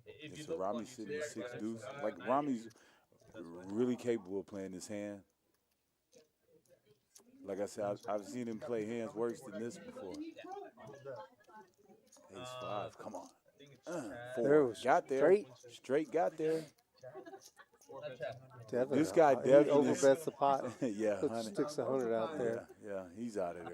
It's a Rami sitting with six deuce. Like Rami's really capable of playing this hand. Like I said, I've seen him play hands worse than this before. Ace five, come on. There Four, was got there. straight. Straight got there. Devin, This guy he Devin is, overbets the pot. yeah, Sticks 100 out there. yeah, he's out of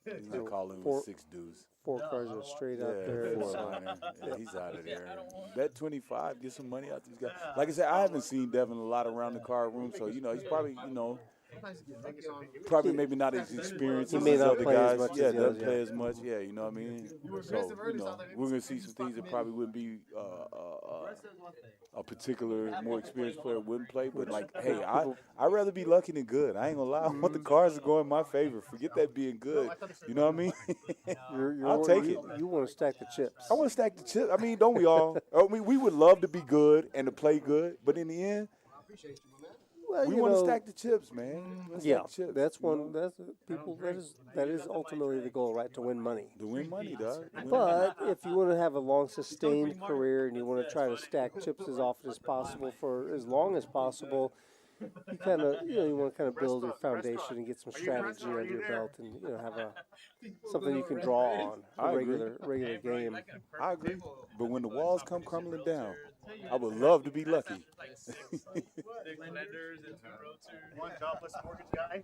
there. He's not calling Four- with six deuce. 4 cards are straight out Yeah, there. four liner. Yeah, he's out of there. Bet 25, get some money out these guys. Like I said, I haven't seen Devin a lot around the card room, so he's probably probably maybe not as experienced He as may these not other play as guys. much as Yeah, the doesn't others, play yeah. as much. Yeah, you know what I mean. So we're gonna see some things that probably wouldn't be a particular more experienced player wouldn't play. But like, hey, I'd rather be lucky than good. I ain't gonna lie. I want the cards to go in my favor. Forget that being good. You know what I mean? I'll take it. You want to stack the chips. I want to stack the chips. I mean, don't we all? I mean, we would love to be good and to play good, but in the end, Well, we you want to know, stack the chips, man. Let's Yeah, stack the chips, that's you one. know? That's people. That is ultimately the goal, right? To win money. To win money, dog. To win money. But if you want to have a long, sustained career and you want to try to stack chips as often as possible for as long as possible, you kind of, you want to kind of build your foundation and get some strategy under your belt, and have something you can draw on I a agree. regular game. I agree. But when the walls come crumbling down, I would love to be lucky. One jobless mortgage guy.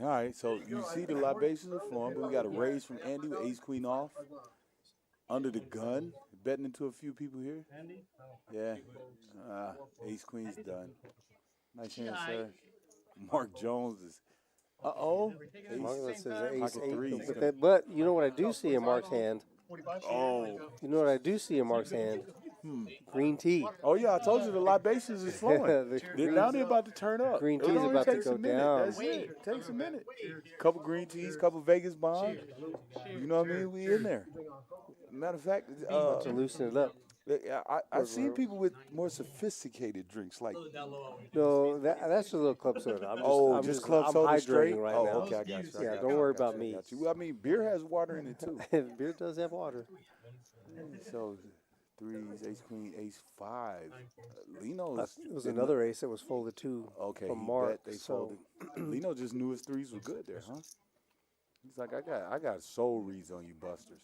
All right, so you see the libations are flowing, but we got a raise from Andy with ace queen off. Under the gun, betting into a few people here. Yeah, ace queen's done. Nice hand, sir. Mark Jones is. Mark says ace Pocket eight, threes. but you know what I do see in Mark's hand? Oh. You know what I do see in Mark's hand? Green tea. Oh yeah, I told you the libations is flowing. Now they're about to turn up. Green It tea's only about to takes go a minute. down. That's it. It takes a minute. Couple green teas, couple Vegas bonds. You know what I mean? We in there. Matter of fact, To loosen it up. I've seen people with more sophisticated drinks like. No, that's a little club soda. I'm just club I'm soda hydrating straight. right Oh, now. okay, I got you. Yeah, don't worry about me. Got you. Well, I mean, beer has water in it too. Beer does have water. So, threes, ace queen, ace five. Lino's. It was another ace that was folded too. Okay, from he Mark. bet they folded. Lino just knew his threes were good there, huh? He's like, I got soul reads on you, busters.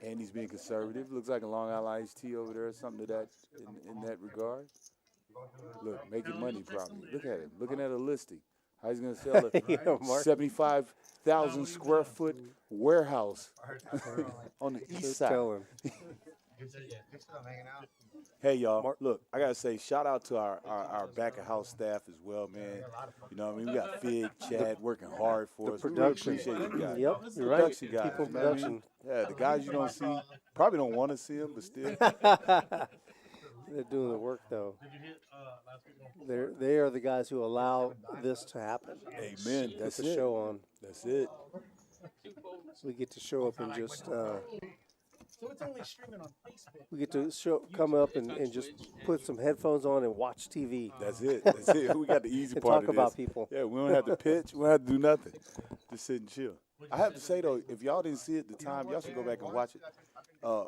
And he's being conservative. Looks like a Long Island iced tea over there or something to that in that regard. Look, making money probably. Look at him. Looking at a listing. How he's gonna sell a Mark. 75,000 square foot warehouse on the east Just side. tell him. Hey y'all, look, I gotta say shout out to our back of house staff as well, man. You know what I mean? We got Fig, Chad working hard for us. production. We really appreciate you guys. Yep, you're right. Production guys. People you know what I mean? production. Yeah, the guys you don't see, probably don't want to see them, but still. They're doing the work though. They are the guys who allow this to happen. Amen. That's Put the it. show on. That's it. We get to show up and just. So it's only streaming on Facebook. We get to come up and just put some headphones on and watch TV. That's it. That's it. We got the easy And part talk of this. about people. Yeah, we don't have to pitch. We don't have to do nothing. Just sit and chill. I have to say though, if y'all didn't see it at the time, y'all should go back and watch it.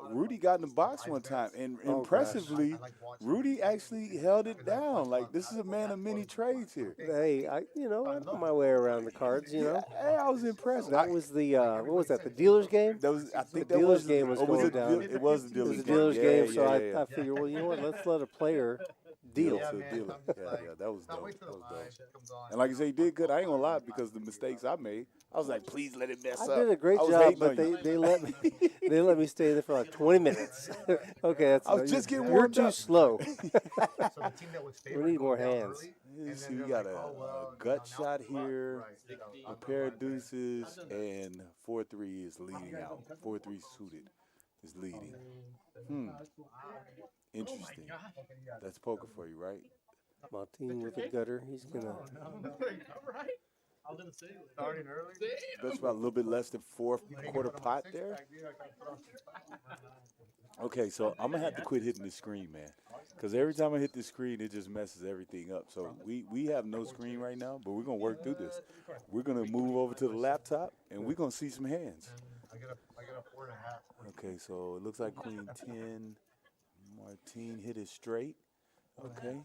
Rudy got in the box one time, and impressively, Rudy actually held it down. Like, this is a man of many trades here. Hey, I know my way around the cards. Hey, I was impressed. That was the what was that? The dealers game. That was, I think The that dealer's was game was going down. It was the It dealer's was a game. dealer's Yeah, game, so yeah. I figured, well, you know what? Let's let a player deal. To a dealer. Yeah, that was dope. That was dope. And like you say, he did good. I ain't gonna lie, because the mistakes I made, I was like, please let it mess up. I did a great was job, hating but on you. they let me they let me stay there for like 20 minutes. Okay, that's I was just getting you're warmed too up. slow. So the team that was favored We need go more down hands. early, You and see, then we they're got like, a, oh, well, a gut shot here, right. a pair of deuces, and 4-3 is leading out. 4-3 suited is leading. Interesting. That's poker for you, right? Martin with a gutter. He's gonna. Starting early. That's about a little bit less than 4/4 pot there. Okay, so I'm gonna have to quit hitting the screen, man, because every time I hit the screen, it just messes everything up. So we have no screen right now, but we're gonna work through this. We're gonna move over to the laptop, and we're gonna see some hands. like a 4.5. Okay, so it looks like Queen 10. Martine hit it straight. Okay.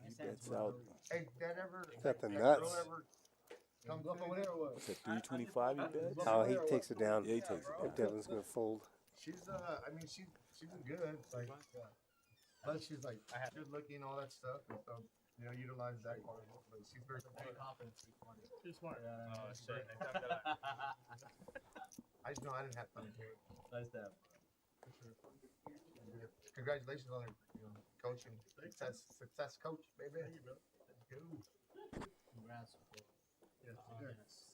He bets out. Hey, that ever? Got the that nuts. girl ever comes up over there or what? What's that, 325 he bets? Oh, he takes it down. Yeah, he takes it down. Devin's gonna fold. She's I mean she's good. Like, but she's like good looking, all that stuff. And so, utilize that part. But she's very confident. Too smart. Oh shit. I just know I didn't have time to it. Nice to have. For sure. Congratulations on your coaching success coach, baby. Let's go. Congrats.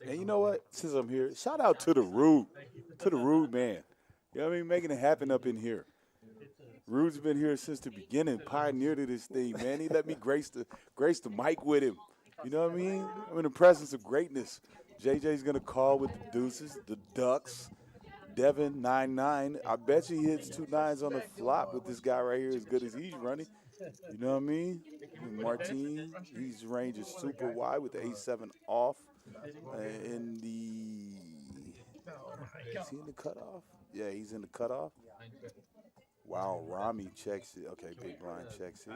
And you know what? Since I'm here, shout out to the Rude man. You know what I mean? Making it happen up in here. Rude's been here since the beginning, pioneer to this thing, man. He let me grace the mic with him. You know what I mean? I'm in the presence of greatness. JJ's gonna call with the deuces, the ducks. Devin 9-9. I bet you he hits 2 9s on the flop with this guy right here as good as he's running. You know what I mean? Martine, his range is super wide with the 8-7 off. Is he in the cutoff? Yeah, he's in the cutoff. Wow, Rami checks it. Okay, big blind checks it.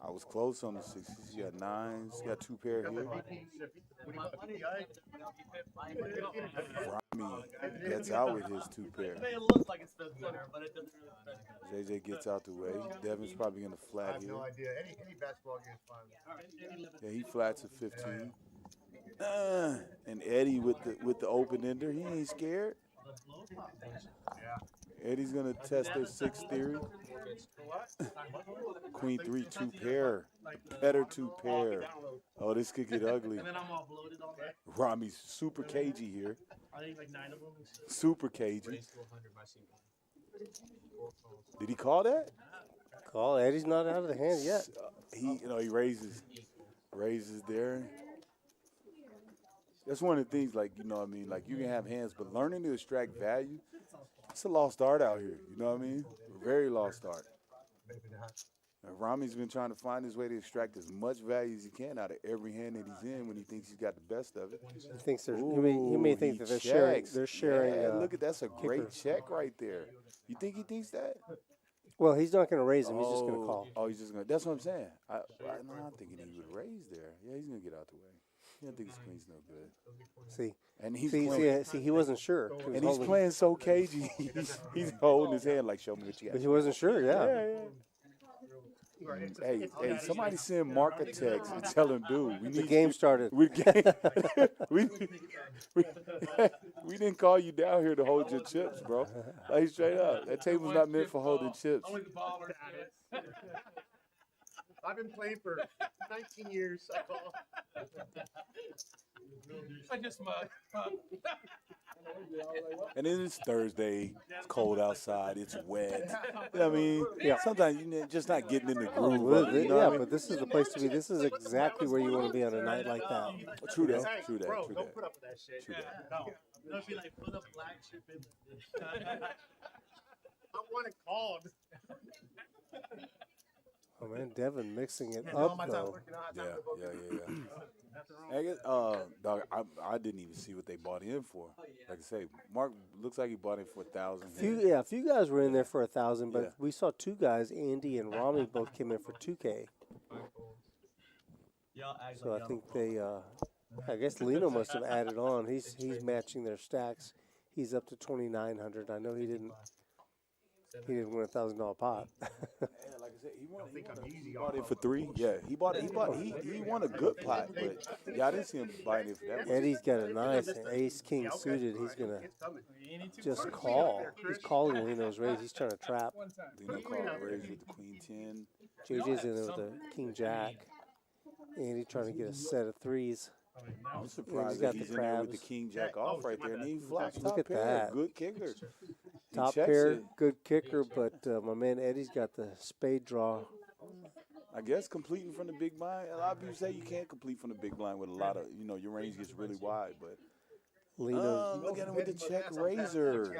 I was close on the 6s. He got 9s. He got 2 pair here. Rami gets out with his 2 pair. It looks like it's the winner, but it doesn't really affect. JJ gets out the way. Devin's probably going to I flat have here. no idea. Any basketball game is fun. Yeah, he flats a 15. And Eddie with the open ender. He ain't scared. Eddie's gonna test their 6 theory. Queen 3 2 pair. Better 2 pair. Oh, this could get ugly. Rami's super cagey here. Super cagey. Did he call that? Call. Eddie's not out of the hand yet. He raises there. That's one of the things, like, you know what I mean? Like, you can have hands, but learning to extract value, it's a lost art out here. You know what I mean? A very lost art. And Rami's been trying to find his way to extract as much value as he can out of every hand that he's in when he thinks he's got the best of it. He thinks he may think that they're sharing. They're sharing. Yeah, look at that's a great check right there. You think he thinks that? Well, he's not going to raise him. He's just going to call. Oh, he's just going to. That's what I'm saying. I'm thinking he would raise there. Yeah, he's going to get out the way. He don't think his queen's no good. See, and he's he wasn't sure. And he's playing so cagey. he's holding his hand like, show me what you got. But he wasn't sure. Yeah. Hey, somebody send Mark a text and tell him, dude, the game started. We didn't call you down here to hold your chips, bro. Like, straight up. That table's not meant for holding chips. I've been playing for 19 years. I just And then it's Thursday. It's cold outside. It's wet. You know what I mean? Yeah. Sometimes you're just not getting in the groove. But this is the place to be. This is exactly where you want to be on a night like that. True that. True that. Bro, True don't that. put up with that shit. True that. No. Don't be like, put a black chip in. I want it called. Oh man, Devin mixing it All up my time though. working out. I guess, dog, I didn't even see what they bought in for. Like I say, Mark looks like he bought in for 1,000. A few guys were in there for 1,000, but we saw 2 guys, Andy and Rami, both came in for 2K. So I think they, I guess Lino must have added on. He's matching their stacks. He's up to 2,900. I know he didn't win $1,000 pot. Like I said, he bought it for 3. Yeah, he won a good pot, but I didn't see him buying it for that. Eddie's got a nice ace king suited. He's gonna just call. He's calling Lino's raise. He's trying to trap. Lino called raise with the queen 10. JJ's in there with the king jack. Andy trying to get a set of 3s. I'm surprised that he's in there with the king jack off right there, and he flops Look top at pair. that. Good kicker. Top pair, good kicker, but my man Eddie's got the spade draw. I guess completing from the big blind. A lot of people say you can't complete from the big blind with a lot of, your range gets really wide. But Lino, look at him with the check razor.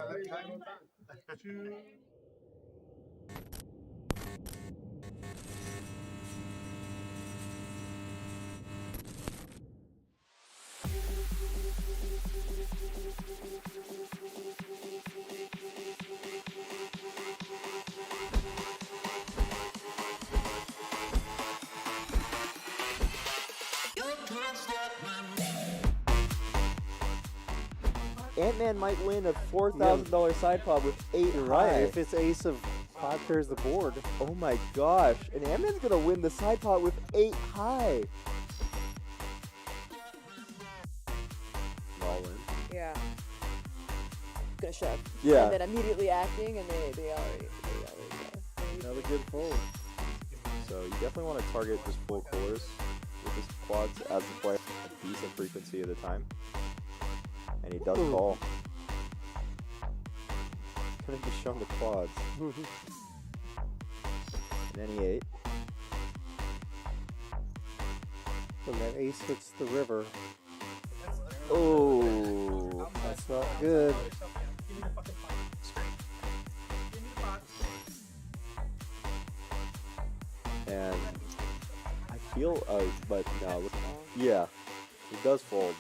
Ant-Man might win a $4,000 side pot with 8 You're high. right. If it's ace of 5 pairs the board. Oh my gosh. And Ant-Man's going to win the side pot with 8 high. All in. Yeah. Gonna shove. Yeah. And then immediately acting, and they already go. Another good fold. So you definitely want to target just full colors with his quads as the player a decent frequency of the time. And he does call. Could have just shown the quads. And then he 8. When that ace hits the river, Oh, that's not good. and I feel, but no, yeah, he does fold.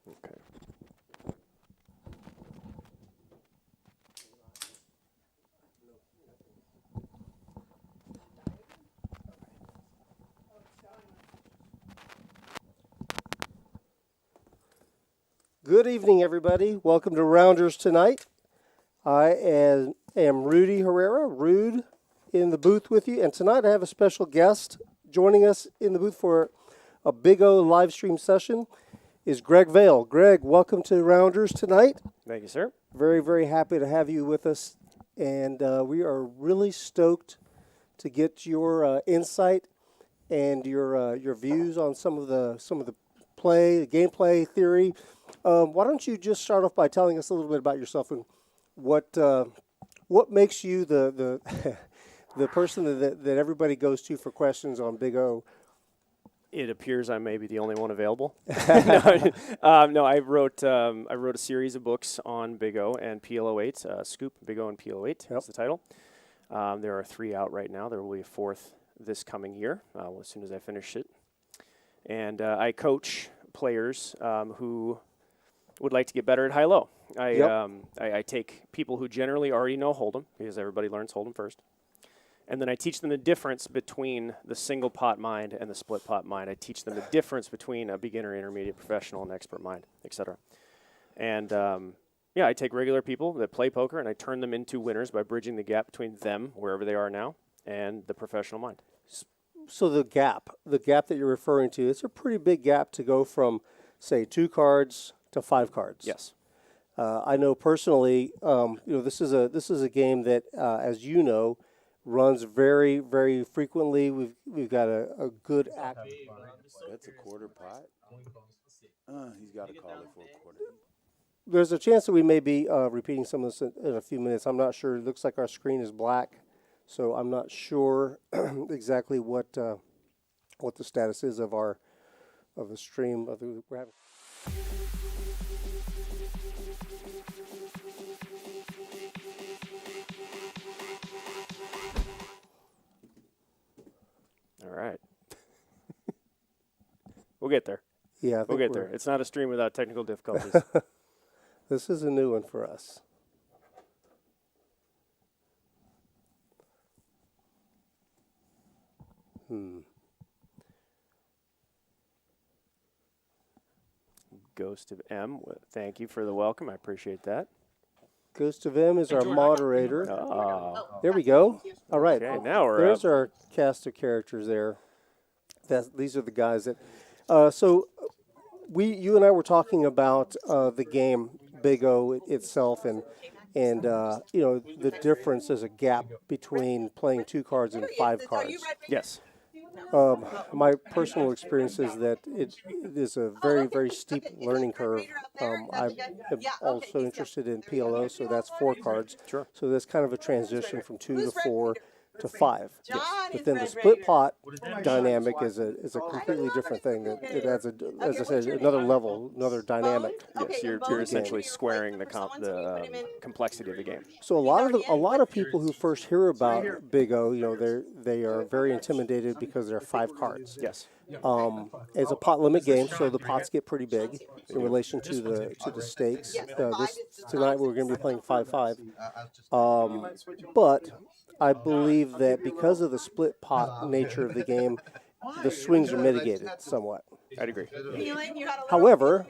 Okay. Good evening, everybody. Welcome to Rounders tonight. I am Rudy Herrera, Rude, in the booth with you. And tonight I have a special guest joining us in the booth for a Big O live stream session is Greg Vail. Greg, welcome to Rounders tonight. Thank you, sir. Very, very happy to have you with us. And we are really stoked to get your insight and your views on some of the gameplay theory. Why don't you just start off by telling us a little bit about yourself and what makes you the the person that everybody goes to for questions on Big O? It appears I may be the only one available. No, I wrote a series of books on Big O and PL08. Scoop, Big O, and PL08 is the title. There are 3 out right now. There will be a 4th this coming year as soon as I finish it. And I coach players who would like to get better at high-low. I take people who generally already know Hold'em, because everybody learns Hold'em first. And then I teach them the difference between the single pot mind and the split pot mind. I teach them the difference between a beginner, intermediate, professional, and expert mind, etc. And I take regular people that play poker and I turn them into winners by bridging the gap between them, wherever they are now, and the professional mind. So the gap that you're referring to, it's a pretty big gap to go from, say, 2 cards to 5 cards. Yes. I know personally, this is a game that, as you know, runs very, very frequently. We've got a good act. That's a quarter pot. He's got to call it for a quarter. There's a chance that we may be repeating some of this in a few minutes. I'm not sure. It looks like our screen is black, so I'm not sure exactly what the status is of the stream we're having. All right. We'll get there. Yeah, We'll get there. It's not a stream without technical difficulties. This is a new one for us. Ghost of M, thank you for the welcome. I appreciate that. Ghost of M is our moderator. Oh. There we go. All right. Okay, now we're There's up. our cast of characters there. These are the guys that. So you and I were talking about the game Big O itself, and the difference is a gap between playing 2 cards and 5 cards. Yes. My personal experience is that it is a very, very steep learning curve. I am also interested in PLO, so that's 4 cards. Sure. So that's kind of a transition from 2 to 4 to 5. But then the split pot dynamic is a completely different thing. It adds, as I said, another level, another dynamic. Yes, you're essentially squaring the complexity of the game. So a lot of people who first hear about Big O, they are very intimidated because there are 5 cards. Yes. It's a pot limit game, so the pots get pretty big in relation to the stakes. Tonight we're going to be playing 5-5. But I believe that because of the split pot nature of the game, the swings are mitigated somewhat. I'd agree. However,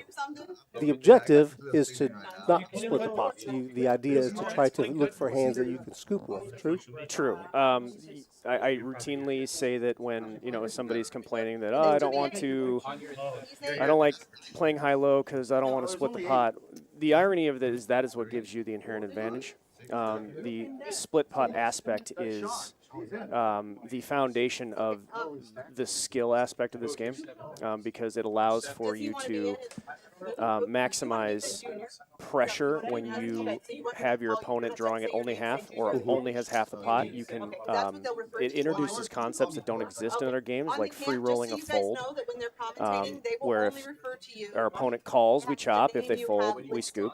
the objective is to not split the pots. The idea is to try to look for hands that you can scoop with. True? True. I routinely say that when somebody's complaining that I don't like playing high-low because I don't want to split the pot. The irony of that is what gives you the inherent advantage. The split pot aspect is the foundation of the skill aspect of this game, because it allows for you to maximize pressure when you have your opponent drawing at only half or only has half the pot. You can it introduces concepts that don't exist in other games, like free rolling a fold, where if our opponent calls, we chop. If they fold, we scoop.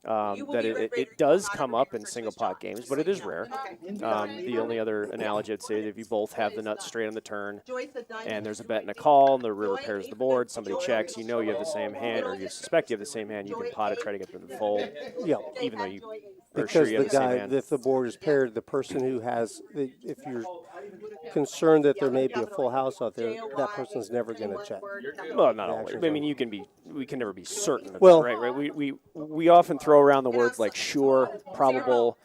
It does come up in single pot games, but it is rare. The only other analogy I'd say is if you both have the nuts straight on the turn, and there's a bet and a call, and the river pairs the board, somebody checks, you have the same hand, or you suspect you have the same hand, you can pot it, try to get them to fold, even though you are sure you have the same hand. If the board is paired, the person who has, if you're concerned that there may be a full house out there, that person's never going to check. Well, not always. I mean, we can never be certain of that, right? We often throw around the words like sure, probable,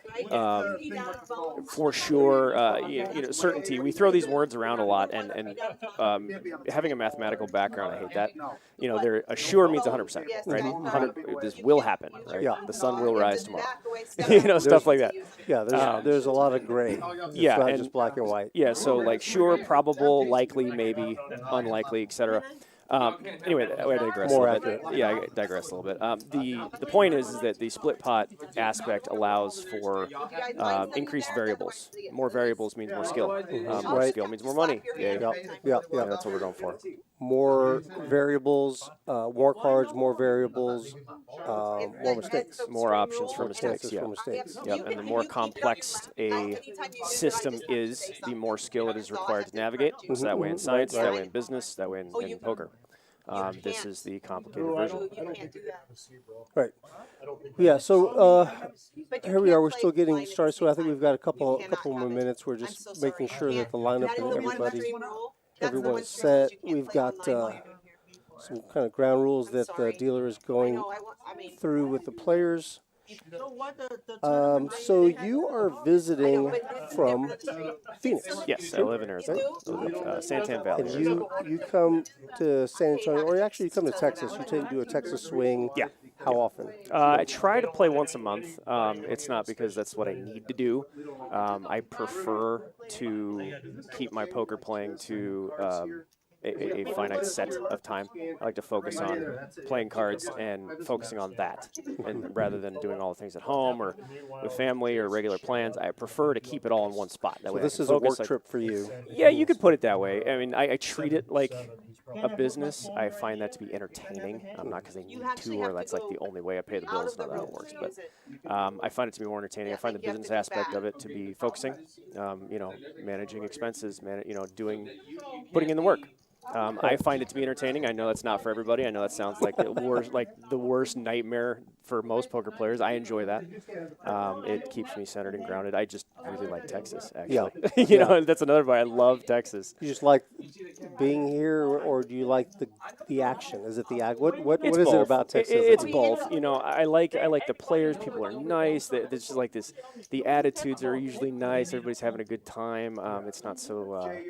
for sure, certainty. We throw these words around a lot, and having a mathematical background, I hate that. A sure means 100%, right? This will happen, right? Yeah. The sun will rise tomorrow. Stuff like that. Yeah, there's a lot of gray. It's not just black and white. Yeah, so like sure, probable, likely, maybe, unlikely, etc. Anyway, I digress a little bit. Yeah, I digress a little bit. The point is that the split pot aspect allows for increased variables. More variables means more skill. More skill means more money. Yeah, that's what we're going for. More variables, more cards, more variables, more mistakes. More options for mistakes, for mistakes. Yep, and the more complex a system is, the more skill it is required to navigate. So that way in science, that way in business, that way in poker. This is the complicated version. Right. Yeah, so here we are. We're still getting started, so I think we've got a couple more minutes. We're just making sure that the lineup and everyone's set. We've got some kind of ground rules that the dealer is going through with the players. So you are visiting from Phoenix. Yes, I live in Arizona. I live in Santan Valley. And you come to San Antonio, or actually you come to Texas. You do a Texas swing. Yeah. How often? I try to play once a month. It's not because that's what I need to do. I prefer to keep my poker playing to a finite set of time. I like to focus on playing cards and focusing on that, and rather than doing all the things at home or with family or regular plans. I prefer to keep it all in one spot. That way this is a work trip for you. Yeah, you could put it that way. I mean, I treat it like a business. I find that to be entertaining. Not because I need to, or that's like the only way I pay the bills. Not how it works, but I find it to be more entertaining. I find the business aspect of it to be focusing. Managing expenses, putting in the work. I find it to be entertaining. I know that's not for everybody. I know that sounds like the worst nightmare for most poker players. I enjoy that. It keeps me centered and grounded. I just really like Texas, actually. Yeah. That's another part. I love Texas. You just like being here, or do you like the action? Is it the ag? What is it about Texas? It's both. I like the players. People are nice. There's just like this. The attitudes are usually nice. Everybody's having a good time. It's not so.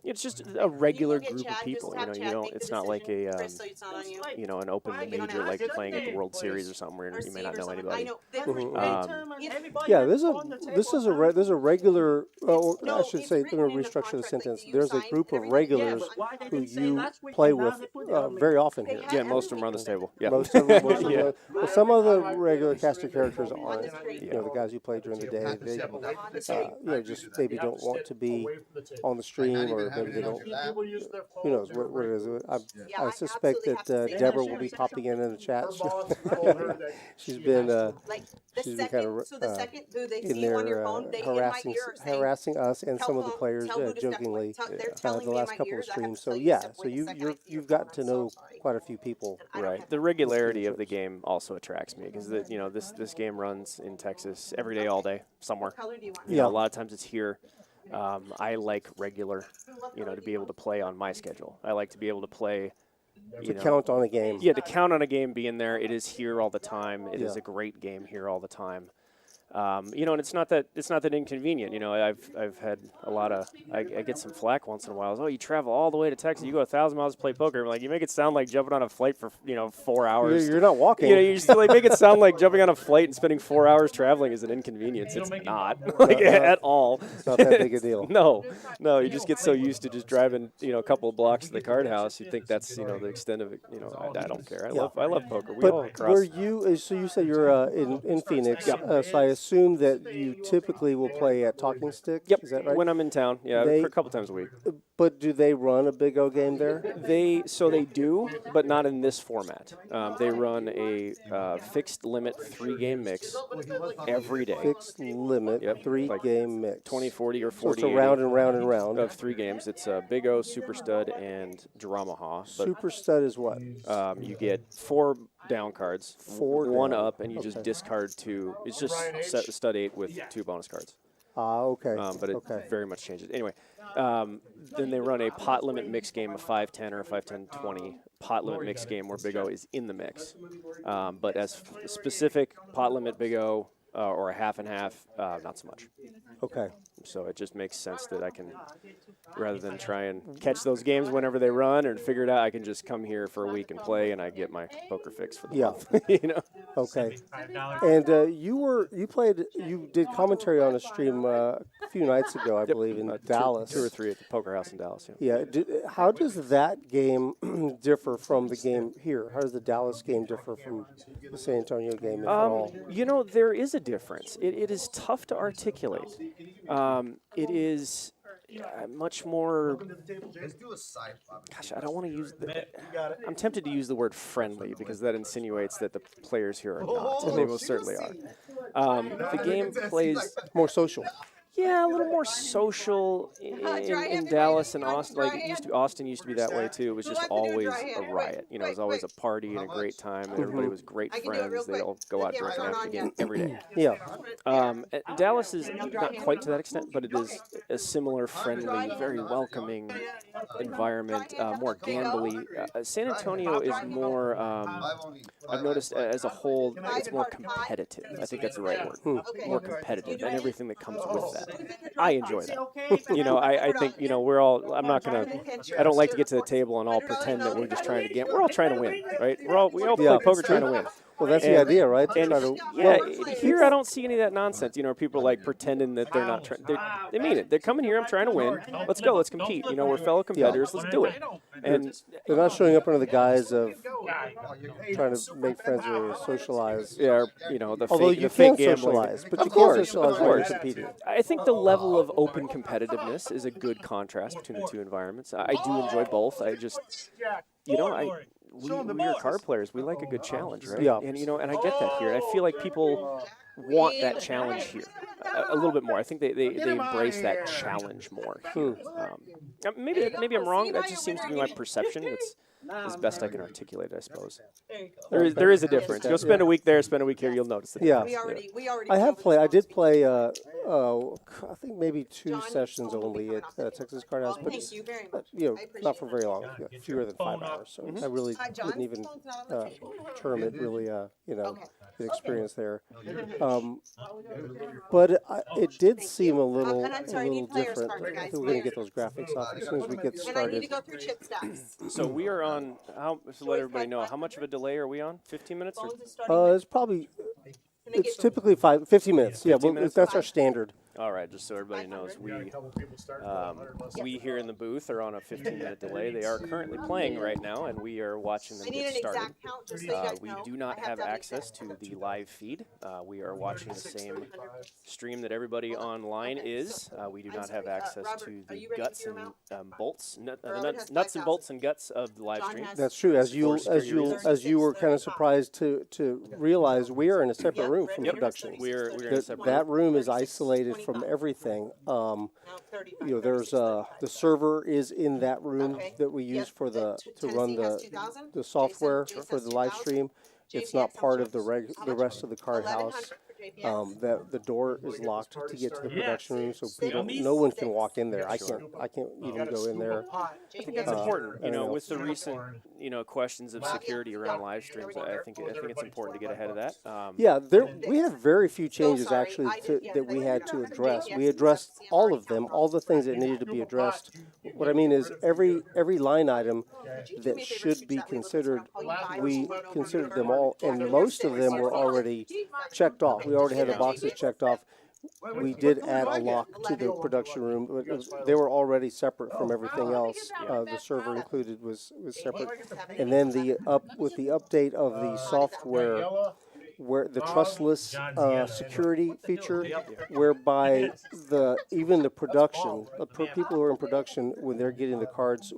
It's just a regular group of people. It's not like an open major like playing at the World Series or something somewhere and you may not know anybody. Yeah, there's a regular. Or I should say, let me restructure the sentence. There's a group of regulars who you play with very often here. Yeah, most of them are on this table. Yeah. Most of them. Well, some of the regular cast of characters aren't. You know, the guys you play during the day, they just maybe don't want to be on the stream, or maybe they don't. Who knows what it is? I suspect that Deborah will be popping in the chat. She's been kind of in there harassing us and some of the players jokingly the last couple of streams. So so you've got to know quite a few people. Right. The regularity of the game also attracts me because this game runs in Texas every day, all day, somewhere. You know, a lot of times it's here. I like regular, to be able to play on my schedule. I like to be able to play. To count on a game. Yeah, to count on a game being there. It is here all the time. It is a great game here all the time. And it's not that inconvenient. I've had a lot of I get some flack once in a while. Oh, you travel all the way to Texas, you go 1,000 miles to play poker. I'm like, you make it sound like jumping on a flight for 4 hours. You're not walking. You just make it sound like jumping on a flight and spending 4 hours traveling is an inconvenience. It's not at all. It's not that big a deal. No, you just get so used to just driving a couple of blocks to the card house. You think that's the extent of it. I don't care. I love poker. We all cross. Were you? So you said you're in Phoenix. Yeah. So I assume that you typically will play at Talking Stick. Yep. Is that right? When I'm in town, for a couple times a week. But do they run a Big O game there? They do, but not in this format. They run a fixed limit 3-game mix every day. Fixed limit 3-game mix. 20, 40, or 40. So it's a round and round and round of 3 games. It's Big O, Super Stud, and Dramaha. Super Stud is what? You get 4 down cards, 1 up, and you just discard 2. It's just Stud 8 with 2 bonus cards. Okay. But it very much changes. Anyway, then they run a pot limit mix game, a 5-10 or a 5-10-20 pot limit mix game where Big O is in the mix. But as specific pot limit Big O or a half and half, not so much. Okay. So it just makes sense that I can, rather than try and catch those games whenever they run and figure it out, I can just come here for a week and play, and I get my poker fix for the month. Okay. And you did commentary on a stream a few nights ago, I believe, in Dallas. 2 or 3 at the Poker House in Dallas. How does that game differ from the game here? How does the Dallas game differ from the San Antonio game, if at all? There is a difference. It is tough to articulate. It is much more. Gosh, I don't want to use I'm tempted to use the word friendly because that insinuates that the players here are not, and they most certainly are. The game plays more social. Yeah, a little more social in Dallas and Austin. Like Austin used to be that way too. It was just always a riot. It was always a party and a great time, and everybody was great friends. They all go out drinking after the game every day. Yeah. Dallas is not quite to that extent, but it is a similar, friendly, very welcoming environment. More gambly. San Antonio is more. I've noticed as a whole, it's more competitive. I think that's the right word. More competitive, and everything that comes with that. I enjoy that. I think, we're all, I don't like to get to the table and all pretend that we're just trying to gamble. We're all trying to win, right? We all play poker trying to win. Well, that's the idea, right? Here I don't see any of that nonsense. People like pretending that they're not trying. They mean it. They're coming here. I'm trying to win. Let's go. Let's compete. We're fellow competitors. Let's do it. And they're not showing up under the guise of trying to make friends or socialize. Yeah, the although fake, you the fake can gambling. socialize, but you can't socialize when you're competing. I think the level of open competitiveness is a good contrast between the two environments. I do enjoy both. I just, we are card players. We like a good challenge, right? Yeah. And and I get that here. I feel like people want that challenge here a little bit more. I think they embrace that challenge more here. Maybe I'm wrong. That just seems to be my perception. It's as best I can articulate it, I suppose. There is a difference. Go spend a week there, spend a week here, you'll notice the difference. I did play, I think maybe 2 sessions only at Texas Card House, but not for very long, fewer than 5 hours. So I really wouldn't even term it really, an experience there. But it did seem a little different. I think we're going to get those graphics off as soon as we get started. So we are on on, to let everybody know, how much of a delay are we on? 15 minutes? Or? It's probably, it's typically 15 minutes. Yeah, 15 well, minutes? that's our standard. All right, just so everybody knows, we here in the booth are on a 15-minute delay. They are currently playing right now, and we are watching them get started. We do not have access to the live feed. We are watching the same stream that everybody online is. We do not have access to the guts and bolts, nuts and bolts and guts of the live stream. That's true. As you were kind of surprised to realize, we are in a separate room from production. We're in a separate that room is isolated from everything. There's the server is in that room that we use for to run the software for the live stream. It's not part of the rest of the card house. That the door is locked to get to the production room, so no one can walk in there. I can't even go in there. I think that's important. With the recent questions of security around live streams, I think it's important to get ahead of that. Yeah, we have very few changes actually that we had to address. We addressed all of them, all the things that needed to be addressed. What I mean is every line item that should be considered, we considered them all, and most of them were already checked off. We already had the boxes checked off. We did add a lock to the production room, but they were already separate from everything else. The server included was separate, and then with the update of the software, where the trustless security feature, whereby even the production, people who are in production, when they're getting the cards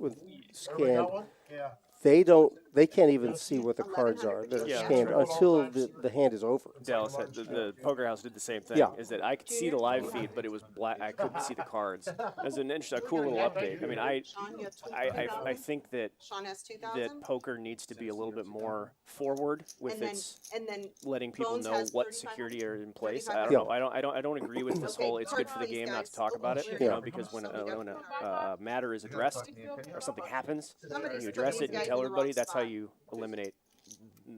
scanned, they can't even see what the cards are that are scanned until the hand is over. Dallas, the Poker House did the same thing. Yeah. Is that I could see the live feed, but it was black. I couldn't see the cards. As a cool little update. I mean, I think that poker needs to be a little bit more forward with its letting people know what security are in place. I don't know. I don't agree with this whole. It's good for the game not to talk about it. Because when a matter is addressed or something happens, and you address it and you tell everybody, that's how you eliminate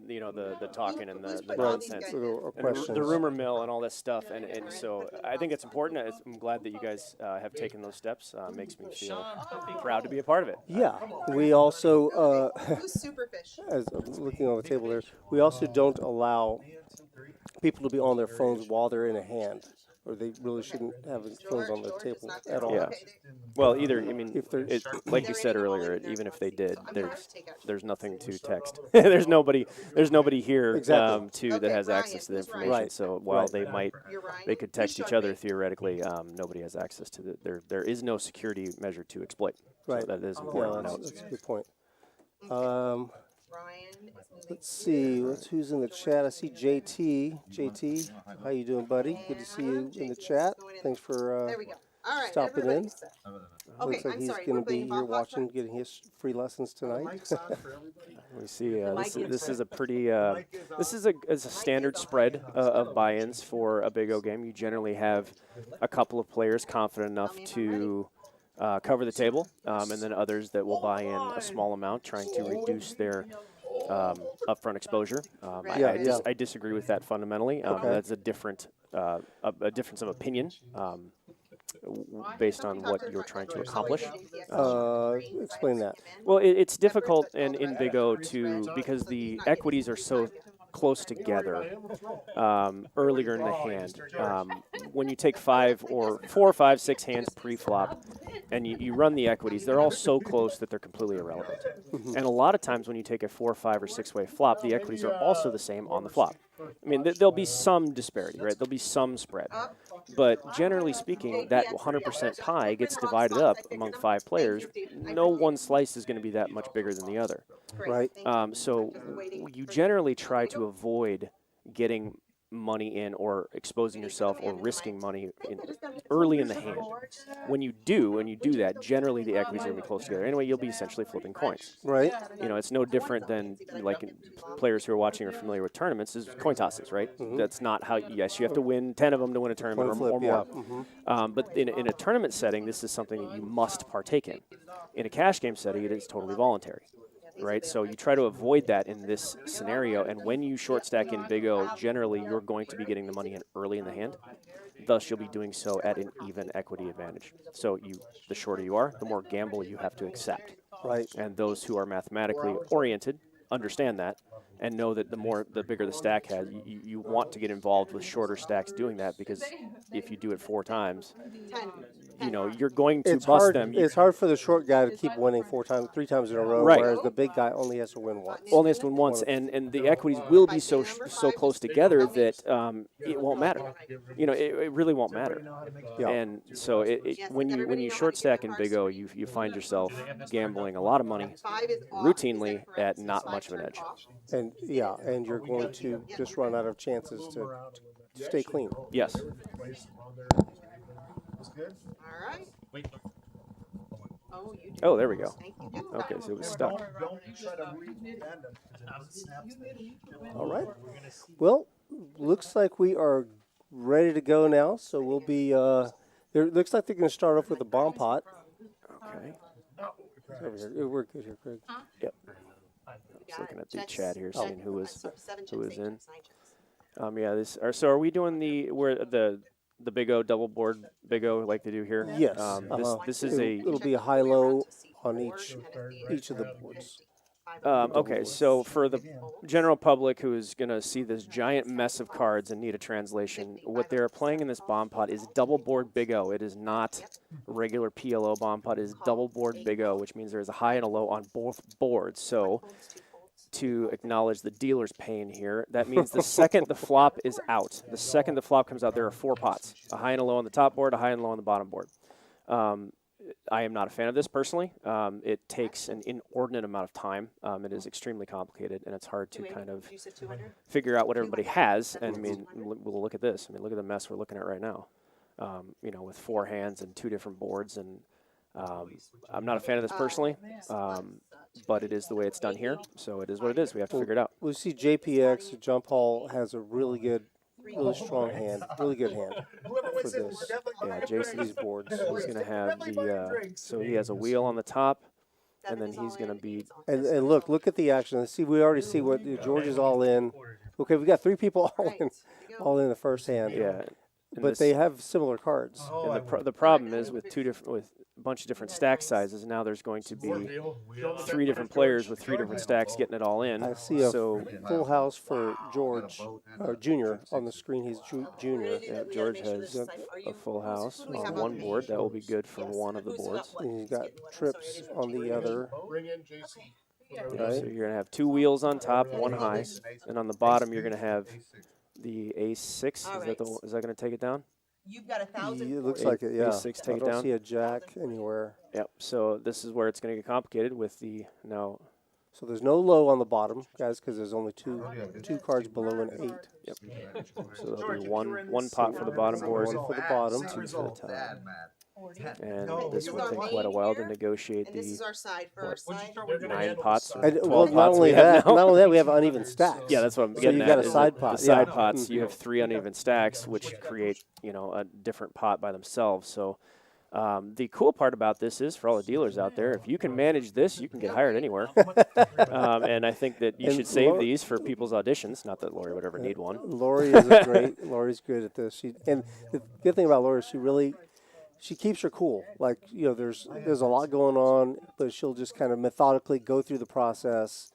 the talking and the nonsense and the rumor mill and all this stuff, and so I think it's important. I'm glad that you guys have taken those steps. Makes me feel proud to be a part of it. Yeah, we also as I'm looking on the table there, we also don't allow people to be on their phones while they're in a hand. Or they really shouldn't have phones on the table at all. Yeah. Well, like you said earlier, even if they did, there's nothing to text. there's nobody here that has access to the information. Right. So while they could text each other theoretically, nobody has access to there is no security measure to exploit. Right. So that is important. Yeah, that's a good point. Let's see, who's in the chat? I see JT. JT, how you doing, buddy? Good to see you in the chat. Thanks for stopping in. Looks like he's going to be here watching, getting his free lessons tonight. We see this is a pretty this is a standard spread of buy-ins for a Big O game. You generally have a couple of players confident enough to cover the table, and then others that will buy in a small amount, trying to reduce their upfront exposure. I disagree with that fundamentally. That's a difference of opinion based on what you're trying to accomplish. Explain that. Well, it's difficult in Big O because the equities are so close together earlier in the hand. When you take 4 or 5, 6 hands pre-flop and you run the equities, they're all so close that they're completely irrelevant. And a lot of times when you take a 4, 5, or 6-way flop, the equities are also the same on the flop. I mean, there'll be some disparity, right? There'll be some spread. But generally speaking, that 100% pie gets divided up among 5 players. No one slice is going to be that much bigger than the other. Right. So you generally try to avoid getting money in or exposing yourself or risking money early in the hand. When you do that, generally the equities are going to be close together. Anyway, you'll be essentially flipping coins. Right. It's no different than like players who are watching or familiar with tournaments is coin tosses, right? That's not how. Yes, you have to win 10 of them to win a tournament or more. Yeah. But in a tournament setting, this is something that you must partake in. In a cash game setting, it is totally voluntary. Right, so you try to avoid that in this scenario, and when you short stack in Big O, generally you're going to be getting the money in early in the hand. Thus, you'll be doing so at an even equity advantage. So the shorter you are, the more gamble you have to accept. Right. And those who are mathematically oriented understand that and know that the bigger the stack has, you want to get involved with shorter stacks doing that, because if you do it 4 times, you're going to It's bust hard. them. It's hard for the short guy to keep winning 3 times in a row, Right. whereas the big guy only has to win once. Only has to win once, and the equities will be so close together that it won't matter. It really won't matter. Yeah. And so when you short stack in Big O, you find yourself gambling a lot of money routinely at not much of an edge. And and you're going to just run out of chances to stay clean. Yes. All right. Oh, you do. Oh, there we go. Thank you. Okay, so it was stuck. All right. Well, looks like we are ready to go now. So we'll be. It looks like they're going to start off with a bomb pot. Okay. Over here. We're good here, Craig. Yep. Just looking at the chat here, seeing who was in. So are we doing the Big O double board Big O like they do here? Yes. This is It'll be a high-low on each of the boards. Okay, so for the general public who is going to see this giant mess of cards and need a translation, what they're playing in this bomb pot is double board Big O. It is not regular PLO bomb pot. It is double board Big O, which means there's a high and a low on both boards. So to acknowledge the dealer's pain here, that means the second the flop is out, the second the flop comes out, there are 4 pots, a high and a low on the top board, a high and low on the bottom board. I am not a fan of this personally. It takes an inordinate amount of time. It is extremely complicated, and it's hard to kind of figure out what everybody has. And I mean, we'll look at this. I mean, look at the mess we're looking at right now. With 4 hands and 2 different boards, and I'm not a fan of this personally. But it is the way it's done here, so it is what it is. We have to figure it out. We see JPX, Jump Hall, has a really strong hand, really good hand for this. Yeah, Jason, These boards. he's going to have so he has a wheel on the top, and then he's going to be. And look at the action. See, we already see what George is all in. Okay, we got 3 people all in the first hand. Yeah. But they have similar cards. And the problem is with a bunch of different stack sizes. Now there's going to be 3 different players with 3 different stacks getting it all in. I see a full house for George, Junior, on the screen. He's Junior. Yeah, George has a full house on one board. That will be good for one of the boards. And he's got trips on the other. Yeah, so you're going to have 2 wheels on top, 1 high, and on the bottom you're going to have the ace-6. Is that going to take it down? You've got 1,000. It looks like it, yeah. Ace-6 take it I don't down. see a jack anywhere. Yep. So this is where it's going to get complicated with the now. So there's no low on the bottom, guys, because there's only two cards below an 8. Yep. So there'll be one pot for the bottom board, 1 for the bottom, 2 for the top. And this will take quite a while to negotiate This is the our side first. 9 pots. Or And, 12 well, pots we have now. not only that, we have uneven stacks. Yeah, that's what I'm So getting you've at. got a is side that pot, The side yeah. pots, you have 3 uneven stacks, which create a different pot by themselves. So the cool part about this is, for all the dealers out there, if you can manage this, you can get hired anywhere. And I think that you should save these for people's auditions. Not that Lori would ever need one. Lori is great. Lori's good at this. And the good thing about Lori is she keeps her cool. Like, there's a lot going on, but she'll just kind of methodically go through the process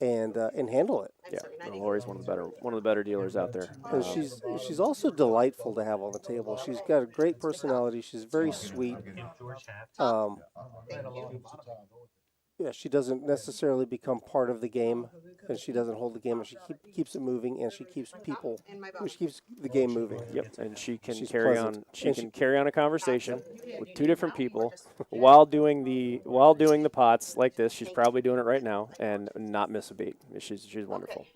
and handle it. Yeah, Lori's one of the better dealers out there. And she's also delightful to have on the table. She's got a great personality. She's very sweet. Yeah, she doesn't necessarily become part of the game, and she doesn't hold the game. But she keeps it moving, and she keeps the game moving. Yep, and she's carry pleasant. on. She can carry on a conversation with 2 different people while doing the pots like this. She's probably doing it right now and not miss a beat. She's wonderful.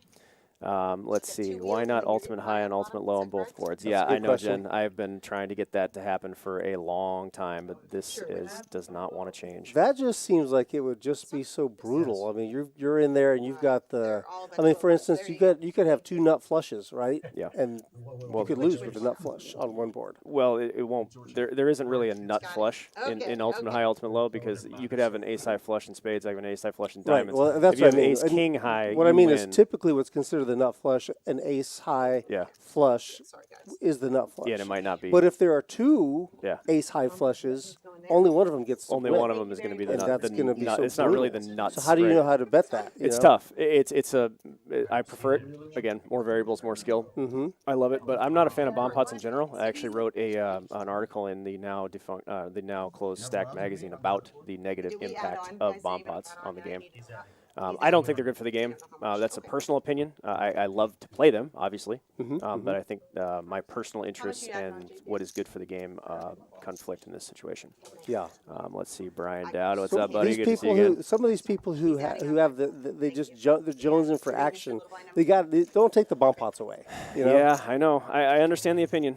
Let's see. Why not ultimate high and ultimate low on both boards? Yeah, I know, question. Jen. I've been trying to get that to happen for a long time, but this does not want to change. That just seems like it would just be so brutal. I mean, you're in there and you've got for instance, you could have 2 nut flushes, right? Yeah. And you could lose with a nut flush on one board. Well, it won't. There isn't really a nut flush in ultimate high, ultimate low, because you could have an ace high flush in spades, like an ace high flush in diamonds. Right. Well, that's if you what have I mean. ace king high, What I mean is win. typically what's considered the nut flush, an ace high flush is the nut flush. Yeah, and it might not be. But if there are 2 Yeah. ace high flushes, only one of them gets to Only win. one of them is going to be the And nut. that's the going to be nut- so It's not really the brutal. nuts. So how do you right? know how to bet that? you It's know? tough. I prefer it. Again, more variables, more skill. Mm-hmm. I love it, but I'm not a fan of bomb pots in general. I actually wrote an article in the now closed Stack magazine about the negative impact of bomb pots on the game. I don't think they're good for the game. That's a personal opinion. I love to play them, obviously, but I think my personal interests and what is good for the game conflict in this situation. Yeah. Let's see, Brian Dowd, what's So up, buddy? these Good to see people you again. some of these people who have they just they're jonesing for action. They don't take the bomb pots away. You know? Yeah, I know. I understand the opinion.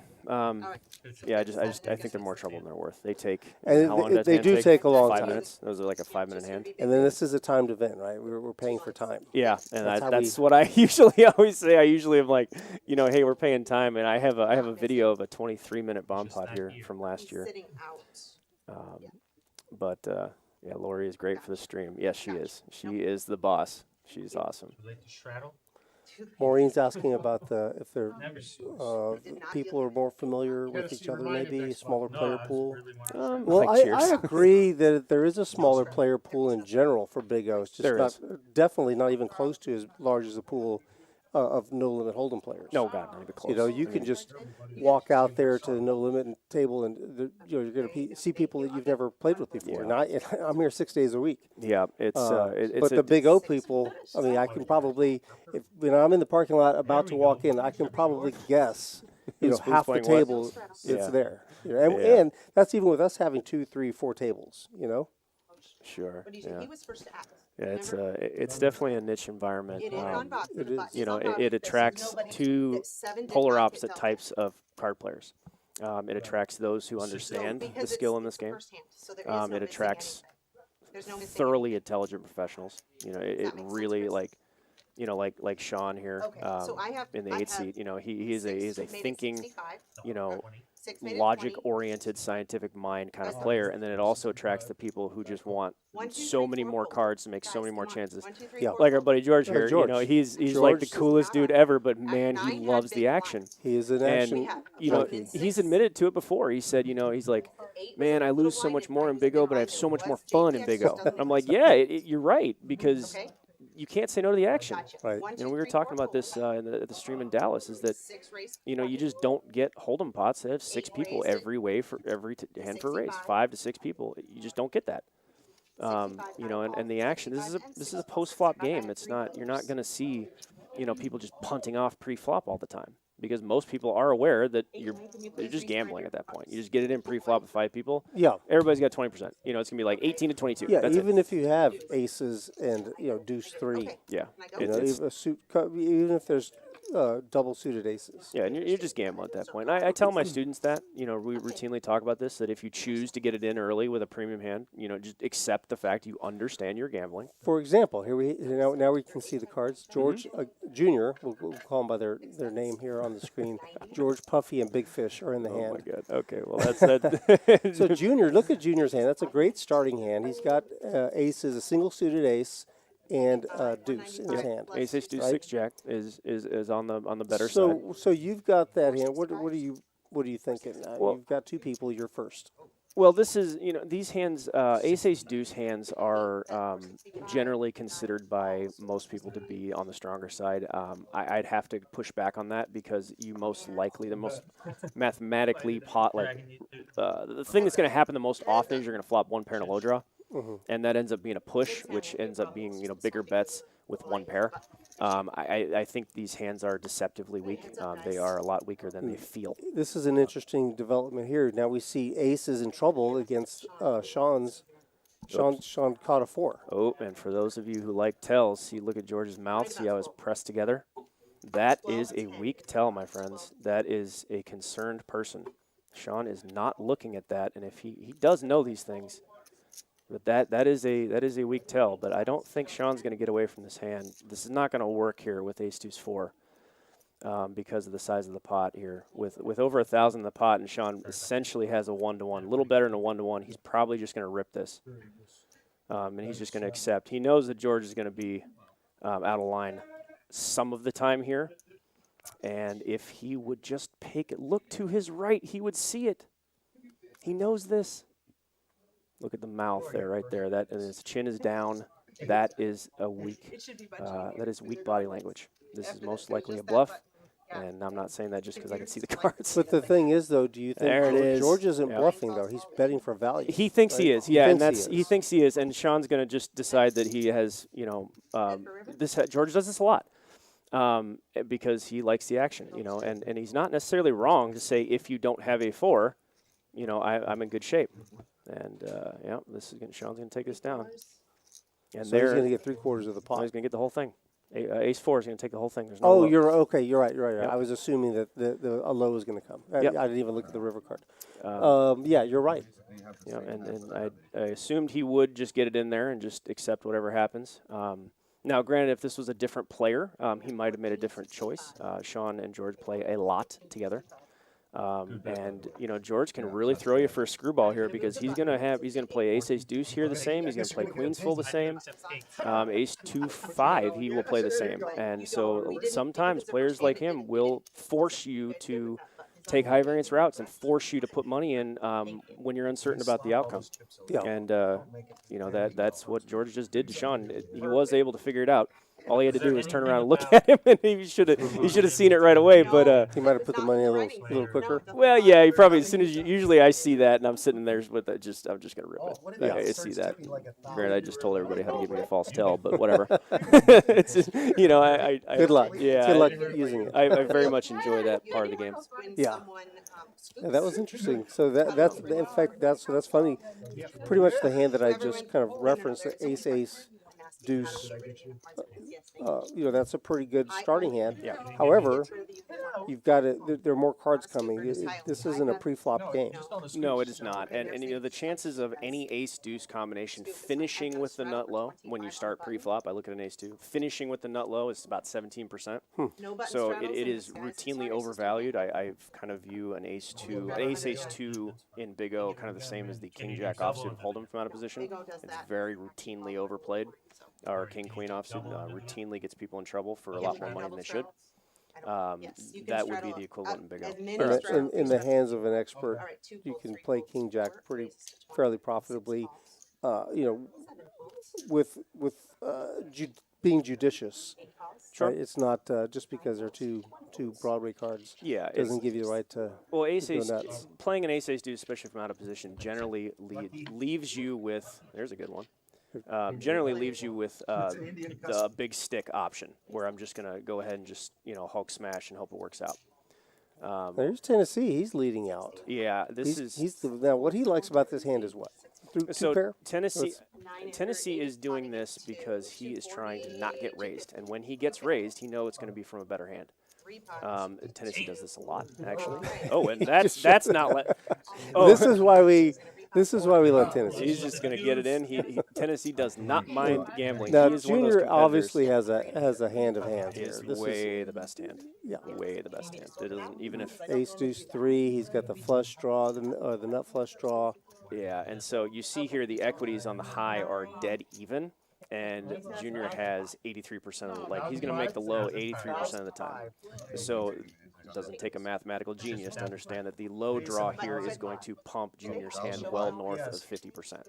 Yeah, I think they're more trouble than they're worth. They take. And how long did that they hand do take a long 5 time. minutes. Those are like a 5-minute hand. And then this is a timed event, right? We're paying for time. Yeah, and That's how that's what I usually always say. I usually am like, hey, we're paying time, and I have a video of a 23-minute bomb pot here from last year. Yeah, Lori is great for the stream. Yes, she is. She is the boss. She's awesome. Maureen's asking about if they're people are more familiar with each other, maybe smaller player pool. Well, like I agree that there is a smaller player pool in general for Big O. It's just definitely not even close to as large as the pool of No Limit Hold'em players. No, God, not even close. You know, you can just walk out there to the No Limit table, and you're going to see people that you've never played with before. Yeah. And I'm here 6 days a week. Yeah, it's but the Big O people, I mean, I can probably, when I'm in the parking lot about to walk in, I can probably guess, half the playing table Yeah. there. And that's even with us having 2, 3, 4 tables. Sure. Yeah. He was first to ask. Yeah, it's definitely a niche environment. It is on box. It is. It attracts two polar opposite types of card players. It attracts those who understand the skill in this game. It attracts thoroughly intelligent professionals. It really like Sean here in the 8 seat. He is a thinking, logic-oriented, scientific mind kind of player, and then it also attracts the people who just want so many more cards to make so many more chances. Yeah. Like our buddy George here, George. he's like the coolest dude ever, but man, he loves the action. He is an action junkie. He's admitted to it before. He said, he's like, man, I lose so much more in Big O, but I have so much more fun in Big O. I'm like, yeah, you're right, because you can't say no to the action. Right. We were talking about this at the stream in Dallas, is that you just don't get Hold'em pots that have 6 people every hand for a race, 5 to 6 people. You just don't get that. And the action. This is a post flop game. It's not. You're not going to see, people just punting off pre-flop all the time, because most people are aware that they're just gambling at that point. You just get it in pre-flop with 5 people. Yeah. Everybody's got 20%. It's going to be like 18 to 22. Yeah, That's even if you have aces and deuce 3. Yeah. Even if there's double suited aces. Yeah, and you're just gambling at that point. I tell my students that, we routinely talk about this, that if you choose to get it in early with a premium hand, just accept the fact you understand you're gambling. For example, now we can see the cards. George Jr., we'll call them by their name here on the screen. George, Puffy, and Big Fish are in the hand. Oh, my God. Okay, well, that's that. So Junior, look at Junior's hand. That's a great starting hand. He's got aces, a single suited ace, and deuce in his hand. Ace, deuce, right? 6, jack is on the better side. So you've got that hand. What are you thinking? Well, you've got 2 people. You're first. Well, this is, these hands, ace, deuce hands are generally considered by most people to be on the stronger side. I'd have to push back on that, because the most mathematically the thing that's going to happen the most often is you're going to flop 1 pair in a low draw. And that ends up being a push, which ends up being bigger bets with 1 pair. I think these hands are deceptively weak. They are a lot weaker than they feel. This is an interesting development here. Now we see aces in trouble against Sean's. Sean caught a 4. Oh, and for those of you who like tells, see, look at George's mouth. See how it's pressed together? That is a weak tell, my friends. That is a concerned person. Sean is not looking at that, and if he does know these things. But that is a weak tell. But I don't think Sean's going to get away from this hand. This is not going to work here with ace deuce 4 because of the size of the pot here. With over 1,000 in the pot, and Sean essentially has a 1-to-1, a little better than a 1-to-1. He's probably just going to rip this, and he's just going to accept. He knows that George is going to be out of line some of the time here, and if he would just look to his right, he would see it. He knows this. Look at the mouth there, right there. That and his chin is down. That is a weak. That is weak body language. This is most likely a bluff, and I'm not saying that just because I can see the cards. But the thing is, though, do you think There it is. George isn't Yep. bluffing though? He's betting for value. He thinks right? he is, He yeah, and thinks he thinks he is, and Sean's going to just decide that he has, George does this a lot, because he likes the action, and he's not necessarily wrong to say if you don't have a 4, I'm in good shape, and Sean's going to take this down, and So he's going to get 3/4 of the pot. he's going to get the whole thing. Ace 4 is going to take the whole thing. There's no Oh, low. you're okay. You're right. You're right. Yep. I was assuming that a low was going to come. Yep. I didn't even look at the river card. Yeah, you're right. And I assumed he would just get it in there and just accept whatever happens. Now, granted, if this was a different player, he might have made a different choice. Sean and George play a lot together. And George can really throw you for a screwball here because he's gonna play ace deuce here the same. He's gonna play queens full the same. Ace 2-5 he will play the same. And so sometimes players like him will force you to take high variance routes and force you to put money in when you're uncertain about the outcome. Yeah. And that's what George just did to Sean. He was able to figure it out. All he had to do was turn around and look at him, and he should have seen it right away. But He might have put the money a little quicker. well, yeah, he probably as soon as usually I see that, and I'm sitting there with it, I'm just gonna rip it. Yeah. I see that. Granted, I just told everybody how to give me a false tell, but whatever. It's just, I Good luck. Yeah, Good luck using it. I very much enjoy that part of the game. Yeah. Yeah, that was interesting. So that's in fact that's funny. Pretty much the hand that I just kind of referenced, the ace deuce. That's a pretty good starting hand. Yeah. However, you've got it. There are more cards coming. This isn't a pre-flop game. No, it is not. And the chances of any ace deuce combination finishing with the nut low when you start pre-flop, I look at an ace 2, finishing with the nut low is about 17%. So it is routinely overvalued. I kind of view an ace 2 in Big O kind of the same as the king jack offsuit of Hold'em from out of position. It's very routinely overplayed. Or king queen offsuit routinely gets people in trouble for a lot more money than they should. That would be the equivalent in Big O. In the hands of an expert, you can play king jack fairly profitably. With being judicious. Sure. Right? It's not just because they're two Broadway cards. Yeah, doesn't give you the right to. Well, playing an ace deuce, especially from out of position, generally leaves you with. There's a good one. Generally leaves you with the big stick option, where I'm just gonna go ahead and just Hulk smash and hope it works out. There's Tennessee. He's leading out. Yeah, now what he likes about this hand is what? Two pair? Tennessee is doing this because he is trying to not get raised, and when he gets raised, he knows it's going to be from a better hand. Tennessee does this a lot, actually. Oh, and that's not. This is why we love Tennessee. He's just going to get it in. Tennessee does not mind gambling. Now, he is one of those Junior competitors. obviously has a hand of hands He here. is This way the best hand. Yeah. Way the best hand. It doesn't even if. Ace deuce 3. He's got the flush draw, the nut flush draw. Yeah, and so you see here the equities on the high are dead even, and Junior has 83% of the, he's going to make the low 83% of the time. So it doesn't take a mathematical genius to understand that the low draw here is going to pump Junior's hand well north of 50%.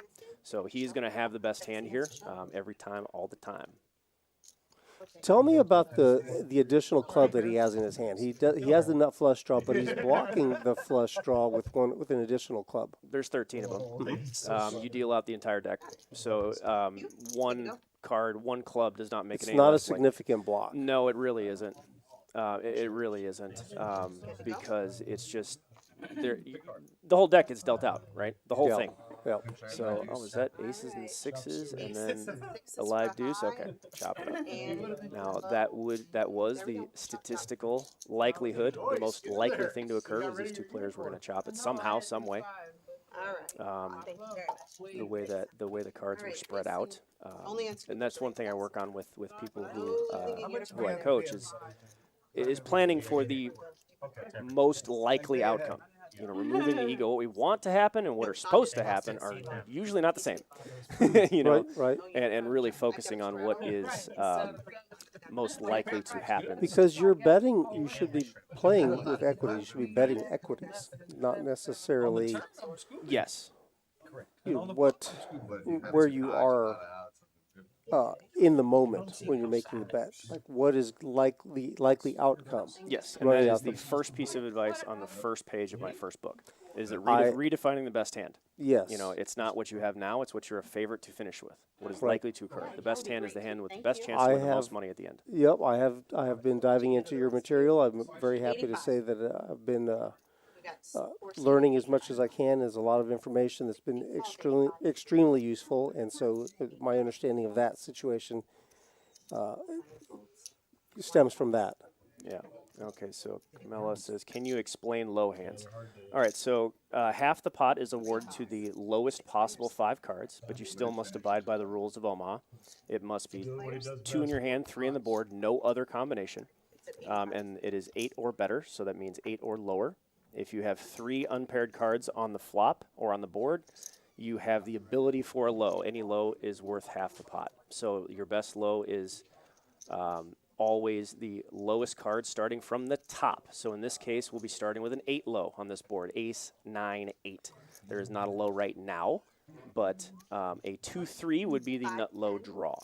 So he's going to have the best hand here every time, all the time. Tell me about the additional club that he has in his hand. He has the nut flush draw, but he's blocking the flush draw with an additional club. There's 13 of them. You deal out the entire deck. So one club does not make it. It's not a significant block. No, it really isn't. It really isn't because it's just the whole deck gets dealt out, right? The whole thing. Yeah. So, is that aces and sixes and then a live deuce? Okay, chop it up. Now that was the statistical likelihood. The most likely thing to occur was these two players were going to chop it somehow, some way. The way the cards were spread out, and that's one thing I work on with people who I coach is planning for the most likely outcome. Removing the ego, what we want to happen and what are supposed to happen are usually not the same. Right. And really focusing on what is most likely to happen. Because you're betting, you should be playing with equities. You should be betting equities, not necessarily. Yes. where you are in the moment when you're making the bet. Like, what is likely outcome? Yes, and that is the first piece of advice on the first page of my first book. Is it redefining the best hand? Yes. You know, it's not what you have now; it's what you're a favorite to finish with. What is likely to occur? The best hand is the hand with the best chance to win the most money at the end. Yep, I have been diving into your material. I'm very happy to say that I've been learning as much as I can. There's a lot of information that's been extremely useful, and so my understanding of that situation stems from that. Yeah. Okay, so Camilla says, can you explain low hands? All right, so half the pot is awarded to the lowest possible 5 cards, but you still must abide by the rules of Omaha. It must be 2 in your hand, 3 on the board, no other combination. And it is 8 or better, so that means 8 or lower. If you have 3 unpaired cards on the flop or on the board, you have the ability for a low. Any low is worth half the pot. So your best low is always the lowest card starting from the top. So in this case, we'll be starting with an 8 low on this board, ace, 9, 8. There is not a low right now, but a 2-3 would be the nut low draw.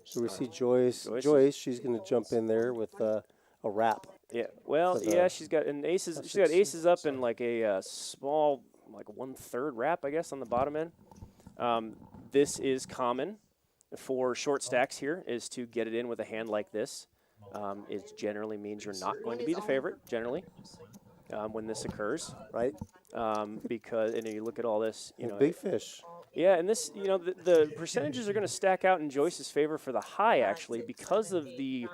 So we see Joyce. Joyce, she's going to jump in there with a wrap. Yeah, well, yeah, she's got an aces. She's got aces up in like a small, like 1/3 wrap, I guess, on the bottom end. This is common for short stacks here, is to get it in with a hand like this. It generally means you're not going to be the favorite, generally, when this occurs, right? Because, and you look at all this, you know. Big fish. Yeah, and this, you know, the percentages are going to stack out in Joyce's favor for the high, actually, because of the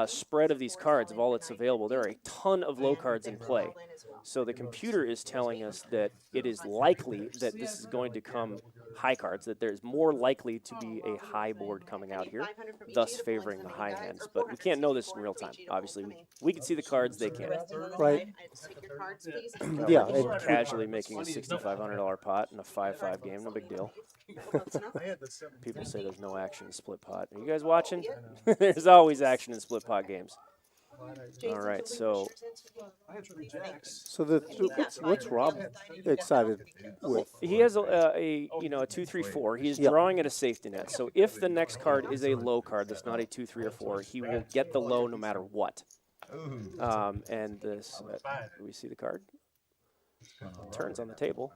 spread of these cards, of all that's available. There are a ton of low cards in play. So the computer is telling us that it is likely that this is going to come high cards, that there's more likely to be a high board coming out here, thus favoring the high hands. But we can't know this in real time. Obviously, we can see the cards, they can't. Right. Yeah. And casually making a $6,500 pot in a 5-5 game, no big deal. People say there's no action in split pot. Are you guys watching? There's always action in split pot games. All right, so what's Rob excited with? He has a 2-3-4. He's drawing at a safety net. So if the next card is a low card that's not a 2, 3, or 4, he will get the low no matter what. And this, do we see the card? Turns on the table.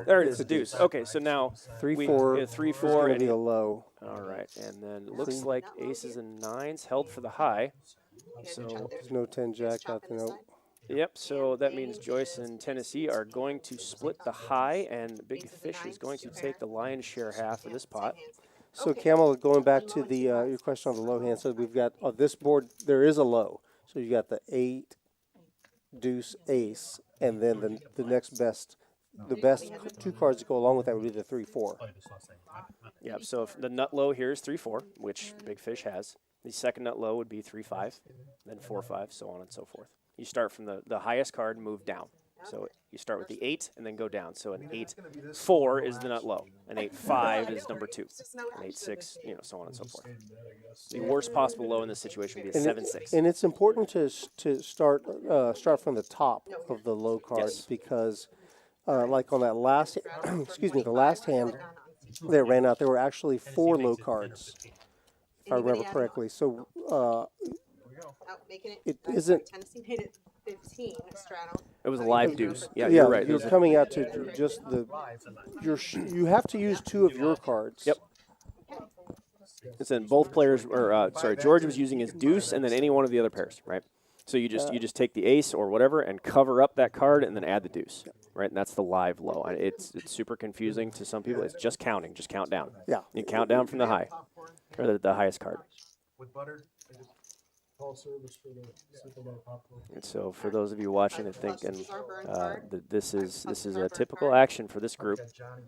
There it is, a deuce. Okay, so now 3-4. 3-4 and a low. All right, and then it looks like aces and 9s held for the high. So there's no 10-jack out there. No. Yep, so that means Joyce and Tennessee are going to split the high, and Big Fish is going to take the lion's share half of this pot. So, Camel, going back to the your question on the low hand, so we've got on this board there is a low. So you got the 8, deuce, ace, and then the next best. The best 2 cards that go along with that would be the 3-4. Yep, so if the nut low here is 3-4, which Big Fish has. The second nut low would be 3-5, then 4-5, so on and so forth. You start from the highest card and move down. So you start with the 8 and then go down. So an 8-4 is the nut low. An 8-5 is number 2. An 8-6, so on and so forth. The worst possible low in this situation would be a 7-6. And it's important to start from the top of the low cards because like on that last, the last hand that ran out, there were actually 4 low cards, if I remember correctly. So it isn't. It was a live deuce. Yeah, you're right. You're coming out to just you have to use 2 of your cards. Yep. It's in both players, George was using his deuce and then any one of the other pairs, right? So you just take the ace or whatever and cover up that card and then add the deuce, right? And that's the live low. It's super confusing to some people. It's just counting. Just count down. Yeah. You count down from the high, or the highest card. And so for those of you watching and thinking that this is a typical action for this group,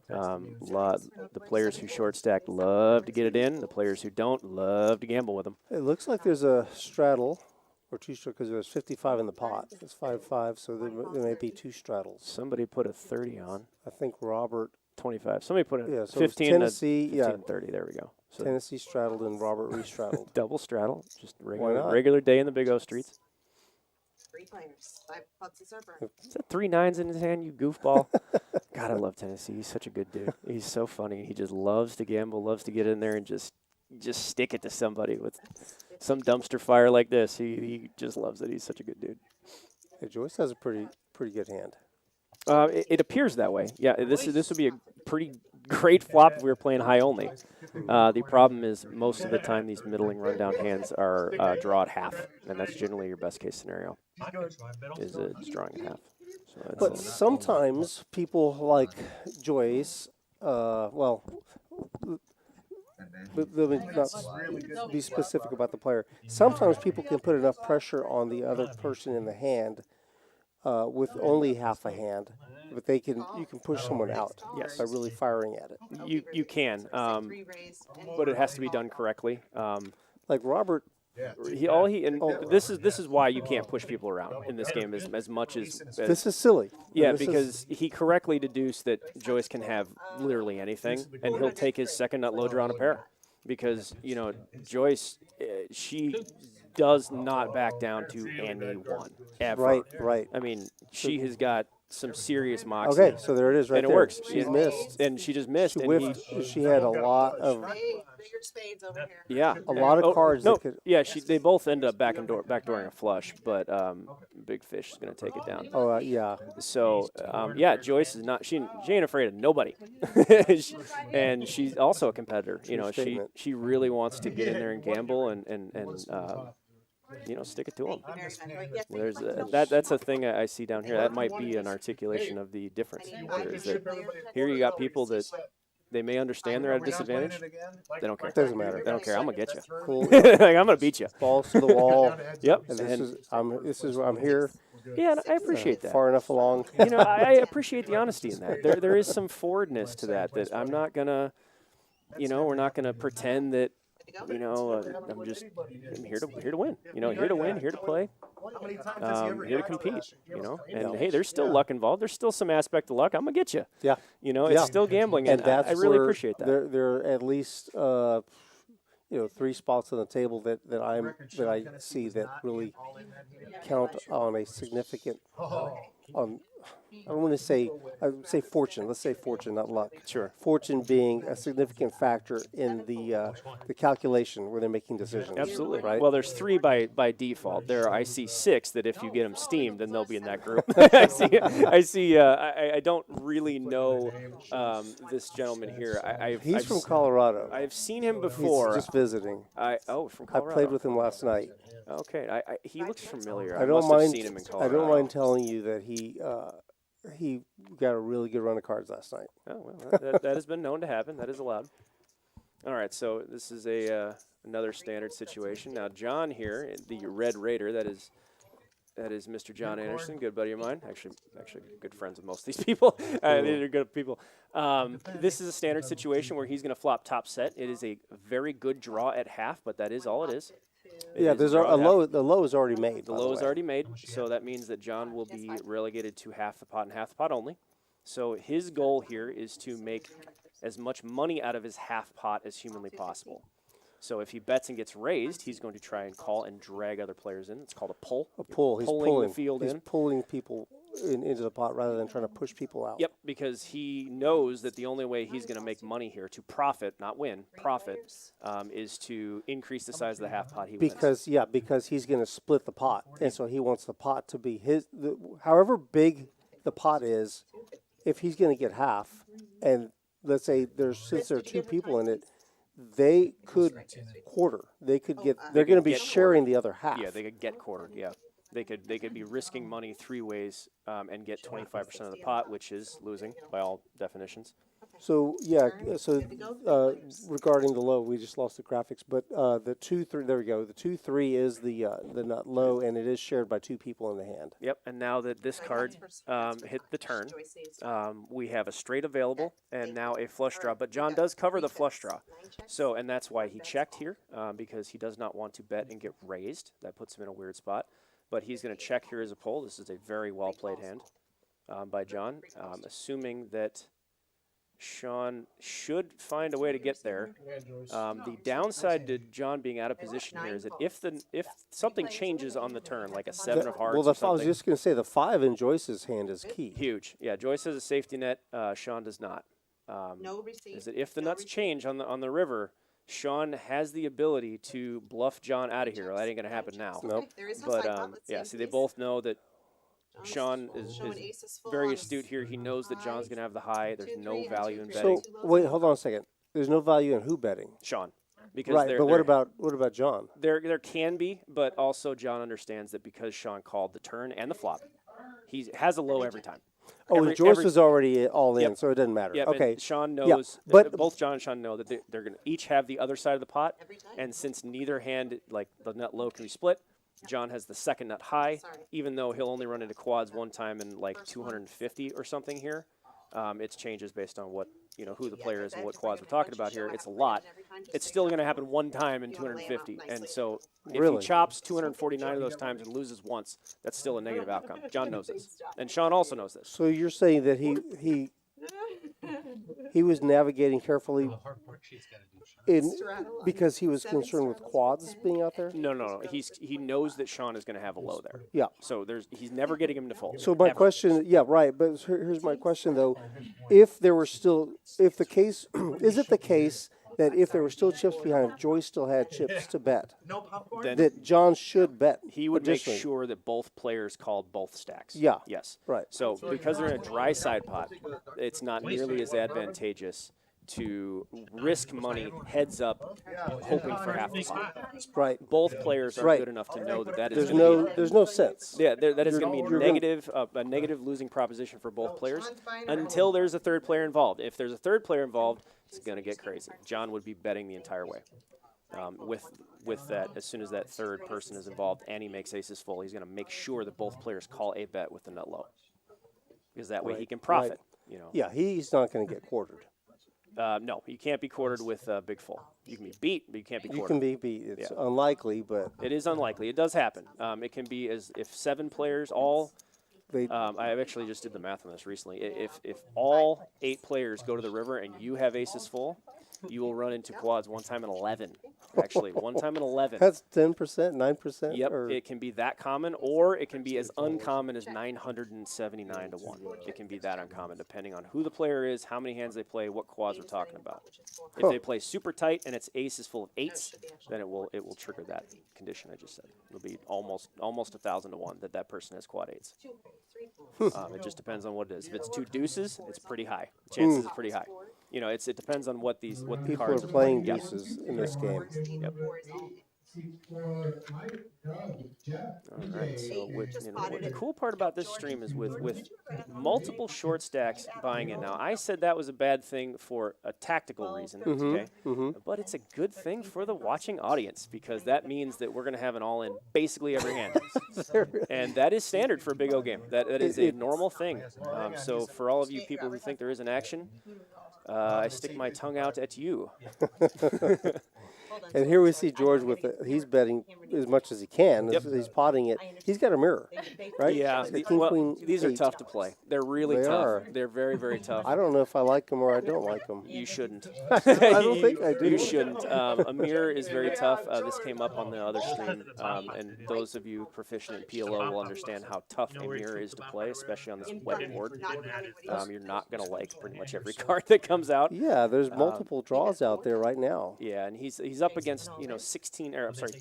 the players who short stack love to get it in. The players who don't love to gamble with them. It looks like there's a straddle. Or 2 straddles, because there's 55 in the pot. It's 5-5, so there may be 2 straddles. Somebody put a 30 on. I think Robert. 25. Somebody put a so 15 Tennessee, 15 and 30. There we go. So Tennessee straddled and Robert re-straddled. Double straddle. Just regular day in the Big O streets. 3 players. 5 pots is over. Is that 3 9s in his hand, you goofball? God, I love Tennessee. He's such a good dude. He's so funny. He just loves to gamble, loves to get in there and just stick it to somebody with some dumpster fire like this. He just loves it. He's such a good dude. Hey, Joyce has a pretty good hand. It appears that way. Yeah, this would be a pretty great flop if we were playing high only. The problem is most of the time these middling rundown hands are draw at half, and that's generally your best case scenario. Is it's drawing at half. So But sometimes people like Joyce, well, let me not be specific about the player. Sometimes people can put enough pressure on the other person in the hand with only half a hand, but you can push someone out by really firing at it. You can, but it has to be done correctly. Like Robert. This is why you can't push people around in this game as much as this is silly. Yeah, because he correctly deduced that Joyce can have literally anything, and he'll take his second nut low draw on a pair, because Joyce she does not back down to anyone ever. Right. I mean, she has got some serious moxie. Okay, so there it is, right and there. It works. She missed, and she just missed. She whiffed. She had a lot of. Spades over here. Yeah, a lot of cards. No, that could, yeah, they both end up backdooring a flush, but Big Fish is going to take it down. Oh yeah. So Joyce is not. She ain't afraid of nobody, and she's also a competitor. She really wants to get in there and gamble and stick it to them. There's that's a thing I see down here. That might be an articulation of the difference. Here you got people that they may understand they're at a disadvantage. They don't care. Doesn't matter. They don't care. I'm gonna get you. Cool. Like, I'm gonna beat you. Balls to the wall. Yep. And this is I'm here. Yeah, and I appreciate that. Far enough along. I appreciate the honesty in that. There is some forwardness to that I'm not gonna, we're not gonna pretend that. I'm here to win. Here to win, here to play, here to compete. And hey, there's still luck involved. There's still some aspect of luck. I'm gonna get you. Yeah. It's still gambling, and that's I really appreciate that. There are at least 3 spots on the table that I see that really count on a significant I don't want to say, I would say fortune. Let's say fortune, not luck. Sure. Fortune being a significant factor in the calculation where they're making decisions. Absolutely. Right. Well, there's 3 by default. I see 6 that if you get them steamed, then they'll be in that group. I see. I don't really know this gentleman here. He's from Colorado. I've seen him before. He's just visiting. From Colorado. I played with him last night. Okay. He looks familiar. I don't must mind. have seen him in Colorado. I don't mind telling you that he got a really good run of cards last night. Oh, well, that has been known to happen. That is allowed. All right, so this is another standard situation. Now, John here, the Red Raider, that is Mr. John Anderson, good buddy of mine. Actually, good friends with most of these people. These are good people. This is a standard situation where he's going to flop top set. It is a very good draw at half, but that is all it is. There's a low. The low is already made. The low is already made, so that means that John will be relegated to half the pot and half the pot only. So his goal here is to make as much money out of his half pot as humanly possible. So if he bets and gets raised, he's going to try and call and drag other players in. It's called a pull. A pull. He's pulling the field He's in. pulling people into the pot rather than trying to push people out. Yep, because he knows that the only way he's going to make money here, to profit, not win, profit, is to increase the size of the half pot he wins. Because he's going to split the pot, and so he wants the pot to be however big the pot is. If he's going to get half, and let's say since there are 2 people in it, they could quarter. They could get. They're going to be sharing the other half. Yeah, they could get quartered. Yeah, they could be risking money 3 ways and get 25% of the pot, which is losing by all definitions. So regarding the low, we just lost the graphics, but the 2-3. There we go. The 2-3 is the nut low, and it is shared by 2 people in the hand. Yep. And now that this card hit the turn, we have a straight available, and now a flush draw. But John does cover the flush draw, and that's why he checked here because he does not want to bet and get raised. That puts him in a weird spot. But he's going to check here as a pull. This is a very well played hand by John, assuming that. Sean should find a way to get there. The downside to John being out of position here is that if something changes on the turn, like a 7 of hearts Well, or I was something, just going to say the 5 in Joyce's hand is key. huge. Yeah, Joyce has a safety net. Sean does not. Is that if the nuts change on the river, Sean has the ability to bluff John out of here. Well, that ain't going to happen now. Nope. But yeah, see, they both know that Sean is very astute here. He knows that John's going to have the high. There's no value in betting. So wait, hold on a second. There's no value in who betting. Sean. Because Right, but what about John? There can be, but also John understands that because Sean called the turn and the flop, he has a low every time. Oh, Joyce was already all in, so it doesn't matter. Yep, okay. and Sean knows, but both John and Sean know that they're going to each have the other side of the pot, and since neither hand, like the nut low can be split, John has the second nut high, even though he'll only run into quads one time in like 250 or something here. It changes based on what, who the player is and what quads we're talking about here. It's a lot. It's still going to happen one time in 250. And so if he chops 249 of those times and loses once, that's still a negative outcome. John knows this. And Sean also knows this. So you're saying that he was navigating carefully because he was concerned with quads being out there? No. He knows that Sean is going to have a low there. Yeah. So he's never getting him to fold. So my question, yeah, right. But here's my question though: is it the case that if there were still chips behind, if Joyce still had chips to bet, then that John should bet? He would make sure that both players called both stacks. Yeah. Yes. Right. So because they're in a dry side pot, it's not nearly as advantageous to risk money heads up, hoping for half the pot. Right. Both players are good enough to know that is there's no sense. Yeah, that is going to be a negative losing proposition for both players until there's a third player involved. If there's a third player involved, it's going to get crazy. John would be betting the entire way. With that, as soon as that third person is involved and he makes aces full, he's going to make sure that both players call a bet with the nut low, because that way he can profit. Yeah, he's not going to get quartered. No, you can't be quartered with big full. You can be beat, but you can't be quartered. You can be beat. It's unlikely, but it is unlikely. It does happen. It can be as if 7 players all. I actually just did the math on this recently. If all 8 players go to the river and you have aces full, you will run into quads one time in 11. Actually, one time in 11. That's 10%, 9%? Yep, it can be that common, or it can be as uncommon as 979 to 1. It can be that uncommon, depending on who the player is, how many hands they play, what quads we're talking about. If they play super tight and its ace is full of 8s, then it will trigger that condition I just said. It'll be almost 1,000 to 1 that person has quad 8s. It just depends on what it is. If it's 2 deuces, it's pretty high. Chances is pretty high. It depends on what the people cards are playing deuces in this game. Yep. All right. So the cool part about this stream is with multiple short stacks buying in. Now, I said that was a bad thing for a tactical reason, okay? But it's a good thing for the watching audience, because that means that we're going to have an all-in basically every hand. And that is standard for a Big O game. That is a normal thing. So for all of you people who think there is an action, I stick my tongue out at you. And here we see George he's betting as much as he can. Yep. He's potting it. He's got a mirror, right? Yeah. These are tough to play. They're really tough. They're very, very tough. I don't know if I like them or I don't like them. You shouldn't. I don't think I do. You shouldn't. A mirror is very tough. This came up on the other stream, and those of you proficient in PLO will understand how tough a mirror is to play, especially on this wet board. You're not going to like pretty much every card that comes out. Yeah, there's multiple draws out there right now. Yeah, and he's up against 16. Or I'm sorry.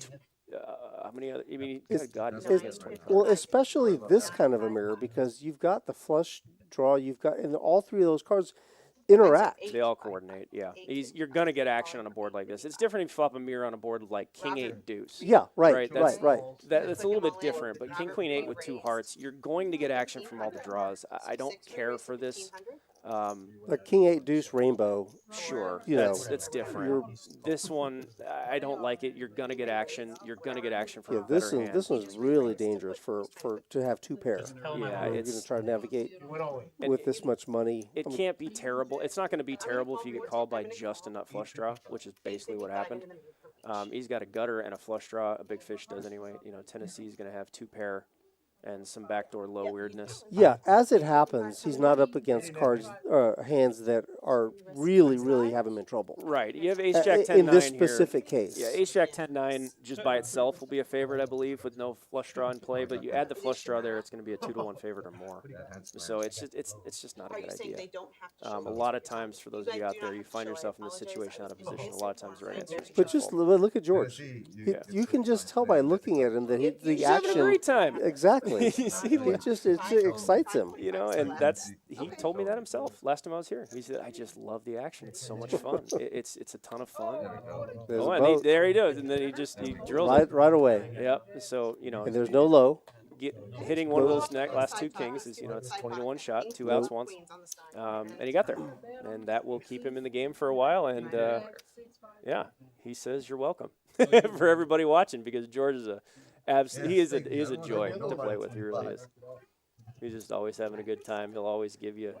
How many other? I mean, good God, he's up against 25. Well, especially this kind of a mirror, because you've got the flush draw, and all 3 of those cards interact. They all coordinate. Yeah, you're gonna get action on a board like this. It's different if you flop a mirror on a board like King 8 Deuce. Yeah, right. That's a little bit different. But King Queen 8 with 2 hearts, you're going to get action from all the draws. I don't care for this. The King 8 Deuce Rainbow. Sure, that's different. This one, I don't like it. You're gonna get action. You're gonna get action from this one's really dangerous for to have 2 pairs. Yeah, you're gonna try to navigate with this much money. It can't be terrible. It's not going to be terrible if you get called by just a nut flush draw, which is basically what happened. He's got a gutter and a flush draw. A big fish does anyway. Tennessee's going to have 2 pair. and some backdoor low weirdness. Yeah, as it happens, he's not up against cards, hands that are really have him in trouble. Right. You have Ace Jack 10 in 9 this here. specific case. Yeah, Ace Jack 10 9 just by itself will be a favorite, I believe, with no flush draw in play. But you add the flush draw there, it's going to be a 2-to-1 favorite or more. So it's just not a good idea. A lot of times, for those of you out there, you find yourself in this situation out of position. A lot of times, the right answer is But just look at George. You can just tell by looking at him that the He's action. having a great time. Exactly. You see, it excites him. You know, and he told me that himself last time I was here. He said, "I just love the action. It's so much fun. It's a ton of fun." And there he does, and then he drills it right away. Yep. So And there's no low. Hitting one of those last two kings is it's a 20-to-1 shot, 2 outs once, and he got there, and that will keep him in the game for a while. And yeah, he says you're welcome for everybody watching, because George is he is a joy to play with. He really is. He's just always having a good time. He'll always give you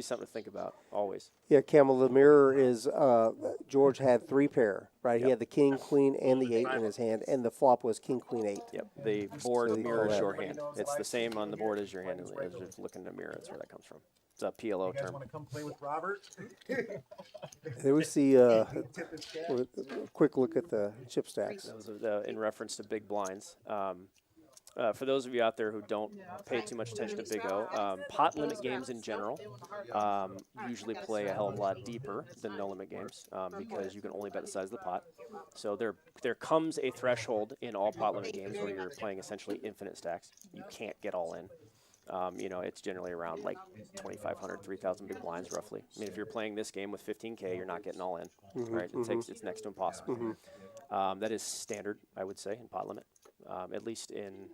something to think about. Always. Yeah, Camel. The mirror is George had 3 pair, right? Yep. He had the king, queen, and the 8 in his hand, and the flop was king, queen, 8. Yep. The board mirrors your hand. It's the same on the board as your hand as you're looking in the mirror. That's where that comes from. It's a PLO term. Want to come play with Robert? There we see a quick look at the chip stacks. Those are in reference to big blinds. For those of you out there who don't pay too much attention to Big O, pot limit games in general usually play a hell of a lot deeper than no limit games because you can only bet the size of the pot. So there comes a threshold in all pot limit games where you're playing essentially infinite stacks. You can't get all in. It's generally around like 2,500, 3,000 big blinds roughly. I mean, if you're playing this game with 15K, you're not getting all in, right? It's next to impossible. That is standard, I would say, in pot limit, at least in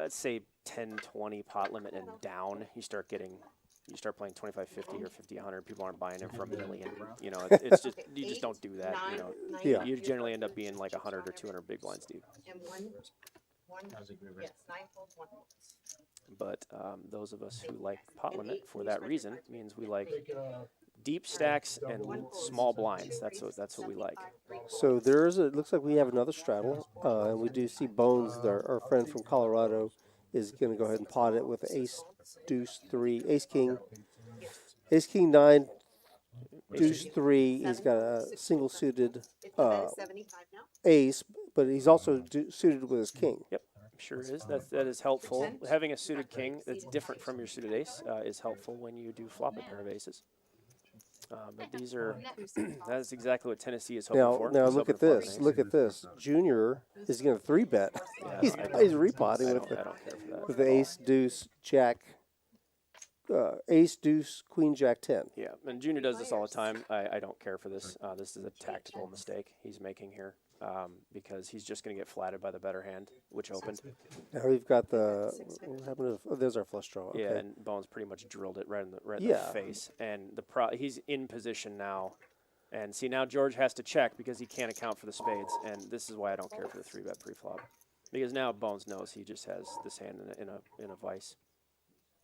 let's say 10, 20 pot limit and down. You start playing 25, 50 or 50, 100. People aren't buying it for $1 million. It's just you just don't do that. Yeah. You generally end up being like 100 or 200 big blinds deep. But those of us who like pot limit for that reason means we like deep stacks and small blinds. That's what we like. So it looks like we have another straddle, and we do see Bones, our friend from Colorado, is going to go ahead and pot it with ace, deuce, 3, ace, king 9, deuce, 3. He's got a single suited ace, but he's also suited with his king. Yep. Sure is. That is helpful. Having a suited king that's different from your suited ace is helpful when you do flop a pair of aces. But these are that is exactly what Tennessee is hoping for. Now look at this. Look at this. Junior is going to 3-bet. Yeah, he's repotting with the ace, deuce, jack, ace, deuce, queen, jack, 10. Yeah, and Junior does this all the time. I don't care for this. This is a tactical mistake he's making here. Because he's just going to get flatted by the better hand, which opened. Now we've got what happened to there's our flush draw. Okay. Yeah, and Bones pretty much drilled it right in the face. And he's in position now. And see, now George has to check because he can't account for the spades. And this is why I don't care for the 3-bet pre-flop. Because now Bones knows he just has this hand in a vice.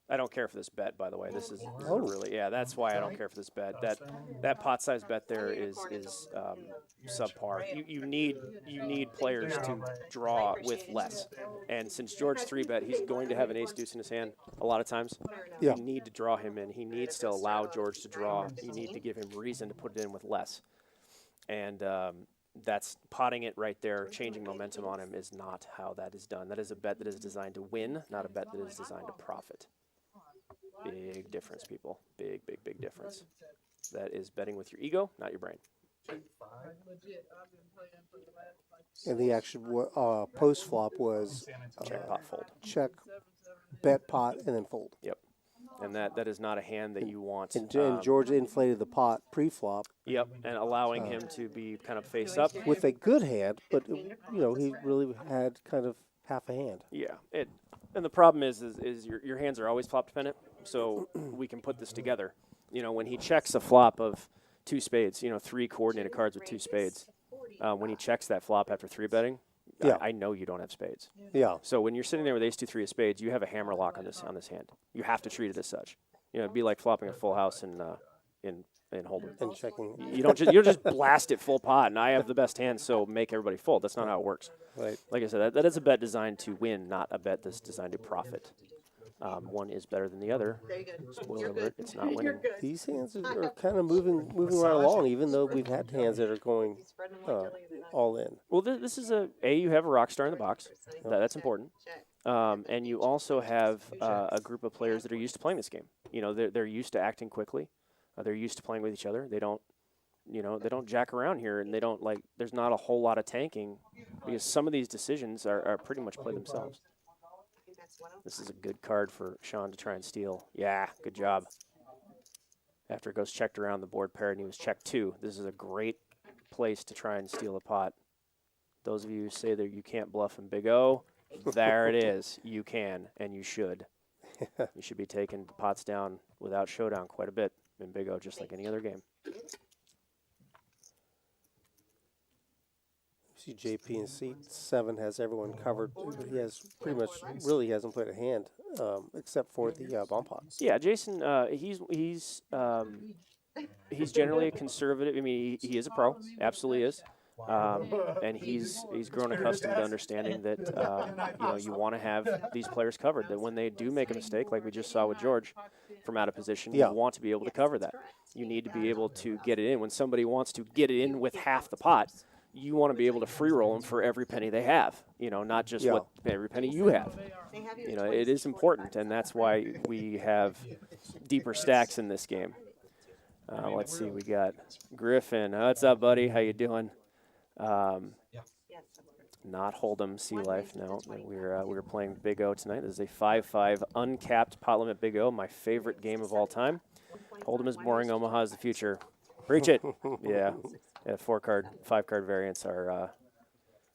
I don't care for this bet, by the way. This is really, that's why I don't care for this bet. That pot size bet there is subpar. You need players to draw with less. And since George 3-bet, he's going to have an ace deuce in his hand a lot of times. Yeah. You need to draw him in. He needs to allow George to draw. You need to give him reason to put it in with less. And that's potting it right there, changing momentum on him is not how that is done. That is a bet that is designed to win, not a bet that is designed to profit. Big difference, people. Big difference. That is betting with your ego, not your brain. And the action post flop was Check, pot, fold. Check, bet, pot, and then fold. Yep. And that is not a hand that you want. And George inflated the pot pre-flop. Yep, and allowing him to be kind of face up. With a good hand, but, he really had kind of half a hand. Yeah. And the problem is your hands are always flop dependent, so we can put this together. When he checks a flop of 2 spades, 3 coordinated cards with 2 spades, when he checks that flop after 3-betting, I know you don't have spades. Yeah. So when you're sitting there with ace 2, 3 of spades, you have a hammer lock on this hand. You have to treat it as such. It'd be like flopping a full house in in Hold'em. And checking. You don't just blast it full pot, and I have the best hand, so make everybody fold. That's not how it works. Right. Like I said, that is a bet designed to win, not a bet that's designed to profit. One is better than the other. Spoiler alert, it's not winning. These hands are kind of moving right along, even though we've had hands that are going all in. Well, this is you have a rock star in the box. That's important. And you also have a group of players that are used to playing this game. You know, they're used to acting quickly. They're used to playing with each other. They don't jack around here, and they don't there's not a whole lot of tanking because some of these decisions are pretty much play themselves. This is a good card for Sean to try and steal. Yeah, good job. After it goes checked around the board pair and he was checked 2, this is a great place to try and steal a pot. Those of you who say that you can't bluff in Big O, there it is. You can, and you should. You should be taking pots down without showdown quite a bit in Big O, just like any other game. See, JP in seat 7 has everyone covered. He has pretty much really hasn't played a hand except for the bomb pot. Yeah, Jason, he's generally a conservative. I mean, he is a pro, absolutely is, and he's grown accustomed to understanding that you want to have these players covered. That when they do make a mistake, like we just saw with George, from out of position, you want to be able to cover that. You need to be able to get it in. When somebody wants to get it in with half the pot, you want to be able to free roll them for every penny they have, not just what every penny you have. It is important, and that's why we have deeper stacks in this game. Let's see, we got Griffin. What's up, buddy? How you doing? Not Hold'em Sea Life. No, we're playing Big O tonight. This is a 5-5 uncapped pot limit Big O, my favorite game of all time. Hold'em is boring. Omaha is the future. Preach it. Yeah. 4-card, 5-card variants are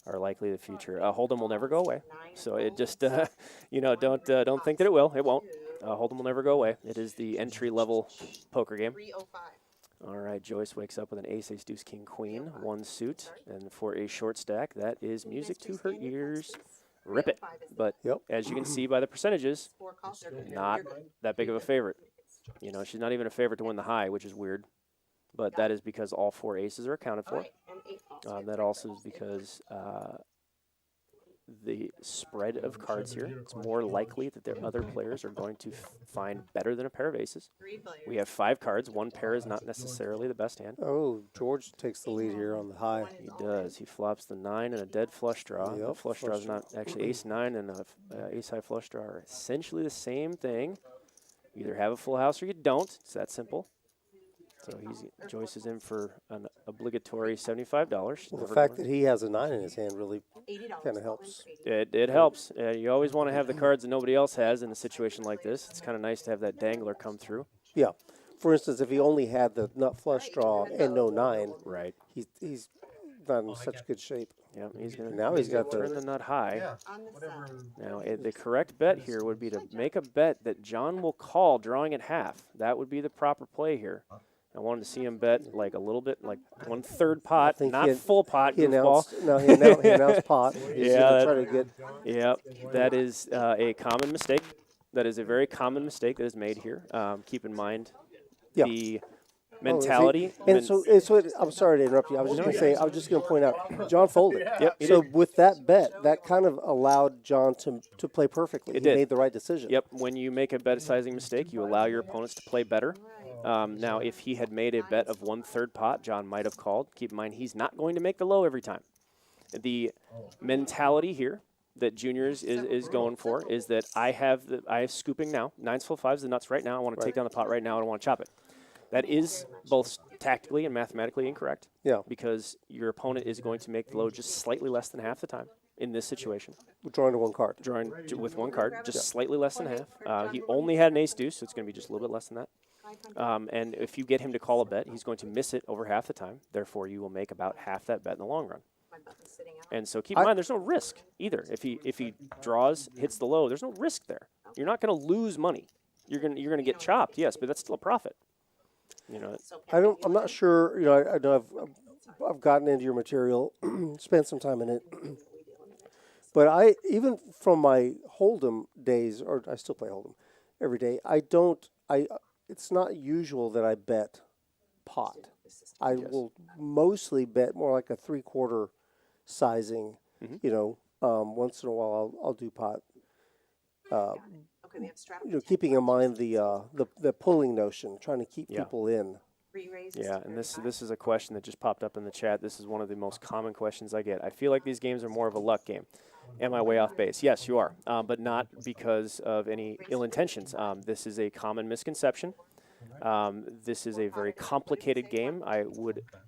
likely the future. Hold'em will never go away, so it just don't think that it will. It won't. Hold'em will never go away. It is the entry-level poker game. All right, Joyce wakes up with an ace, ace, deuce, king, queen, 1 suit, and for a short stack, that is music to her ears. Rip it. But as you can see by the percentages, not that big of a favorite. She's not even a favorite to win the high, which is weird. But that is because all 4 aces are accounted for. That also is because the spread of cards here, it's more likely that their other players are going to find better than a pair of aces. We have 5 cards. 1 pair is not necessarily the best hand. Oh, George takes the lead here on the high. He does. He flops the 9 and a dead flush draw. The flush draw is not actually ace-9 and a ace-high flush draw are essentially the same thing. You either have a full house or you don't. It's that simple. So Joyce is in for an obligatory $75. Well, the fact that he has a 9 in his hand really kind of helps. It helps. You always want to have the cards that nobody else has in a situation like this. It's kind of nice to have that dangler come through. Yeah. For instance, if he only had the nut flush draw and no 9, right? He's not in such good shape. Yeah, he's gonna. Now he's got turn the nut high. Yeah. Now the correct bet here would be to make a bet that John will call, drawing at half. That would be the proper play here. I wanted to see him bet like a little bit, like 1/3 pot, not full pot. He announced pot. Yeah, that is a common mistake. That is a very common mistake that is made here. Keep in mind the mentality. I'm sorry to interrupt you. I was just going to say, I was just going to point out, John folded. Yep. So with that bet, that kind of allowed John to play perfectly. He made the right decision. Yep. When you make a bet sizing mistake, you allow your opponents to play better. Now, if he had made a bet of 1/3 pot, John might have called. Keep in mind, he's not going to make the low every time. The mentality here that Juniors is going for is that I have scooping now. 9s, full 5s, the nuts right now. I want to take down the pot right now. I don't want to chop it. That is both tactically and mathematically incorrect. Yeah. Because your opponent is going to make the low just slightly less than half the time in this situation. Drawing to 1 card. Drawing with 1 card, just slightly less than half. He only had an ace deuce, so it's going to be just a little bit less than that. And if you get him to call a bet, he's going to miss it over half the time. Therefore, you will make about half that bet in the long run. And so keep in mind, there's no risk either. If he draws, hits the low, there's no risk there. You're not going to lose money. You're going to get chopped, yes, but that's still a profit. I'm not sure. I know I've gotten into your material, spent some time in it, but even from my Hold'em days, or I still play Hold'em every day. It's not usual that I bet pot. I will mostly bet more like a 3/4 sizing. Once in a while I'll do pot. Keeping in mind the pulling notion, trying to keep people in. Yeah, and this is a question that just popped up in the chat. This is one of the most common questions I get. I feel like these games are more of a luck game. Am I way off base? Yes, you are, but not because of any ill intentions. This is a common misconception. This is a very complicated game.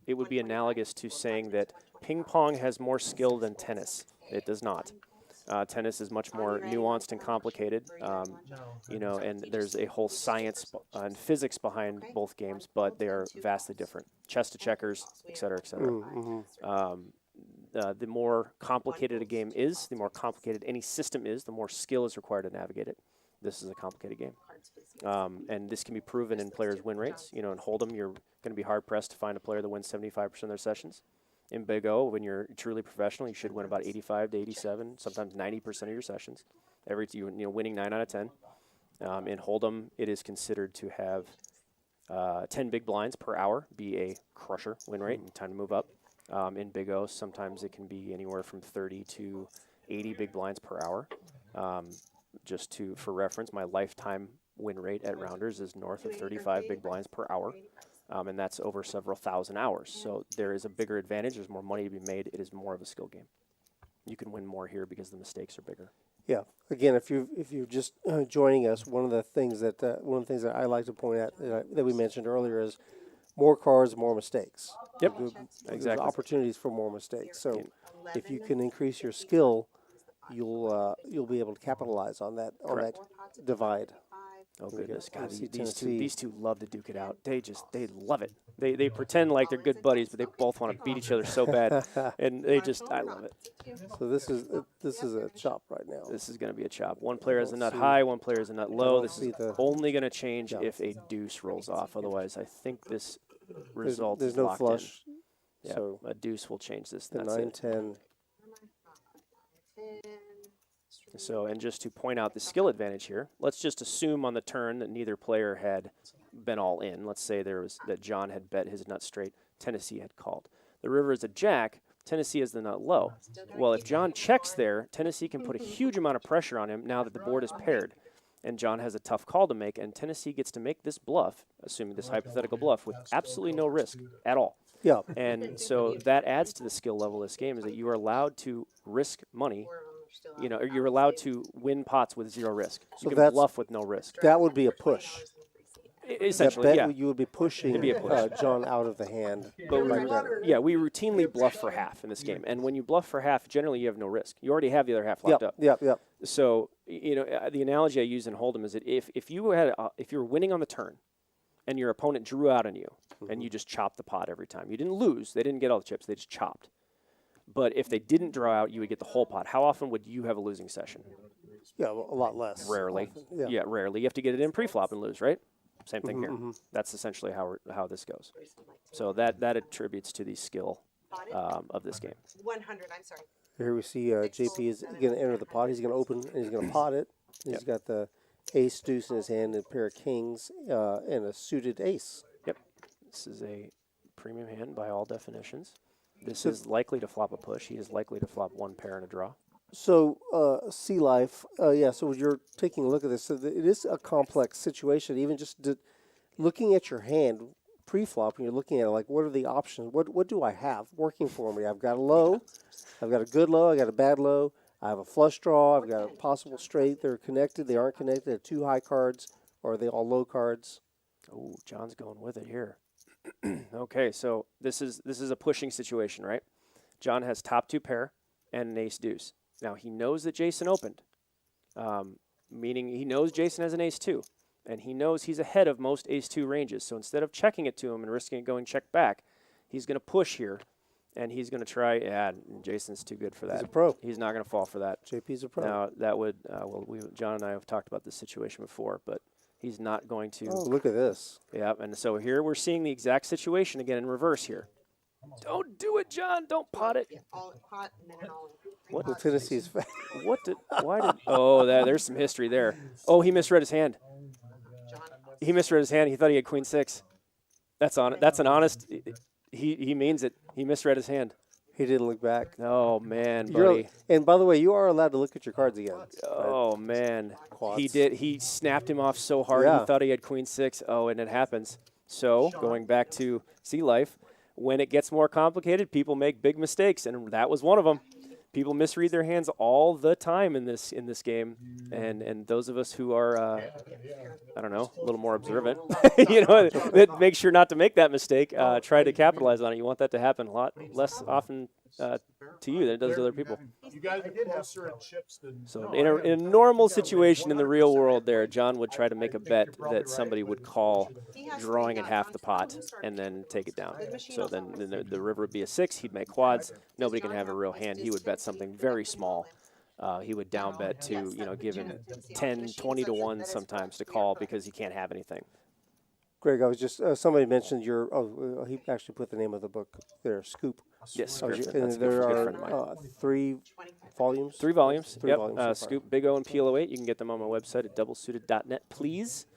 It would be analogous to saying that ping pong has more skill than tennis. It does not. Tennis is much more nuanced and complicated, and there's a whole science and physics behind both games, but they are vastly different. Chess to checkers, et cetera, et cetera. The more complicated a game is, the more complicated any system is, the more skill is required to navigate it. This is a complicated game. And this can be proven in players' win rates. In Hold'em, you're going to be hard-pressed to find a player that wins 75% of their sessions. In Big O, when you're truly professional, you should win about 85 to 87, sometimes 90% of your sessions. Winning 9 out of 10. In Hold'em, it is considered to have 10 big blinds per hour be a crusher win rate and time to move up. In Big O, sometimes it can be anywhere from 30 to 80 big blinds per hour. For reference, my lifetime win rate at Rounders is north of 35 big blinds per hour. And that's over several thousand hours. So there is a bigger advantage. There's more money to be made. It is more of a skill game. You can win more here because the mistakes are bigger. Yeah. Again, if you're just joining us, one of the things that I like to point out that we mentioned earlier is more cards, more mistakes. Yep. There's opportunities for more mistakes. So if you can increase your skill, you'll be able to capitalize on that divide. Oh goodness, God! These two love to duke it out. They love it. They pretend like they're good buddies, but they both want to beat each other so bad, and I love it. So this is a chop right now. This is going to be a chop. One player has a nut high, one player has a nut low. This is only going to change if a deuce rolls off. Otherwise, I think this result there's is no locked flush. in. Yeah, so a deuce will change this. The That's 9-10. So, and just to point out the skill advantage here, let's just assume on the turn that neither player had been all in. Let's say that John had bet his nut straight, Tennessee had called. The river is a jack, Tennessee is the nut low. Well, if John checks there, Tennessee can put a huge amount of pressure on him now that the board is paired. And John has a tough call to make, and Tennessee gets to make this bluff, assuming this hypothetical bluff, with absolutely no risk at all. Yeah. And so that adds to the skill level of this game, is that you are allowed to risk money. You're allowed to win pots with zero risk. You can bluff with no risk. That would be a push. Essentially, yeah. You would be pushing John out of the hand. But we routinely bluff for half in this game. And when you bluff for half, generally you have no risk. You already have the other half locked up. Yep. So, the analogy I use in Hold'em is that if you were winning on the turn and your opponent drew out on you and you just chopped the pot every time. You didn't lose. They didn't get all the chips. They just chopped. But if they didn't draw out, you would get the whole pot. How often would you have a losing session? Yeah, a lot less. Rarely. Yeah, rarely. You have to get it in pre-flop and lose, right? Same thing here. That's essentially how this goes. So that attributes to the skill of this game. 100, I'm sorry. Here we see JP is going to enter the pot. He's going to open and he's going to pot it. He's got the ace deuce in his hand, and a pair of kings, and a suited ace. Yep. This is a premium hand by all definitions. This is likely to flop a push. He is likely to flop one pair and a draw. So, Sea Life, so you're taking a look at this. So it is a complex situation. Even just looking at your hand pre-flop, and you're looking at it like, what are the options? What do I have working for me? I've got a low. I've got a good low. I got a bad low. I have a flush draw. I've got a possible straight. They're connected. They aren't connected. They're two high cards, or are they all low cards? Oh, John's going with it here. Okay, so this is a pushing situation, right? John has top two pair and an ace deuce. Now he knows that Jason opened, meaning he knows Jason has an ace two, and he knows he's ahead of most ace two ranges. So instead of checking it to him and risking it going check back, he's going to push here, and he's going to try. Yeah, Jason's too good for that. He's a pro. He's not going to fall for that. JP's a pro. Now that would John and I have talked about this situation before, but he's not going to. Oh, look at this. Yeah, and so here we're seeing the exact situation again in reverse here. Don't do it, John. Don't pot it. Yeah, all pot and then an all in. What? Well, Tennessee's. There's some history there. Oh, he misread his hand. He misread his hand. He thought he had queen six. That's an honest. He means it. He misread his hand. He didn't look back. Oh man, buddy. And by the way, you are allowed to look at your cards again. Oh man, Quads. he did. He snapped him off so hard. Yeah. He thought he had queen 6. Oh, and it happens. So going back to sea life, when it gets more complicated, people make big mistakes, and that was one of them. People misread their hands all the time in this game, and those of us who are, I don't know, a little more observant, that make sure not to make that mistake. Try to capitalize on it. You want that to happen a lot less often to you than it does to other people. You guys are closer in chips than. So in a normal situation in the real world, there, John would try to make a bet that somebody would call drawing at half the pot and then take it down. So then the river would be a 6. He'd make quads. Nobody can have a real hand. He would bet something very small. He would down bet to give him 10, 20 to 1 sometimes to call because he can't have anything. Greg, I was just somebody mentioned he actually put the name of the book there, Scoop. Yes, And that's a there good friend of mine. are 3 volumes. 3 volumes. Three Yep. volumes so far. Scoop, Big O, and PL08. You can get them on my website at doublesuited.net, please.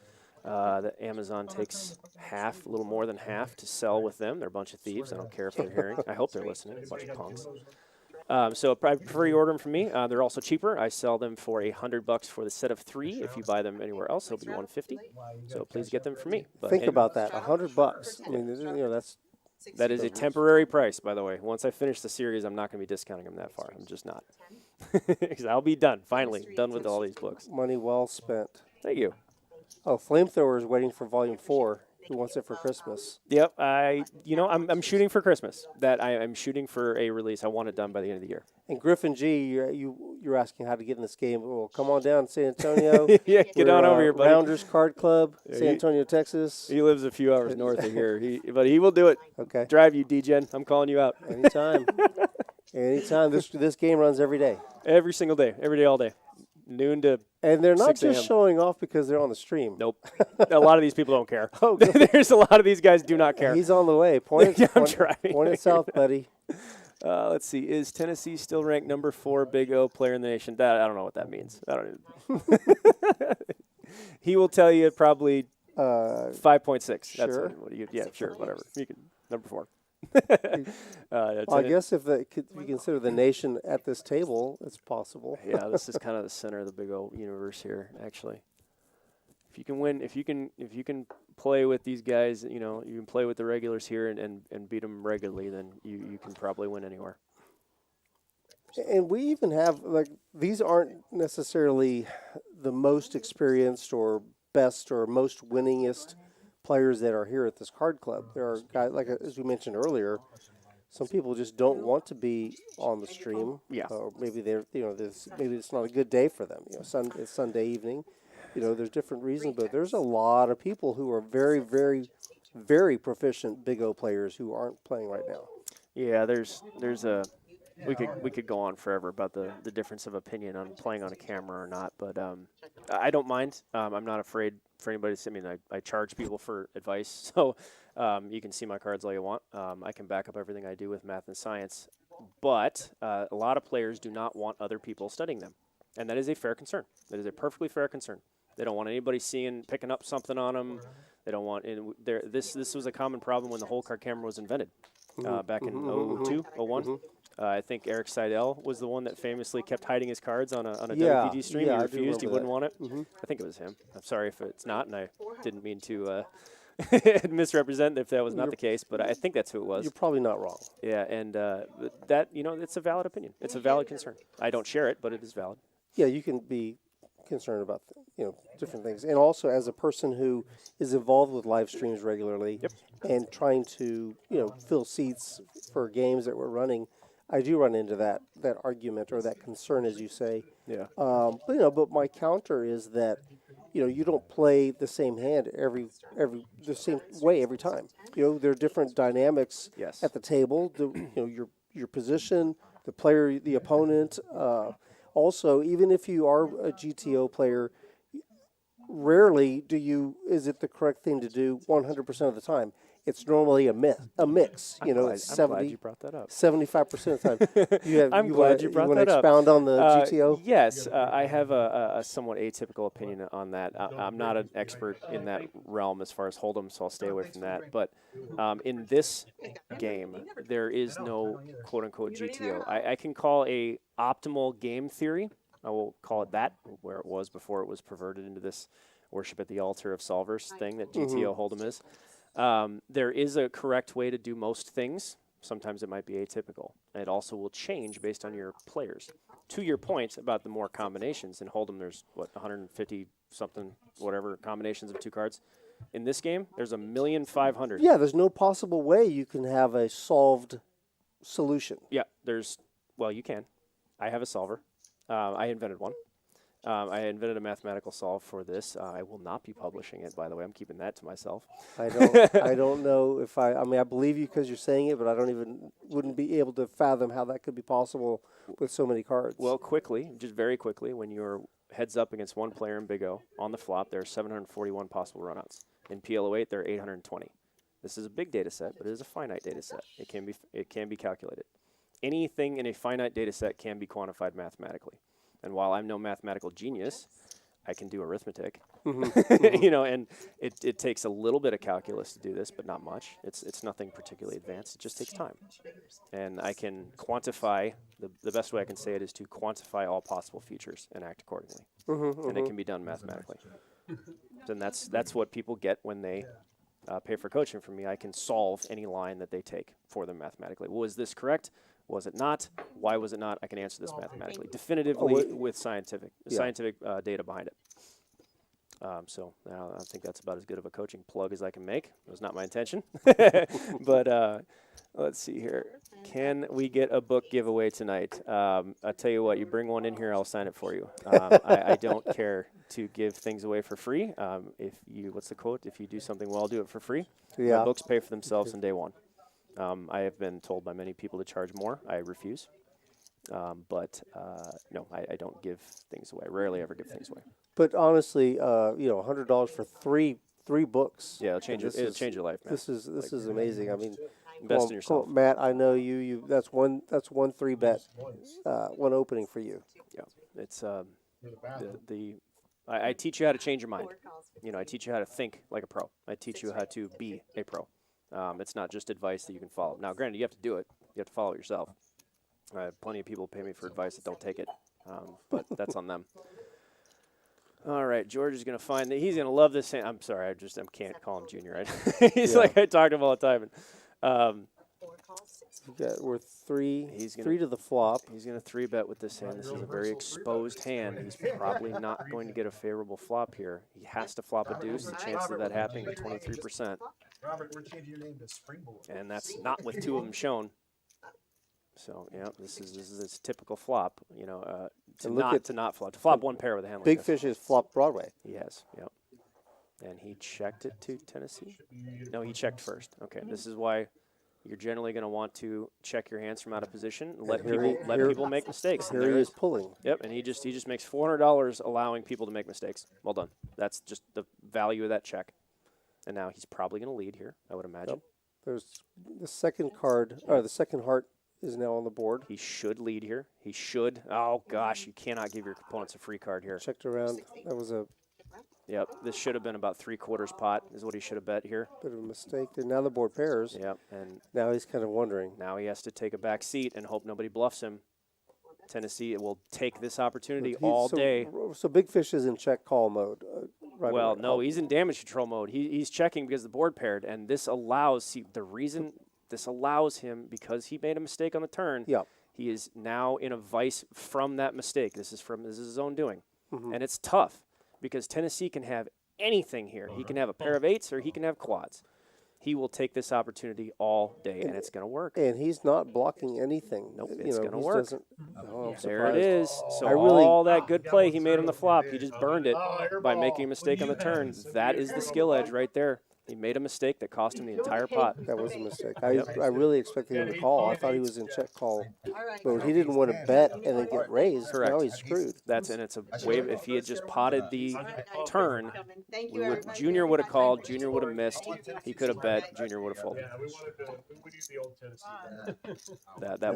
The Amazon takes a little more than half to sell with them. They're a bunch of thieves. I don't care if they're hearing. I hope they're listening. A bunch of punks. So I prefer you order them from me. They're also cheaper. I sell them for $100 for the set of 3. If you buy them anywhere else, it'll be $150. So please get them from me. But Think about that, $100. I mean, that is a temporary price, by the way. Once I finish the series, I'm not going to be discounting them that far. I'm just not. 'Cause I'll be done, finally, done with all these books. money well spent. Thank you. Oh, Flamethrower is waiting for Volume 4. Who wants it for Christmas? Yep, I'm shooting for Christmas. I'm shooting for a release. I want it done by the end of the year. And Griffin G, you're asking how to get in this game. Well, come on down, San Antonio. Yeah, get on over here, buddy. Rounders Card Club, San Antonio, Texas. He lives a few hours north of here, but he will do it. Okay. Drive you, D-Gen. I'm calling you out. Anytime. Anytime. This game runs every day. Every single day, every day, all day. Noon to And they're not 6 just a.m. showing off because they're on the stream. Nope. A lot of these people don't care. Oh, good. There's a lot of these guys do not care. He's on the way. Point Yeah, I'm it, trying. point it south, buddy. Let's see. Is Tennessee still ranked number 4 Big O player in the nation? I don't know what that means. I don't even. He will tell you probably 5.6. Sure. That's what you, yeah, sure, whatever. You can number 4. I guess if you consider the nation at this table, it's possible. Yeah, this is kind of the center of the Big O universe here, actually. If you can win, if you can play with these guys, you can play with the regulars here and beat them regularly, then you can probably win anywhere. And we even have, these aren't necessarily the most experienced or best or most winningest players that are here at this card club. There are guys, as we mentioned earlier, some people just don't want to be on the stream. Yeah. Or maybe maybe it's not a good day for them. It's Sunday evening. There's different reasons, but there's a lot of people who are very, very, very proficient Big O players who aren't playing right now. Yeah, there's we could go on forever about the difference of opinion on playing on a camera or not, but I don't mind. I'm not afraid for anybody to see me. I charge people for advice, so you can see my cards all you want. I can back up everything I do with math and science, but a lot of players do not want other people studying them, and that is a fair concern. That is a perfectly fair concern. They don't want anybody picking up something on them. They don't want this was a common problem when the whole card camera was invented back in 02, 01. I think Eric Seidel was the one that famously kept hiding his cards on a WPG stream. Yeah, He I do refused. He remember wouldn't that. want it. I think it was him. I'm sorry if it's not, and I didn't mean to misrepresent if that was not the case, but I think that's who it was. You're probably not wrong. Yeah, and that, it's a valid opinion. It's a valid concern. I don't share it, but it is valid. Yeah, you can be concerned about different things, and also as a person who is involved with live streams regularly and trying to fill seats for games that we're running, I do run into that argument or that concern, as you say. Yeah. But my counter is that you don't play the same hand the same way every time. There are different dynamics at the table. Your position, the player, the opponent. Also, even if you are a GTO player, rarely is it the correct thing to do 100% of the time. it's normally a mix. You know, it's I'm glad you brought that up. 75% of the time. I'm glad you brought that up. Expound on the GTO? Yes, I have a somewhat atypical opinion on that. I'm not an expert in that realm as far as Hold'em, so I'll stay away from that. But in this game, there is no quote-unquote GTO. I can call a optimal game theory, I will call it that, where it was before it was perverted into this worship at the altar of solvers thing that GTO Hold'em is. There is a correct way to do most things. Sometimes it might be atypical. It also will change based on your players. To your point about the more combinations, in Hold'em there's, 150-something, whatever, combinations of 2 cards. In this game, there's 1,500,000. Yeah, there's no possible way you can have a solved solution. Yeah, you can. I have a solver. I invented one. I invented a mathematical solve for this. I will not be publishing it, by the way. I'm keeping that to myself. I don't know if I mean, I believe you because you're saying it, but I wouldn't be able to fathom how that could be possible with so many cards. Well, just very quickly, when you're heads up against one player in Big O on the flop, there are 741 possible runouts. In PL08, there are 820. This is a big data set, but it is a finite data set. It can be calculated. Anything in a finite data set can be quantified mathematically. And while I'm no mathematical genius, I can do arithmetic. You know, and it takes a little bit of calculus to do this, but not much. It's nothing particularly advanced. It just takes time. And I can quantify, the best way I can say it is to quantify all possible futures and act accordingly. And it can be done mathematically. And that's what people get when they pay for coaching from me. I can solve any line that they take for them mathematically. Was this correct? Was it not? Why was it not? I can answer this mathematically, definitively, with scientific data behind it. So I think that's about as good of a coaching plug as I can make. It was not my intention. But let's see here. Can we get a book giveaway tonight? I'll tell you what, you bring one in here, I'll sign it for you. I don't care to give things away for free. What's the quote? If you do something well, do it for free. Yeah. My books pay for themselves on day one. I have been told by many people to charge more. I refuse. But no, I don't give things away. I rarely ever give things away. But honestly, $100 for three books. Yeah, it'll change your life, man. This is amazing. I mean, invest in yourself. Matt, I know you. That's one 3-bet, one opening for you. Yeah, it's I teach you how to change your mind. I teach you how to think like a pro. I teach you how to be a pro. It's not just advice that you can follow. Now, granted, you have to do it. You have to follow it yourself. I have plenty of people pay me for advice that don't take it, but that's on them. All right, George is going to find that he's going to love this. I'm sorry, I can't call him Junior. He's like I talk to him all the time. We're three to the flop. He's going to 3-bet with this hand. This is a very exposed hand. He's probably not going to get a favorable flop here. He has to flop a deuce. The chance of that happening is 23%. Robert, we're changing your name to Springboard. And that's not with 2 of them shown. So yeah, this is a typical flop. To flop one pair with a hand like Big this. Fish has flopped Broadway. He has, yep. And he checked it to Tennessee. No, he checked first. Okay, this is why you're generally going to want to check your hands from out of position. Let people make mistakes. Here he is pulling. Yep, and he just makes $400 allowing people to make mistakes. Well done. That's just the value of that check. And now he's probably going to lead here, I would imagine. Yep. There's the second card, or the second heart is now on the board. He should lead here. He should. Oh, gosh, you cannot give your opponents a free card here. Checked around. That was a... Yep, this should have been about 3/4 pot is what he should have bet here. Bit of a mistake. And now the board pairs. Yep, and now he's kind of wondering. Now he has to take a back seat and hope nobody bluffs him. Tennessee will take this opportunity all day. So Big Fish is in check call mode. No, he's in damage control mode. He's checking because the board paired, and this allows the reason this allows him because he made a mistake on the turn. Yeah, he is now in a vice from that mistake. This is his own doing, and it's tough because Tennessee can have anything here. He can have a pair of 8s or he can have quads. He will take this opportunity all day, and it's going to work. And he's not blocking anything. Nope, it's going to work. There it is. So really, all that good play he made on the flop, he just burned it by making a mistake on the turn. That is the skill edge right there. He made a mistake that cost him the entire pot. That was a mistake. I really expected him to call. I thought he was in check call mode. He didn't want to bet and then get raised. Correct. Now he's screwed. And it's a wave. If he had just potted the turn, Junior would have called. Junior would have missed. He could have bet. Junior would have folded.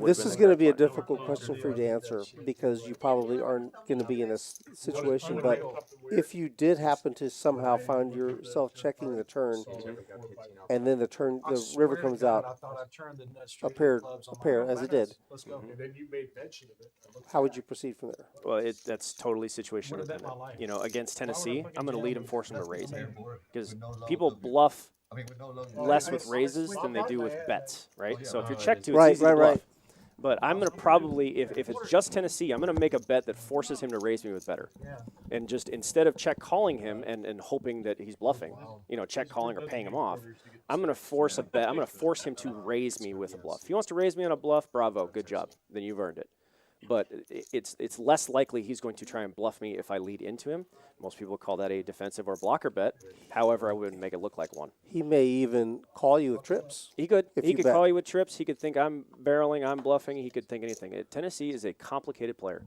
This is going to be a difficult question for you to answer because you probably aren't going to be in this situation. But if you did happen to somehow find yourself checking the turn, and then the river comes out a pair as it did, how would you proceed from there? Well, that's totally situation dependent. Against Tennessee, I'm going to lead him, force him to raise it, because people bluff less with raises than they do with bets, right? So if you're check two, it's easy to bluff. But I'm going to probably, if it's just Tennessee, I'm going to make a bet that forces him to raise me with better. And just instead of check calling him and hoping that he's bluffing, check calling or paying him off, I'm going to force a bet. I'm going to force him to raise me with a bluff. If he wants to raise me on a bluff, bravo, good job. Then you've earned it. But it's less likely he's going to try and bluff me if I lead into him. Most people call that a defensive or blocker bet. However, I wouldn't make it look like one. He may even call you with trips. He could. He could call you with trips. He could think I'm barreling, I'm bluffing. He could think anything. Tennessee is a complicated player.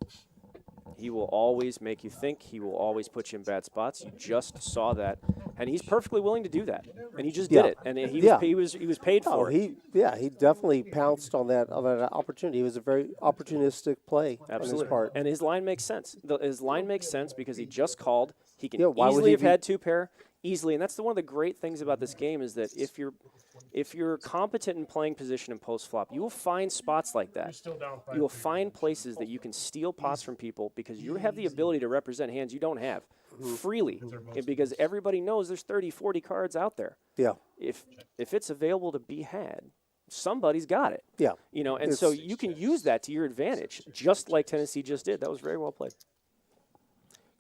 He will always make you think. He will always put you in bad spots. You just saw that, and he's perfectly willing to do that. And he just did it. And he was paid for it. He definitely pounced on that opportunity. It was a very opportunistic play on his part. And his line makes sense. His line makes sense because he just called. He can easily have had two pair easily, and that's one of the great things about this game is that if you're competent in playing position and post flop, you will find spots like that. You will find places that you can steal pots from people because you have the ability to represent hands you don't have freely, and because everybody knows there's 30, 40 cards out there. Yeah. If it's available to be had, somebody's got it. Yeah. And so you can use that to your advantage, just like Tennessee just did. That was very well played.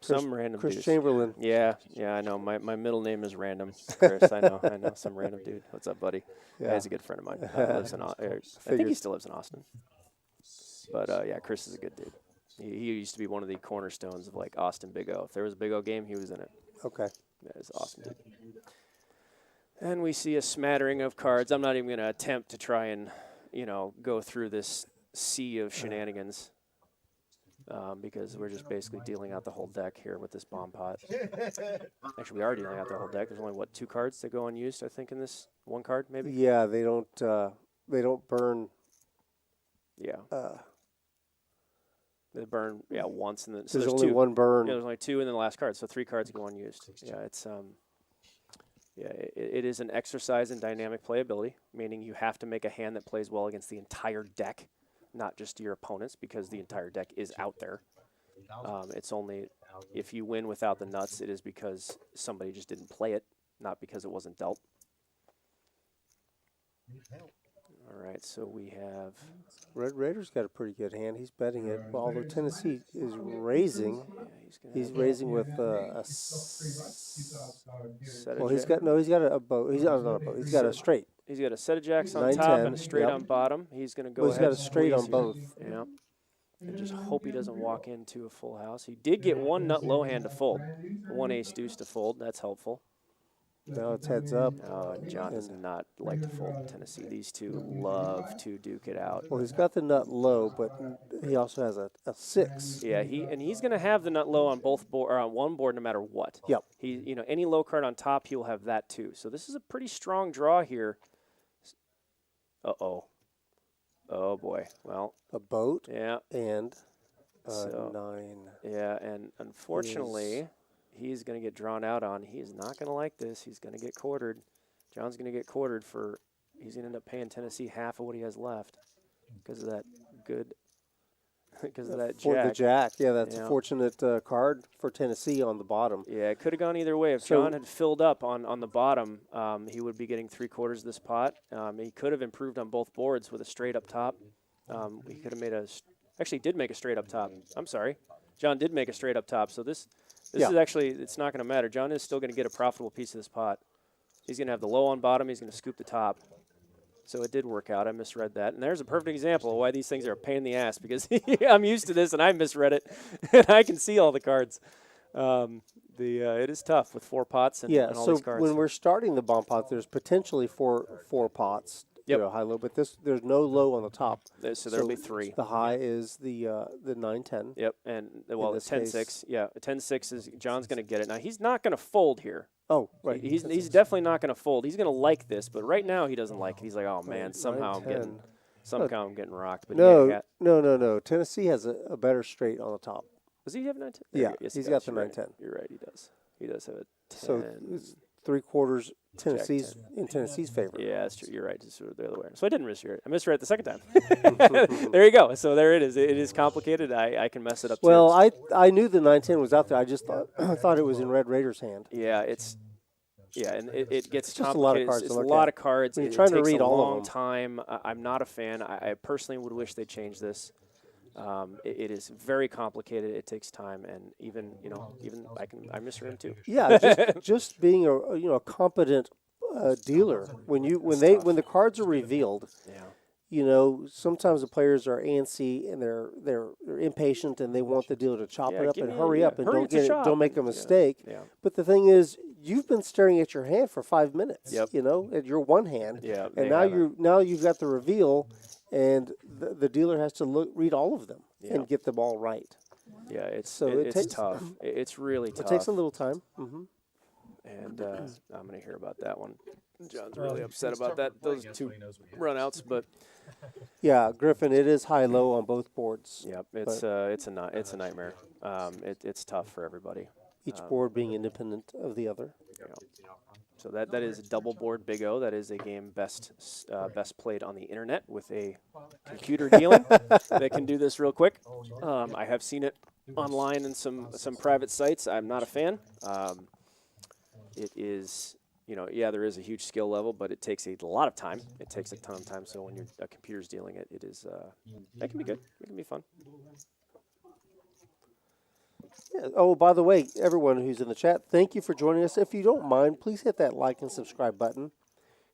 Some random Chris dude. Chamberlain. Yeah, I know. My middle name is Random. Chris, I know. Some random dude. What's up, buddy? Yeah. He's a good friend of mine. Lives in I think he still lives in Austin. But Chris is a good dude. He used to be one of the cornerstones of like Austin Big O. If there was a Big O game, he was in it. Okay. That is awesome, dude. And we see a smattering of cards. I'm not even going to attempt to try and go through this sea of shenanigans. Because we're just basically dealing out the whole deck here with this bomb pot. Actually, we are dealing out the whole deck. There's only, 2 cards that go unused, I think, in this one card, maybe? Yeah, they don't burn. Yeah. They burn, once. And then, so there's only 2. One burn. Yeah, there's only 2 in the last card, so 3 cards go unused. Yeah, it's it is an exercise in dynamic playability, meaning you have to make a hand that plays well against the entire deck. Not just your opponents, because the entire deck is out there. It's only if you win without the nuts, it is because somebody just didn't play it, not because it wasn't dealt. All right, so we have... Red Raider's got a pretty good hand. He's betting it. Well, although Tennessee is raising, he's raising with a... he's got a boat. He's not a boat. He's got a straight. He's got a set of jacks on top and a straight on bottom. He's going to go ahead. He's got a straight on both. Yeah. And just hope he doesn't walk into a full house. He did get 1 nut low hand to fold, 1 ace deuce to fold. That's helpful. Now it's heads up. Oh, John does not like to fold in Tennessee. These two love to duke it out. Well, he's got the nut low, but he also has a 6. Yeah, he's going to have the nut low on on one board no matter what. Yep. Any low card on top, he will have that too. So this is a pretty strong draw here. Uh-oh. Oh, boy. Well. A boat. Yeah. And 9. Yeah, and unfortunately, he's going to get drawn out on. He is not going to like this. He's going to get quartered. John's going to get quartered for, he's going to end up paying Tennessee half of what he has left because of that good, because of that jack. The jack, yeah, that's a fortunate card for Tennessee on the bottom. Yeah, it could have gone either way. If John had filled up on the bottom, he would be getting 3/4 of this pot. He could have improved on both boards with a straight up top. He could have made actually did make a straight up top. I'm sorry. John did make a straight up top. So this is actually, it's not going to matter. John is still going to get a profitable piece of this pot. He's going to have the low on bottom. He's going to scoop the top. So it did work out. I misread that. And there's a perfect example of why these things are a pain in the ass, because I'm used to this and I misread it, and I can see all the cards. It is tough with 4 pots and, Yeah, and all so these cards. when we're starting the bomb pot, there's potentially four pots, Yep. high low, but there's no low on the top. So there'll be 3. The high is the 9-10. Yep, and well, the this 10-6. case. Yeah, the 10-6 is John's going to get it. Now he's not going to fold here. Oh, right. He's definitely not going to fold. He's going to like this, but right now he doesn't like it. He's like, oh man, somehow I'm 9-10. getting rocked. But No. Tennessee has a better straight on the top. Does he have 9-10? Yeah, Yes, he's he got does. the You're right. 9-10. You're right, he does. He does have a 10. So it's 3/4 Tennessee's in Tennessee's favor. Yeah, that's true. You're right. It's sort of the other way. So I didn't misread it. I misread it the second time. There you go. So there it is. It is complicated. I can mess it up Well, too. I knew the 9-10 was out there. I just thought it was in Red Raider's hand. Yeah, and it gets just a lot of complicated. cards It's to a look lot at. of cards. When you're It trying to takes read a all of long them. time. I'm not a fan. I personally would wish they changed this. It is very complicated. It takes time, and even I misread them too. Yeah, just being a competent dealer when the cards are revealed. Yeah. Sometimes the players are antsy and they're impatient and they want the dealer to chop Yeah, it up give and me hurry up and hurry to chop. don't make a mistake. Yeah. But the thing is, you've been staring at your hand for 5 minutes. Yep. At your one hand. Yeah, And now you've got the reveal, and the dealer has to read all of them and get them all right. Yeah, it's takes tough. It's really tough. It takes a little time. Mm-hmm. And I'm going to hear about that one. John's really upset about that. Those 2 runouts, but Yeah, Griffin, it is high-low on both boards. yeah, it's a nightmare. It's tough for everybody. Each board being independent of the other. So that is a double board Big O. That is a game best played on the internet with a computer dealing that can do this real quick. I have seen it online in some private sites. I'm not a fan. It is, there is a huge skill level, but it takes a lot of time. It takes a ton of time. So when a computer's dealing it, it is that can be good. It can be fun. Yeah. Oh, by the way, everyone who's in the chat, thank you for joining us. If you don't mind, please hit that like and subscribe button.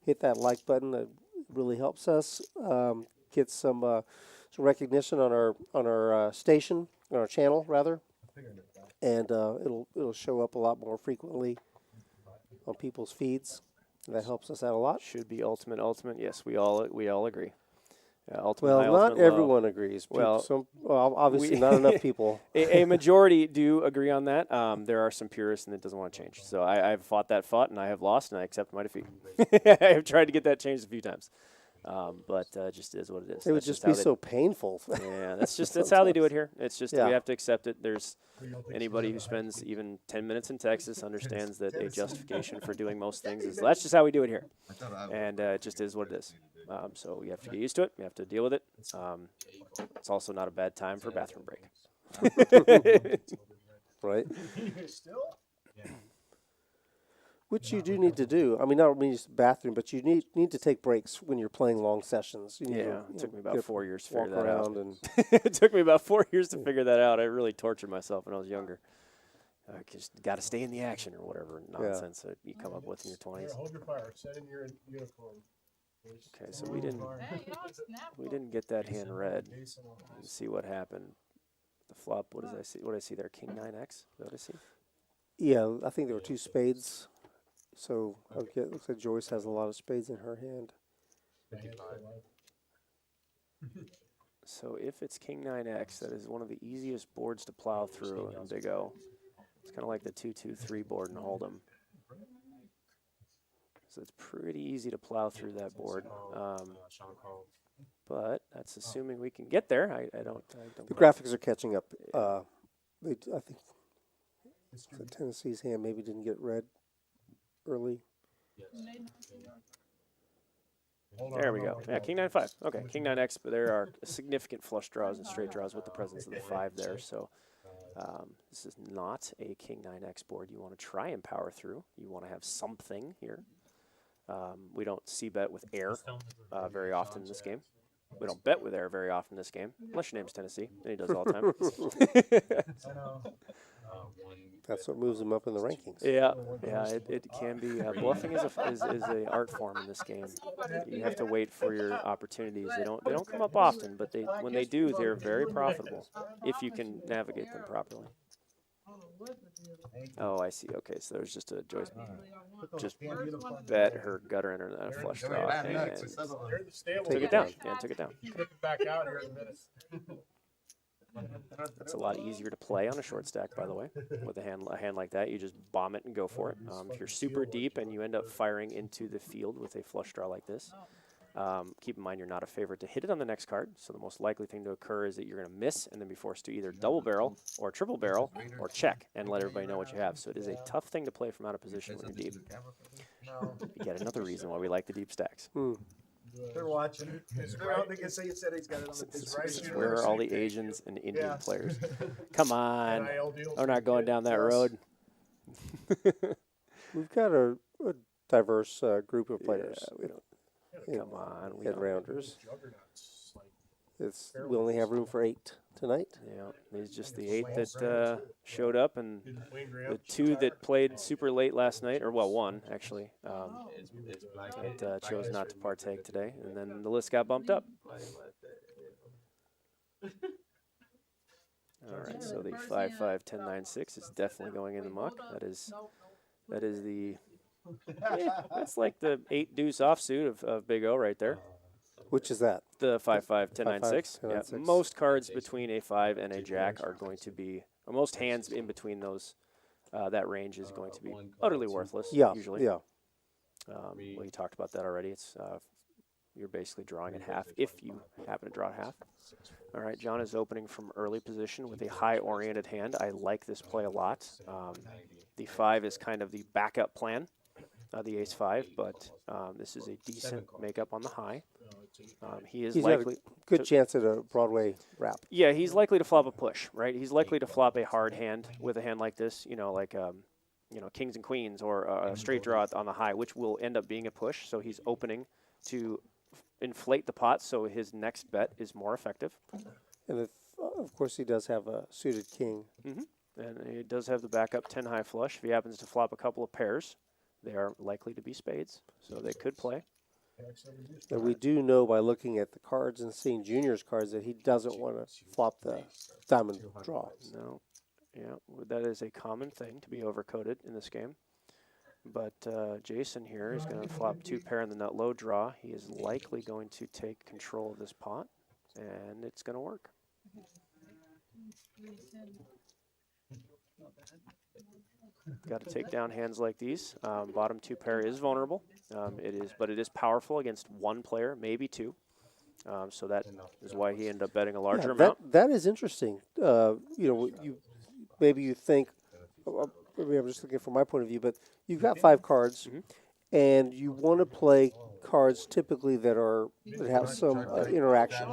Hit that like button. It really helps us get some recognition on our station, on our channel rather, and it'll show up a lot more frequently on people's feeds. That helps us out a lot. Should be ultimate. Yes, we all agree. Ultimate Well, high, not ultimate low. everyone agrees. Obviously not enough people. A majority do agree on that. There are some purists, and it doesn't want to change. So I've fought, and I have lost, and I accept my defeat. I have tried to get that changed a few times, but just is what it is. It would just be so painful. Yeah, that's how they do it here. It's just Yeah. we have to accept it. There's anybody who spends even 10 minutes in Texas understands that a justification for doing most things is that's just how we do it here, and it just is what it is. So you have to get used to it. You have to deal with it. It's also not a bad time for bathroom break. Right? Which you do need to do. I mean, not only just bathroom, but you need to take breaks when you're playing long sessions. You need to, It took me about 4 years to walk figure that out. around and It took me about 4 years to figure that out. I really tortured myself when I was younger. Just got to stay in the action or whatever nonsense that you come up with in your 20s. Hold your fire. Set in your uniform. Okay, so we didn't get that hand read. Let's see what happened. The flop. What did I see? What did I see there? King 9x. Is that what I see? yeah, I think there were 2 spades. So okay, it looks like Joyce has a lot of spades in her hand. So if it's King 9x, that is one of the easiest boards to plow through in Big O. It's kind of like the 2-2-3 board in Hold'em. So it's pretty easy to plow through that board. But that's assuming we can get there. I don't. The graphics are catching up. I think the Tennessee's hand maybe didn't get read early. There we go. Yeah, King 9-5. Okay, King 9x, but there are significant flush draws and straight draws with the presence of the 5 there. So this is not a King 9x board you want to try and power through. You want to have something here. We don't c-bet with air very often in this game. We don't bet with air very often in this game, unless your name's Tennessee, and he does all the time. That's what moves them up in the rankings. Yeah, it can be. Bluffing is a art form in this game. You have to wait for your opportunities. They don't come up often, but when they do, they're very profitable if you can navigate them properly. Oh, I see. Okay, so there's just a Joyce just bet her gutter in her flush draw and took it down. Yeah, took it down. Back out here in a minute. That's a lot easier to play on a short stack, by the way. With a hand like that, you just bomb it and go for it. If you're super deep and you end up firing into the field with a flush draw like this, keep in mind you're not a favorite to hit it on the next card. So the most likely thing to occur is that you're going to miss and then be forced to either double barrel or triple barrel or check and let everybody know what you have. So it is a tough thing to play from out of position when you're deep. Yet another reason why we like the deep stacks. They're watching. They're out. They can say said he's got it on This the is where are all the Asians and Indian players? Come on. We're not going down that road. We've got a diverse group of players. Yeah, we don't. Come on. We Head don't. rounders. We only have room for 8 tonight. Yeah, it's just the 8 that showed up, and the 2 that played super late last night, or well, 1 actually, that chose not to partake today, and then the list got bumped up. All right, so the 5-5-10-9-6 is definitely going in the muck. That is the that's like the 8 deuce offsuit of Big O right there. Which is that? The 5-5-10-9-6. 5-5, Yeah, 10-9-6. most cards between a 5 and a jack are going to be, or most hands in between those, that range is going to be utterly worthless. Yeah, usually. yeah. Well, you talked about that already. It's you're basically drawing in half if you happen to draw half. All right, John is opening from early position with a high-oriented hand. I like this play a lot. The 5 is kind of the backup plan. The ace-5, but this is a decent makeup on the high. He's likely got a good chance at a Broadway wrap. Yeah, he's likely to flop a push, right? He's likely to flop a hard hand with a hand like this, like kings and queens or a straight draw on the high, which will end up being a push. So he's opening to inflate the pot, so his next bet is more effective. And of course, he does have a suited king. And he does have the backup 10 high flush. If he happens to flop a couple of pairs, they are likely to be spades, so they could play. And we do know by looking at the cards and seeing Junior's cards that he doesn't want to flop the diamond draw. No, yeah, that is a common thing to be overcoded in this game. But Jason here is going to flop 2 pair in the nut low draw. He is likely going to take control of this pot, and it's going to work. Got to take down hands like these. Bottom 2 pair is vulnerable. But it is powerful against 1 player, maybe 2. So that is why he ended up betting a larger amount. That is interesting. Maybe you think, maybe I'm just looking from my point of view, but you've got 5 cards, and you want to play cards typically that have some interaction.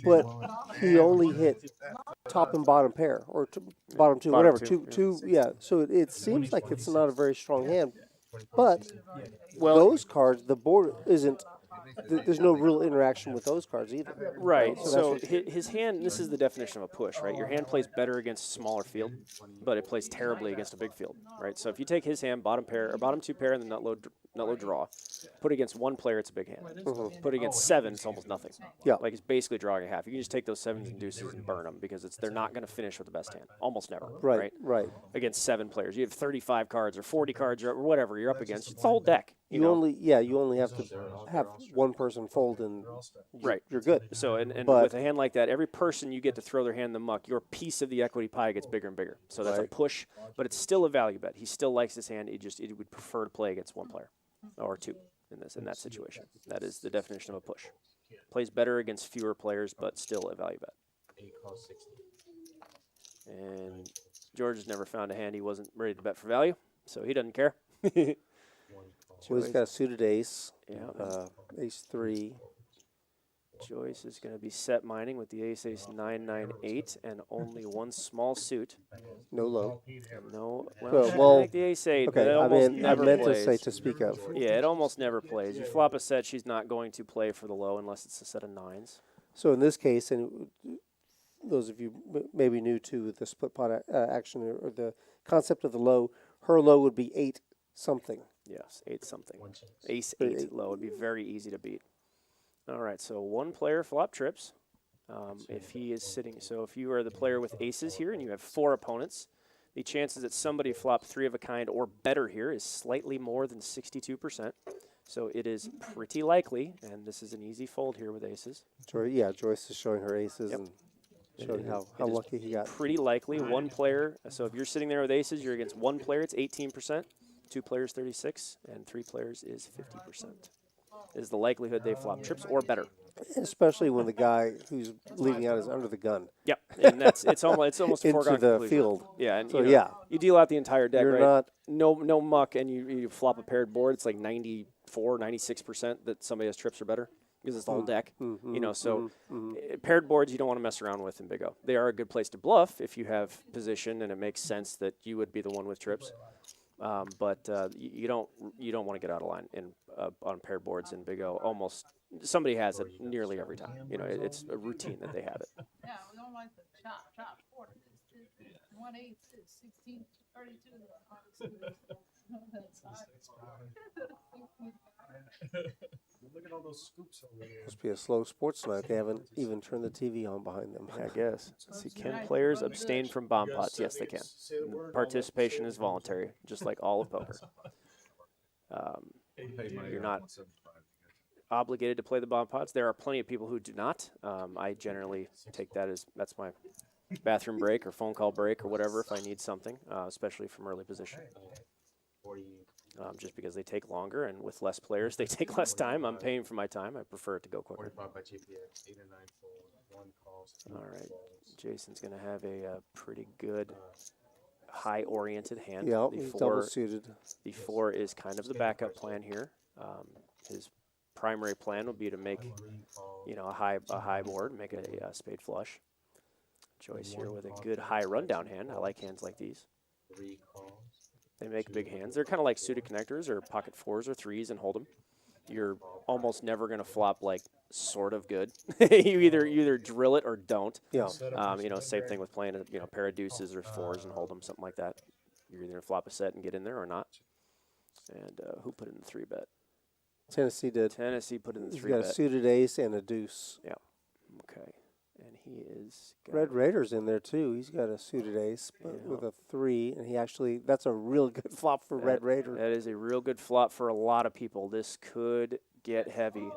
But he only hit top and bottom pair, or bottom 2, whatever. Two, yeah. So it seems like it's not a very strong hand. But those cards, the board isn't. There's no real interaction with those cards either. Right. So his hand, this is the definition of a push, right? Your hand plays better against a smaller field, but it plays terribly against a big field, right? So if you take his hand, bottom 2 pair, and the nut low draw, put against 1 player, it's a big hand. Put against 7, it's almost nothing. Yeah. Like it's basically drawing a half. You can just take those 7s and deuces and burn them because they're not going to finish with the best hand. Almost never. Right. Against 7 players. You have 35 cards or 40 cards or whatever you're up against. It's the whole deck. You only have to have 1 person fold and you're good. So and with a hand like that, every person you get to throw their hand in the muck, your piece of the equity pie gets bigger and bigger. So that's a push, but it's still a value bet. He still likes his hand. He would prefer to play against 1 player or 2 in that situation. That is the definition of a push. Plays better against fewer players, but still a value bet. And George has never found a hand he wasn't ready to bet for value, so he doesn't care. Well, he's got a suited ace. Yeah. Ace 3. Joyce is going to be set mining with the ace 9-9-8 and only 1 small suit. No low. No. Well, like the ace 8. Okay, but it almost never I meant plays. to say to speak of. Yeah, it almost never plays. You flop a set, she's not going to play for the low unless it's a set of 9s. So in this case, and those of you maybe new to the split pot action or the concept of the low, her low would be 8 something. Yes, 8 something. Ace 8 low would be very easy to beat. All right, so 1 player flop trips. If he is sitting, so if you are the player with aces here and you have 4 opponents, the chances that somebody flop 3 of a kind or better here is slightly more than 62%. So it is pretty likely, and this is an easy fold here with aces. Joyce is showing her aces Yep. and showing how It is lucky he got. Pretty likely one player. So if you're sitting there with aces, you're against 1 player, it's 18%, 2 players 36, and 3 players is 50%. Is the likelihood they flop trips or better. Especially when the guy who's leading out is under the gun. Yep, and it's almost a into foregone the conclusion. field. Yeah, and So you deal out the entire deck, you're right? not No muck, and you flop a paired board. It's like 94, 96% that somebody has trips or better because it's the whole deck. Paired boards you don't want to mess around with in Big O. They are a good place to bluff if you have position and it makes sense that you would be the one with trips. But you don't want to get out of line on paired boards in Big O. Almost somebody has it nearly every time. It's a routine that they have it. Yeah, we don't like the chop. 1/8 is 16, 32. Look at all those scoops over there. must be a slow sports night. They haven't even turned the TV on behind them. I guess. Let's see, can players abstain from bomb pots? Yes, they can. Participation is voluntary, just like all of poker. You're not obligated to play the bomb pots. There are plenty of people who do not. I generally take that as that's my bathroom break or phone call break or whatever if I need something, especially from early position. Just because they take longer, and with less players, they take less time. I'm paying for my time. I prefer it to go quicker. All right. Jason's going to have a pretty good high-oriented hand. Yeah, he's double suited. The 4 is kind of the backup plan here. His primary plan would be to make, a high board, make a spade flush. Joyce here with a good high rundown hand. I like hands like these. They make big hands. They're kind of like suited connectors or pocket 4s or 3s and hold them. You're almost never going to flop like sort of good. you either drill it or don't. Yeah. Same thing with playing a pair of deuces or 4s and hold them, something like that. You're either going to flop a set and get in there or not. And who put in the 3-bet? Tennessee did. Tennessee put in the 3-bet. He's got a suited ace and a deuce. Yeah. Okay. And he is... Red Raider's in there, too. He's got a suited ace with a 3, and that's a real good flop for Red Raider. That is a real good flop for a lot of people. This could get heavy.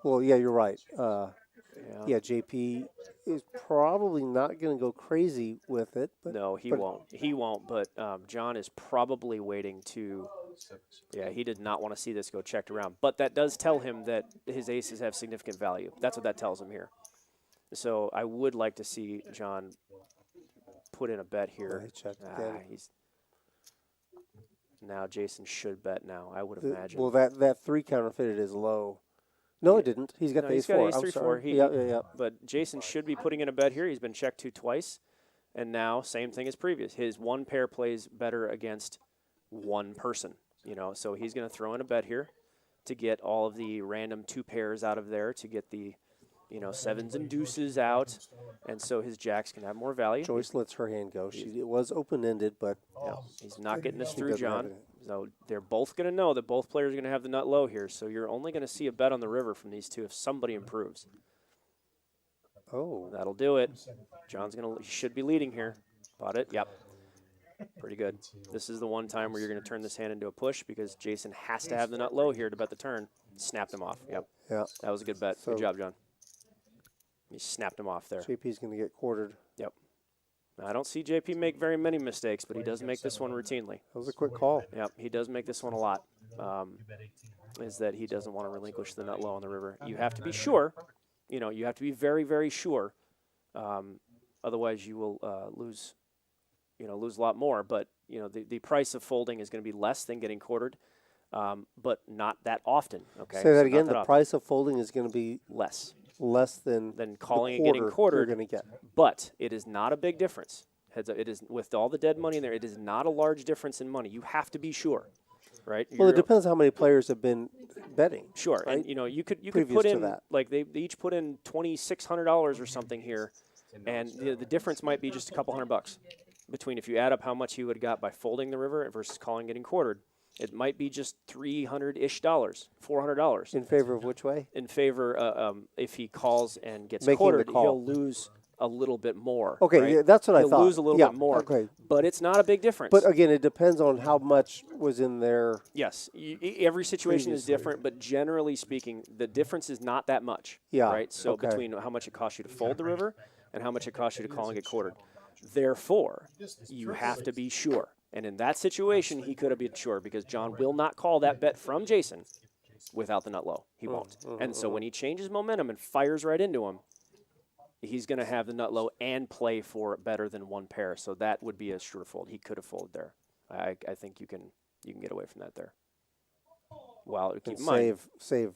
Well, yeah, you're right. JP is probably not going to go crazy with it. But no, he won't. He won't, but John is probably waiting to... Yeah, he did not want to see this go checked around. But that does tell him that his aces have significant value. That's what that tells him here. So I would like to see John put in a bet here. He checked again. Now Jason should bet now, I would imagine. Well, that 3 counterfeited is low. No, it didn't. He's got the ace 4. Ace 3, 4. Yeah. But Jason should be putting in a bet here. He's been checked to twice. And now, same thing as previous. His 1 pair plays better against 1 person. So he's going to throw in a bet here to get all of the random 2 pairs out of there, to get the 7s and deuces out, and so his jacks can have more value. Joyce lets her hand go. It was open-ended, but he's not getting this through, John. So they're both going to know that both players are going to have the nut low here, so you're only going to see a bet on the river from these 2 if somebody improves. Oh. That'll do it. He should be leading here. Bought it? Yep. Pretty good. This is the one time where you're going to turn this hand into a push because Jason has to have the nut low here to bet the turn. Snapped him off. Yep. Yeah. That was a good bet. Good job, John. He snapped him off there. JP's going to get quartered. Yep. I don't see JP make very many mistakes, but he does make this one routinely. That was a quick call. Yep, he does make this one a lot. Is that he doesn't want to relinquish the nut low on the river. You have to be sure. You have to be very, very sure. Otherwise, you will lose a lot more. But, the price of folding is going to be less than getting quartered, but not that often. Okay. Say that again. The price of folding is going to be less than calling and getting quartered. You're going to get. But it is not a big difference. It is, with all the dead money in there, it is not a large difference in money. You have to be sure, right? Well, it depends how many players have been betting. Sure, right? and you could put in that. Like they each put in $2,600 or something here, and the difference might be just a couple $100 between if you add up how much he would have got by folding the river versus calling getting quartered. It might be just $300-ish, $400. In favor of which way? In favor, if he calls and gets Making the quartered, call. he'll lose a little bit more. Okay, right? yeah, that's what I He'll thought. lose a little Yeah, bit more. okay. But it's not a big difference. But again, it depends on how much was in there. Yes, every situation is Previously. different, but generally speaking, the difference is not that much. Yeah, Right. So okay. between how much it costs you to fold the river and how much it costs you to call and get quartered, therefore, you have to be sure. And in that situation, he could have been sure because John will not call that bet from Jason without the nut low. He won't. And so when he changes momentum and fires right into him, he's going to have the nut low and play for better than one pair. So that would be a sure fold. He could have folded there. I think you can get away from that there. Well, keep in mind, Save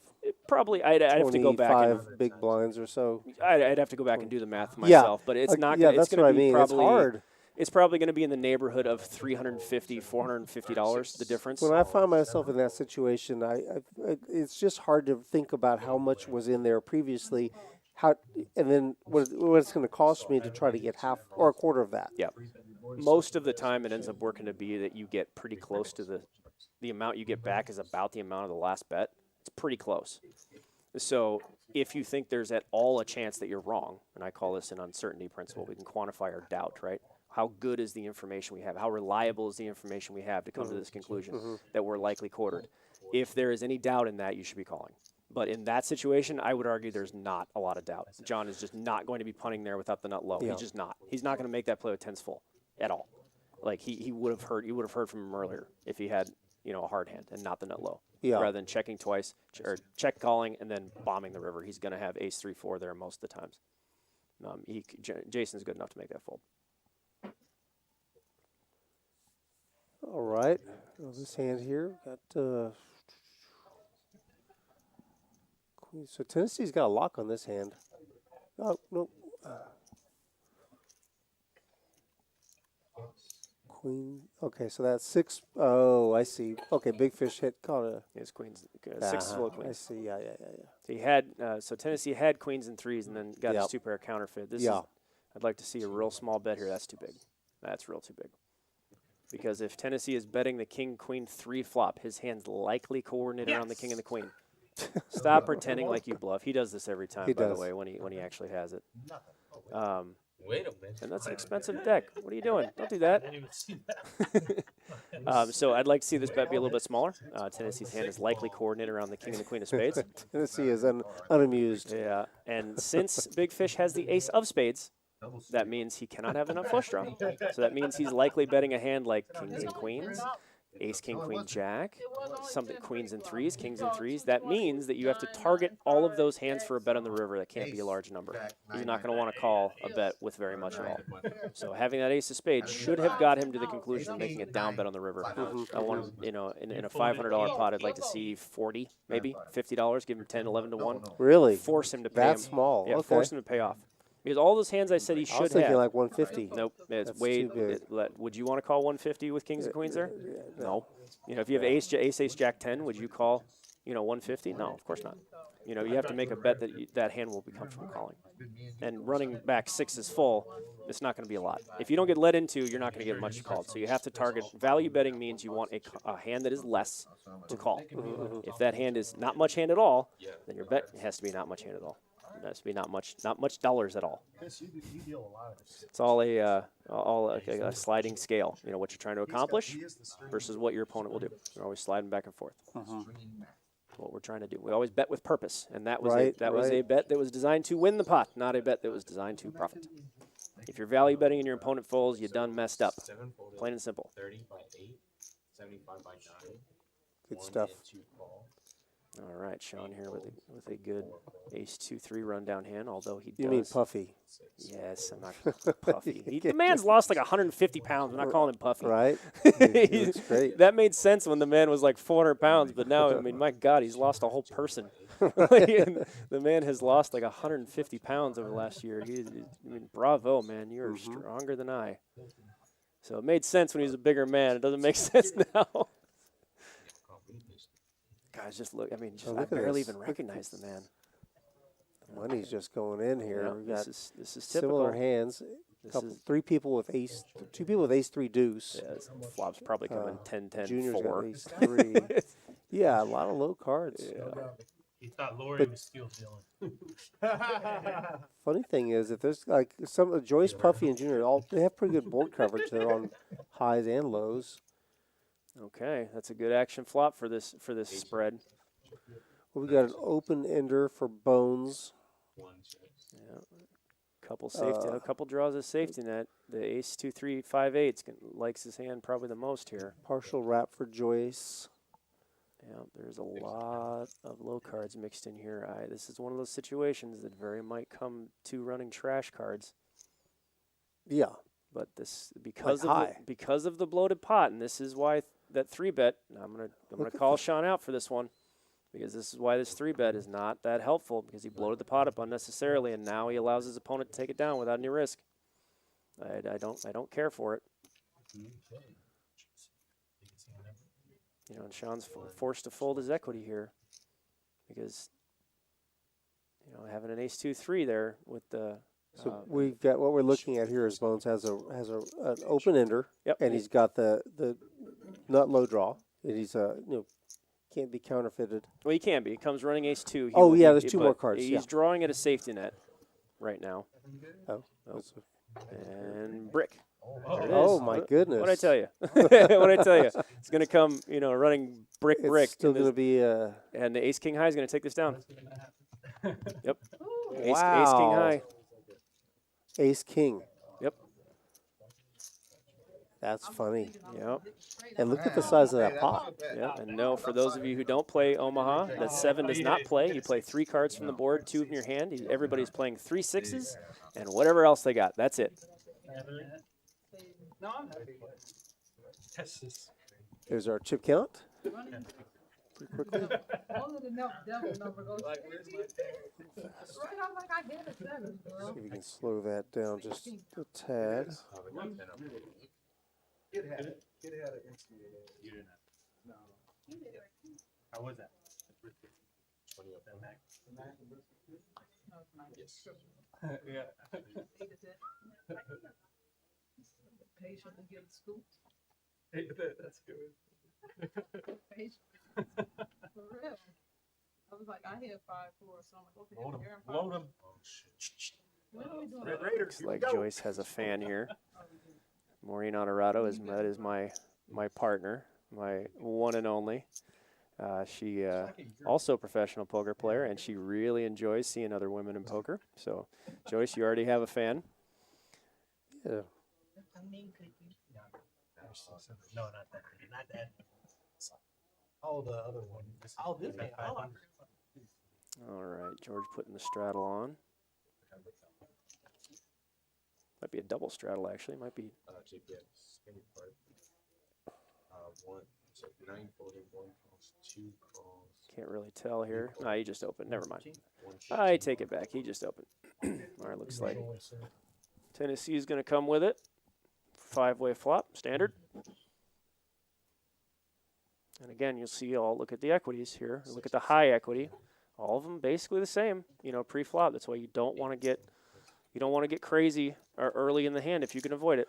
probably I'd have to go back and 25 big blinds or so. I'd have to go back and do the math myself, but it's not. Yeah, Gonna, that's it's gonna what I be mean. Probably, it's hard. It's probably going to be in the neighborhood of $350, $450. The difference. When I find myself in that situation, it's just hard to think about how much was in there previously, and then what it's going to cost me to try to get half or a quarter of that. Yeah. Most of the time, it ends up working to be that you get pretty close to the amount you get back is about the amount of the last bet. It's pretty close. So if you think there's at all a chance that you're wrong, and I call this an uncertainty principle, we can quantify our doubt, right? How good is the information we have? How reliable is the information we have to come to this conclusion that we're likely quartered? If there is any doubt in that, you should be calling. But in that situation, I would argue there's not a lot of doubt. John is just not going to be punting there without the nut low. Yeah. He's just not. He's not going to make that play with tens full at all. Like he would have heard. You would have heard from him earlier if he had a hard hand and not the nut low. Yeah. Rather than checking twice or check calling and then bombing the river, he's going to have ace 3-4 there most of the times. Jason's good enough to make that fold. All right. Well, this hand here got queen. So Tennessee's got a lock on this hand. Oh no. Queen. Okay, so that's 6. Oh, I see. Okay, big fish hit. Caught a. His queens, 6 is full of I queens. see. Yeah. So he had so Tennessee had queens and threes and then got Yep. his 2-pair counterfeit. This Yeah. is, I'd like to see a real small bet here. That's too big. That's real too big. Because if Tennessee is betting the king queen 3 flop, his hand's likely coordinated around the king and the queen. Stop pretending like you bluff. He does this every time, He by does. the way, when he actually has it. Wait a minute. And that's an expensive deck. What are you doing? Don't do that. So I'd like to see this bet be a little bit smaller. Tennessee's hand is likely coordinated around the king and the queen of spades. Tennessee is unamused. Yeah, and since Big Fish has the ace of spades, that means he cannot have enough flush draw. So that means he's likely betting a hand like kings and queens, ace, king, queen, jack, something queens and threes, kings and threes. That means that you have to target all of those hands for a bet on the river. That can't be a large number. He's not going to want to call a bet with very much at all. So having that ace of spades should have got him to the conclusion of making a down bet on the river. I want, in a $500 pot, I'd like to see 40, maybe $50. Give him 10, 11 to 1. Really? Force him to pay That him. small? Yeah, Okay. force him to pay off. Because all those hands I said he I was should thinking have. like 150. Nope, it's That's way. too big. Would you want to call 150 with kings and queens there? No. If you have ace, jack 10, would you call, 150? No, of course not. You have to make a bet that that hand will be comfortable calling. And running back 6 is full, it's not going to be a lot. If you don't get led into, you're not going to get much called. So you have to target. Value betting means you want a hand that is less to call. If that hand is not much hand at all, then your bet has to be not much hand at all. It has to be not much dollars at all. It's all a sliding scale. What you're trying to accomplish versus what your opponent will do. You're always sliding back and forth. What we're trying to do. We always bet with purpose, and that was was a bet that was designed to win the pot, not a bet that was designed to profit. If you're value betting and your opponent folds, you done messed up. Plain and simple. 30 by 8, 75 by 9. Good stuff. All right, Sean here with a good ace 2-3 rundown hand, although he does. You mean puffy? Yes, I'm not puffy. The man's lost like 150 pounds. I'm not calling him puffy. Right? That's great. That made sense when the man was like 400 pounds, but now, my God, he's lost a whole person. The man has lost like 150 pounds over the last year. Bravo, man. You're stronger than I. So it made sense when he was a bigger man. It doesn't make sense now. Guys, just look. I barely even recognize the man. The money's just going in here. Yeah, We've got this is similar typical. hands. Three people with ace, two people with ace 3 deuce. Yeah, this flop's probably coming 10-10 Junior's 4. got ace 3. Yeah, a lot of low cards. Yeah. He thought Lori was still dealing. Funny thing is, if there's like some Joyce, Puffy, and Junior, they have pretty good board coverage. They're on highs and lows. Okay, that's a good action flop for this spread. Well, we got an open ender for Bones. Yeah, a couple draws of safety net. The ace 2 3 5 8 likes his hand probably the most here. Partial wrap for Joyce. Yeah, there's a lot of low cards mixed in here. This is one of those situations that very might come to running trash cards. Yeah, but this because of the bloated pot, and this is why that 3-bet. I'm gonna call Sean out for this one, because this is why this 3-bet is not that helpful, because he bloated the pot up unnecessarily, and now he allows his opponent to take it down without any risk. I don't care for it. You know, and Sean's forced to fold his equity here, because having an ace 2 3 there with the. So we've got what we're looking at here is Bones has an open ender, and he's got the nut low draw, and he's can't be counterfeited. Well, he can be. He comes running ace 2. There's two more cards. He's drawing at a safety net right now. Oh. And brick. Oh my goodness! What'd I tell you? What'd I tell you? It's going to come, running brick. It's still going to be and the ace king high is going to take this down. Yep. Ace king high. Ace king. Yep. That's funny. Yep. And look at the size of that pot. Yeah. And no, for those of you who don't play Omaha, that 7 does not play. You play 3 cards from the board, 2 in your hand. Everybody's playing 3 6s and whatever else they got. That's it. No, I'm happy. There's our chip count. Pretty quickly. Only the devil number goes. Right off like I hit a 7, bro. See if we can slow that down just a tad. Kid had an instant. You didn't have. No. How was that? 20 up there. Yes. Yeah. Patient to get scooped. That's good. Patient. For real. I was like, I hit 5-4, so I'm like, okay. Load him. What are we doing? Looks like Joyce has a fan here. Maureen Honorado is my partner, my one and only. She also a professional poker player, and she really enjoys seeing other women in poker. So, Joyce, you already have a fan. Yeah. No, not that. Not that. Oh, the other one. Oh, this guy. All right, George putting the straddle on. Might be a double straddle, actually. Might be. Can't really tell here. Ah, he just opened. Never mind. I take it back. He just opened. All right, looks like Tennessee is going to come with it. 5-way flop, standard. And again, you'll see look at the equities here. Look at the high equity. All of them basically the same, pre-flop. That's why you don't want to get crazy or early in the hand if you can avoid it.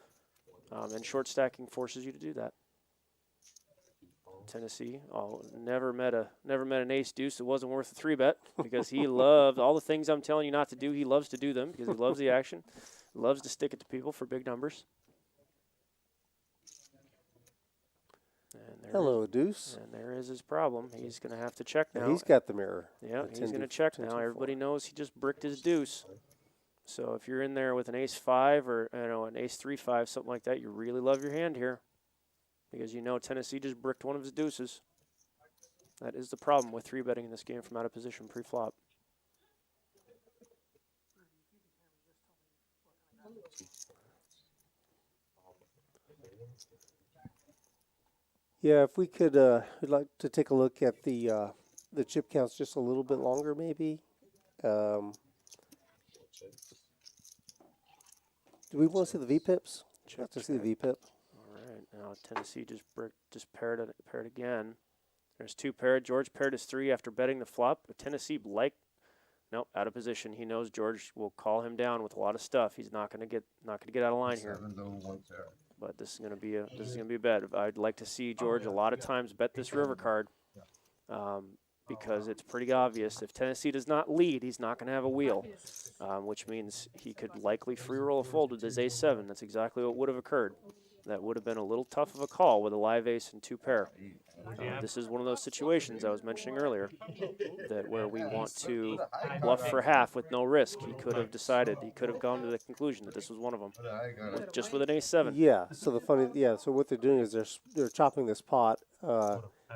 And short stacking forces you to do that. Tennessee, never met an ace deuce that wasn't worth a 3-bet, because he loved all the things I'm telling you not to do. He loves to do them because he loves the action. He loves to stick it to people for big numbers. Hello, deuce. And there is his problem. He's going to have to check now. He's got the mirror. Yeah, he's going to check now. Everybody knows he just bricked his deuce. So if you're in there with an ace 5 or an ace 3-5, something like that, you really love your hand here, because Tennessee just bricked one of his deuces. That is the problem with 3-betting in this game from out of position pre-flop. Yeah, if we could, we'd like to take a look at the chip counts just a little bit longer, maybe. Do we want to see the VPIPs? Check to see the VPIP. All right, now Tennessee just paired again. There's 2 paired. George paired his 3 after betting the flop. But Tennessee liked nope, out of position. He knows George will call him down with a lot of stuff. He's not gonna get out of line here. But this is gonna be a bet. I'd like to see George a lot of times bet this river card, because it's pretty obvious if Tennessee does not lead, he's not gonna have a wheel, which means he could likely free roll a fold with his ace-7. That's exactly what would have occurred. That would have been a little tough of a call with a live ace and 2 pair. This is one of those situations I was mentioning earlier, that where we want to bluff for half with no risk. He could have decided, he could have gone to the conclusion that this was one of them, just with an ace-7. Yeah. So so what they're doing is they're chopping this pot.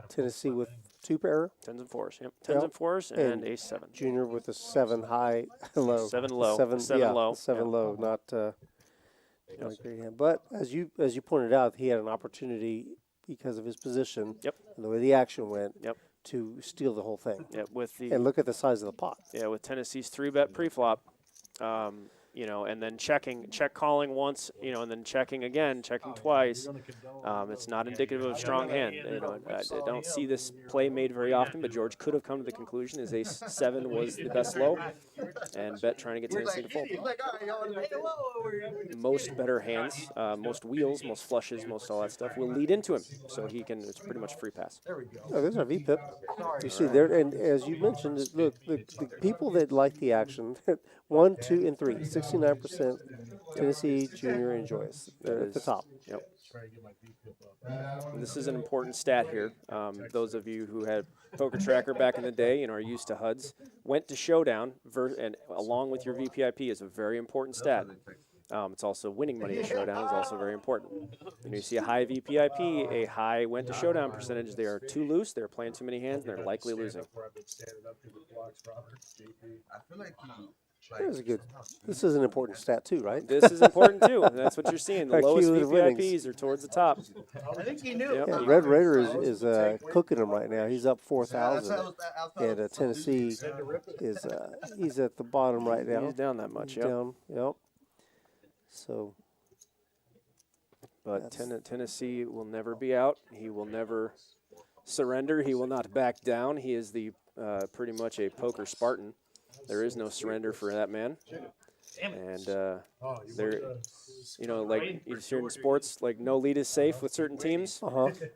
Tennessee with 2 pair. 10s and 4s. Yep. 10s and 4s and ace-7. Junior with a 7 high, low. 7 low. 7 low. 7 low. Not a great hand. But as you pointed out, he had an opportunity because of his position. Yep. And the way the action went. Yep. To steal the whole thing. Yep. And look at the size of the pot. Yeah, with Tennessee's 3-bet preflop, and then check calling once, and then checking again, checking twice. It's not indicative of a strong hand. I don't see this play made very often, but George could have come to the conclusion his ace-7 was the best low, and bet trying to get Tennessee to fold. Most better hands, most wheels, most flushes, most all that stuff will lead into him, so it's pretty much a free pass. Oh, there's our VPIP. You see there, and as you mentioned, look, the people that like the action, 1, 2, and 3, 69% Tennessee, Junior, and Joyce. They're at the top. Yep. And this is an important stat here. Those of you who had Poker Tracker back in the day and are used to HUDs, went to Showdown, and along with your VPIP is a very important stat. It's also winning money at Showdown is also very important. When you see a high VPIP, a high went to Showdown percentage, they are too loose, they're playing too many hands, and they're likely losing. This is an important stat too, right? This is important too. That's what you're seeing. The lowest VPIPs are towards the top. I think he knew. Yeah, Red Raider is cooking him right now. He's up 4,000, and Tennessee is he's at the bottom right now. He's down that much. Yep. Down. Yep. So, but Tennessee will never be out. He will never surrender. He will not back down. He is the pretty much a poker Spartan. There is no surrender for that man. And there, like you hear in sports, like no lead is safe with certain teams.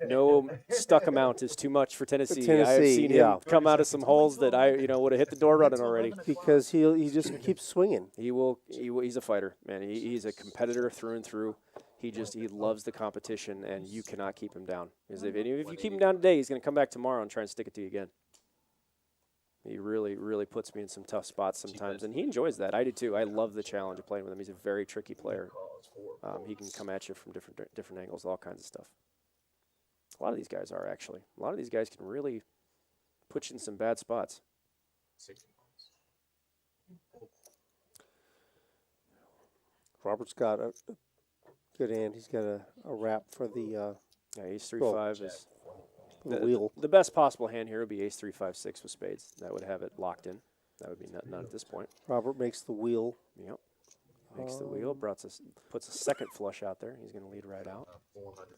No stuck amount is too much for Tennessee. I've seen him come out of some holes that would have hit the door running already. Because he just keeps swinging. He's a fighter, man. He's a competitor through and through. He loves the competition, and you cannot keep him down. Because if you keep him down today, he's going to come back tomorrow and try and stick it to you again. He really, really puts me in some tough spots sometimes, and he enjoys that. I do too. I love the challenge of playing with him. He's a very tricky player. He can come at you from different angles, all kinds of stuff. A lot of these guys are, actually. A lot of these guys can really put you in some bad spots. Robert's got a good hand. He's got a wrap for the ace 3-5 is the wheel. The best possible hand here would be ace 3-5-6 with spades. That would have it locked in. That would be none at this point. Robert makes the wheel. Yep. Makes the wheel. Puts a second flush out there. He's going to lead right out.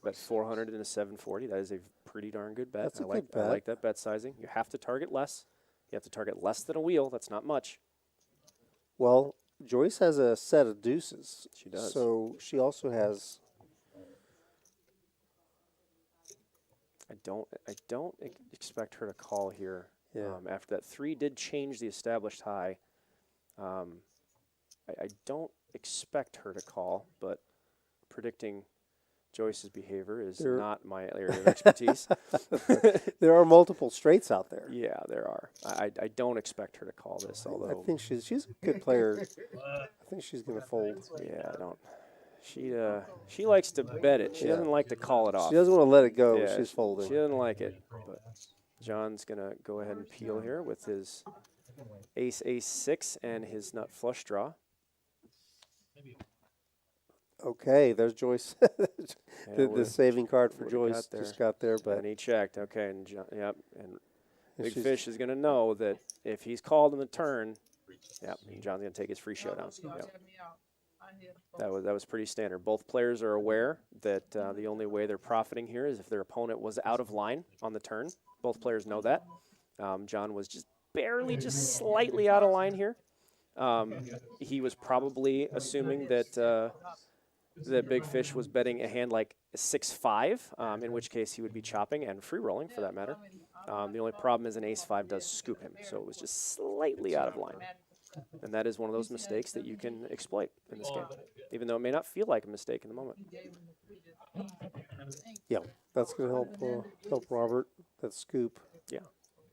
Bet 400 and a 740. That is a pretty darn good bet. That's a good bet. I like that bet sizing. You have to target less. You have to target less than a wheel. That's not much. Well, Joyce has a set of deuces. She does. So she also has. I don't expect her to call here. Yeah. After that 3 did change the established high. I don't expect her to call, but predicting Joyce's behavior is not my area of expertise. There are multiple straights out there. Yeah, there are. I don't expect her to call this, although I think she's a good player. I think she's going to fold. Yeah, I don't. She likes to bet it. She doesn't like to call it off. She doesn't want to let it go. Yeah, she's folding. She doesn't like it. But John's gonna go ahead and peel here with his ace-6 and his nut flush draw. Okay, there's Joyce. the saving card for Joyce just got there, but and he checked. Okay, and and Big Fish is gonna know that if he's called in the turn, and John's gonna take his free showdown. Yep. That was pretty standard. Both players are aware that the only way they're profiting here is if their opponent was out of line on the turn. Both players know that. John was just barely, just slightly out of line here. He was probably assuming that that Big Fish was betting a hand like 6-5, in which case he would be chopping and free rolling for that matter. The only problem is an ace-5 does scoop him, so it was just slightly out of line. And that is one of those mistakes that you can exploit in this game, even though it may not feel like a mistake in the moment. Yeah, that's going to help Robert, that scoop. Yeah.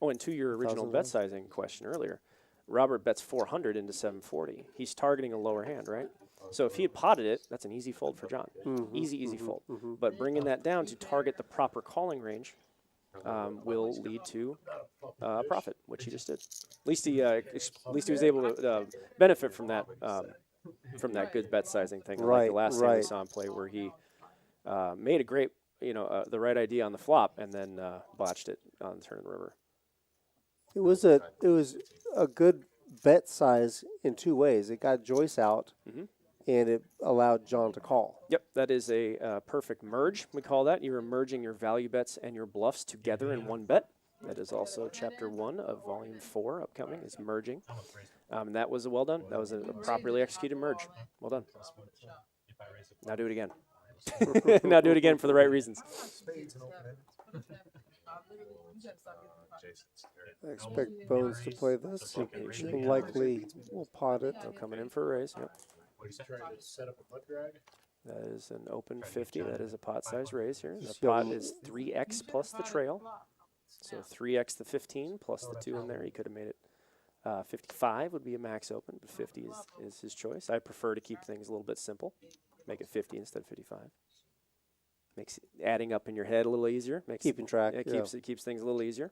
Oh, and to your original bet sizing question earlier, Robert bets 400 into 740. He's targeting a lower hand, right? So if he had potted it, that's an easy fold for John. Easy fold. But bringing that down to target the proper calling range will lead to profit, which he just did. At least he was able to benefit from that good bet sizing thing. Like the last thing we saw him play, where he made a great, the right idea on the flop, and then botched it on the turn of the river. It was a good bet size in two ways. It got Joyce out, and it allowed John to call. Yep, that is a perfect merge, we call that. You're merging your value bets and your bluffs together in one bet. That is also Chapter 1 of Volume 4 upcoming, is merging. And that was well done. That was a properly executed merge. Well done. Now do it again. Now do it again for the right reasons. I expect Bones to play this. Likely will pot it. So coming in for a raise, yep. Trying to set up a butt drag. That is an open 50. That is a pot size raise here. The pot is 3x plus the trail. So 3x the 15 plus the 2 in there. He could have made it 55 would be a max open, but 50 is his choice. I prefer to keep things a little bit simple. Make it 50 instead of 55. Makes adding up in your head a little easier. Makes Keeping track. It keeps things a little easier.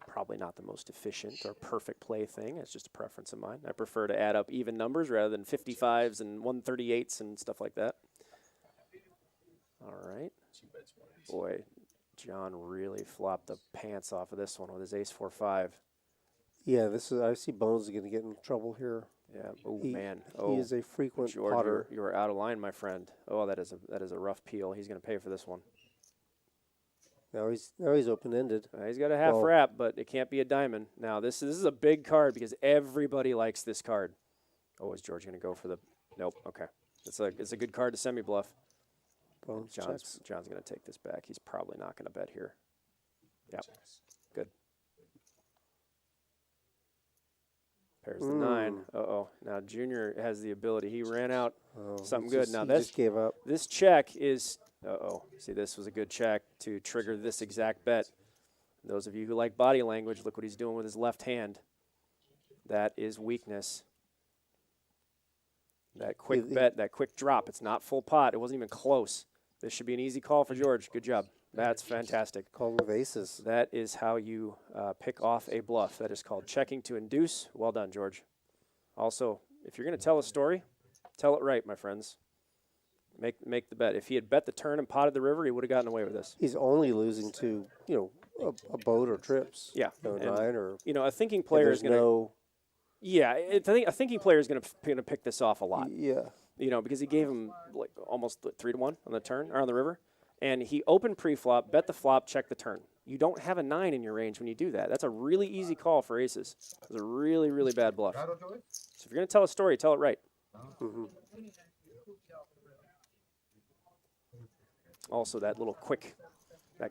Probably not the most efficient or perfect play thing. It's just a preference of mine. I prefer to add up even numbers rather than 55s and 138s and stuff like that. All right. Boy, John really flopped the pants off of this one with his ace-4-5. Yeah, I see Bones is going to get in trouble here. Yeah. Oh man. Oh, he is a frequent George, potter. You're out of line, my friend. Oh, that is a rough peel. He's going to pay for this one. Now he's open-ended. He's got a half wrap, but it can't be a diamond. Now this is a big card because everybody likes this card. Oh, is George going to go for the? Nope. Okay, it's a good card to semi-bluff. John's going to take this back. He's probably not going to bet here. Yep. Good. Pairs the 9. Uh-oh. Now Junior has the ability. He ran out something good. Now he just gave up. This check is. Uh-oh. See, this was a good check to trigger this exact bet. Those of you who like body language, look what he's doing with his left hand. That is weakness. That quick bet, that quick drop. It's not full pot. It wasn't even close. This should be an easy call for George. Good job. That's fantastic. Calling with aces. That is how you pick off a bluff. That is called checking to induce. Well done, George. Also, if you're going to tell a story, tell it right, my friends. Make the bet. If he had bet the turn and potted the river, he would have gotten away with this. He's only losing to a boat or trips. Yeah, 9 or a thinking player is going to. Yeah, I think a thinking player is going to pick this off a lot. Yeah, because he gave him like almost 3-1 on the turn or on the river, and he opened pre-flop, bet the flop, check the turn. You don't have a 9 in your range when you do that. That's a really easy call for aces. It's a really, really bad bluff. So if you're going to tell a story, tell it right. Also, that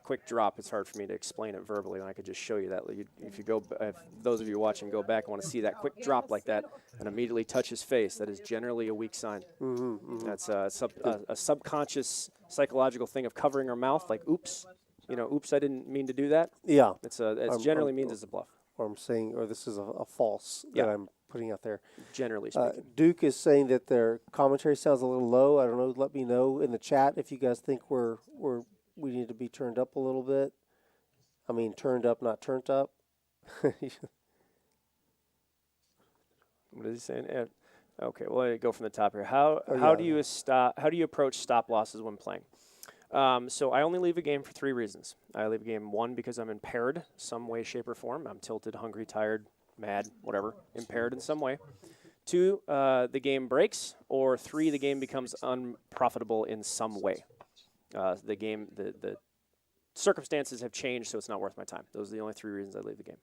quick drop, it's hard for me to explain it verbally, and I could just show you that. If those of you watching go back and want to see that quick drop like that and immediately touch his face, that is generally a weak sign. That's a subconscious psychological thing of covering our mouth, like, oops, oops, I didn't mean to do that. Yeah. It generally means it's a bluff. Or I'm saying, or this is a false that I'm putting out there. Generally speaking. Duke is saying that their commentary sounds a little low. I don't know. Let me know in the chat if you guys think we need to be turned up a little bit. I mean, turned up, not turned up. What is he saying? Okay, well, I go from the top here. How do you approach stop losses when playing? So I only leave a game for 3 reasons. I leave a game 1 because I'm impaired some way, shape, or form. I'm tilted, hungry, tired, mad, whatever, impaired in some way. 2, the game breaks, or 3, the game becomes unprofitable in some way. The circumstances have changed, so it's not worth my time. Those are the only 3 reasons I leave the game,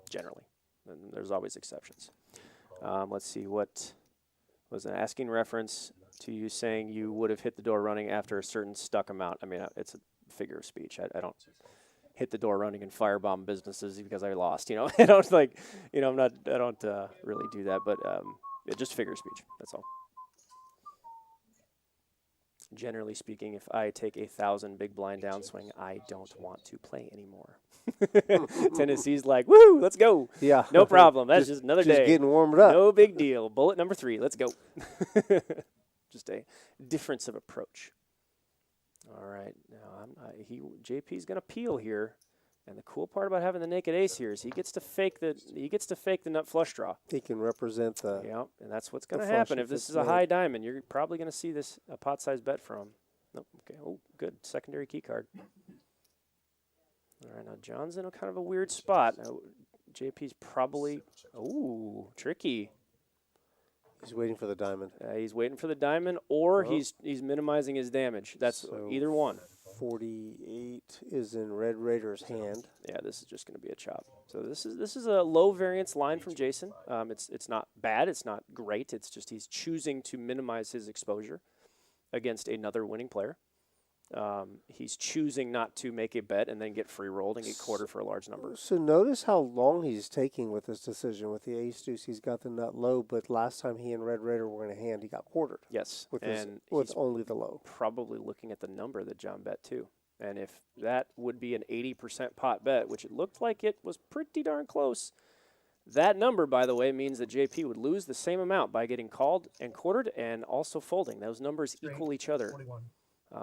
generally. And there's always exceptions. Let's see, what was an asking reference to you saying you would have hit the door running after a certain stuck amount? I mean, it's a figure of speech. I don't hit the door running and firebomb businesses because I lost. I don't I don't really do that, but just figure of speech. That's all. Generally speaking, if I take 1,000 big blind downswing, I don't want to play anymore. Tennessee's like, woo, let's go. Yeah. No problem. That's just another day. Just getting warmed up. No big deal. Bullet number 3. Let's go. Just a difference of approach. All right. Now JP's going to peel here. And the cool part about having the naked ace here is he gets to fake the nut flush draw. He can represent the. Yeah, and that's what's going to happen. If this is a high diamond, you're probably going to see a pot-sized bet from. Nope. Okay. Oh, good secondary key card. All right. Now John's in a kind of a weird spot. Now, JP's probably. Oh, tricky. He's waiting for the diamond. He's waiting for the diamond, or he's minimizing his damage. That's either one. 48 is in Red Raider's hand. Yeah, this is just going to be a chop. So this is a low variance line from Jason. It's not bad. It's not great. It's just he's choosing to minimize his exposure against another winning player. He's choosing not to make a bet and then get free rolled and get quartered for a large number. So notice how long he's taking with this decision. With the ace deuce, he's got the nut low, but last time he and Red Raider were in a hand, he got quartered. Yes, with only the low. Probably looking at the number that John bet too. And if that would be an 80% pot bet, which it looked like it was pretty darn close, that number, by the way, means that JP would lose the same amount by getting called and quartered and also folding. Those numbers equal each other.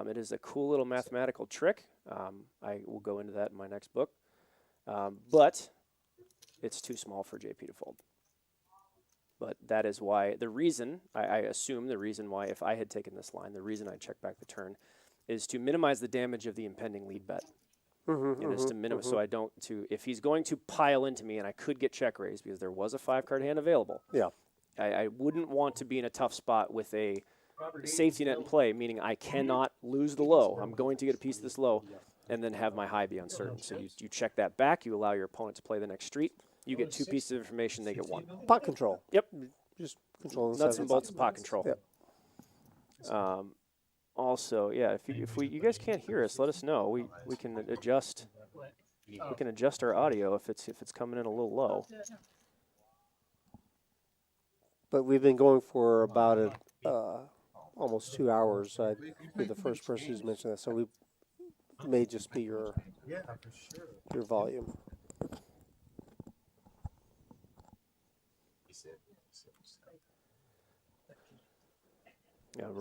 It is a cool little mathematical trick. I will go into that in my next book. But it's too small for JP to fold. But that is why I assume the reason why, if I had taken this line, the reason I check back the turn is to minimize the damage of the impending lead bet. So I don't, if he's going to pile into me and I could get check raised because there was a 5-card hand available. Yeah. I wouldn't want to be in a tough spot with a safety net in play, meaning I cannot lose the low. I'm going to get a piece of this low and then have my high be uncertain. So you check that back. You allow your opponent to play the next street. You get 2 pieces of information. They get 1. Pot control. Yep. Just control the nuts and bolts of pot control. Yep. Also, yeah, if you guys can't hear us, let us know. We can adjust. We can adjust our audio if it's coming in a little low. But we've been going for about almost 2 hours. I'd be the first person who's mentioned that, so we may just be your volume. Yeah, I'm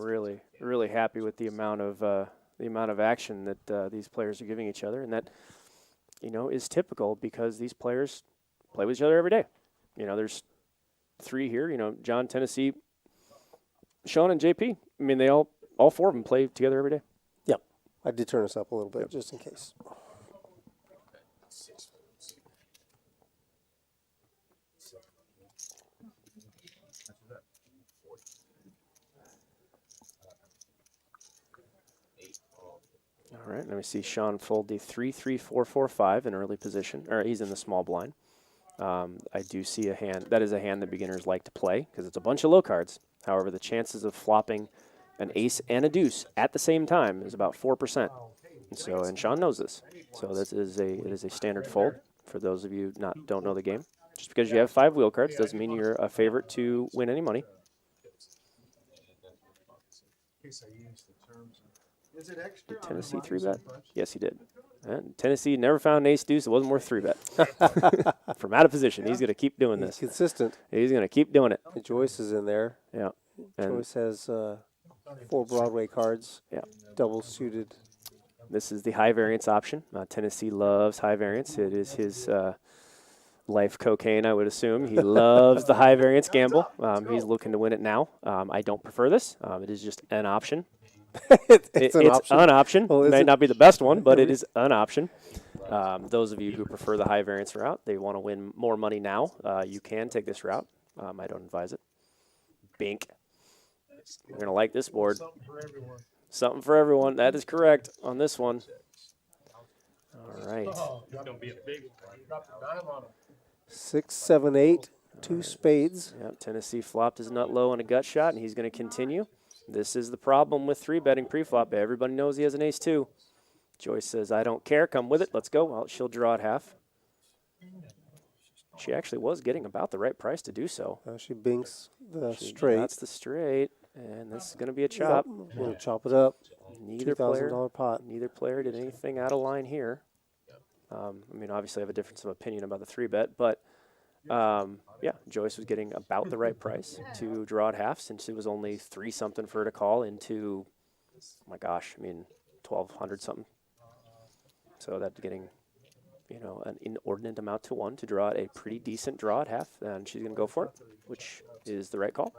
really happy with the amount of action that these players are giving each other, and that is typical because these players play with each other every day. There's 3 here. John, Tennessee, Sean, and JP. I mean, they all 4 of them play together every day. Yep. I did turn us up a little bit just in case. All right, let me see Sean fold the 3-3-4-4-5 in early position, or he's in the small blind. I do see a hand. That is a hand that beginners like to play because it's a bunch of low cards. However, the chances of flopping an ace and a deuce at the same time is about 4%. And Sean knows this. So it is a standard fold for those of you don't know the game. Just because you have 5 wheel cards doesn't mean you're a favorite to win any money. Did Tennessee 3-bet? Yes, he did. And Tennessee never found an ace deuce. It wasn't worth 3-bet. From out of position, he's going to keep doing this. He's consistent. He's going to keep doing it. And Joyce is in there. Yeah. And Joyce has 4 Broadway cards. Yeah. Double suited. This is the high variance option. Tennessee loves high variance. It is his life cocaine, I would assume. He loves the high variance gamble. He's looking to win it now. I don't prefer this. It is just an option. It's an option. Well, it may not be the best one, but it is an option. Those of you who prefer the high variance route, they want to win more money now. You can take this route. I don't advise it. Bink. You're going to like this board. Something for everyone. That is correct on this one. All right. It's gonna be a big one. Drop the dime on him. 6, 7, 8, 2 spades. Yep, Tennessee flopped his nut low on a gut shot, and he's going to continue. This is the problem with 3-betting pre-flop. Everybody knows he has an ace-2. Joyce says, I don't care. Come with it. Let's go. Well, she'll draw at half. She actually was getting about the right price to do so. She binks the straight. That's the straight, and this is going to be a chop. Yep. We'll chop it up. Neither $2,000 pot. Neither player did anything out of line here. I mean, obviously, I have a difference of opinion about the 3-bet, but yeah, Joyce was getting about the right price to draw at half, since it was only 3-something for her to call into, oh my gosh, I mean, 1,200 something. So that's getting, you know, an inordinate amount to 1 to draw at a pretty decent draw at half, and she's going to go for it, which is the right call.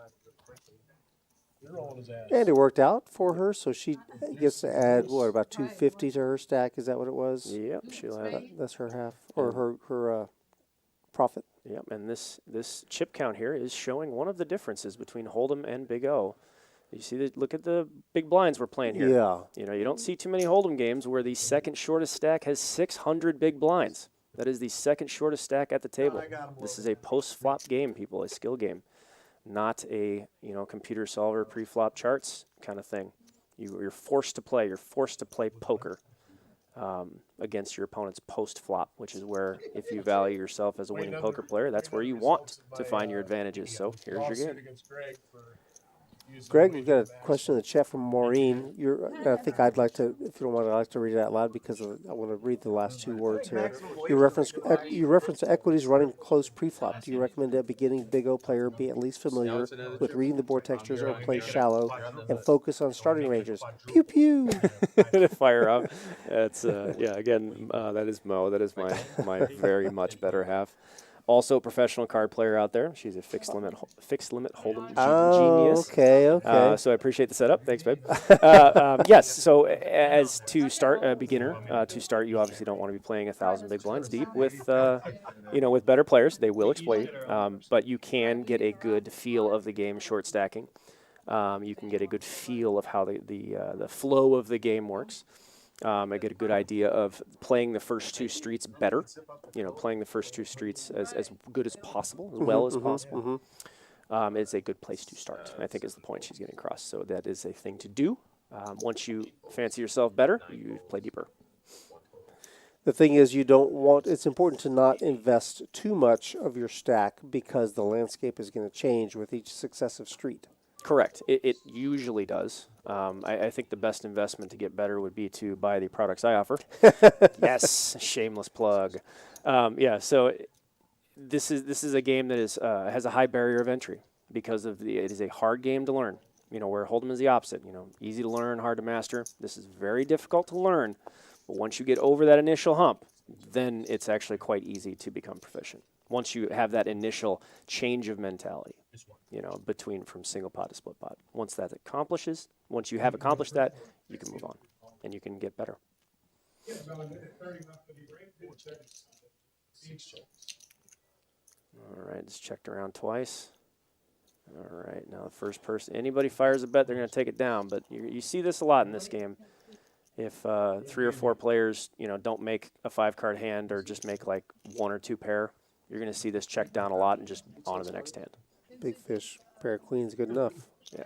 And it worked out for her, so she gets to add, what, about 250 to her stack? Is that what it was? Yep, she'll have That's her half, or her profit. Yep, and this chip count here is showing one of the differences between Hold'em and Big O. You see, look at the big blinds we're playing here. Yeah. You know, you don't see too many Hold'em games where the second shortest stack has 600 big blinds. That is the second shortest stack at the table. This is a post-flop game, people, a skill game, not a, you know, computer solver pre-flop charts kind of thing. You're forced to play. You're forced to play poker against your opponent's post-flop, which is where, if you value yourself as a winning poker player, that's where you want to find your advantages. So here's your game. Greg, we've got a question in the chat from Maureen. I think I'd like to, if you don't mind, I'd like to read it out loud because I want to read the last 2 words here. You reference equities running close pre-flop. Do you recommend a beginning Big O player be at least familiar with reading the board textures or play shallow and focus on starting ranges? Pew pew. Fire up. That's yeah. Again, that is Mo. That is my very much better half. Also, a professional card player out there. She's a fixed limit Hold'em genius. Okay. So I appreciate the setup. Thanks, babe. Yes. So as to start a beginner, you obviously don't want to be playing 1,000 big blinds deep with, you know, with better players. They will exploit, but you can get a good feel of the game short stacking. You can get a good feel of how the flow of the game works. I get a good idea of playing the first 2 streets better, you know, playing the first 2 streets as good as possible, as well as possible. It's a good place to start, I think, is the point she's getting across. So that is a thing to do. Once you fancy yourself better, you play deeper. The thing is, it's important to not invest too much of your stack because the landscape is going to change with each successive street. Correct. It usually does. I think the best investment to get better would be to buy the products I offer. Yes, shameless plug. Yeah, so this is a game that has a high barrier of entry because it is a hard game to learn. You know, where Hold'em is the opposite. You know, easy to learn, hard to master. This is very difficult to learn, but once you get over that initial hump, then it's actually quite easy to become proficient. Once you have that initial change of mentality, you know, from single pot to split pot. Once you have accomplished that, you can move on and you can get better. All right, just checked around twice. All right, now the first person, anybody fires a bet, they're going to take it down. But you see this a lot in this game. If 3 or 4 players, you know, don't make a 5-card hand or just make like 1 or 2 pair, you're going to see this check down a lot and just on to the next hand. Big fish, pair of queens, good enough. Yeah,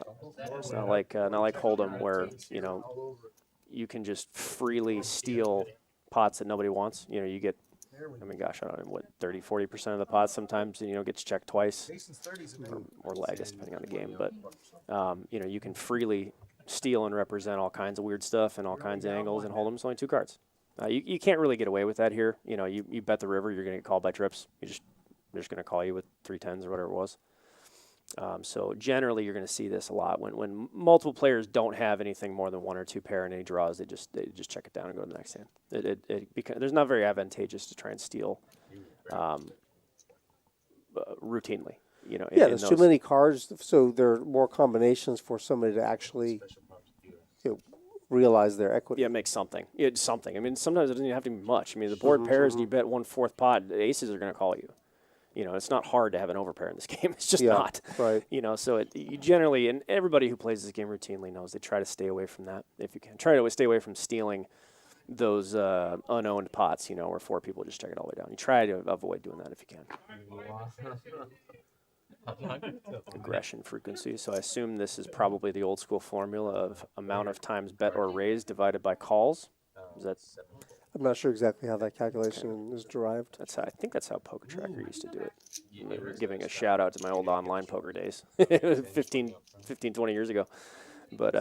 it's not like Hold'em where, you know, you can just freely steal pots that nobody wants. You know, you get, I mean, gosh, I don't know, what, 30, 40% of the pots sometimes, you know, gets checked twice or laggus, depending on the game. But, you know, you can freely steal and represent all kinds of weird stuff and all kinds of angles, and Hold'em's only 2 cards. You can't really get away with that here. You know, you bet the river, you're going to get called by trips. They're just going to call you with 3 10s or whatever it was. So generally, you're going to see this a lot when multiple players don't have anything more than 1 or 2 pair and any draws. They just check it down and go to the next hand. There's not very advantageous to try and steal routinely. You know, yeah, there's too many cards, so there are more combinations for somebody to actually realize their equity. Yeah, make something. It's something. I mean, sometimes it doesn't even have to be much. I mean, the board pairs and you bet 1/4 pot, the aces are going to call you. You know, it's not hard to have an overpair in this game. It's just not. Right. You know, so you generally, and everybody who plays this game routinely knows, they try to stay away from that if you can. Try to stay away from stealing, those unowned pots, you know, where 4 people just check it all the way down. You try to avoid doing that if you can. Aggression frequency. So I assume this is probably the old school formula of amount of times bet or raise divided by calls. Is that? I'm not sure exactly how that calculation is derived. That's how, I think that's how Poker Tracker used to do it. I'm giving a shout out to my old online poker days, 15, 20 years ago. But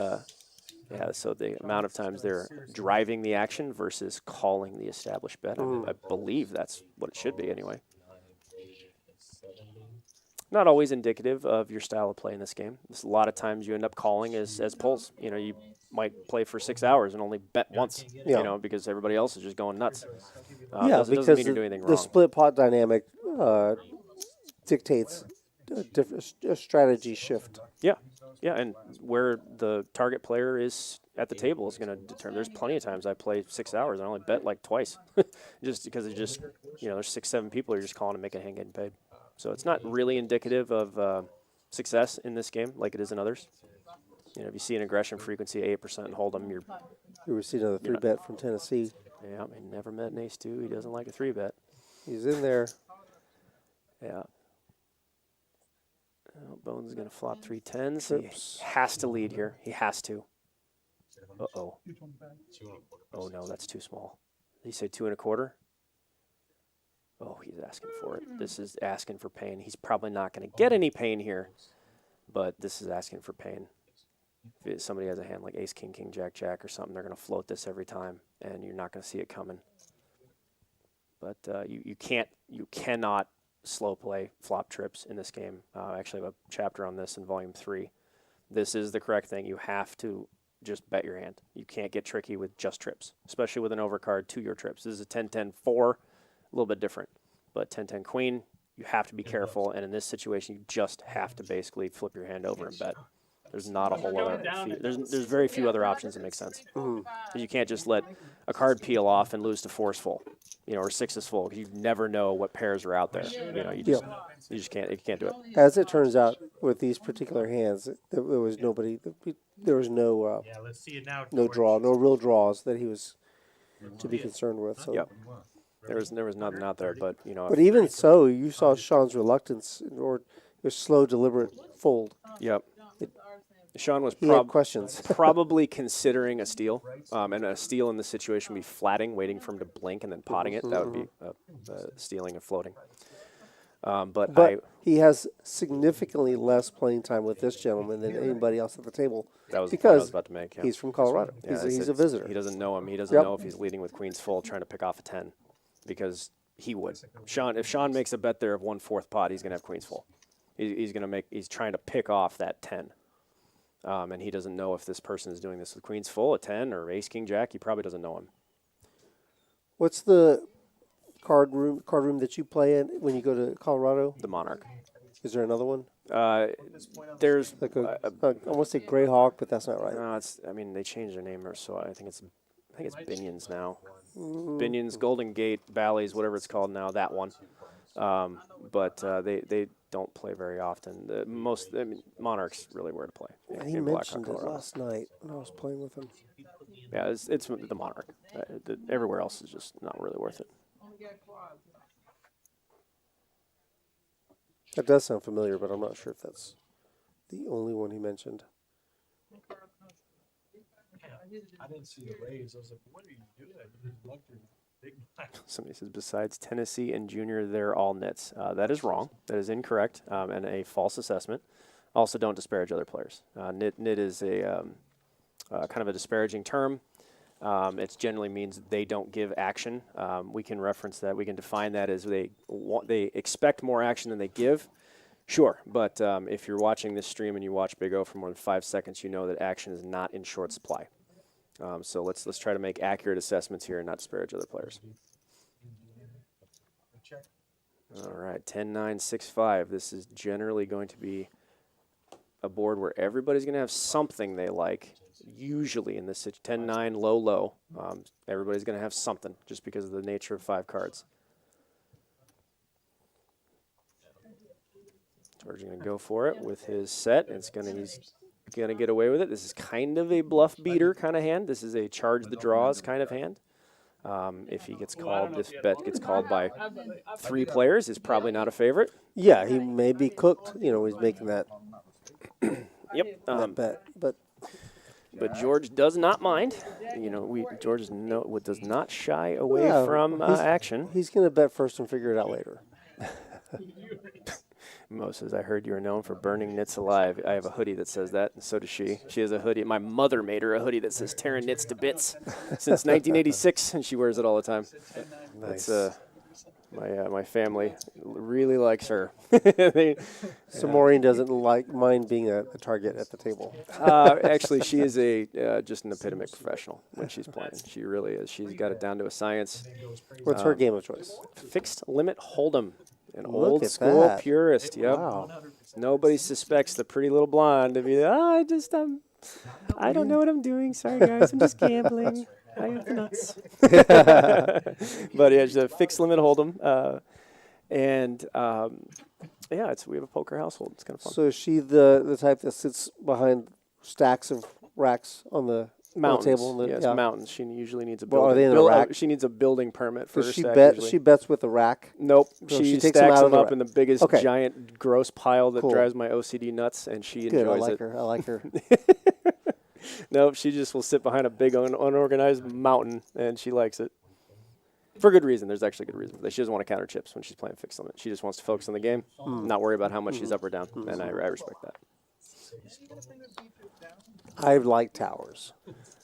yeah, so the amount of times they're driving the action versus calling the established bet. I believe that's what it should be anyway. Not always indicative of your style of play in this game. There's a lot of times you end up calling as pulls. You know, you might play for 6 hours and only bet once, you know, because everybody else is just going nuts. Yeah, doesn't because mean you're doing anything the wrong. split pot dynamic dictates a strategy shift. Yeah, yeah, and where the target player is at the table is going to determine. There's plenty of times I play 6 hours and I only bet like twice, just because it just, you know, there's 6, 7 people you're just calling to make a hand getting paid. So it's not really indicative of success in this game like it is in others. You know, if you see an aggression frequency of 8% and hold them, You received another 3-bet from Tennessee. Yeah, I never met an ace-2. He doesn't like a 3-bet. He's in there. Yeah. Bones is going to flop 3 tens. He has to lead here. He has to. Uh-oh. Oh, no, that's too small. Did he say 2 1/4? Oh, he's asking for it. This is asking for pain. He's probably not going to get any pain here, but this is asking for pain. If somebody has a hand like ace, king, king, jack, jack or something, they're going to float this every time, and you're not going to see it coming. But you cannot slow play flop trips in this game. I actually have a chapter on this in volume 3. This is the correct thing. You have to just bet your hand. You can't get tricky with just trips, especially with an overcard to your trips. This is a 10-10-4, a little bit different. But 10-10 queen, you have to be careful, and in this situation, you just have to basically flip your hand over and bet. There's not a whole other. There's very few other options that make sense. You can't just let a card peel off and lose to 4's full, you know, or 6 is full. You never know what pairs are out there. You know, you just can't. You can't do it. As it turns out, with these particular hands, there was nobody. There was no let's see it now, no draw, no real draws that he was to be concerned with. So. Yep. There was nothing out there, but you know. But even so, you saw Sean's reluctance or his slow, deliberate fold. Yep. Sean was questions. probably considering a steal, and a steal in this situation would be flatting, waiting for him to blink and then potting it. That would be stealing and floating. But he has significantly less playing time with this gentleman than anybody else at the table. That was the point I was about to make. Yeah. He's from Colorado. Yeah, he's a visitor. He doesn't know him. He doesn't know if he's leading with queens full, trying to pick off a 10, because he would. If Sean makes a bet there of 1/4 pot, he's going to have queens full. He's trying to pick off that 10. And he doesn't know if this person is doing this with queens full, a 10, or ace, king, jack. He probably doesn't know him. What's the card room that you play in when you go to Colorado? The Monarch. Is there another one? There's like I want to say Greyhawk, but that's not right. No, they changed their name, so I think it's Binion's now. Binion's, Golden Gate, Bally's, whatever it's called now. That one. But they don't play very often. Monarch's really where to play. Yeah, he mentioned it last night when I was playing with him. Yeah, it's the Monarch. Everywhere else is just not really worth it. That does sound familiar, but I'm not sure if that's the only one he mentioned. I didn't see the raise. I was like, what are you doing? You just lugged your big blind. Somebody says, besides Tennessee and Junior, they're all nits. That is wrong. That is incorrect and a false assessment. Also, don't disparage other players. Nit is a kind of a disparaging term. It generally means they don't give action. We can reference that. We can define that as they expect more action than they give. Sure, but if you're watching this stream and you watch Big O for more than 5 seconds, you know that action is not in short supply. So let's try to make accurate assessments here and not disparage other players. All right, 10-9-6-5. This is generally going to be a board where everybody's going to have something they like. Usually in this 10-9, low. Everybody's going to have something just because of the nature of 5 cards. George's going to go for it with his set. He's going to get away with it. This is kind of a bluff beater kind of hand. This is a charge the draws kind of hand. If he gets called, this bet gets called by 3 players, is probably not a favorite. Yeah, he may be cooked. You know, he's making that Yep. that bet, but But George does not mind. You know, George does not shy away from action. he's going to bet first and figure it out later. Mo says, I heard you are known for burning nits alive. I have a hoodie that says that, and so does she. She has a hoodie. My mother made her a hoodie that says tearing nits to bits since 1986, and she wears it all the time. Nice. My family really likes her. So Maureen doesn't mind being a target at the table. Actually, she is just an epitomic professional when she's playing. She really is. She's got it down to a science. What's her game of choice? Fixed limit hold'em. An Look old at school that. purist. Yep. Wow. Nobody suspects the pretty little blonde to be, I don't know what I'm doing. Sorry, guys. I'm just gambling. I have the nuts. But yeah, it's a fixed limit hold'em. We have a poker household. It's kind of fun. So is she the type that sits behind stacks of racks on the Mountains. table? Yes, mountains. She usually needs a Well, building. are they in a rack? She needs a building permit for her Does stack. she bets with a rack? Nope. So she takes them stacks out of them the up rack. in the biggest, Okay. giant, gross pile that Cool. drives my OCD nuts, and she Good, enjoys it. I like her. Nope, she just will sit behind a big, unorganized mountain, and she likes it. For good reason. There's actually good reason for that. She doesn't want to counter chips when she's playing fixed limit. She just wants to focus on the game, not worry about how much she's up or down, and I respect that. I like towers.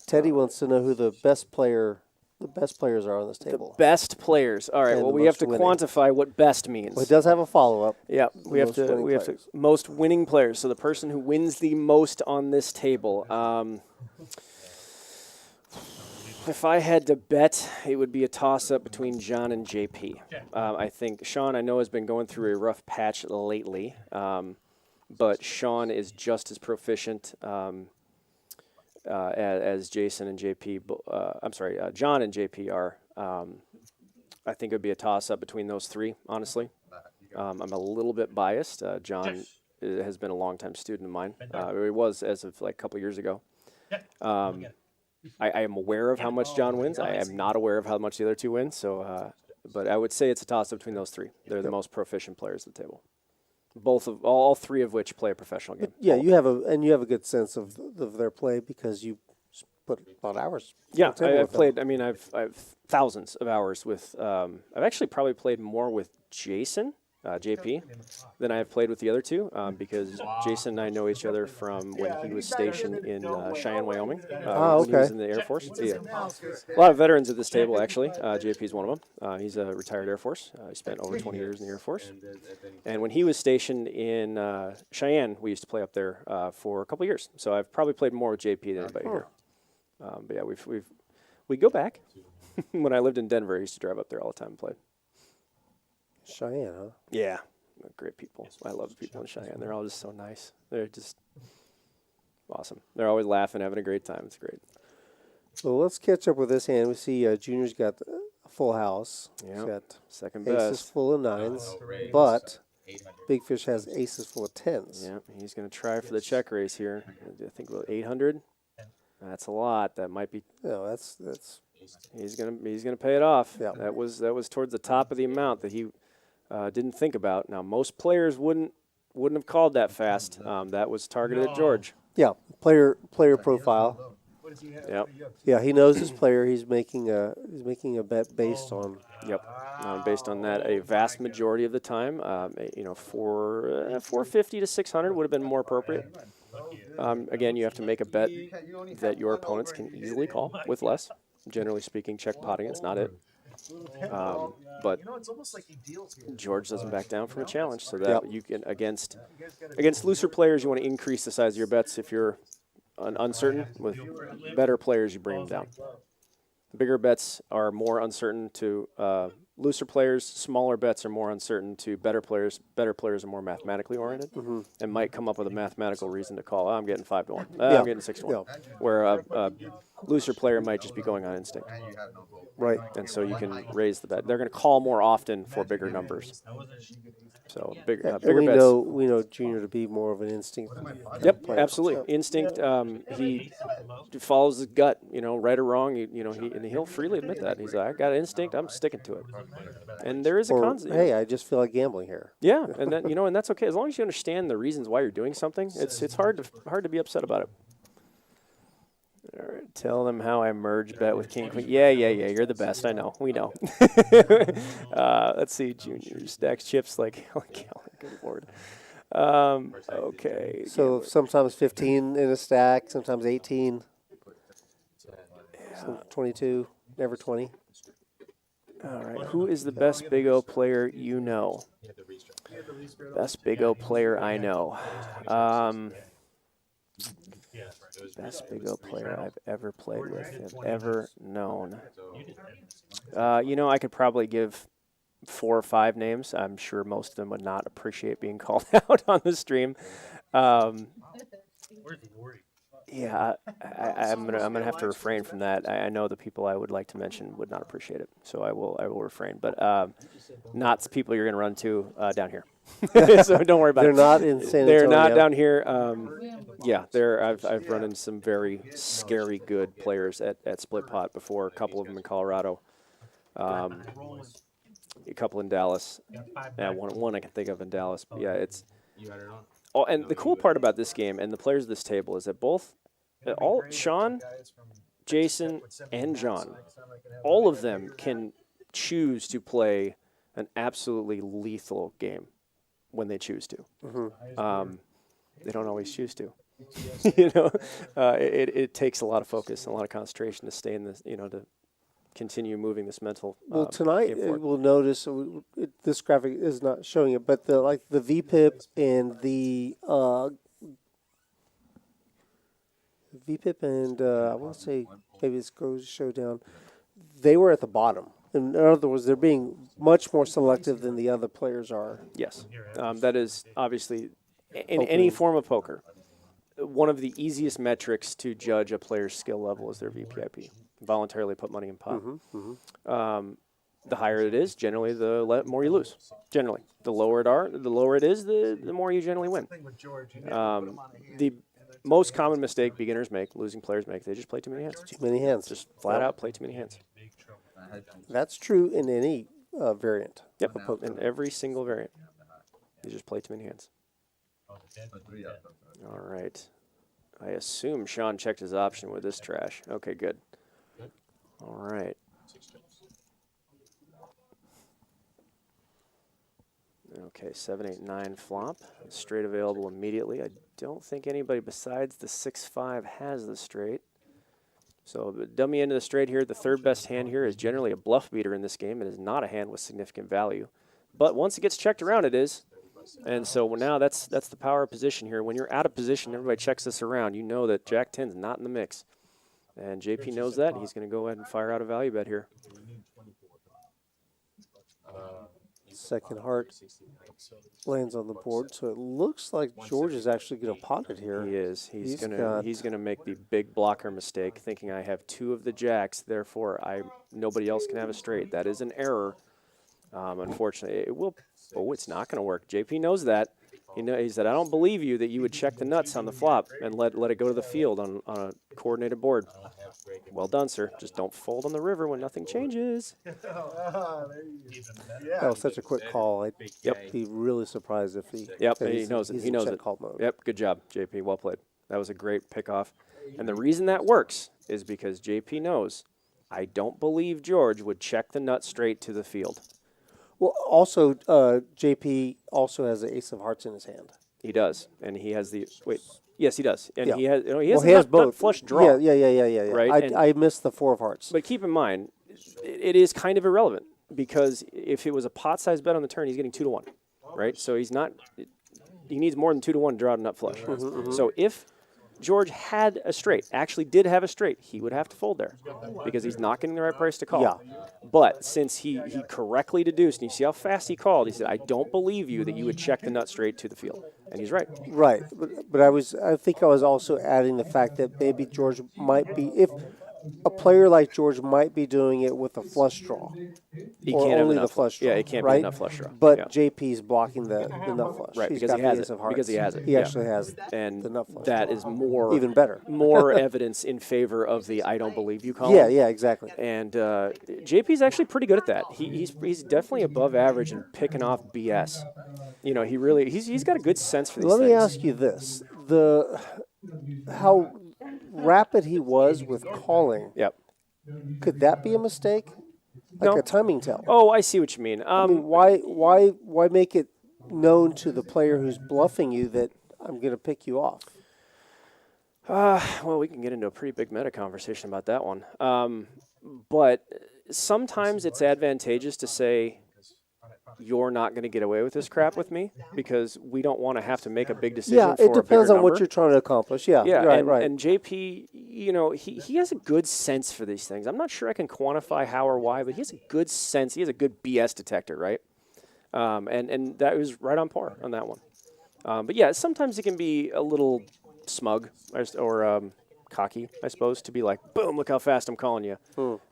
Teddy wants to know who the best players are on this table. Best players. All right. And Well, the we have most to winning. quantify what best means. Well, it does have a follow-up. Yeah, we have most to. winning We have to. players. Most winning players. So the person who wins the most on this table. If I had to bet, it would be a toss-up between John and JP. I think Sean, I know, has been going through a rough patch lately, but Sean is just as proficient as Jason and JP. John and JP are. I think it would be a toss-up between those 3, honestly. I'm a little bit biased. John has been a longtime student of mine. He was as of like a couple years ago. I am aware of how much John wins. I am not aware of how much the other 2 win. So, but I would say it's a toss-up between those 3. They're the most proficient players at the table. All 3 of which play a professional game. Yeah, you have a good sense of their play because you put a lot of hours. Yeah, on the table I've with them. played. I mean, I've thousands of hours with. I've actually probably played more with Jason, JP, than I have played with the other 2 because Jason and I know each other from when he was stationed in Cheyenne, Wyoming. When he was okay. in the Air Force. Yeah. A lot of veterans at this table, actually. JP is one of them. He's a retired Air Force. He spent over 20 years in the Air Force. And when he was stationed in Cheyenne, we used to play up there for a couple years. So I've probably played more with JP than anybody here. But yeah, we go back. When I lived in Denver, I used to drive up there all the time and play. Cheyenne, huh? Yeah, great people. I love the people in Cheyenne. They're all just so nice. They're just awesome. They're always laughing, having a great time. It's great. Well, let's catch up with this hand. We see Junior's got a full house. Yeah, He's got second aces best. full of 9s, but Big Fish has aces full of 10s. Yeah, he's going to try for the check raise here. I think about 800. That's a lot. That might be. No, that's. He's gonna pay it off. Yeah. That was towards the top of the amount that he didn't think about. Now most players wouldn't have called that fast. That was targeted at George. Yeah, player profile. Yep. Yeah, he knows his player. He's making a bet based on. Yep. Based on that, a vast majority of the time, 450 to 600 would have been more appropriate. Again, you have to make a bet that your opponents can easily call with less. Generally speaking, check potting, it's not it. But George doesn't back down from a challenge, so that you can against looser players, you want to increase the size of your bets. If you're uncertain, with better players, you bring them down. Bigger bets are more uncertain to looser players. Smaller bets are more uncertain to better players. Better players are more mathematically oriented and might come up with a mathematical reason to call. I'm getting 5-1. I'm getting 6-1. Where a looser player might just be going on instinct. Right. And so you can raise the bet. They're going to call more often for bigger numbers. So bigger, And bigger we bets. know Junior to be more of an instinct. Yep, player. absolutely. Instinct. He follows his gut. Right or wrong. And he'll freely admit that. He's like, I got an instinct. I'm sticking to it. And there is a concept. Hey, I just feel like gambling here. Yeah, and then and that's okay as long as you understand the reasons why you're doing something. It's hard to be upset about it. All right, tell them how I merge bet with King Queen. Yeah. You're the best. I know. We know. Let's see, Junior stacks chips like Helen Keller. Good lord. Okay. So sometimes 15 in a stack, sometimes 18, 22, never 20. All right. Who is the best Big O player you know? Best Big O player I know. Best Big O player I've ever played with, have ever known. I could probably give 4 or 5 names. I'm sure most of them would not appreciate being called out on the stream. Yeah, I'm gonna have to refrain from that. I know the people I would like to mention would not appreciate it, so I will refrain. But not people you're gonna run to down here. So don't worry about They're it. not in San Antonio. They're not down here. I've run into some very scary good players at Split Pot before. A couple of them in Colorado. A couple in Dallas. Yeah, one I can think of in Dallas. But yeah, it's. Oh, and the cool part about this game and the players of this table is that all Sean, Jason, and John, all of them can choose to play an absolutely lethal game when they choose to. They don't always choose to. It takes a lot of focus and a lot of concentration to stay in this, to continue moving this mental. Well, tonight we'll notice this graphic is not showing it, but the VPIP and the I want to say maybe this goes to show down. They were at the bottom. In other words, they're being much more selective than the other players are. Yes, that is obviously in any form of poker. One of the easiest metrics to judge a player's skill level is their VPIP. Voluntarily put money in pot. The higher it is, generally the more you lose. Generally, the lower it is, the more you generally win. The most common mistake beginners make, losing players make, they just play too many hands. Too many hands. Just flat out play too many hands. That's true in any variant. Yep, in every single variant. You just play too many hands. All right. I assume Sean checked his option with this trash. Okay, good. All right. Okay, 7, 8, 9 flop. Straight available immediately. I don't think anybody besides the 6-5 has the straight. So the dummy end of the straight here, the third best hand here is generally a bluff beater in this game. It is not a hand with significant value. But once it gets checked around, it is. And so now that's the power of position here. When you're out of position, everybody checks this around. You know that Jack 10's not in the mix. And JP knows that. He's going to go ahead and fire out a value bet here. Second heart lands on the board, so it looks like George is actually going to pot it here. He is. He's gonna make the big blocker mistake, thinking I have 2 of the jacks, therefore nobody else can have a straight. That is an error. Unfortunately, it will. Oh, it's not going to work. JP knows that. He said, I don't believe you that you would check the nuts on the flop and let it go to the field on a coordinated board. Well done, sir. Just don't fold on the river when nothing changes. That was such a quick call. I'd be really surprised if he. Yep, he knows it. He knows it. Call mode. Yep, good job, JP. Well played. That was a great pickoff. And the reason that works is because JP knows I don't believe George would check the nut straight to the field. Well, also, JP also has the ace of hearts in his hand. He does, and he has the Yes, he does, and Yeah. he has. He Well, has, he has nut both. flush draw. Yeah. Right, I missed the 4 of hearts. But keep in mind, it is kind of irrelevant because if it was a pot-sized bet on the turn, he's getting 2 to 1, right? So he's not. He needs more than 2 to 1 to draw out a nut flush. So if George had a straight, actually did have a straight, he would have to fold there because he's not getting the right price to call. Yeah. But since he correctly deduced, and you see how fast he called, he said, I don't believe you that you would check the nut straight to the field. And he's right. Right, but I think I was also adding the fact that maybe George might be, if a player like George might be doing it with a flush draw. He or can't have only enough the flush draw. Yeah, it can't right? be enough flush draw. But yeah. JP's blocking the nut flush. Right, He's because got he the has ace it. of hearts. Because he has it. He yeah. actually has and the nut flush that draw. is more even better. more evidence in favor of the I don't believe you column. Yeah, exactly. And JP's actually pretty good at that. He's definitely above average in picking off BS. You know, he's got a good sense for these Let things. me ask you this: how rapid he was with calling. Yep. Could that be a mistake? Like No. a timing tell? Oh, I see what you mean. I mean, why make it known to the player who's bluffing you that I'm going to pick you off? Well, we can get into a pretty big meta conversation about that one. But sometimes it's advantageous to say, you're not going to get away with this crap with me because we don't want to have to make a big decision Yeah, for it depends a bigger on what number. you're trying to accomplish. Yeah, Yeah, right. And JP, you know, he has a good sense for these things. I'm not sure I can quantify how or why, but he has a good sense. He has a good BS detector, right? And that was right on par on that one. But yeah, sometimes it can be a little smug or cocky, I suppose, to be like, boom, look how fast I'm calling you.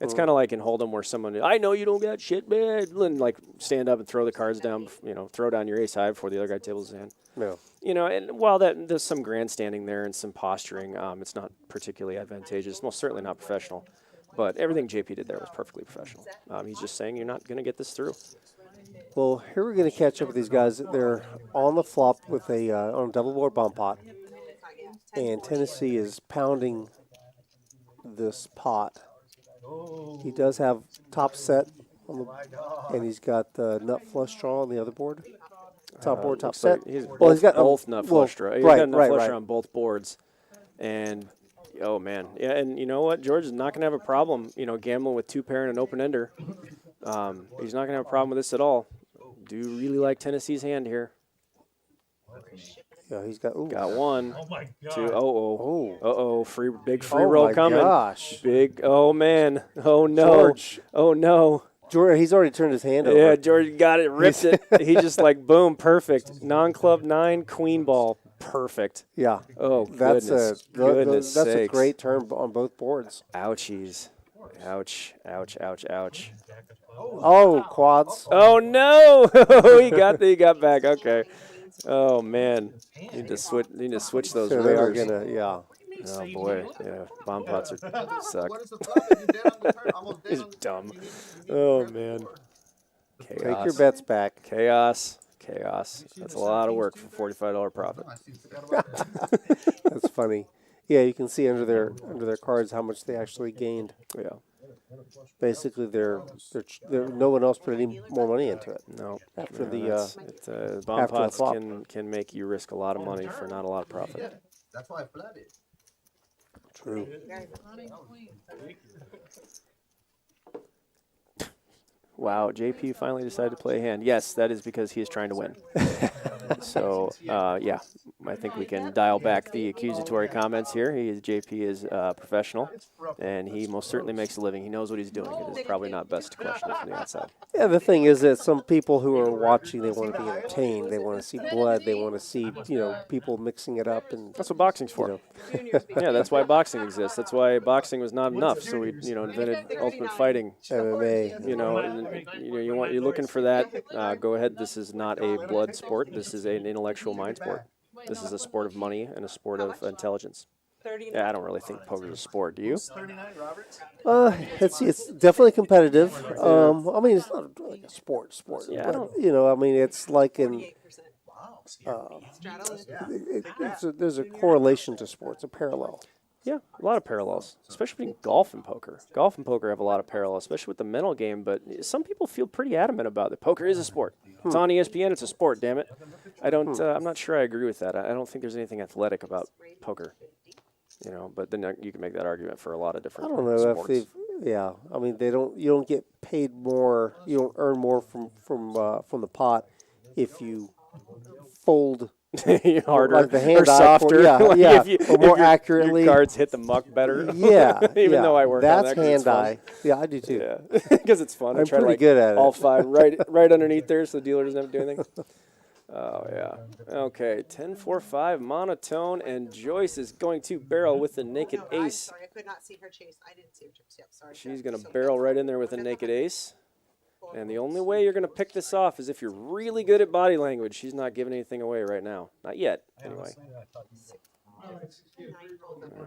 It's kind of like in Hold'em where someone, I know you don't got shit, man, and like stand up and throw the cards down, you know, throw down your ace high before the other guy tables his hand. Yeah. You know, and while there's some grandstanding there and some posturing, it's not particularly advantageous, most certainly not professional. But everything JP did there was perfectly professional. He's just saying you're not going to get this through. Well, here we're going to catch up with these guys. They're on the flop with on a double board bomb pot. And Tennessee is pounding this pot. He does have top set, and he's got the nut flush draw on the other board. Top board, top set. Like he's he's got both nut flush draw. He's right, got nut right, flush right. draw on both boards. And, oh, man. Yeah, and you know what? George is not going to have a problem, you know, gambling with two pair and an open ender. He's not going to have a problem with this at all. Do really like Tennessee's hand here. Yeah, he's got one. Oh my god. Two. Big free roll coming. Gosh. Big. Oh man. Oh no. George. Oh no. George, he's already turned his hand over. Yeah, George got it, ripped it. He just like boom, perfect. Non-club 9, queen ball, perfect. Yeah. Oh that's goodness that's a sakes. great turn on both boards. Ouchies. Ouch. Ouch. Ouch. Ouch. Oh, quads. Oh no. he got back. Okay. Oh man. Need to switch those So they are rivers. gonna, yeah. Oh boy, yeah, bomb pots suck. He's dumb. Oh man. Chaos. Take your bets back. Chaos. That's a lot of work for $45 profit. That's funny. Yeah, you can see under their cards how much they actually gained. Yeah. Basically, they're no one else put any more money into it. No. After bomb after the pots flop. can make you risk a lot of money for not a lot of profit. That's why I flooded. True. Wow, JP finally decided to play a hand. Yes, that is because he is trying to win. So, yeah, I think we can dial back the accusatory comments here. JP is professional, and he most certainly makes a living. He knows what he's doing. It is probably not best to question it from the outside. Yeah, the thing is that some people who are watching, they want to be entertained. They want to see blood. They want to see, people mixing it up. And that's what boxing's for. Yeah, that's why boxing exists. That's why boxing was not enough. So we, invented ultimate fighting. MMA. You're looking for that. Go ahead. This is not a blood sport. This is an intellectual mind sport. This is a sport of money and a sport of intelligence. Yeah, I don't really think poker's a sport. Do you? It's definitely competitive. I mean, it's not like a sport. Yeah, but, it's like there's a correlation to sports, a parallel. Yeah, a lot of parallels, especially between golf and poker. Golf and poker have a lot of parallels, especially with the mental game, but some people feel pretty adamant about it. Poker is a sport. It's on ESPN, it's a sport, damn it. I'm not sure I agree with that. I don't think there's anything athletic about poker. But then you can make that argument for a lot of different sports. I don't know if I mean, you don't get paid more, you don't earn more from the pot if you fold harder like the hand or softer. Or more accurately. Your cards hit the muck better. Yeah. Even though I work on that. That's hand eye. Yeah, I do too. Yeah, because it's fun. I'm I try pretty to good at it. All 5 right underneath there so the dealer doesn't have to do anything. Oh, yeah. Okay, 10-4-5 monotone, and Joyce is going to barrel with the naked ace. Sorry, I could not see her chase. I didn't see her chase. Yep, sorry. She's going to barrel right in there with a naked ace. And the only way you're going to pick this off is if you're really good at body language. She's not giving anything away right now. Not yet, anyway. All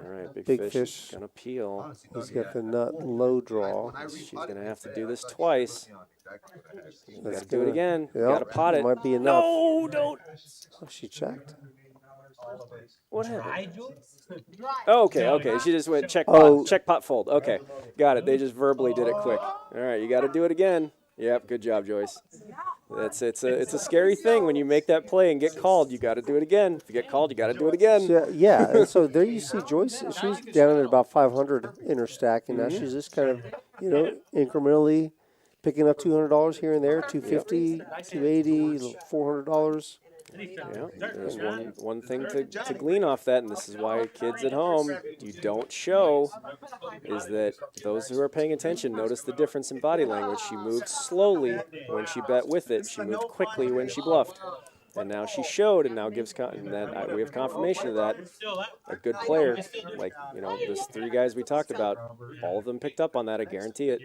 right, big fish. Going to peel. He's got the nut low draw. She's going to have to do this twice. Let's do it again. Yep, Got to pot it. Might be enough. No, don't. Oh, she checked. What happened? Oh, okay. She just went check pot, check pot fold. Okay, got it. They just verbally did it quick. All right, you got to do it again. Yep, good job, Joyce. It's a scary thing when you make that play and get called. You got to do it again. If you get called, you got to do it again. Yeah, and so there you see Joyce. She's down at about 500 in her stack, and now she's just kind of, incrementally picking up $200 here and there, $250, $280, $400. Yeah, there's one thing to glean off that, and this is why kids at home, you don't show, is that those who are paying attention notice the difference in body language. She moved slowly when she bet with it. She moved quickly when she bluffed. And now she showed, and now gives we have confirmation of that. A good player, like those 3 guys we talked about, all of them picked up on that. I guarantee it.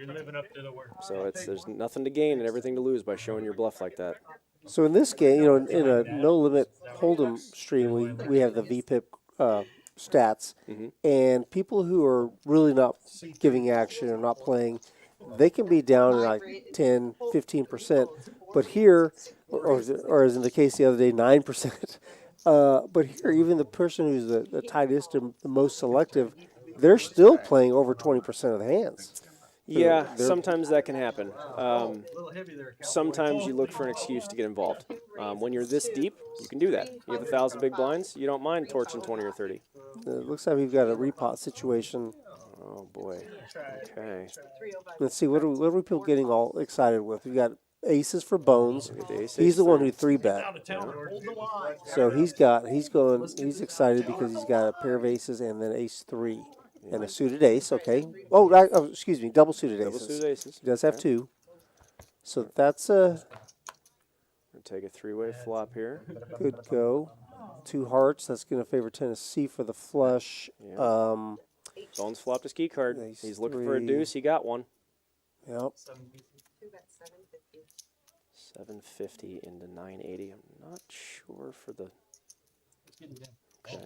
So there's nothing to gain and everything to lose by showing your bluff like that. So in this game, in a no limit hold'em stream, we have the VPIP stats, and people who are really not giving action or not playing, they can be down like 10, 15%. But here, or as in the case the other day, 9%. But here, even the person who's the tightest and the most selective, they're still playing over 20% of the hands. Yeah, sometimes that can happen. Sometimes you look for an excuse to get involved. When you're this deep, you can do that. You have 1,000 big blinds, you don't mind torching 20 or 30. It looks like we've got a repot situation. Oh, boy. Okay. Let's see, what are people getting all excited with? We've got aces for Bones. He's the one who 3-bet. So he's excited because he's got a pair of aces and then ace-3. And a suited ace, okay. Excuse me, double suited aces. Double suited aces. He does have 2. So that's We'll take a 3-way flop here. Good go. 2 hearts, that's going to favor Tennessee for the flush. Yeah. Bones flopped his key card. He's looking for a deuce. He got one. Yep. 750 into 980. I'm not sure for the... Okay.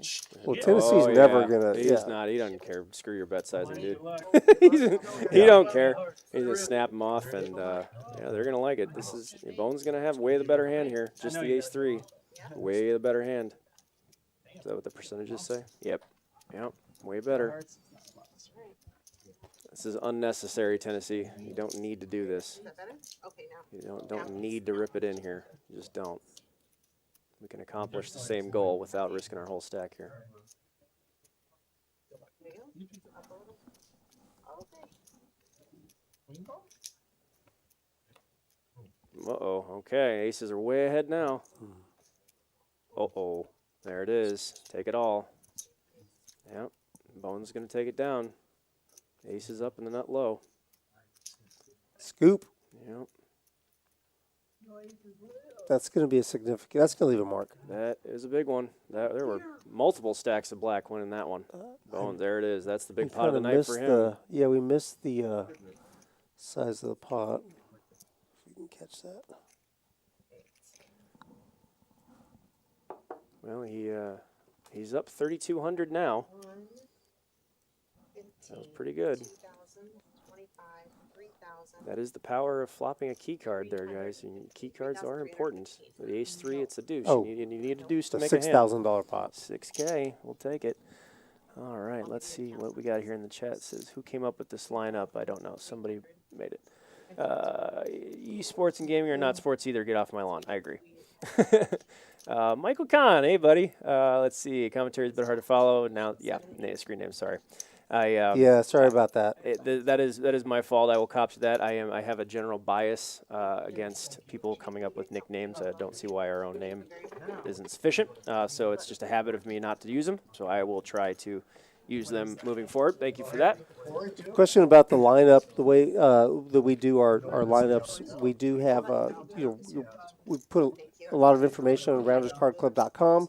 Well, Tennessee's never going to... He's not. He doesn't care. Screw your bet sizing, dude. He don't care. He's going to snap him off, and they're going to like it. Bones going to have way the better hand here. Just the ace-3. Way the better hand. Is that what the percentages say? Yep. Way better. This is unnecessary, Tennessee. You don't need to do this. You don't need to rip it in here. You just don't. We can accomplish the same goal without risking our whole stack here. Uh-oh. Okay, aces are way ahead now. Uh-oh. There it is. Take it all. Yep. Bones going to take it down. Ace is up and the nut low. Scoop. Yep. That's going to be a significant. That's going to leave a mark. That is a big one. There were multiple stacks of black winning that one. Bones, there it is. That's the big pot of the night for him. We missed the size of the pot. If you can catch that. Well, he's up 3,200 now. That was pretty good. That is the power of flopping a key card there, guys. Key cards are important. For the ace-3, it's a deuce. You need a deuce to make a hand. $6,000 pot. $6K. We'll take it. All right, let's see what we got here in the chat. It says, who came up with this lineup? I don't know. Somebody made it. Esports and gaming are not sports either. Get off my lawn. I agree. Michael Kahn, hey, buddy. Let's see. Commentary is a bit hard to follow. Now, screen name, sorry. Sorry about that. That is my fault. I will cop to that. I have a general bias against people coming up with nicknames. I don't see why our own name isn't sufficient. So it's just a habit of me not to use them. So I will try to use them moving forward. Thank you for that. Question about the lineup. The way that we do our lineups, we do have we put a lot of information on rounderscardclub.com.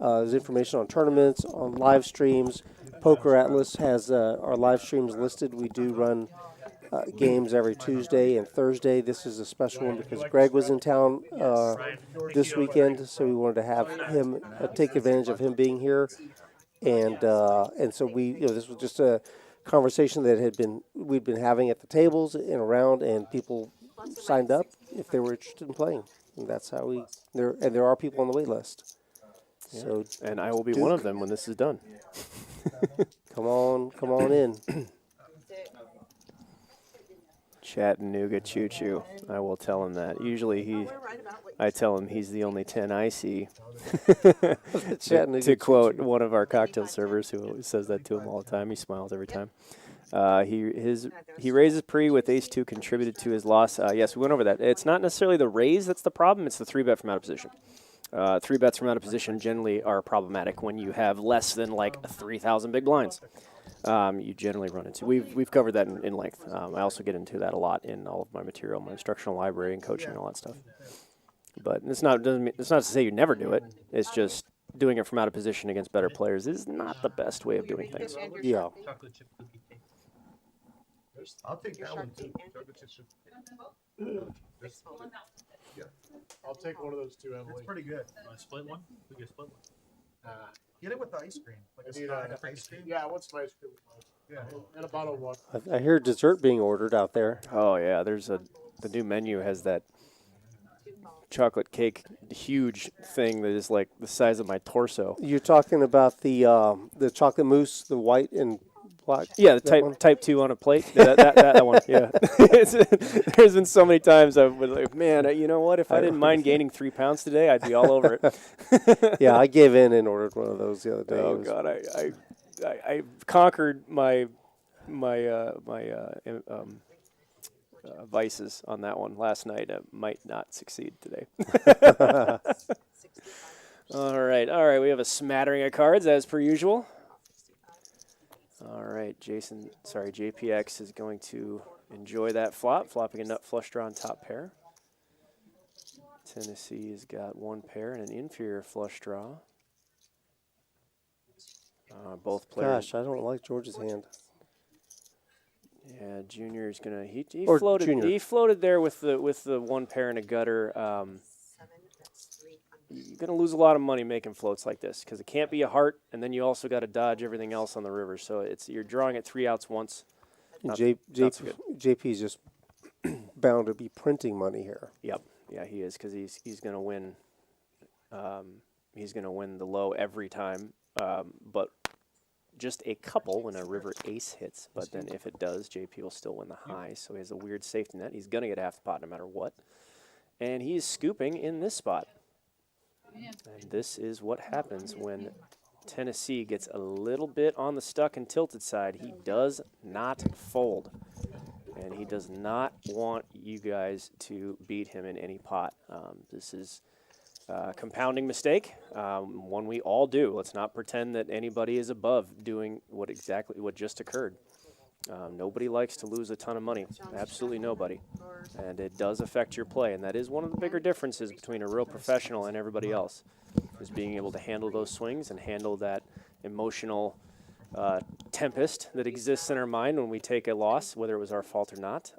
There's information on tournaments, on live streams. Poker Atlas has our live streams listed. We do run games every Tuesday and Thursday. This is a special one because Greg was in town this weekend, so we wanted to have him take advantage of him being here, and so this was just a conversation that we'd been having at the tables and around, and people signed up if they were interested in playing, and that's how there are people on the wait list. Yeah. So and I will be one of them when this is done. come on in. Chattanooga Choo Choo. I will tell him that. Usually I tell him he's the only 10 I see. to quote one of our cocktail servers who always says that to him all the time. He smiles every time. He raises pre with ace-2 contributed to his loss. Yes, we went over that. It's not necessarily the raise that's the problem. It's the 3-bet from out of position. 3 bets from out of position generally are problematic when you have less than like 3,000 big blinds. You generally run into. We've covered that in length. I also get into that a lot in all of my material, my instructional library and coaching and all that stuff. But it's not to say you never do it. It's just doing it from out of position against better players is not the best way of doing things. Yeah. I'll take that one too. Yeah. I'll take one of those two, Emily. It's pretty good. Split one? We can split one. Get it with the ice cream. Like I need ice cream. Yeah, I want some ice cream. Yeah. And a bottle of water. I hear dessert being ordered out there. Oh yeah, the new menu has that chocolate cake huge thing that is like the size of my torso. You're talking about the chocolate mousse, the white and black. Yeah, the type 2 on a plate. Yeah, that one. Yeah, there's been so many times I've been like, man, you know what? If I didn't mind gaining 3 pounds today, I'd be all over it. Yeah, I gave in and ordered one of those the other day. Oh God, I conquered my vices on that one last night. I might not succeed today. All right. We have a smattering of cards as per usual. All right, JPX is going to enjoy that flop, flopping a nut flush draw on top pair. Tennessee has got 1 pair and an inferior flush draw. Both players. Gosh, I don't like George's hand. Yeah, Junior is gonna. He floated. Junior. He floated there with the 1 pair and a gutter. You're gonna lose a lot of money making floats like this because it can't be a heart, and then you also got to dodge everything else on the river. So you're drawing at 3 outs once. JP is just bound to be printing money here. Yep. Yeah, he is because he's gonna win. He's gonna win the low every time, but just a couple when a river ace hits. But then if it does, JP will still win the high. So he has a weird safety net. He's gonna get half the pot no matter what, and he is scooping in this spot. And this is what happens when Tennessee gets a little bit on the stuck and tilted side. He does not fold. And he does not want you guys to beat him in any pot. This is a compounding mistake, one we all do. Let's not pretend that anybody is above doing what just occurred. Nobody likes to lose a ton of money. Absolutely nobody. And it does affect your play. And that is one of the bigger differences between a real professional and everybody else, is being able to handle those swings and handle that emotional tempest that exists in our mind when we take a loss, whether it was our fault or not.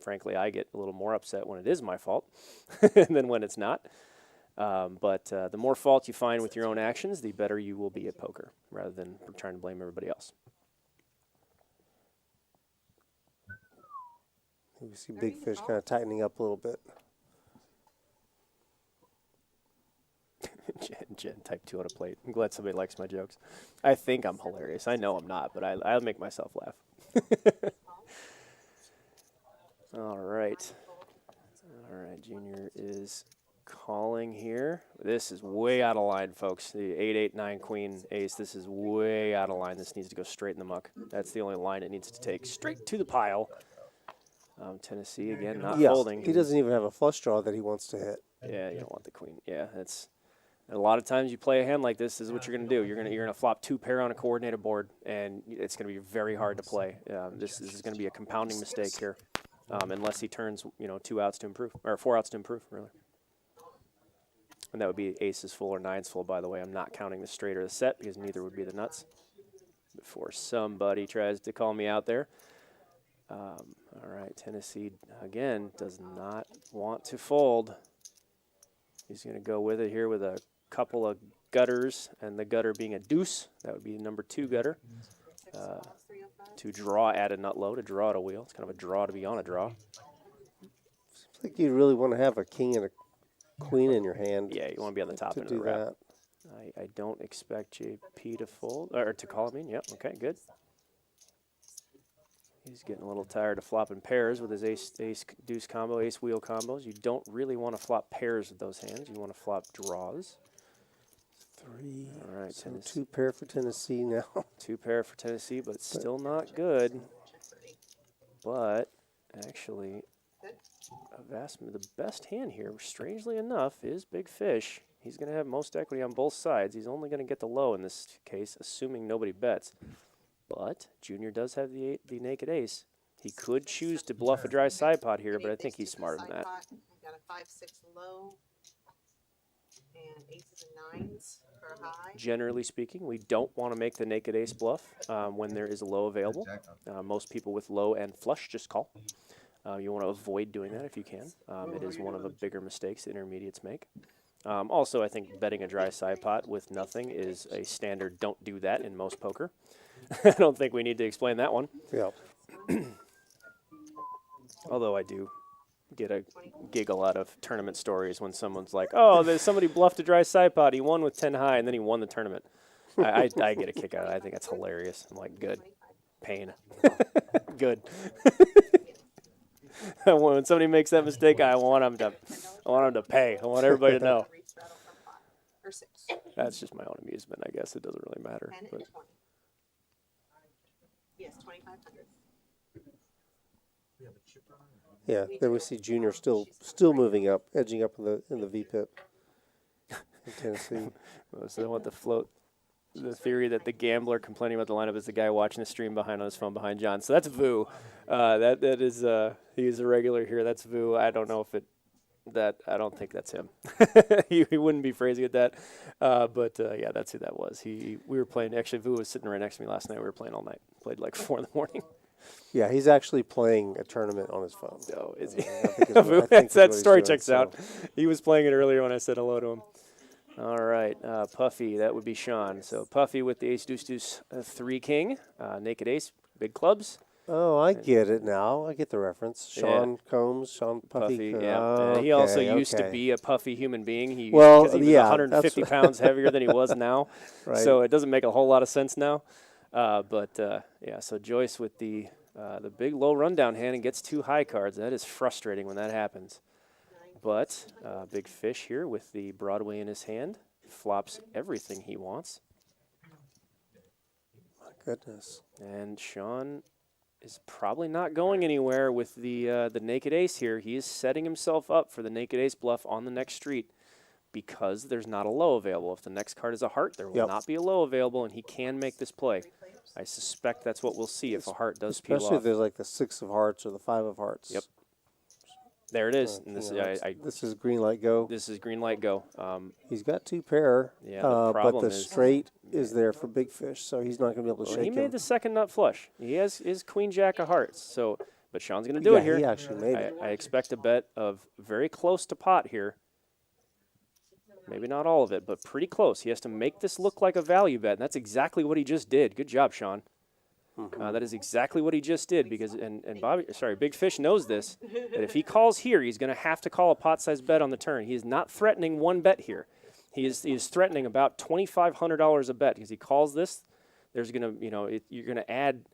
Frankly, I get a little more upset when it is my fault than when it's not. But the more fault you find with your own actions, the better you will be at poker, rather than trying to blame everybody else. We see Big Fish kind of tightening up a little bit. Jen, type 2 on a plate. I'm glad somebody likes my jokes. I think I'm hilarious. I know I'm not, but I'll make myself laugh. All right. Junior is calling here. This is way out of line, folks. The 8, 9, queen, ace. This is way out of line. This needs to go straight in the muck. That's the only line it needs to take. Straight to the pile. Tennessee, again, not folding. He doesn't even have a flush draw that he wants to hit. Yeah, you don't want the queen. Yeah, that's... A lot of times you play a hand like this is what you're going to do. You're going to flop 2 pair on a coordinated board, and it's going to be very hard to play. This is going to be a compounding mistake here, unless he turns 2 outs to improve, or 4 outs to improve, really. And that would be aces full or nines full, by the way. I'm not counting the straight or the set because neither would be the nuts. Before somebody tries to call me out there. All right, Tennessee, again, does not want to fold. He's going to go with it here with a couple of gutters, and the gutter being a deuce. That would be the number 2 gutter. To draw at a nut low, to draw at a wheel. It's kind of a draw to be on a draw. I think you really want to have a king and a queen in your hand. Yeah, you want to be on the top end of do the wrap. that. I don't expect JP to fold, or to call, I mean. Yep, okay, good. He's getting a little tired of flopping pairs with his ace deuce combo, ace wheel combos. You don't really want to flop pairs with those hands. You want to flop draws. 3. All right, So Tennessee. 2 pair for Tennessee now. 2 pair for Tennessee, but still not good. But actually, the best hand here, strangely enough, is Big Fish. He's going to have most equity on both sides. He's only going to get the low in this case, assuming nobody bets. But Junior does have the naked ace. He could choose to bluff a dry side pot here, but I think he's smarter than that. Got a 5-6 low and aces and nines for a high. Generally speaking, we don't want to make the naked ace bluff when there is a low available. Most people with low and flush just call. You want to avoid doing that if you can. It is one of the bigger mistakes the intermediates make. Also, I think betting a dry side pot with nothing is a standard don't do that in most poker. I don't think we need to explain that one. Yeah. Although I do get a giggle out of tournament stories when someone's like, oh, there's somebody bluffed a dry side pot. He won with 10 high, and then he won the tournament. I get a kick out of it. I think that's hilarious. I'm like, good. Pain. Good. When somebody makes that mistake, I want them to pay. I want everybody to know. That's just my own amusement, I guess. It doesn't really matter. But. Yes, 2,500. Yeah, there we see Junior still moving up, edging up in the V pip in Tennessee. So I want to float the theory that the gambler complaining about the lineup is the guy watching the stream behind on his phone behind John. So that's Vu. That is he's a regular here. That's Vu. I don't know if I don't think that's him. he wouldn't be phrasing it that. But yeah, that's who that was. We were playing. Actually, Vu was sitting right next to me last night. We were playing all night. Played like 4 in the morning. Yeah, he's actually playing a tournament on his phone. Oh, is he? That story checks out. He was playing it earlier when I said hello to him. All right, Puffy, that would be Sean. So Puffy with the ace deuce deuce 3 king, naked ace, big clubs. Oh, I get it now. I get the reference. Sean Combs, Sean Puffy. Yeah. He also used to be a puffy human being. He was 150 pounds heavier than he was now. Right. So it doesn't make a whole lot of sense now. Yeah, so Joyce with the big low rundown hand and gets 2 high cards. That is frustrating when that happens. But Big Fish here with the Broadway in his hand flops everything he wants. My goodness. And Sean is probably not going anywhere with the naked ace here. He is setting himself up for the naked ace bluff on the next street because there's not a low available. If the next card is a heart, there will not be a low available, and he can make this play. I suspect that's what we'll see if a heart does peel off. Especially if there's like the 6 of hearts or the 5 of hearts. Yep. There it is. And this is green light go. This is green light go. He's got 2 pair. Yeah, the problem but the straight is there for Big Fish, so he's not going to be able to shake he him. made the second nut flush. He has his queen jack of hearts. So, but Sean's going to do it here. He actually made it. I expect a bet of very close to pot here. Maybe not all of it, but pretty close. He has to make this look like a value bet, and that's exactly what he just did. Good job, Sean. That is exactly what he just did because Big Fish knows this, that if he calls here, he's going to have to call a pot-sized bet on the turn. He is not threatening one bet here. He is threatening about $2,500 a bet because he calls this. There's going to, you're going to add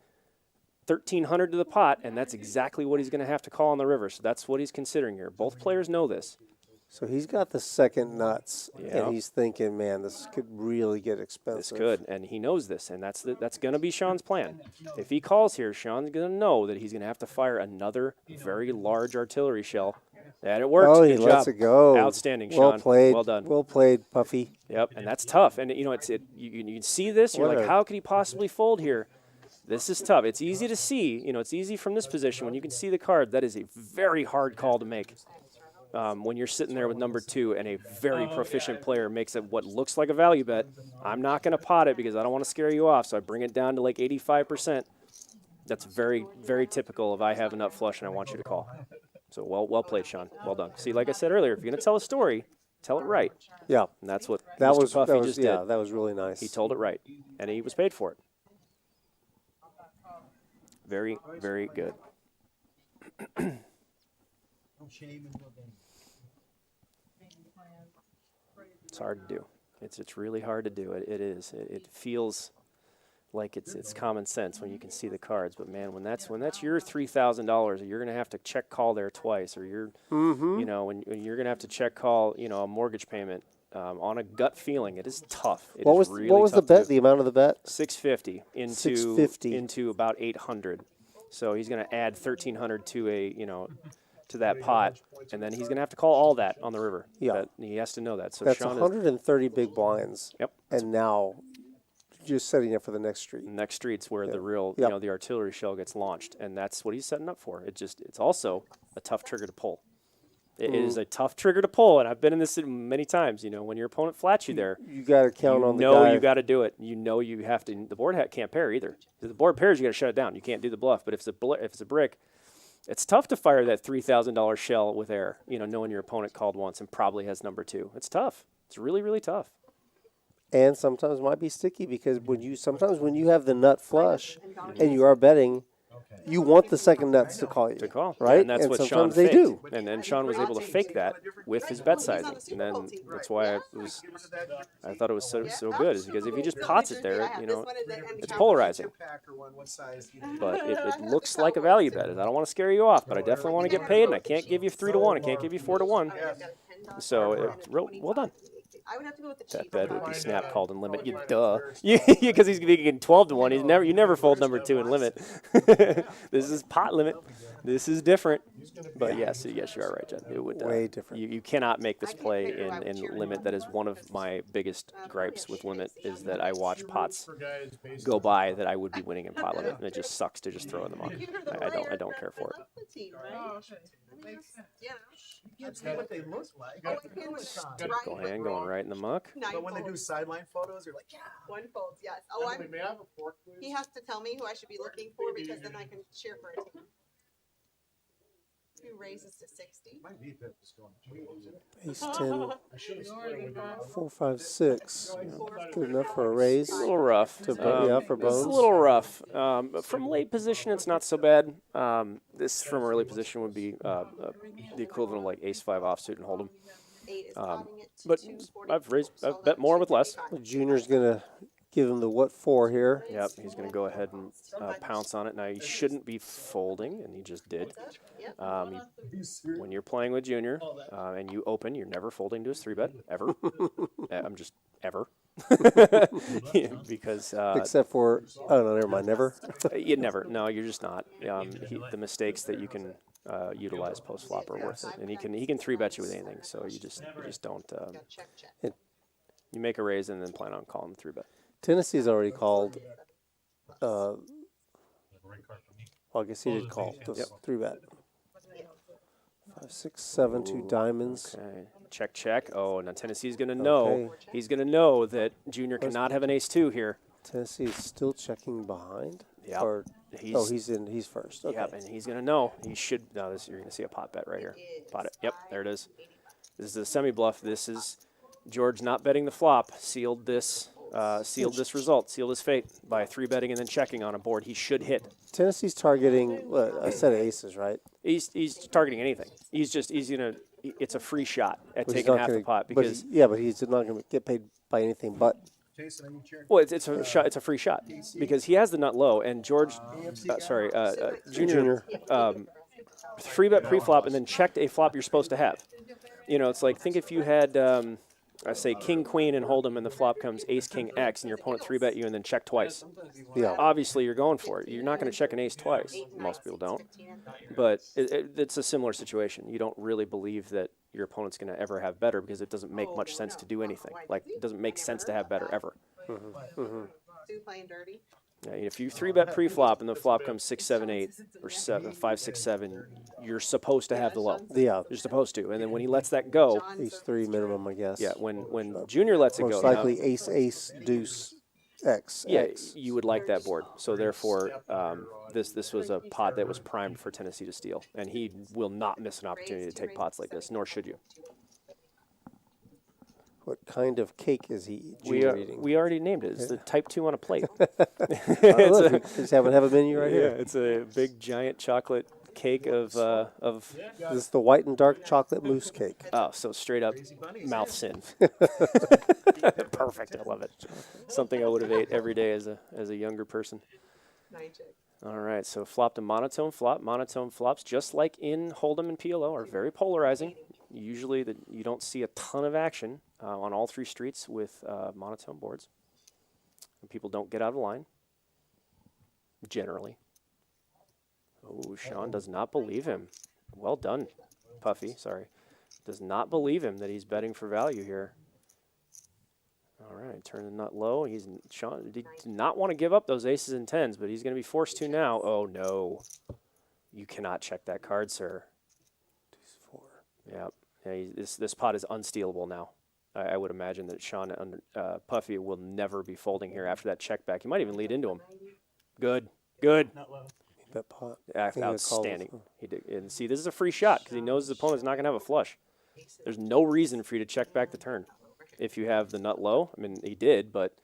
$1,300 to the pot, and that's exactly what he's going to have to call on the river. So that's what he's considering here. Both players know this. So he's got the second nuts, and he's thinking, man, this could really get expensive. This could, and he knows this, and that's going to be Sean's plan. If he calls here, Sean's going to know that he's going to have to fire another very large artillery shell. And it worked. Oh, Good he job. lets it go. Outstanding, Sean. Well played. Well done. Well played, Puffy. Yep, and that's tough. And, you can see this. You're like, how could he possibly fold here? This is tough. It's easy to see. It's easy from this position when you can see the card. That is a very hard call to make. when you're sitting there with number 2 and a very proficient player makes it what looks like a value bet, I'm not going to pot it because I don't want to scare you off, so I bring it down to like 85%. That's very, very typical of I have a nut flush and I want you to call. So well played, Sean. Well done. See, like I said earlier, if you're going to tell a story, tell it right. Yeah. And that's what That Mr. was Puffy that was just yeah, did. that was really nice. He told it right, and he was paid for it. Very, very good. It's hard to do. It's really hard to do. It is. It feels like it's common sense when you can see the cards, but man, when that's your $3,000, you're gonna have to check call there twice, or you're you know when you're gonna have to check call a mortgage payment on a gut feeling. It is tough. What was the bet? The amount of the bet? 650 into 650 into about 800. So he's gonna add 1,300 to to that pot, and then he's gonna have to call all that on the river. Yeah, he has to know that. So that's Sean 130 big blinds. Yep. And now just setting up for the next street. The next street's where the real, Yep. the artillery shell gets launched, and that's what he's setting up for. It's also a tough trigger to pull. It is a tough trigger to pull, and I've been in this many times. When your opponent flats you there, You got to count on the guy. You know you got to do it. You know you have to. The board can't pair either. If the board pairs, you got to shut it down. You can't do the bluff. But if it's a brick, it's tough to fire that $3,000 shell with air. Knowing your opponent called once and probably has number 2. It's tough. It's really, really tough. And sometimes it might be sticky because when you have the nut flush and you are betting, you want the second nuts to call you. To call, right? And that's what Sean sometimes they faked. do. And then Sean was able to fake that with his bet sizing, and then that's why I thought it was so good, is because if he just pots it there, it's polarizing. But it looks like a value bet. I don't want to scare you off, but I definitely want to get paid, and I can't give you 3-1. I can't give you 4-1. So well done. I would have to go with the That cheaper bet would be one. snap called in limit. Duh. Because he's getting 12-1. You never fold number 2 in limit. This is pot limit. This is different. But yes, you are right, Jen. It would Way different. You cannot make this play in limit. That is one of my biggest gripes with limit, is that I watch pots go by that I would be winning in pot limit, and it just sucks to just throw in the muck. I don't care for it. That's what they look like. Going right in the muck. But when they do sideline photos, you're like, yeah. One folds, yes. He has to tell me who I should be looking for because then I can cheer for a team. 2 raises to 60. Ace 10, 4, 5, 6. Good enough for a raise. A little rough. For It's bones. a little rough. But from late position, it's not so bad. This from early position would be the equivalent of like ace 5 offsuit and hold 'em. 8 is potting it to But 240. I've bet more with less. Junior's going to give him the what for here. Yep, he's going to go ahead and pounce on it. Now, he shouldn't be folding, and he just did. When you're playing with Junior and you open, you're never folding to his 3-bet, ever. I'm just, ever. Because Except for, I don't know, never mind, never. you never. No, you're just not. The mistakes that you can utilize post flop are worth it, and he can 3-bet you with anything. So you just don't. You make a raise and then plan on calling the 3-bet. Tennessee's already called. Well, I guess he did call. 3-bet. 5, 6, 7, 2 diamonds. Okay. Check. Oh, now Tennessee's going to know. Okay. He's going to know that Junior cannot have an ace 2 here. Tennessee is still checking behind. Yep. Or, he's first. Okay. Yep, and he's going to know. He should. No, you're going to see a pot bet right here. Pot it. Yep, there it is. This is a semi bluff. This is George not betting the flop. Sealed this result. Sealed his fate by 3-betting and then checking on a board he should hit. Tennessee's targeting a set of aces, right? He's targeting anything. He's gonna. It's a free shot at taking half the pot because but he's not going to get paid by anything but. Well, it's a shot. It's a free shot because he has the nut low, and George, Junior, 3-bet pre-flop and then checked a flop you're supposed to have. It's like, think if you had, I say king queen and hold 'em, and the flop comes ace king X, and your opponent 3-bet you and then check twice. Yeah. Obviously, you're going for it. You're not going to check an ace twice. Most people don't, but it's a similar situation. You don't really believe that your opponent's going to ever have better because it doesn't make much sense to do anything. Like, it doesn't make sense to have better ever. Two playing dirty. Yeah, if you 3-bet pre-flop and the flop comes 6, 7, 8, or 7, 5, 6, 7, you're supposed to have the low. Yeah. You're supposed to. And then when he lets that go, Ace 3 minimum, I guess. yeah, when Junior lets it go, Most now, likely ace, ace, deuce, X. yeah, X. you would like that board. So therefore, this was a pot that was primed for Tennessee to steal, and he will not miss an opportunity to take pots like this, nor should you. What kind of cake is he We eating? we already named it. It's the Type 2 on a plate. We just have a menu right here. It's a big giant chocolate cake of This is the white and dark chocolate mousse cake. oh, so straight up mouth sin. Perfect. I love it. Something I would have ate every day as a younger person. All right, so flop to monotone flop. Monotone flops, just like in Hold'em and PLO, are very polarizing. Usually you don't see a ton of action on all three streets with monotone boards. And people don't get out of line, generally. Oh, Sean does not believe him. Well done, Puffy, sorry. Does not believe him that he's betting for value here. All right, turn the nut low. Sean did not want to give up those aces and tens, but he's going to be forced to now. Oh, no. You cannot check that card, sir. Yeah, this pot is unstealable now. I would imagine that Sean Puffy will never be folding here after that check back. He might even lead into him. Good. That pot. Outstanding. He did. And see, this is a free shot because he knows his opponent's not going to have a flush. There's no reason for you to check back the turn. If you have the nut low, I mean, he did, but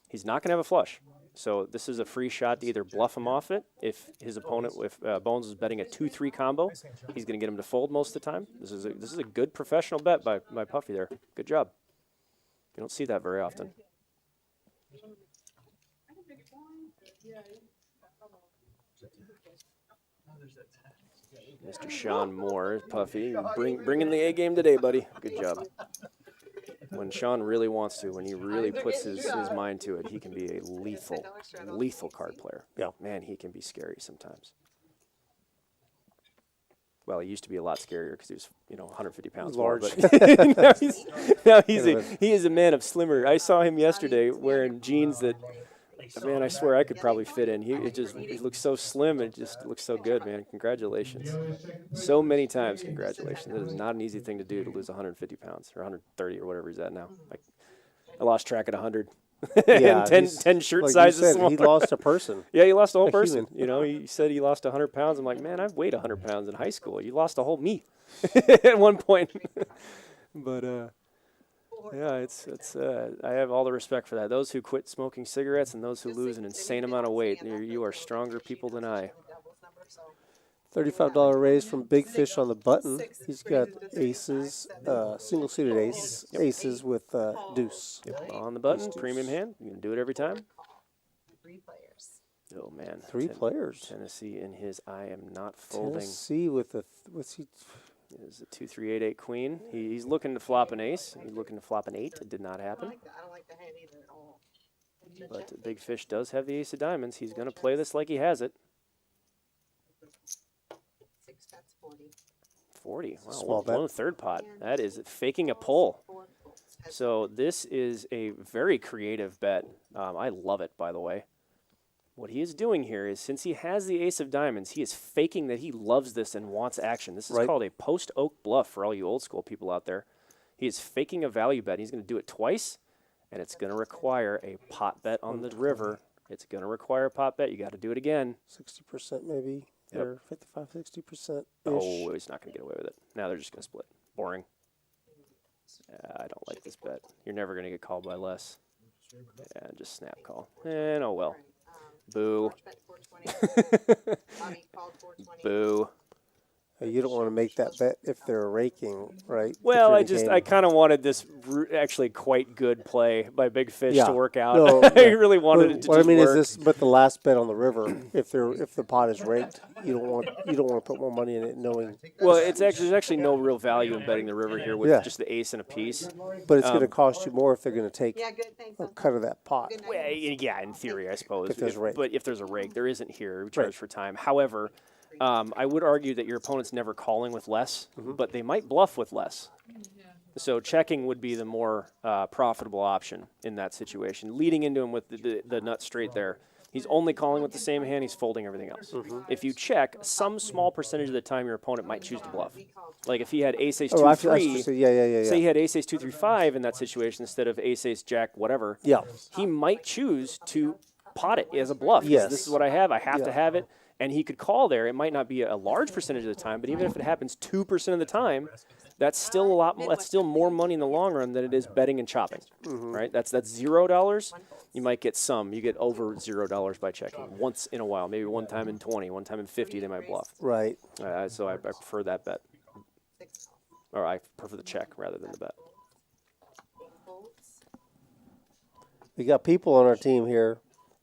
he's not going to have a flush. So this is a free shot to either bluff him off it. If his opponent, if Bones is betting a 2-3 combo, he's going to get him to fold most of the time. This is a good professional bet by Puffy there. Good job. You don't see that very often. Mr. Sean Moore, Puffy, bringing the A game today, buddy. Good job. When Sean really wants to, when he really puts his mind to it, he can be a lethal card player. Yeah. Man, he can be scary sometimes. Well, he used to be a lot scarier because he was, 150 pounds large. more. But he is a man of slimmer. I saw him yesterday wearing jeans that, man, I swear I could probably fit in. He looks so slim and it just looks so good, man. Congratulations. So many times, congratulations. It is not an easy thing to do to lose 150 pounds or 130 or whatever he's at now. I lost track at 100. Yeah, and 10 shirt like sizes you said, smaller. he lost a person. Yeah, he lost a whole person. Human. He said he lost 100 pounds. I'm like, man, I've weighed 100 pounds in high school. You lost a whole me at one point. But yeah, it's I have all the respect for that. Those who quit smoking cigarettes and those who lose an insane amount of weight, you are stronger people than I. $35 raise from Big Fish on the button. He's got aces, single-suited aces with deuce. Yep. On the button, premium hand. You can do it every time. 3 players. Oh, man. 3 players. Tennessee in his I am not folding. Tennessee with the, what's he? Is a 2, 3, 8, 8 queen. He's looking to flop an ace. He's looking to flop an 8. It did not happen. I don't like the hand either at all. But Big Fish does have the ace of diamonds. He's going to play this like he has it. 6 bets 40. 40. Wow, Small bet. blown third pot. That is faking a pull. So this is a very creative bet. I love it, by the way. What he is doing here is, since he has the ace of diamonds, he is faking that he loves this and wants action. This is called a post-oak bluff for all you old school people out there. He is faking a value bet. He's going to do it twice, and it's going to require a pot bet on the river. It's going to require a pot bet. You got to do it again. 60% maybe, or 55, 60%. Oh, he's not going to get away with it. Now they're just going to split. Boring. I don't like this bet. You're never going to get called by less. Yeah, just snap call. And oh well. Boo. Boo. You don't want to make that bet if they're raking, right? Well, I kind of wanted this actually quite good play by Big Fish to work out. No, I really wanted it to what just I mean work. is this, but the last bet on the river, if the pot is raked, you don't want to put more money in it, knowing. Well, there's actually no real value in betting the river here with just the ace and a piece. But it's going to cost you more if they're going to take a cut of that pot. Well, yeah, in theory, I suppose. If there's rake. But if there's a rake, there isn't here. We charge for time. However, I would argue that your opponent's never calling with less, but they might bluff with less. So checking would be the more profitable option in that situation. Leading into him with the nut straight there He's only calling with the same hand. He's folding everything else. If you check, some small percentage of the time your opponent might choose to bluff. Like if he had ace ace 2 3, say he had ace ace 2 3 5 in that situation instead of ace ace jack whatever. Yeah. He might choose to pot it as a bluff. Yes. This is what I have. I have to have it. And he could call there. It might not be a large percentage of the time, but even if it happens 2% of the time, that's still a lot. That's still more money in the long run than it is betting and chopping, right? That's $0. You might get some. You get over $0 by checking once in a while. Maybe one time in 20, one time in 50, they might bluff. Right. So I prefer that bet, or I prefer the check rather than the bet. We got people on our team here.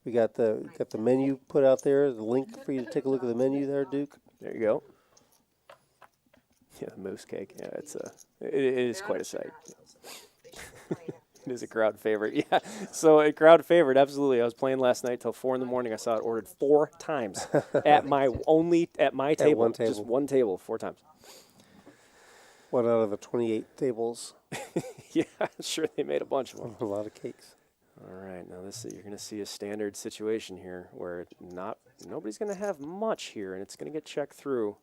We got the menu put out there. The link for you to take a look at the menu there, Duke. There you go. Yeah, the moose cake. Yeah, it is quite a sight. It is a crowd favorite. Yeah, so a crowd favorite, absolutely. I was playing last night till 4 in the morning. I saw it ordered 4 times at my table. One table. Just one table, 4 times. One out of the 28 tables. Yeah, I'm sure they made a bunch of them. A lot of cakes. All right, now you're going to see a standard situation here where nobody's going to have much here, and it's going to get checked through.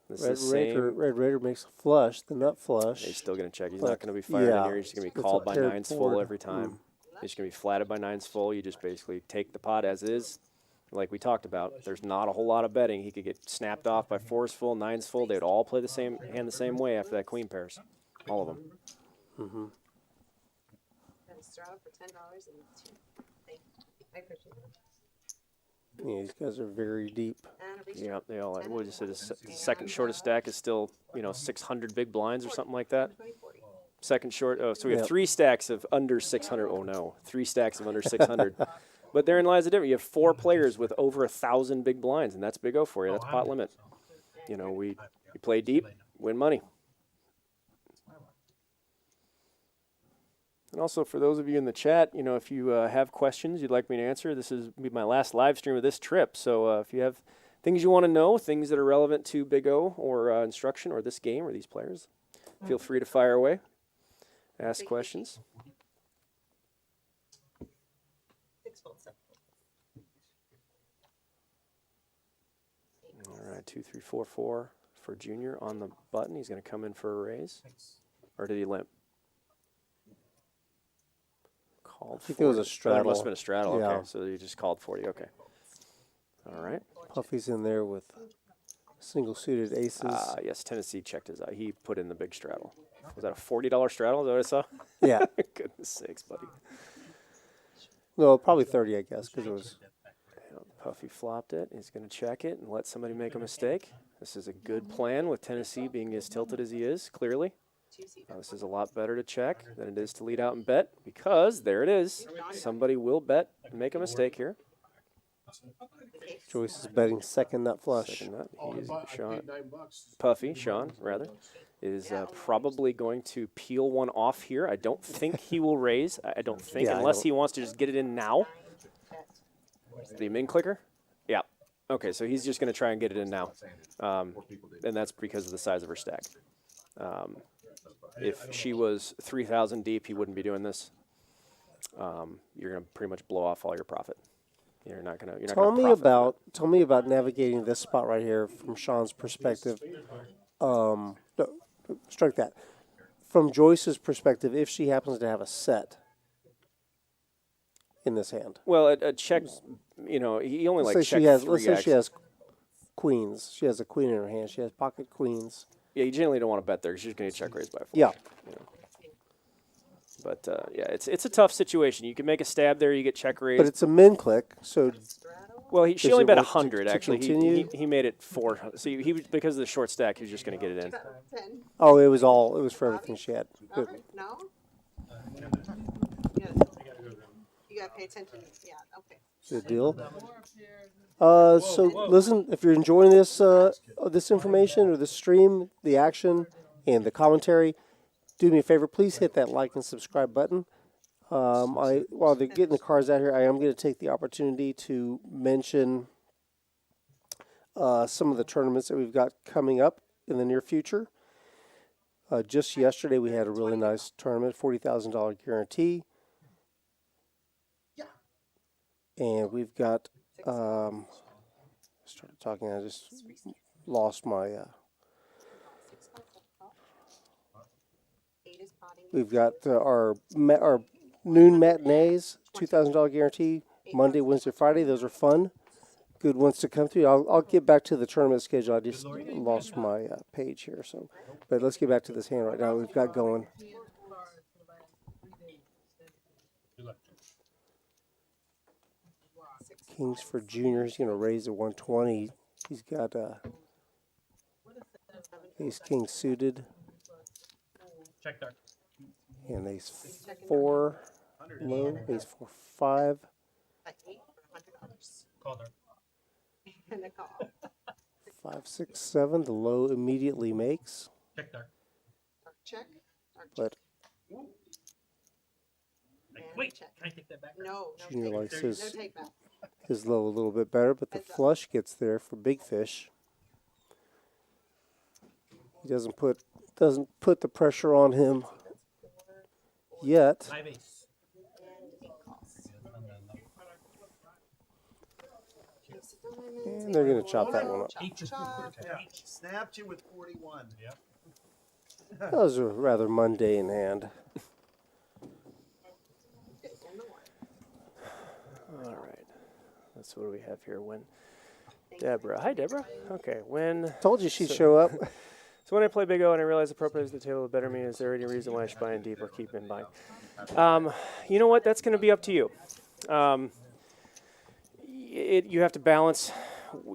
Red Raider makes a flush, the nut flush. He's still going to check. He's not going to be fired in here. He's just going to be called by 9s full every time. He's going to be flatted by 9s full. You just basically take the pot as is. Like we talked about, there's not a whole lot of betting. He could get snapped off by 4s full, 9s full. They would all play the same way after that queen pairs. All of them. Mm-hmm. For $10 and 2. Thank you. I appreciate it. Yeah, these guys are very deep. Yeah, they all. What did you say? The second shortest stack is still 600 big blinds or something like that. Second short. Oh, so we have 3 stacks of under 600. Oh no, 3 stacks of under 600. But therein lies the difference. You have 4 players with over 1,000 big blinds, and that's big O for you. That's pot limit. We play deep, win money. And also, for those of you in the chat, if you have questions you'd like me to answer, this is my last live stream of this trip. So if you have things you want to know, things that are relevant to Big O or instruction or this game or these players, feel free to fire away, ask questions. All right, 2, 3, 4, 4 for Junior on the button. He's going to come in for a raise. Or did he limp? I think it was a straddle. It must have been a straddle. Yeah. Okay, so you just called 40. Okay. All right. Puffy's in there with single suited aces. Yes, Tennessee checked his eye. He put in the big straddle. Was that a $40 straddle? Is that what I saw? Yeah. Goodness sakes, buddy. No, probably 30, I guess, because it was. Puffy flopped it. He's going to check it and let somebody make a mistake. This is a good plan with Tennessee being as tilted as he is, clearly. This is a lot better to check than it is to lead out and bet because, there it is, somebody will bet and make a mistake here. Joyce is betting second nut flush. Second nut. Sean, is probably going to peel one off here. I don't think he will raise. I don't think, unless he wants to just get it in now. The min clicker? Yeah. Okay, so he's just going to try and get it in now. And that's because of the size of her stack. If she was 3,000 deep, he wouldn't be doing this. You're going to pretty much blow off all your profit. You're not going to. Tell me about navigating this spot right here from Sean's perspective. No, strike that. From Joyce's perspective, if she happens to have a set in this hand. Well, a check. He only let's check let's say she has queens. She has a queen in her hand. She has pocket queens. Yeah, you generally don't want to bet there because you're going to check raise by 4. Yeah. But, it's a tough situation. You can make a stab there, you get check raised. But it's a min click, so... Well, she only bet 100, actually. He made it 4. So he was, because of the short stack, he was just going to get it in. Oh, it was for everything she had. Good. No? You got to pay attention. Yeah, okay. Good deal. So listen, if you're enjoying this this information or the stream, the action, and the commentary, do me a favor, please hit that like and subscribe button. While they're getting the cards out here, I am going to take the opportunity to mention some of the tournaments that we've got coming up in the near future. Just yesterday, we had a really nice tournament, $40,000 guarantee. And we've got, started talking, I just lost my, we've got our noon matinees, $2,000 guarantee, Monday, Wednesday, Friday. Those are fun. Good ones to come through. I'll get back to the tournament schedule. I just lost my page here. So, but let's get back to this hand right now. We've got going. Kings for junior. He's going to raise to 120. He's got ace king suited. Check dark. And ace 4 low. Ace 4 5. Call dark. And a call. 5 6 7. The low immediately makes. Check dark. Dark check. Dark But Wait, check. can I take that back? No, junior no likes take, his, no take back. his low a little bit better, but the flush gets there for big fish. He doesn't put the pressure on him yet. Five ace. And they're going to chop that one up. Yeah. Snapped you with 41. Yep. That was a rather mundane hand. All right. That's what do we have here. When Deborah. Hi, Deborah. Okay. When Told you she'd show up. So when I play Big O and I realize the pro plays the table better me, is there any reason why I should buy in deep or keep in buying? You know what? That's going to be up to you. You have to balance,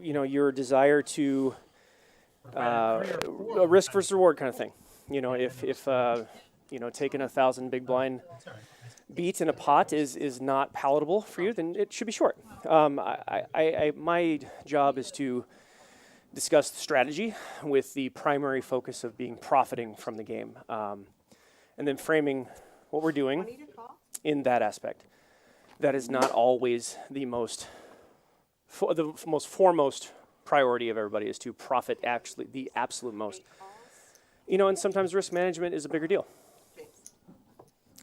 your desire to a risk versus reward kind of thing. If taking 1,000 big blind beats in a pot is not palatable for you, then it should be short. My job is to discuss the strategy with the primary focus of profiting from the game, and then framing what we're doing in that aspect. That is not always the most foremost priority of everybody, is to profit actually the absolute most. And sometimes risk management is a bigger deal.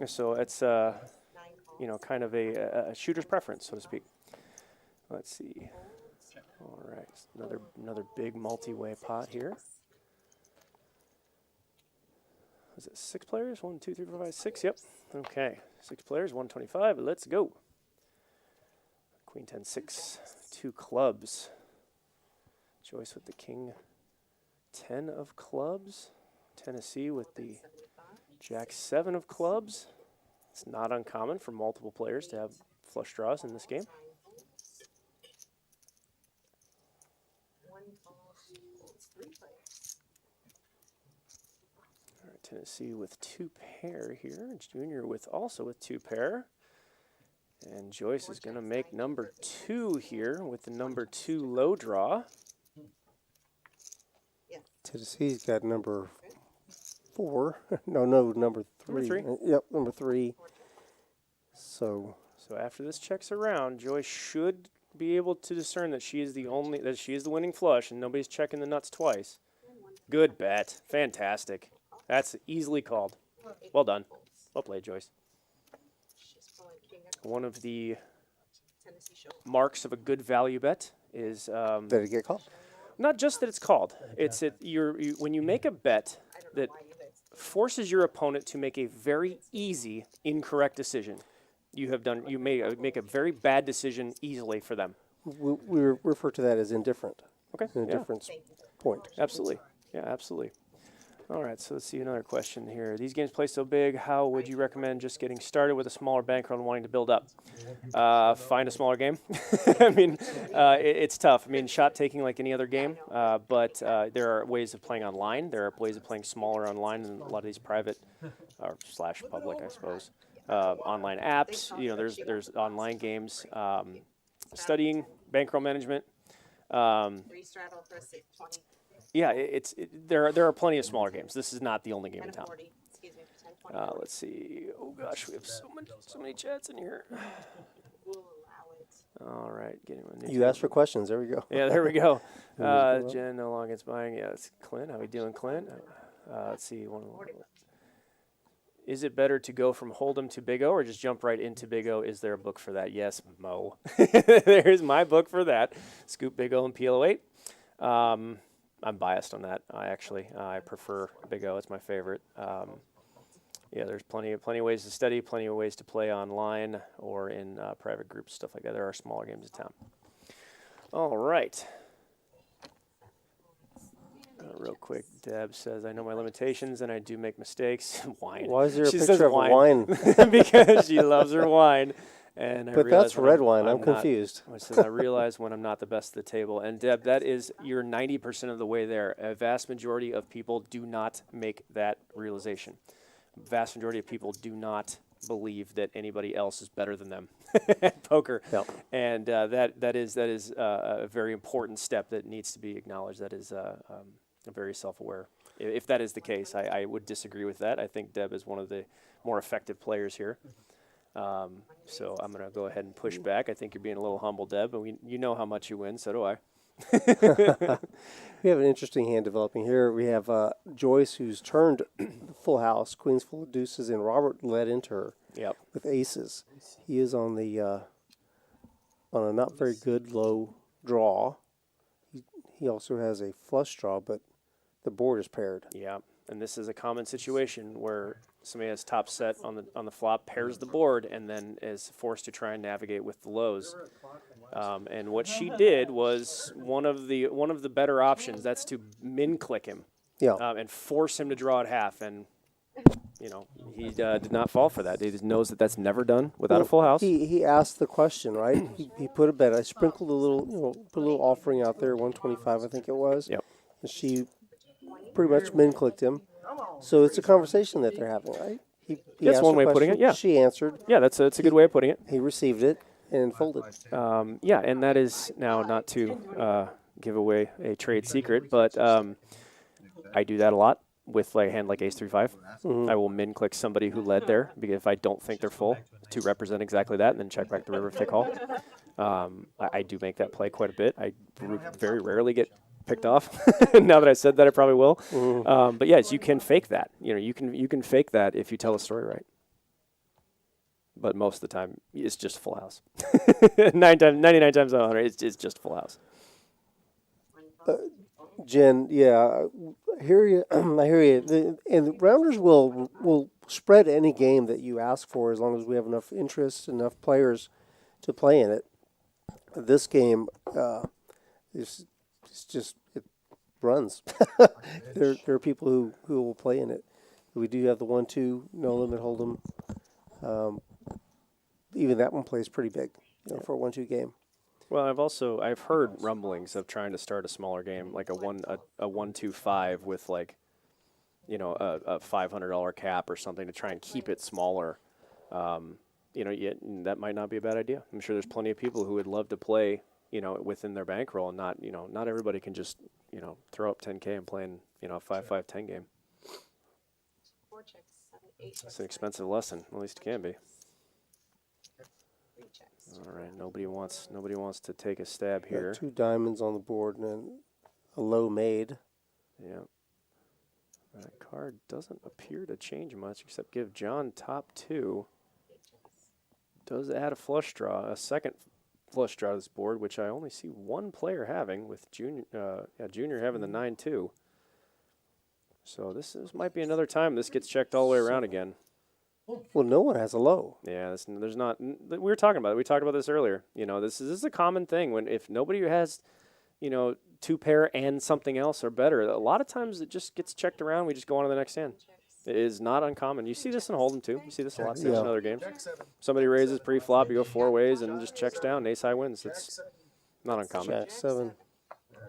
So it's kind of a shooter's preference, so to speak. Let's see. All right, another big multi-way pot here. Is it 6 players? 1, 2, 3, 4, 5, 6. Yep. Okay, 6 players, 125. Let's go. Queen 10, 6, 2 clubs. Joyce with the king 10 of clubs. Tennessee with the jack 7 of clubs. It's not uncommon for multiple players to have flush draws in this game. All right, Tennessee with 2 pair here. Junior also with 2 pair. And Joyce is going to make number 2 here with the number 2 low draw. Tennessee's got number 4. No, number 3. Number 3. Yep, number 3. So after this checks around, Joyce should be able to discern that she is the winning flush and nobody's checking the nuts twice. Good bet. Fantastic. That's easily called. Well done. Well played, Joyce. One of the marks of a good value bet is did it get called? Not just that it's called. When you make a bet that forces your opponent to make a very easy incorrect decision, you may make a very bad decision easily for them. We refer to that as indifferent. Okay. Indifference point. Absolutely. Yeah, absolutely. All right, so let's see another question here. These games play so big, how would you recommend just getting started with a smaller bankroll and wanting to build up? Find a smaller game. It's tough. shot taking like any other game, but there are ways of playing online. There are ways of playing smaller online than a lot of these private or / public, I suppose. Online apps. There's online games. Studying bankroll management. Yeah, there are plenty of smaller games. This is not the only game in town. Let's see. Oh gosh, we have so many chats in here. All right, you asked for questions. There we go. Yeah, there we go. Jen, no long against buying. Yeah, it's Clint. How we doing, Clint? Let's see. Is it better to go from Hold'em to Big O or just jump right into Big O? Is there a book for that? Yes, Mo. There's my book for that. Scoop Big O and PL08. I'm biased on that. I prefer Big O. It's my favorite. Yeah, there's plenty of ways to study, plenty of ways to play online or in private groups, stuff like that. There are smaller games in town. All right. Real quick, Deb says, I know my limitations and I do make mistakes. Wine. Why is there She a says picture of wine? Because she loves her wine. And I But realize that's when red wine. I'm not- confused. It says, I realize when I'm not the best at the table. And Deb, that is, you're 90% of the way there. A vast majority of people do not make that realization. Vast majority of people do not believe that anybody else is better than them at poker. Yep. And that is a very important step that needs to be acknowledged. That is very self-aware. If that is the case, I would disagree with that. I think Deb is one of the more effective players here. So I'm going to go ahead and push back. I think you're being a little humble, Deb, and you know how much you win, so do I. We have an interesting hand developing here. We have Joyce, who's turned full house, queens full of deuces, and Robert led into her with aces. He is on a not very good low draw. He also has a flush draw, but the board is paired. Yeah, and this is a common situation where somebody has top set on the flop, pairs the board, and then is forced to try and navigate with the lows. And what she did was one of the better options. That's to min click him, and force him to draw at half. And he did not fall for that. He just knows that that's never done without a full house. He asked the question, right? he put a bet. I sprinkled a little, put a little offering out there, 125, I think it was. Yep. And she pretty much min clicked him. So it's a conversation that they're having, right? He That's asked one a way of putting it. question, Yeah. She answered. Yeah, that's a good way of putting it. He received it and folded. Yeah, and that is now not to give away a trade secret, but I do that a lot with like a hand like Ace 3-5. I will min click somebody who led there because if I don't think they're full to represent exactly that, and then check back the river if they call. I do make that play quite a bit. I very rarely get picked off. Now that I said that, I probably will. But yes, you can fake that. You can fake that if you tell a story right. But most of the time, it's just full house. 99 times out of 100, it's just full house. Jen, yeah, I hear you. I hear you. And the rounders will spread any game that you ask for as long as we have enough interest, enough players to play in it. This game, it's just it runs. There are people who will play in it. We do have the 1-2 no limit hold'em. Even that one plays pretty big, for a 1-2 game. Well, I've heard rumblings of trying to start a smaller game, like a 1-2-5 with like, a $500 cap or something to try and keep it smaller. That might not be a bad idea. I'm sure there's plenty of people who would love to play, within their bankroll, and not everybody can just, throw up 10K and play in, a 5-5-10 game. It's an expensive lesson, at least it can be. All right, nobody wants to take a stab here. 2 diamonds on the board and then a low made. Yeah. That card doesn't appear to change much except give John top 2. Does add a flush draw, a second flush draw to this board, which I only see one player having, with Junior having the 9-2. So this might be another time this gets checked all the way around again. Well, no one has a low. Yeah, there's not. We were talking about it. We talked about this earlier. This is a common thing if nobody has, 2 pair and something else are better. A lot of times it just gets checked around. We just go on to the next hand. It is not uncommon. You see this in Hold'em too. You see this a lot in other games. Somebody raises pre-flop, you go 4 ways and just checks down. Ace high wins. It's not uncommon. Jack 7.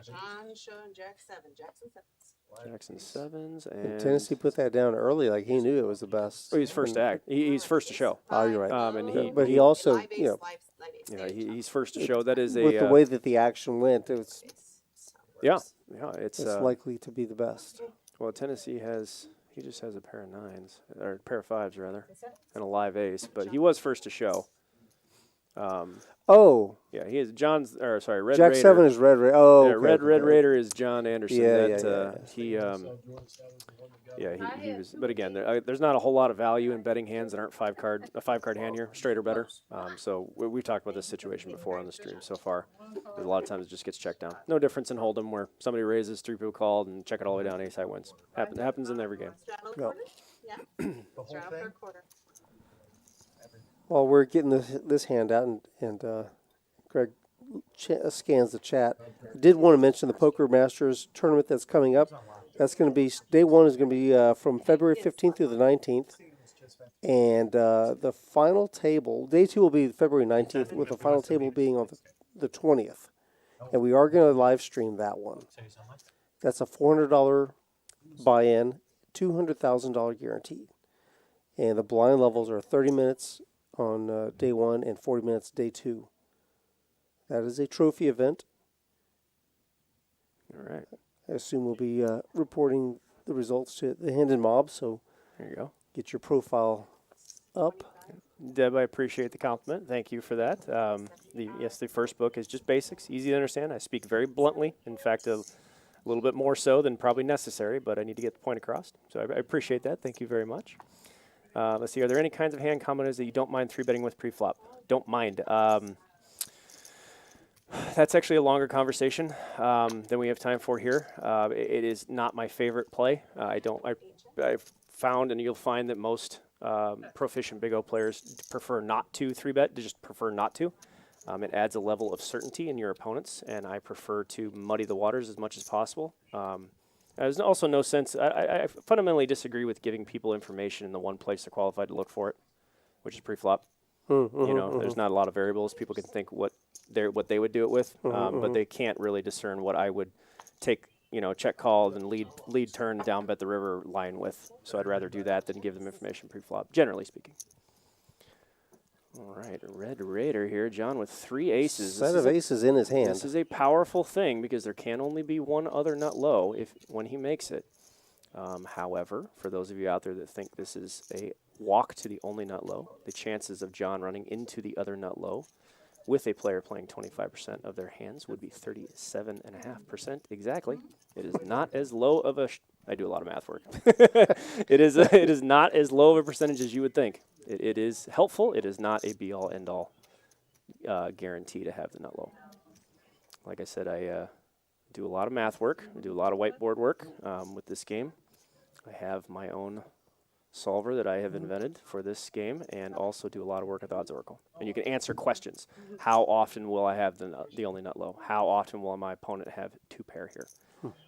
John showing Jack 7. Jackson 7s. Jackson 7s and Tennessee put that down early, like he knew it was the best. Oh, he's first to act. He's first to show. Oh, you're right. And but he also, he's first to show. That is with the way that the action went, it's it's likely to be the best. Well, Tennessee he just has a pair of 9s or a pair of 5s rather, and a live ace. But he was first to show. Oh, Yeah, he is John's. Or sorry, Red Jack Raider. 7 is Red Raider. Oh, Yeah, okay, Red okay. Raider is John Anderson. Yeah, that, yeah. He was. But again, there's not a whole lot of value in betting hands that aren't a 5-card hand here, straight or better. So we've talked about this situation before on the stream so far. There's a lot of times it just gets checked down. No difference in Hold'em where somebody raises, 3 people called, and check it all the way down, ace high wins. Happens in every game. Yep. Yeah. The whole Straddle thing? for a quarter. While we're getting this handout and Greg scans the chat, I did want to mention the Poker Masters tournament that's coming up. That's going to be, day one is going to be from February 15th through the 19th. And the final table, day two will be February 19th, with the final table being on the 20th. And we are going to live stream that one. That's a $400 buy-in, $200,000 guarantee. And the blind levels are 30 minutes on day one and 40 minutes day two. That is a trophy event. All right. I assume we'll be reporting the results to the Hendon Mob, so There you go. get your profile up. Deb, I appreciate the compliment. Thank you for that. The first book is just basics, easy to understand. I speak very bluntly. In fact, a little bit more so than probably necessary, but I need to get the point across. So I appreciate that. Thank you very much. Let's see. Are there any kinds of hand combiners that you don't mind 3-betting with pre-flop? Don't mind. That's actually a longer conversation than we have time for here. It is not my favorite play. I've found, and you'll find that most proficient Big O players prefer not to 3-bet. They just prefer not to. It adds a level of certainty in your opponents, and I prefer to muddy the waters as much as possible. There's also no sense. I fundamentally disagree with giving people information in the one place they're qualified to look for it, which is pre-flop. There's not a lot of variables. People can think what they would do it with, but they can't really discern what I would take, check call and lead turn down bet the river line with. So I'd rather do that than give them information pre-flop, generally speaking. All right, Red Raider here, John, with 3 aces. Set of aces in his hand. This is a powerful thing because there can only be one other nut low when he makes it. However, for those of you out there that think this is a walk to the only nut low, the chances of John running into the other nut low with a player playing 25% of their hands would be 37.5% exactly. It is not as low of a... I do a lot of math work. It is not as low of a percentage as you would think. It is helpful. It is not a be-all, end-all guarantee to have the nut low. Like I said, I do a lot of math work. I do a lot of whiteboard work with this game. I have my own solver that I have invented for this game, and also do a lot of work with Odds Oracle. And you can answer questions. How often will I have the only nut low? How often will my opponent have 2 pair here?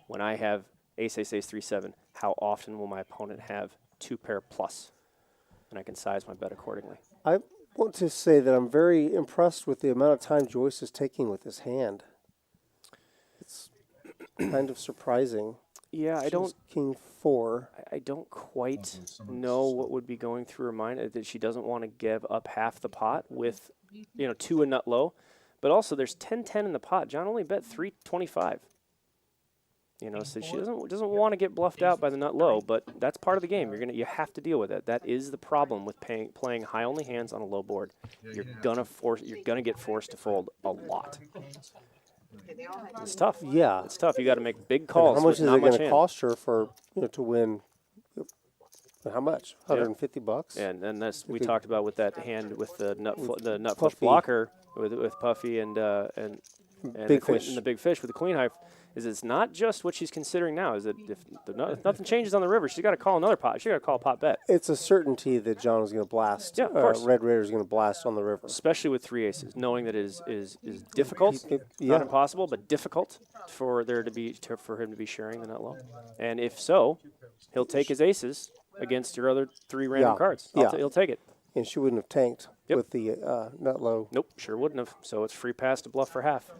When I have ace, ace, ace, 3, 7, how often will my opponent have 2 pair plus? And I can size my bet accordingly. I want to say that I'm very impressed with the amount of time Joyce is taking with this hand. It's kind of surprising. Yeah, She's King 4. I don't quite know what would be going through her mind, that she doesn't want to give up half the pot with, 2 a nut low. But also there's 10-10 in the pot. John only bet 325. So she doesn't want to get bluffed out by the nut low, but that's part of the game. You have to deal with it. That is the problem with playing high only hands on a low board. You're gonna get forced to fold a lot. It's tough. Yeah, it's tough. You got to make big calls. How much is it going to hand. cost her for to win? How much? $150. And that's we talked about with that hand with the nut flush blocker with Puffy and Big Fish and the big fish with the queen high. Is it's not just what she's considering now. Is that if nothing changes on the river, she's got to call another pot. She's got to call a pot bet. It's a certainty that John is going to blast. Yeah, of course. Red Raider is going to blast on the river, especially with 3 aces, knowing that it is difficult, not impossible, but difficult for him to be sharing the nut low. And if so, he'll take his aces against your other 3 random cards. He'll take it. And she wouldn't have tanked with the nut low. Nope, sure wouldn't have. So it's free pass to bluff for half.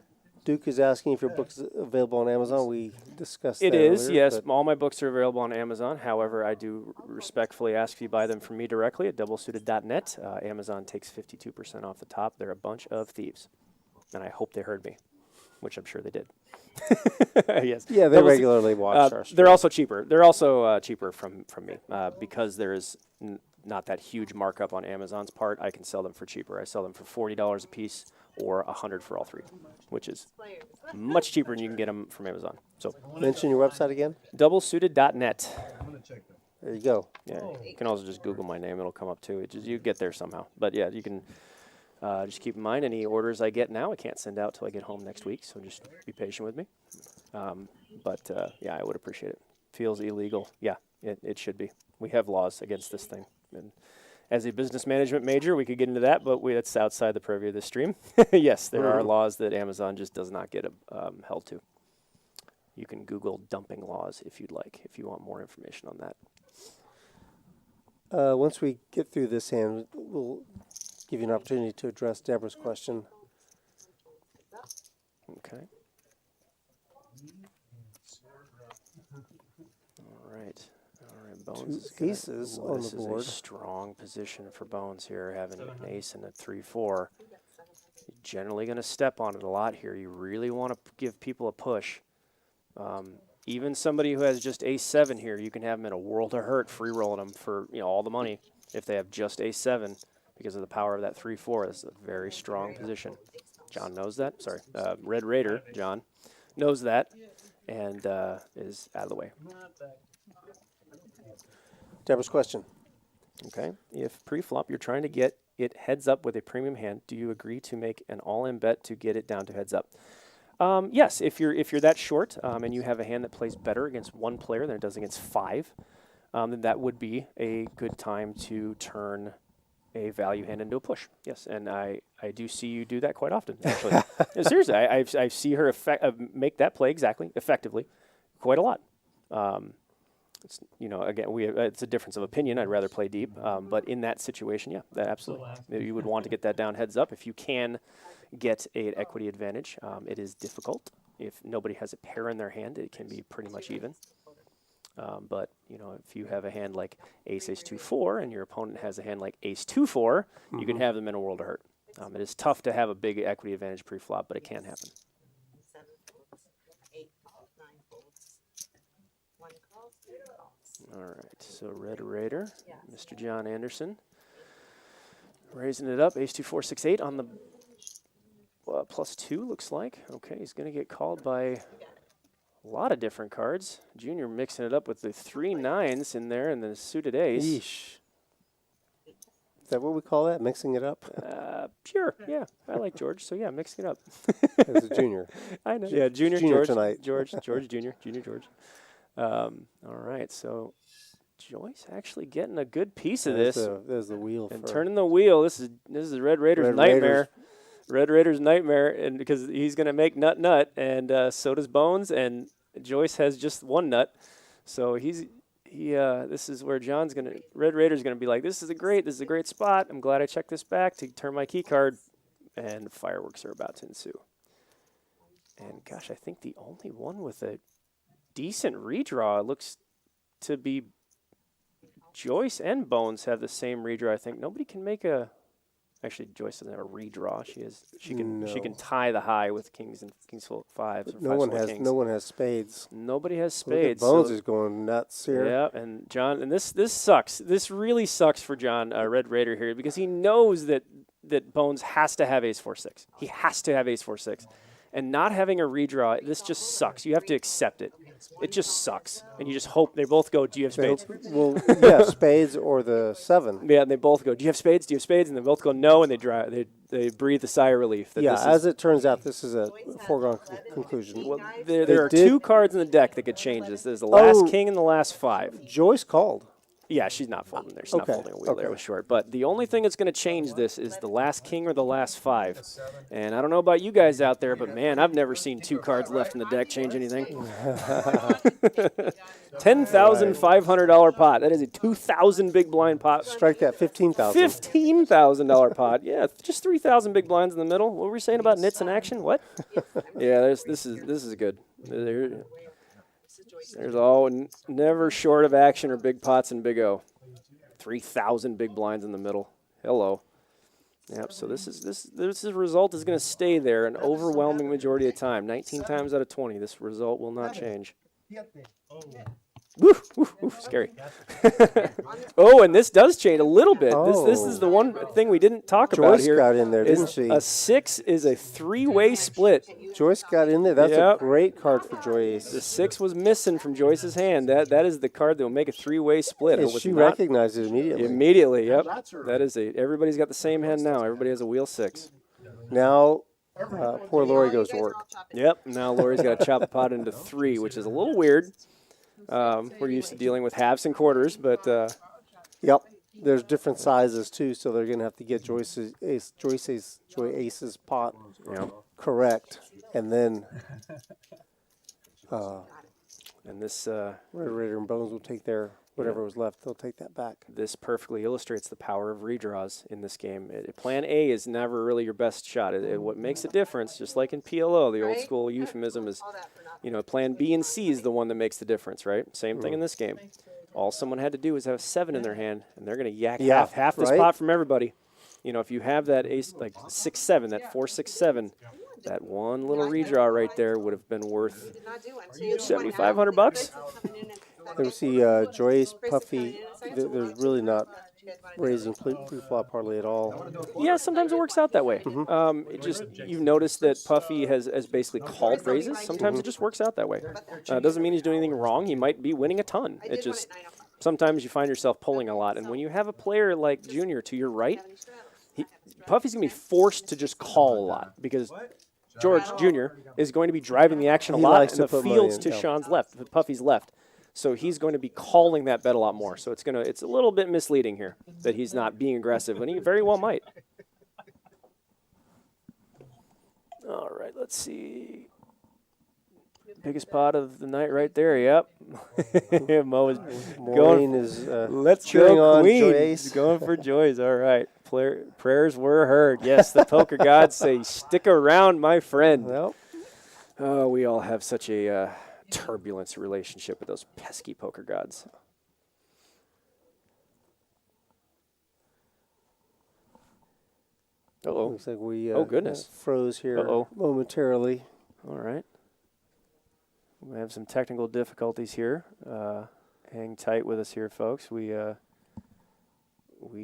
Duke is asking if your book is available on Amazon. We discussed that It is, earlier, yes. All my books are available on Amazon. However, I do respectfully ask if you buy them from me directly at doublesuited.net. Amazon takes 52% off the top. They're a bunch of thieves. And I hope they heard me, which I'm sure they did. Yes. Yeah, they Double C- regularly watch our They're stream. also cheaper. They're also cheaper from me because there is not that huge markup on Amazon's part. I can sell them for cheaper. I sell them for $40 a piece or $100 for all three, which is much cheaper than you can get them from Amazon. So Mention your website again. doublesuited.net. I'm gonna check that. There you go. Yeah, you can also just Google my name; it'll come up too. It just, you get there somehow. But yeah, you can just keep in mind any orders I get now, I can't send out till I get home next week. So just be patient with me. But yeah, I would appreciate it. Feels illegal. Yeah, it should be. We have laws against this thing. And as a business management major, we could get into that, but that's outside the purview of this stream. Yes, there are laws that Amazon just does not get held to. You can Google dumping laws if you'd like, if you want more information on that. Once we get through this hand, we'll give you an opportunity to address Deborah's question. Okay. All right. Bones. Two aces on This the is board. a strong position for Bones here, having an ace and a 3-4. You're generally going to step on it a lot here. You really want to give people a push. Even somebody who has just ace-7 here, you can have them in a world of hurt, free rolling them for all the money if they have just ace-7 because of the power of that 3-4. This is a very strong position. John knows that. Sorry, Red Raider John knows that and is out of the way. Deborah's question. Okay. If pre-flop you're trying to get it heads up with a premium hand, do you agree to make an all-in bet to get it down to heads up? Yes, if you're that short and you have a hand that plays better against one player than it does against 5, then that would be a good time to turn a value hand into a push. Yes, and I do see you do that quite often, actually. No, seriously, I see her make that play effectively quite a lot. It's, again, it's a difference of opinion. I'd rather play deep, but in that situation, yeah, that absolutely. You would want to get that down heads up. If you can get an equity advantage, it is difficult. If nobody has a pair in their hand, it can be pretty much even. But, if you have a hand like ace-2-4 and your opponent has a hand like ace-2-4, you can have them in a world of hurt. It is tough to have a big equity advantage pre-flop, but it can happen. 7 folds, 8 folds, 9 folds. 1 call, 3 calls. All right, so Red Raider, Mr. John Anderson, raising it up, ace-2-4, 6-8 on the +2, looks like. Okay, he's going to get called by a lot of different cards. Junior mixing it up with the 3 9s in there and the suited ace. Yeesh. Is that what we call that? Mixing it up? Sure, yeah. I like George, so yeah, mixing it up. As a junior. I know. Yeah, Junior Junior George. tonight. George Junior George. All right, so Joyce actually getting a good piece of this. There's the wheel. And turning the wheel. This is Red Raider's nightmare. Red Raider's nightmare, and because he's going to make nut, and so does Bones, and Joyce has just 1 nut. So this is where Red Raider's going to be like, this is a great spot. I'm glad I checked this back to turn my key card, and fireworks are about to ensue. And gosh, I think the only one with a decent redraw looks to be Joyce and Bones have the same redraw. I think nobody can make a. Actually, Joyce doesn't have a redraw. She can tie the high with kings and kings full 5s. No one has spades. Nobody has spades. Bones is going nuts here. Yeah, and John, and this sucks. This really sucks for John Red Raider here because he knows that Bones has to have ace-4-6. He has to have ace-4-6. And not having a redraw, this just sucks. You have to accept it. It just sucks. And you just hope they both go, do you have spades? Well, yeah, spades or the 7. Yeah, and they both go, do you have spades? Do you have spades? And they both go, no, and they breathe a sigh of relief. Yeah, as it turns out, this is a foregone conclusion. Well, there are 2 cards in the deck that could change this. There's the last king and the last 5. Joyce called. Yeah, she's not folding there. She's not folding a wheel there with short. But the only thing that's going to change this is the last king or the last 5. And I don't know about you guys out there, but man, I've never seen 2 cards left in the deck change anything. $10,500 pot. That is a 2,000 big blind pot. Strike that, $15,000. $15,000 pot. Yeah, just 3,000 big blinds in the middle. What were we saying about nits in action? What? Yeah, this is good. There's never short of action or big pots and big O. 3,000 big blinds in the middle. Hello. Yep. So this result is going to stay there an overwhelming majority of the time. 19 times out of 20, this result will not change. Woo, woo, woo, scary. Oh, and this does change a little bit. This is the one thing we didn't talk about Joyce here. got in there, didn't she? A 6 is a 3-way split. Joyce got in there. That's a great card for Joyce. The 6 was missing from Joyce's hand. That is the card that will make a 3-way split. And she recognized it immediately. Immediately, yep. That is everybody's got the same hand now. Everybody has a wheel 6. Now, poor Lori goes to work. Yep. Now Lori's got to chop the pot into 3, which is a little weird. We're used to dealing with halves and quarters, but yep, there's different sizes too, so they're gonna have to get Joy Ace's pot correct, and then this Red Raider and Bones will take their whatever was left. They'll take that back. This perfectly illustrates the power of redraws in this game. Plan A is never really your best shot. What makes a difference, just like in PLO, the old school euphemism is, Plan B and C is the one that makes the difference, right? Same thing in this game. All someone had to do was have a 7 in their hand, and they're going to yak half the spot from everybody. If you have that ace, like 6-7, that 4-6-7, that one little redraw right there would have been worth $7,500. There we see Joyce, Puffy. There's really not raising pre-flop hardly at all. Yeah, sometimes it works out that way. You've noticed that Puffy has basically called raises. Sometimes it just works out that way. Doesn't mean he's doing anything wrong. He might be winning a ton. It just sometimes you find yourself pulling a lot. And when you have a player like Junior to your right, Puffy's going to be forced to just call a lot because George Jr. is going to be driving the action a lot, and the field's to Sean's left, Puffy's left. So he's going to be calling that bet a lot more. So it's a little bit misleading here that he's not being aggressive, and he very well might. All right, let's see. Biggest pot of the night right there. Yep. Mo is going. Let's go, Queen. Going for Joyce. All right. Prayers were heard. Yes, the poker gods say, stick around, my friend. Well, oh, we all have such a turbulence relationship with those pesky poker gods. Uh-oh. Looks like we goodness. Froze here momentarily. All right. We have some technical difficulties here. Hang tight with us here, folks. We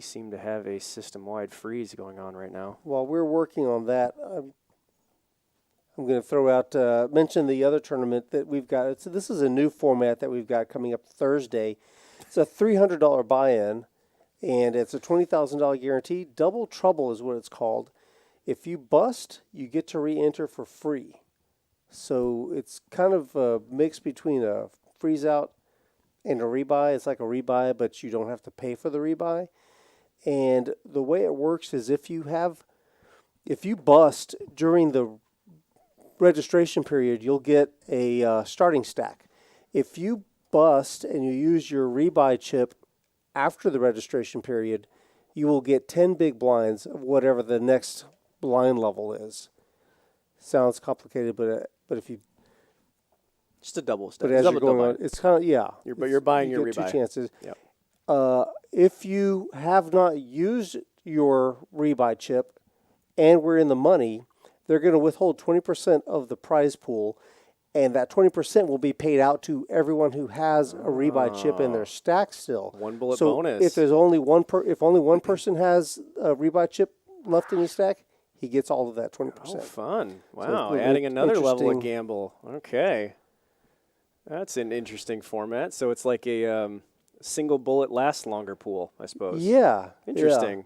seem to have a system-wide freeze going on right now. While we're working on that, I'm going to throw out, mention the other tournament that we've got. This is a new format that we've got coming up Thursday. It's a $300 buy-in, and it's a $20,000 guarantee. Double Trouble is what it's called. If you bust, you get to re-enter for free. So it's kind of a mix between a freeze-out and a rebuy. It's like a rebuy, but you don't have to pay for the rebuy. And the way it works is if you bust during the registration period, you'll get a starting stack. If you bust and you use your rebuy chip after the registration period, you will get 10 big blinds of whatever the next blind level is. Sounds complicated, but if you just a double stack. But as you're going on, it's kind of But you're buying your rebuy. 2 chances. Yep. If you have not used your rebuy chip and we're in the money, they're going to withhold 20% of the prize pool, and that 20% will be paid out to everyone who has a rebuy chip in their stack still. One bullet so bonus. If there's only if only one person has a rebuy chip left in his stack, he gets all of that 20%. Oh, fun. So Wow, adding another level of gamble. Okay. That's an interesting format. So it's like a single bullet lasts longer pool, I suppose. Yeah. Interesting.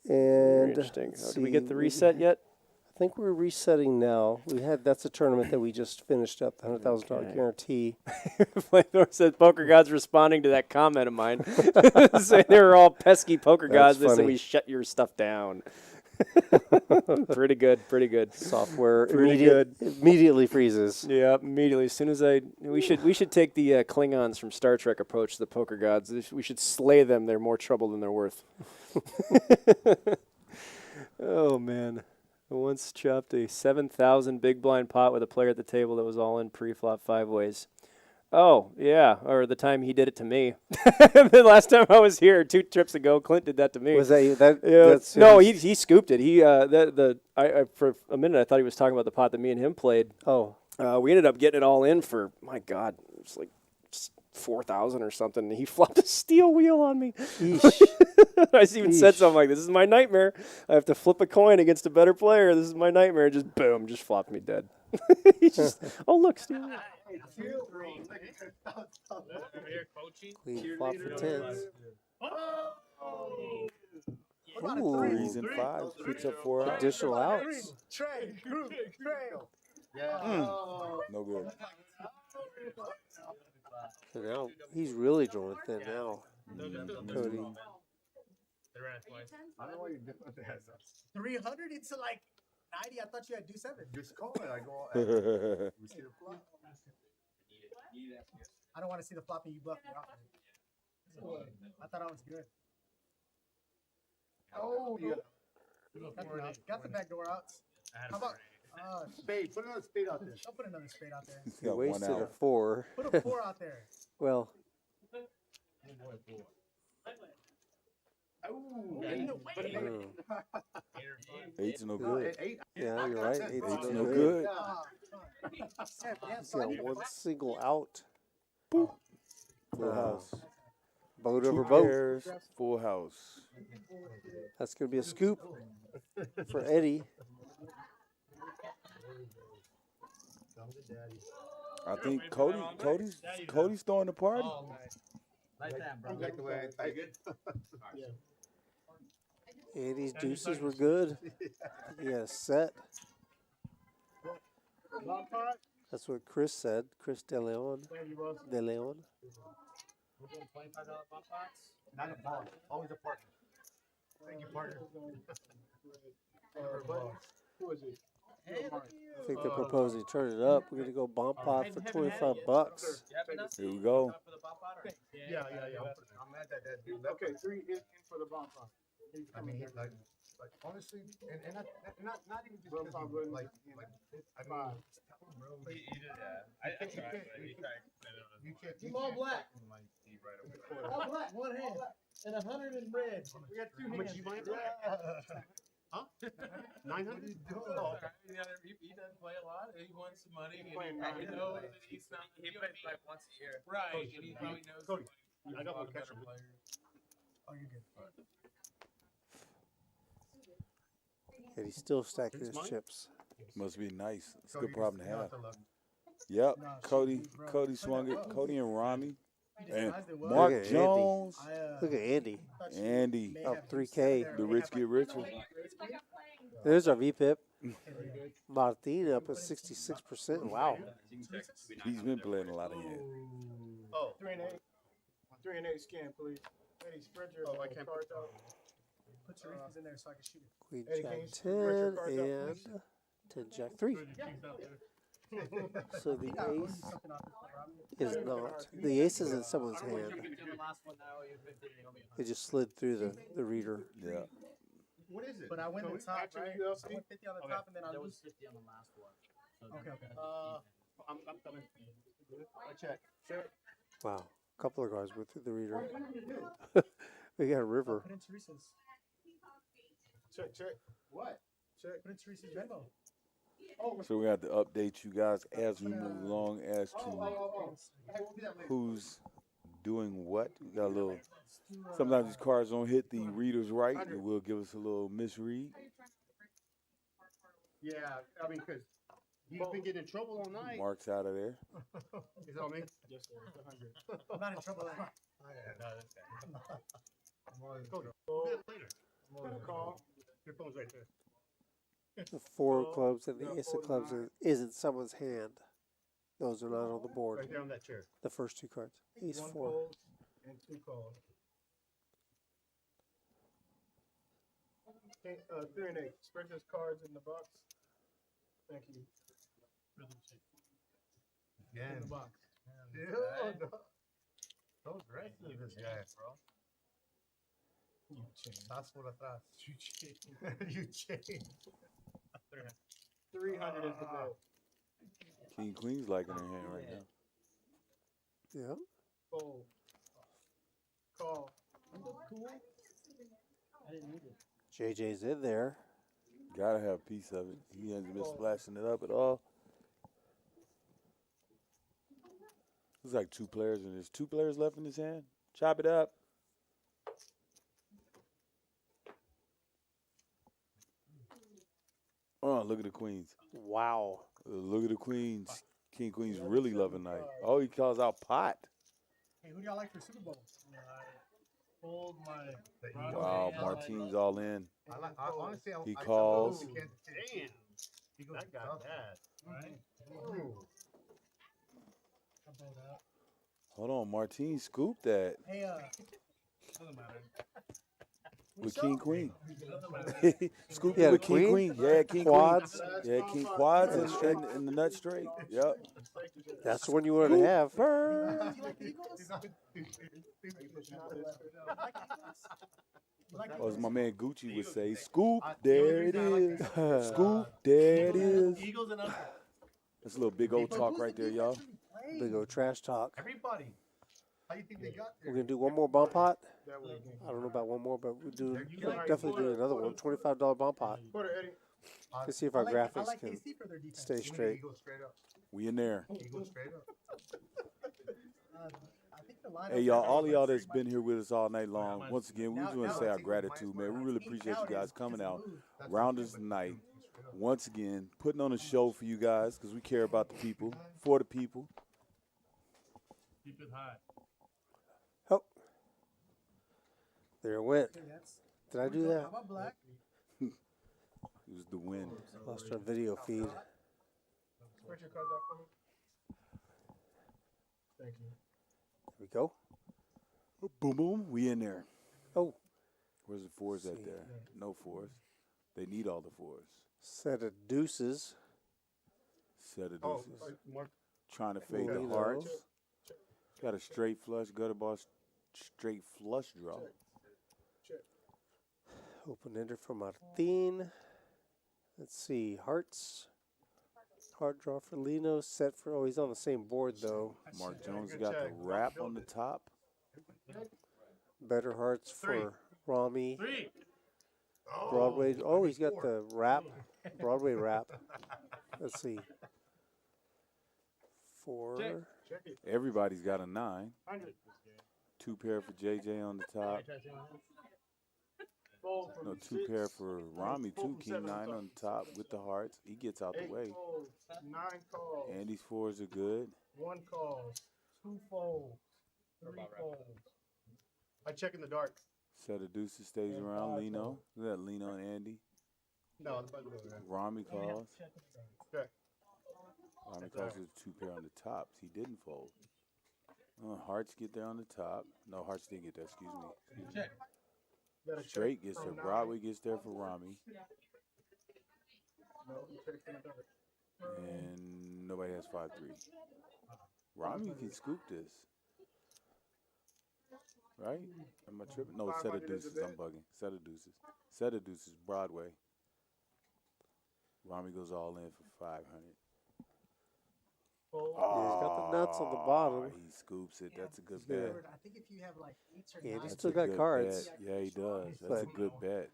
Yeah. And interesting. Did we get the reset yet? I think we're resetting now. That's a tournament that we just finished up, the $100,000 guarantee. Flamethrower said poker gods responding to that comment of mine. Saying they were all pesky poker gods that said we shut your stuff down. Pretty good. Software immediately freezes. Yeah, immediately. As soon as we should take the Klingons from Star Trek approach to the poker gods. We should slay them. They're more trouble than they're worth. Oh man. I once chopped a 7,000 big blind pot with a player at the table that was all in pre-flop 5 ways. Oh, yeah, or the time he did it to me. The last time I was here, 2 trips ago, Clint did that to me. Was that you? That Yeah, that's no, he scooped it. He I for a minute I thought he was talking about the pot that me and him played. Oh, We ended up getting it all in for, my God, it was like 4,000 or something. And he flopped a steel wheel on me. I even said something like, "This is my nightmare. I have to flip a coin against a better player. This is my nightmare." Just boom, just flopped me dead. He just, oh look, steel wheel. Queen flop for tens. Threes and fives. Puts up 4 outs. Additional outs. No good. So now he's really drawing thin now. Cody. I don't know why you're doing that. 300 into like 90. I thought you had do 7. Just call it. I go. We see the flop. I don't want to see the flop and you bluff me off. I thought I was good. Oh, yeah. Got the back door outs. How about Spade. Put another spade out there. don't put another spade out there. He's He got 1 wasted a out. 4. Put a 4 out there. Well, Eight's no good. yeah, you're right. Eight's no good. He's got 1 single out. Full house. Boat 2 over boat. pairs, full house. That's going to be a scoop for Eddie. I think Cody's throwing the party. Like the way I get. Eddie's deuces were good. He had a set. That's what Chris said. Chris De Leon. De Leon. Not a ball. Always a partner. Thank you, partner. Who is it? I think they're proposing to turn it up. We're going to go bomb pot for $25. Here we go. Yeah. I'm mad that dude. Okay, 3 in for the bomb pot. I mean, like honestly, and not even just like I mean, you can't. All black. All black. 1 hand. And 100 in red. We got 2 hands. How much you might Huh? 900? He doesn't play a lot. He wants some money. And he knows that he plays like once a year. Right. And he probably knows. Cody, I got one catcher. Oh, you're good. And he's still stacking his chips. Must be nice. It's a good problem to have. Yep. Cody swung it. Cody and Rami. And Mark Look at Jones. Look at Andy. Andy. Up 3K. The rich get richer. There's our VPIP. Martin up at 66%. Wow. He's been playing a lot of hands. Oh, 3 and 8. 3 and 8 scan, please. Eddie, spread your cards out. Put your reefers in there so I can shoot it. Queen Eddie, Jack can you spread your 10 cards out, and please? 10 Jack 3. So the ace is not. The ace is in someone's hand. It just slid through the reader. Yeah. What is it? But I went So the it's top, actually right? UFC? I went 50 on the top and then I lose. 50 on the last one. Okay. I'm coming. I check. Wow. A couple of guys went through the reader. We got a river. Put in Teresa's. Check. What? Check. Put in Teresa's rainbow. So we have to update you guys as we move along as to who's doing what. We got a little. Sometimes these cards don't hit the readers right. It will give us a little misread. Yeah, I mean, because he's been getting in trouble all night. Mark's out of there. Is that on me? Yes, sir. I'm not in trouble. Go later. Call. Your phone's right there. The 4 of clubs and the ace of clubs is in someone's hand. Those are not on the board. Right there on that chair. The first 2 cards. Ace 1 4. fold and 2 calls. Okay, 3 and 8. Spread those cards in the box. Thank you. Yeah. In the box. Don't dress this guy, bro. You change. That's what I thought. You change. You change. 300 is the bill. King Queen's like in her hand right now. Yeah. Fold. Call. Cool. I didn't need it. JJ's in there. Gotta have a piece of it. He hasn't been splashing it up at all. There's like 2 players, and there's 2 players left in his hand. Chop it up. Oh, look at the queens. Wow. Look at the queens. King Queen's really loving night. Oh, he calls out pot. Hey, who do y'all like for Super Bowl? Hold my. Wow, Martine's all in. Honestly, He calls. Damn. He goes, that got bad. Right? Hold on, Martine scooped that. Hey, doesn't matter. With King Queen. Scooped Yeah, it with the King queen? Queen. Yeah, King Quads. Queen. Yeah, King Quads and the nut straight. Yep. That's the one you wanted to have. Or as my man Gucci would say, scoop, there it is. Scoop, there it is. That's a little big old talk right there, y'all. Big old trash talk. Everybody. How you think they got there? We're going to do one more bomb pot. I don't know about one more, but we'll definitely do another one. $25 bomb pot. Let's see if our graphics can stay straight. We in there. He goes straight up. Hey, y'all, all of y'all that's been here with us all night long, once again, we just want to say our gratitude, man. We really appreciate you guys coming out, Rounders Night, once again, putting on a show for you guys because we care about the people, for the people. Keep it high. Oh. There it went. Did I do that? It was the wind. Lost our video feed. Thank you. There we go. Boom, boom, we in there. Oh. Where's the 4s at there? No 4s. They need all the 4s. Set of deuces. Set of deuces. Trying to fade the hearts. Got a straight flush, gutter ball, straight flush draw. Open ender for Martin. Let's see. Hearts. Heart draw for Lino. Set for, oh, he's on the same board, though. Mark Jones got the wrap on the top. Better hearts for Rami. Broadway. Oh, he's got the wrap. Broadway wrap. Let's see. 4. Everybody's got a 9. 2 pair for JJ on the top. No, 2 pair for Rami, too. King 9 on the top with the hearts. He gets out the way. 9 calls. Andy's 4s are good. 1 call. 2 folds. 3 folds. I check in the dark. Set of deuces stays around. Lino. Look at that, Lino and Andy. No, Rami calls. Okay. Rami calls with 2 pair on the tops. He didn't fold. Hearts get there on the top. No, hearts didn't get there, excuse me. Check. Straight gets there. Broadway gets there for Rami. And nobody has 5-3. Rami can scoop this. Right? Am I tripping? No, set of deuces. I'm bugging. Set of deuces. Set of deuces. Broadway. Rami goes all in for 500. Yeah, he's got the nuts on the bottom. He scoops it. That's a good bet. I think if you have like 8s or Yeah, 9s. he still got cards. Bet. Yeah, he does. That's a good bet.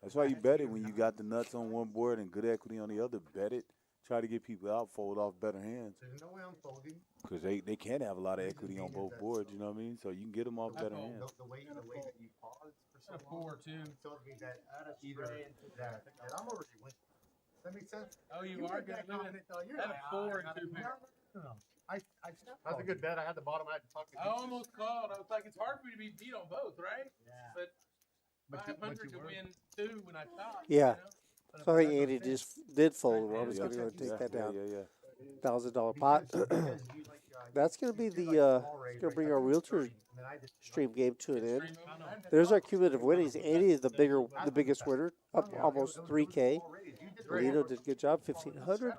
That's why you bet it when you got the nuts on one board and good equity on the other. Bet it. Try to get people out, fold off better hands. There's no way I'm folding. Because they can have a lot of equity on both boards, you know what I mean? So you can get them off better hands. The way that you pause for so A 4 too. tells me that either that I'm already winning. Does that make sense? Oh, you are good. Look at that 4 and 2 pair. No. That's a good bet. I had the bottom. I had to talk to I almost called. I was like, it's hard for me to be beat on both, right? Yeah. But 500 to win 2 when I top. Yeah. You know? So I think Andy just did fold. I'm just going to go and take that down. $1,000 pot. That's going to be the, going to bring our realtor stream game to an end. There's our cumulative winnings. Andy is the biggest winner, up almost 3K. Lino did a good job, 1,500.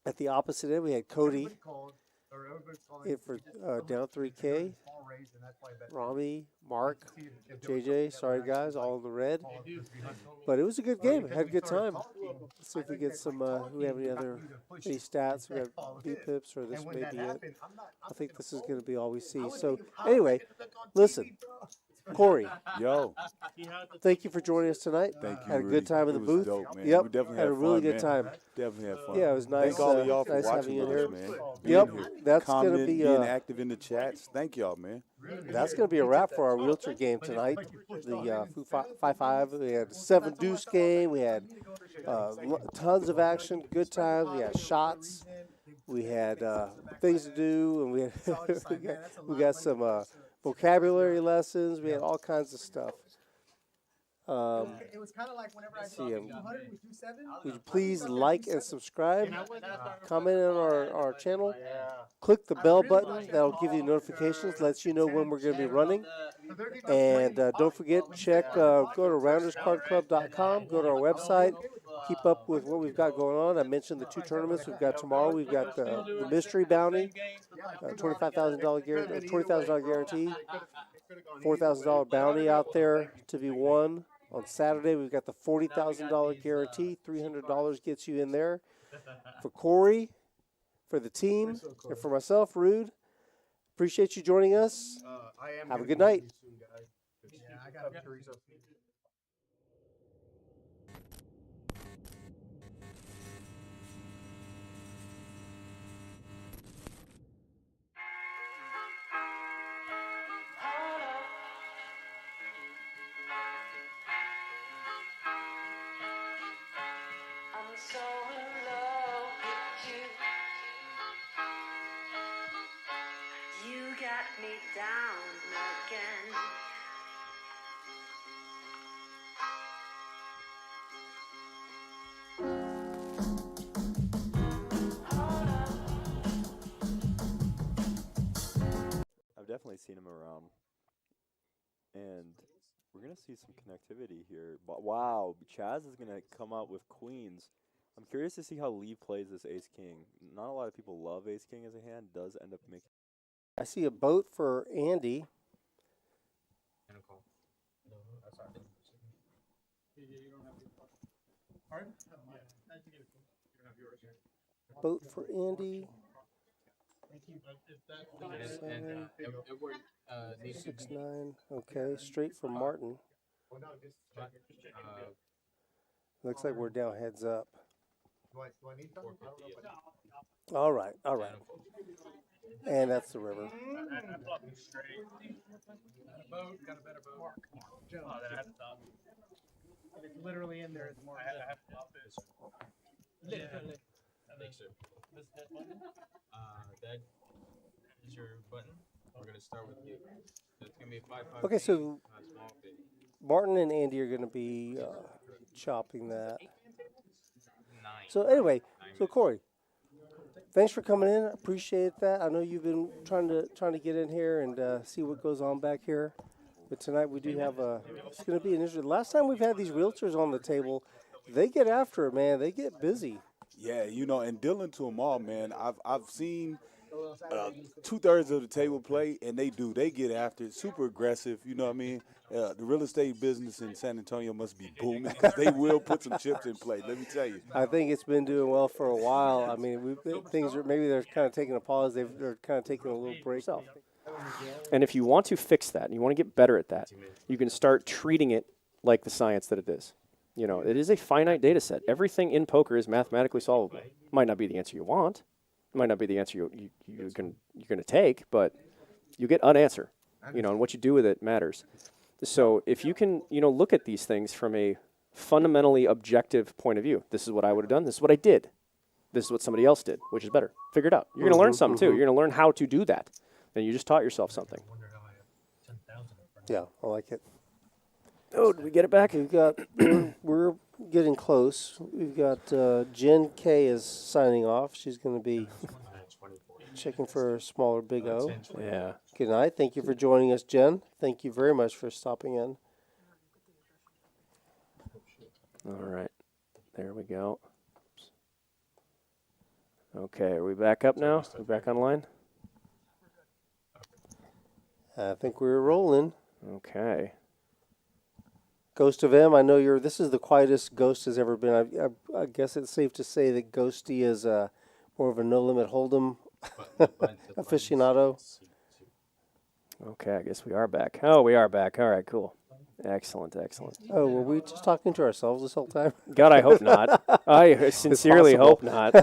At the opposite end, we had Cody or everybody's calling it for down 3K. small raise, and that's why I bet. Rami, Mark, See if there was JJ, something sorry that would guys, actually, all in the red. fall into the hunt. But it was a good game. Because Had a we good started time. talking, Let's see if we I get think some. that, We have any got other you to push any it stats? We check got all B this. pips, or this And when may that be it. happened, I'm I think this is going to be all we see. I was So thinking, how am I anyway, gonna look on listen, TV, bro? Corey, Yo, thank you for joining us tonight. thank you. Had a Rudy. good time in It the was booth. Dope, man. Yep, We definitely had a fun, really good man. time. Definitely had fun. Yeah, it was nice. Thank all of y'all for nice watching having you in with here. us, man. Being Yep, here. that's going to Commenting, be being active in the chats. Thank y'all, man. that's going to be a wrap for our realtor game tonight. The 5-5. We had a 7 deuce game. We had tons of action, good times. We had shots. We had things to do, and we got some vocabulary lessons. We had all kinds of stuff. It was kind of like whenever I saw 200, we do 7. Would you please like and subscribe? Comment on our channel. Click the bell button. That'll give you notifications. Lets you know when we're going to be running. And don't forget, go to rounderscardclub.com. Go to our website. Keep up with what we've got going on. I mentioned the 2 tournaments we've got tomorrow. We've got the mystery bounty, $25,000 guarantee, $20,000 guarantee, $4,000 bounty out there to be won. On Saturday, we've got the $40,000 guarantee. $300 gets you in there. For Corey, for the team, and for myself, Rude, appreciate you joining us. Have a good night. Yeah, I got a Teresa. I'm so in love with you. You got me down again. I've definitely seen him around, and we're gonna see some connectivity here. But wow, Chaz is gonna come out with queens. I'm curious to see how Lee plays this ace king. Not a lot of people love ace king as a hand. Does end up making. I see a boat for Andy. Boat for Andy. 7, 6-9. Okay, straight for Martin. Looks like we're down heads up. Do I need something? I don't know if I- All right, all right. And that's the river. Got a boat, got a better boat. It's literally in there. It's more. Literally. I think so. That is your button. We're gonna start with you. So it's gonna be a 5-5. Okay, so small fee. Martin and Andy are going to be chopping that. 9. So anyway, so Corey, thanks for coming in. I appreciate that. I know you've been trying to get in here and see what goes on back here. But tonight we do have it's going to be an interesting. Last time we've had these realtors on the table, they get after it, man. They get busy. Yeah, and Dylan to them all, man. I've seen 2/3 of the table play, and they get after it. Super aggressive, you know what I mean? The real estate business in San Antonio must be booming because they will put some chips in play. Let me tell you. I think it's been doing well for a while. I mean, things are maybe they're kind of taking a pause. They're kind of taking a little break. And if you want to fix that and you want to get better at that, you can start treating it like the science that it is. You know, it is a finite data set. Everything in poker is mathematically solvable. Might not be the answer you want. It might not be the answer you're going to take, but you get an answer. You know, and what you do with it matters. So if you can, look at these things from a fundamentally objective point of view, this is what I would have done. This is what I did. This is what somebody else did, which is better. Figure it out. You're going to learn something too. You're going to learn how to do that. And you just taught yourself something. Yeah, I like it. Oh, did we get it back? We've got we're getting close. We've got Jen K is signing off. She's going to be checking for a smaller Big O. Yeah. Good night. Thank you for joining us, Jen. Thank you very much for stopping in. All right. There we go. Okay, are we back up now? Are we back online? I think we're rolling. Okay. Ghost of M, I know this is the quietest Ghost has ever been. I guess it's safe to say that Ghosty is more of a no-limit hold'em aficionado. Okay, I guess we are back. Oh, we are back. All right, cool. Excellent, excellent. Oh, were we just talking to ourselves this whole time? God, I hope not. I sincerely hope not.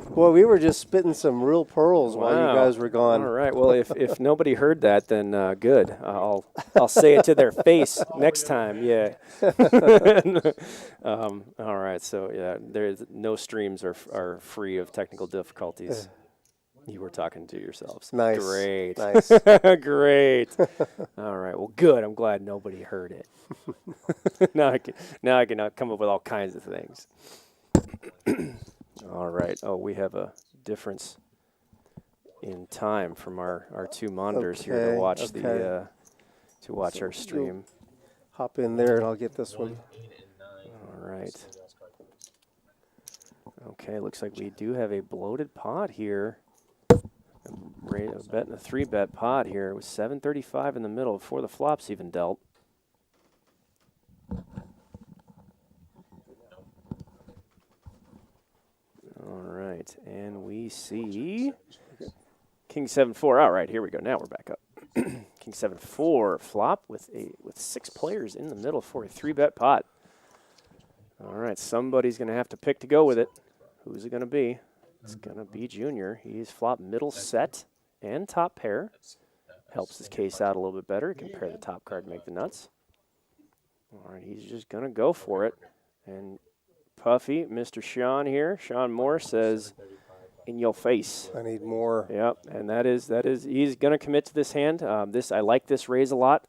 Well, we were just spitting some real pearls while you guys were gone. All right. Well, if nobody heard that, then good. I'll say it to their face next time. Yeah. All right. So yeah, there's no streams are free of technical difficulties. You were talking to yourselves. Nice. Great. Nice. Great. All right. Well, good. I'm glad nobody heard it. now I can come up with all kinds of things. All right. Oh, we have a difference in time from our two monitors here to watch to watch our stream. Hop in there and I'll get this one. All right. Okay. Looks like we do have a bloated pot here. A bet in a 3-bet pot here. It was 735 in the middle before the flops even dealt. All right, and we see King 7-4. All right, here we go. Now we're back up. King 7-4 flop with 6 players in the middle for a 3-bet pot. All right, somebody's going to have to pick to go with it. Who's it going to be? It's going to be Junior. He's flopped middle set and top pair. Helps his case out a little bit better. He can pair the top card and make the nuts. All right, he's just going to go for it. And Puffy, Mr. Sean here, Sean Moore says, in your face. I need more. Yep, and that is he's going to commit to this hand. I like this raise a lot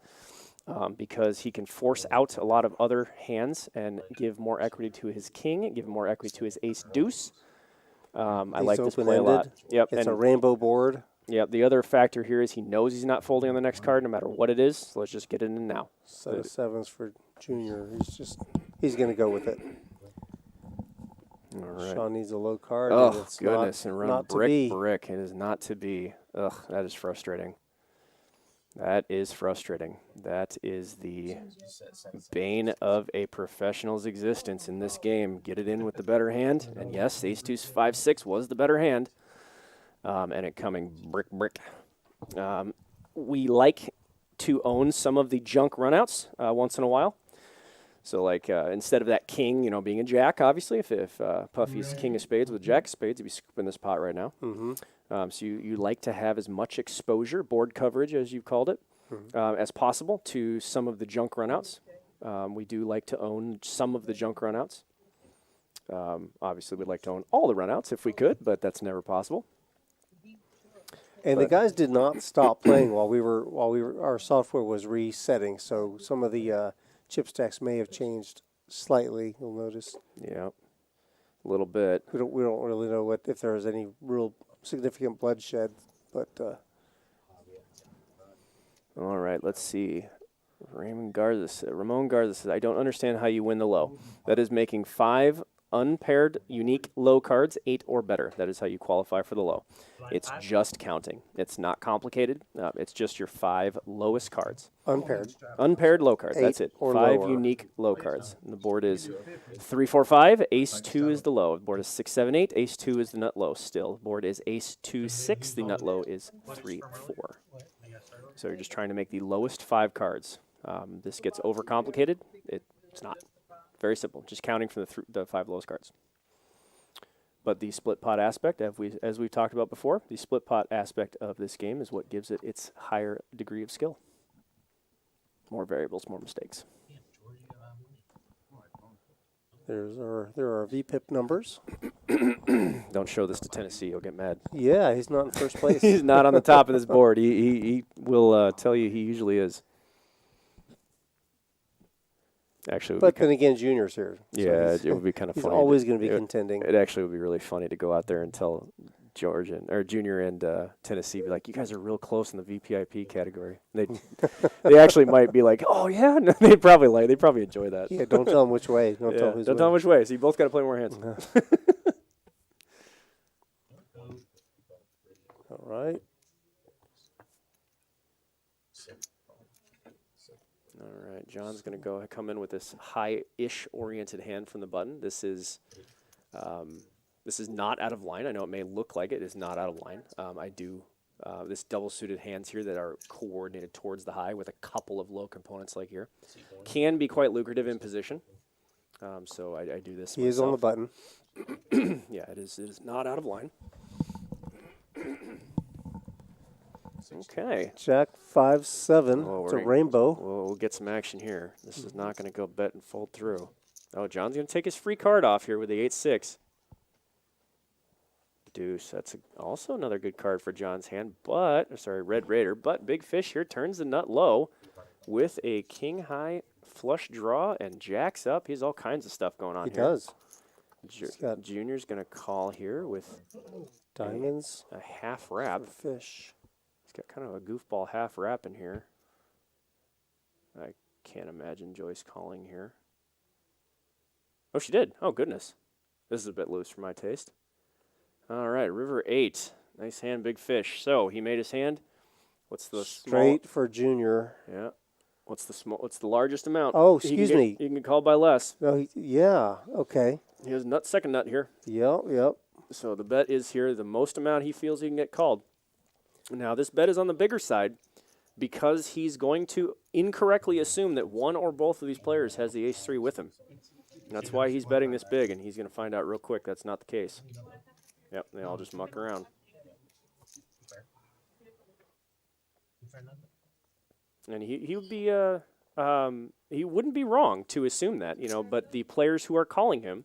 because he can force out a lot of other hands and give more equity to his king, give more equity to his ace deuce. I like this play a lot. Yep, it's a rainbow board. Yep, the other factor here is he knows he's not folding on the next card no matter what it is, so let's just get it in now. Set of sevens for Junior. He's going to go with it. All right. Sean needs a low card. Oh, and it's goodness, not, and run not brick. It is not to be. Ugh, that is frustrating. That is frustrating. That is the bane of a professional's existence in this game. Get it in with the better hand. And yes, ace 2 5 6 was the better hand. And it coming brick. We like to own some of the junk runouts once in a while. So like instead of that king, being a jack, obviously, if Puffy's king of spades with jack of spades, he'd be scooping this pot right now. Mm-hmm. So you like to have as much exposure, board coverage, as you've called it, as possible to some of the junk runouts. We do like to own some of the junk runouts. Obviously, we'd like to own all the runouts if we could, but that's never possible. And the guys did not stop playing while our software was resetting. So some of the chip stacks may have changed slightly. You'll notice. Yeah, a little bit. We don't really know if there was any real significant bloodshed, but. All right, let's see. Ramon Garza says, I don't understand how you win the low. That is making 5 unpaired unique low cards, 8 or better. That is how you qualify for the low. It's just counting. It's not complicated. It's just your 5 lowest cards. Unpaired. Unpaired low cards. That's it. 5 lower. unique low cards. And the board is 3, 4, 5. Ace 2 is the low. The board is 6, 7, 8. Ace 2 is the nut low still. The board is ace 2, 6. The nut low is 3, 4. So you're just trying to make the lowest 5 cards. This gets overcomplicated. It's not. Very simple. Just counting from the 5 lowest cards. But the split pot aspect, as we've talked about before, the split pot aspect of this game is what gives it its higher degree of skill. More variables, more mistakes. There are VPIP numbers. Don't show this to Tennessee; he'll get mad. Yeah, he's not in first place. He's not on the top of this board. He will tell you he usually is. Actually, but then again, Junior's here. So yeah, it would be kind of funny. He's always going to be contending. It actually would be really funny to go out there and tell Junior and Tennessee, be like, you guys are real close in the VPIP category. They actually might be like, oh yeah, no, they'd probably enjoy that. Yeah, don't tell them which way. Don't tell them which way. So you both got to play more hands. All right. All right, John's going to come in with this high-ish oriented hand from the button. This is not out of line. I know it may look like it is not out of line. I do this double-suited hands here that are coordinated towards the high with a couple of low components like here. Can be quite lucrative in position. So I do this. He is on the button. Yeah, it is not out of line. Okay. Jack 5-7. Oh, it's a rainbow. We'll get some action here. This is not going to go bet and fold through. Oh, John's going to take his free card off here with the 8-6. Deuce. That's also another good card for John's hand. Red Raider. But Big Fish here turns the nut low with a king high flush draw and jacks up. He has all kinds of stuff going on here. He does. Junior's going to call here with diamonds. A half wrap. Fish. He's got kind of a goofball half wrap in here. I can't imagine Joyce calling here. Oh, she did. Oh, goodness. This is a bit loose for my taste. All right, River 8. Nice hand, Big Fish. So he made his hand. What's the straight for Junior? Yeah. What's the largest amount? Oh, excuse me. You can call by less. No, yeah. Okay. He has second nut here. Yep. So the bet is here the most amount he feels he can get called. Now this bet is on the bigger side because he's going to incorrectly assume that one or both of these players has the ace-3 with him. And that's why he's betting this big, and he's going to find out real quick that's not the case. Yep, they all just muck around. And he would be he wouldn't be wrong to assume that, but the players who are calling him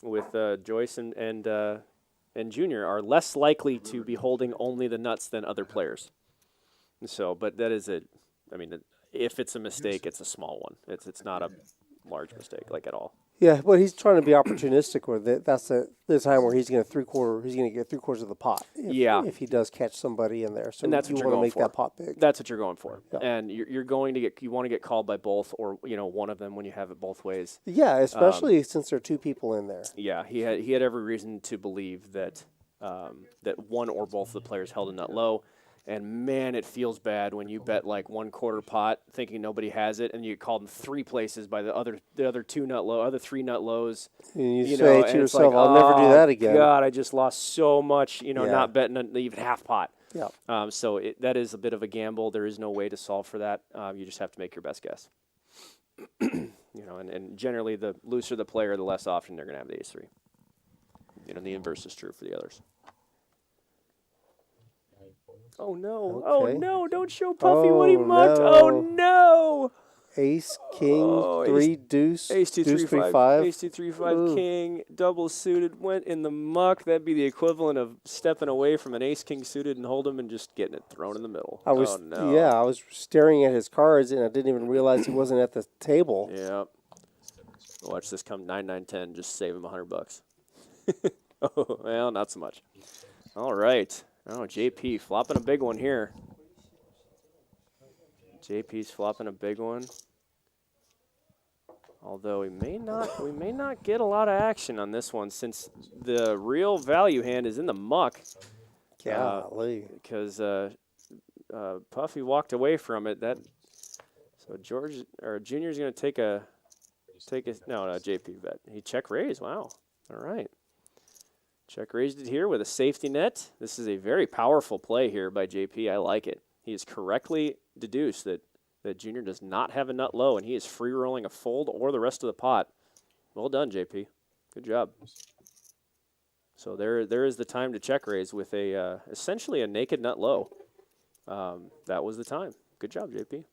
with Joyce and Junior are less likely to be holding only the nuts than other players. So, but that is if it's a mistake, it's a small one. It's not a large mistake, like at all. Yeah, but he's trying to be opportunistic with it. That's the time where he's going to get 3/4 of the pot. If he does catch somebody in there, so and that's you what want you're to going make for. that pot big. That's what you're going for, yeah. And you want to get called by both, or one of them when you have it both ways. Yeah, especially since there are two people in there. Yeah, he had every reason to believe that that one or both of the players held a nut low. And man, it feels bad when you bet like 1/4 pot, thinking nobody has it, and you get called in 3 places by the other 3 nut lows. And you say to yourself, "I'll never do that again." God, I just lost so much, not betting even half pot. Yeah. So that is a bit of a gamble. There is no way to solve for that. You just have to make your best guess. And generally, the looser the player, the less often they're going to have the ace-3. The inverse is true for the others. Oh, no. Okay. Oh, no. Don't show Puffy what he mucked. No. Oh, no. Ace, king, 3, deuce, Ace 2, 3, 5. Ace 2, 3, 5, king, double suited, went in the muck. That'd be the equivalent of stepping away from an ace, king suited and hold'em and just getting it thrown in the middle. I was staring at his cards and I didn't even realize he wasn't at the table. Yeah. Watch this come 9, 9, 10. Just save him $100. Oh, well, not so much. All right. Oh, JP flopping a big one here. JP's flopping a big one. Although we may not get a lot of action on this one since the real value hand is in the muck. Golly. Because Puffy walked away from it. So Junior's going to take a JP bet. He check raised. Wow. All right. Check raised it here with a safety net. This is a very powerful play here by JP. I like it. He has correctly deduced that Junior does not have a nut low, and he is free rolling a fold or the rest of the pot. Well done, JP. Good job. So there is the time to check raise with essentially a naked nut low. That was the time. Good job, JP.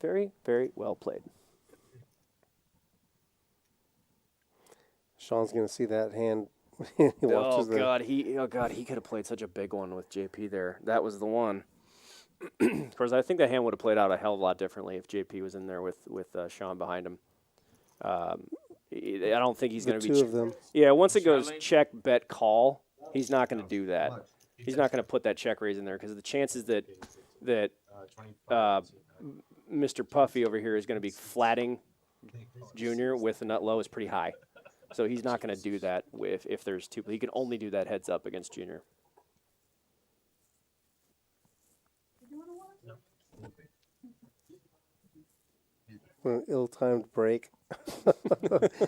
Very, very well played. Sean's going to see that hand when he watches he could have played such a big one with JP there. That was the one. Of course, I think that hand would have played out a hell of a lot differently if JP was in there with Sean behind him. I don't think he's going to be. Two of them. Yeah, once it goes check, bet, call, he's not going to do that. He's not going to put that check raise in there because the chances that Mr. Puffy over here is going to be flatting Junior with a nut low is pretty high. So he's not going to do that if there's two. He can only do that heads up against Junior. What an ill-timed break.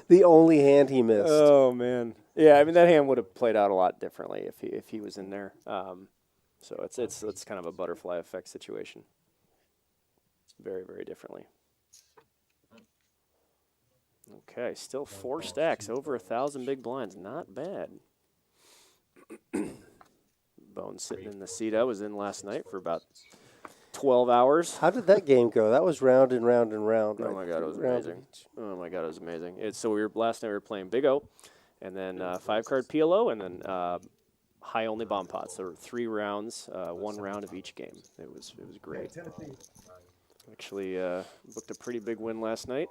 The only hand he missed. Oh man, yeah. I mean, that hand would have played out a lot differently if he was in there. So it's kind of a butterfly effect situation. Very, very differently. Okay, still 4 stacks, over 1,000 big blinds. Not bad. Bone sitting in the seat I was in last night for about 12 hours. How did that game go? That was round and round and round. Oh right? my God, it was Round amazing. Oh my God, it was amazing. So last night we were playing Big O, and then 5-card PLO, and then high only bomb pots. So 3 rounds, 1 round of each game. It was great. Actually booked a pretty big win last night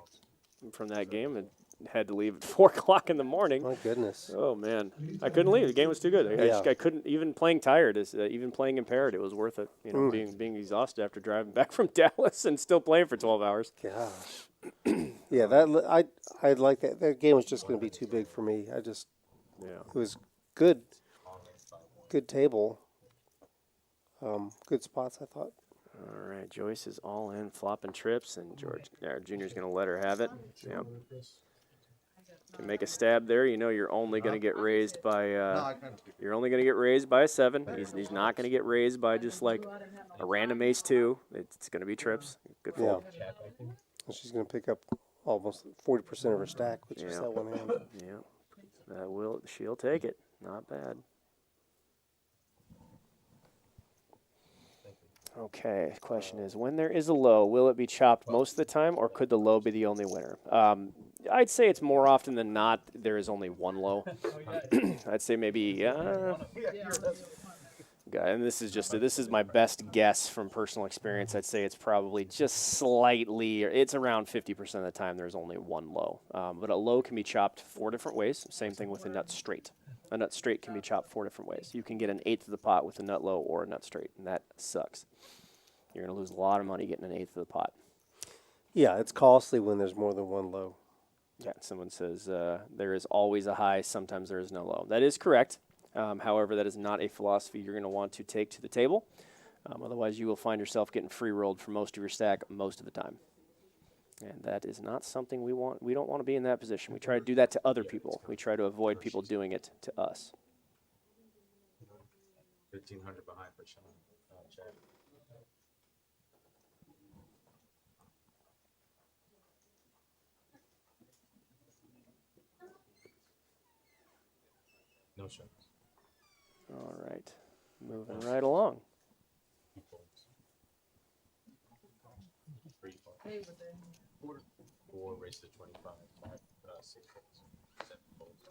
from that game, and had to leave at 4 o'clock in the morning. My goodness. Oh man, I couldn't leave. The game was too good. I couldn't, even playing tired, even playing impaired, it was worth it. You know, being exhausted after driving back from Dallas and still playing for 12 hours. Gosh. Yeah, that I'd like that. That game was just going to be too big for me. It was good table. Good spots, I thought. All right, Joyce is all in, flopping trips, and Junior's going to let her have it. Yep. Can make a stab there. You know you're only going to get raised by a 7. He's not going to get raised by just like a random ace-2. It's going to be trips. Good fold. Yeah. She's going to pick up almost 40% of her stack, which is that one hand. Yeah. She'll take it. Not bad. Okay, question is, when there is a low, will it be chopped most of the time, or could the low be the only winner? I'd say it's more often than not there is only one low. I'd say maybe, and this is my best guess from personal experience. I'd say it's probably just slightly, it's around 50% of the time there's only one low. But a low can be chopped 4 different ways. Same thing with a nut straight. A nut straight can be chopped 4 different ways. You can get an 1/8 of the pot with a nut low or a nut straight, and that sucks. You're going to lose a lot of money getting an 1/8 of the pot. Yeah, it's costly when there's more than one low. Yeah, someone says there is always a high, sometimes there is no low. That is correct. However, that is not a philosophy you're going to want to take to the table. Otherwise, you will find yourself getting free rolled for most of your stack most of the time. And that is not something we want. We don't want to be in that position. We try to do that to other people. We try to avoid people doing it to us. 1,500 behind for Sean. Chad. No shots. All right. Moving right along. 3 folds. 4 race to 25. 6 folds. 7 folds.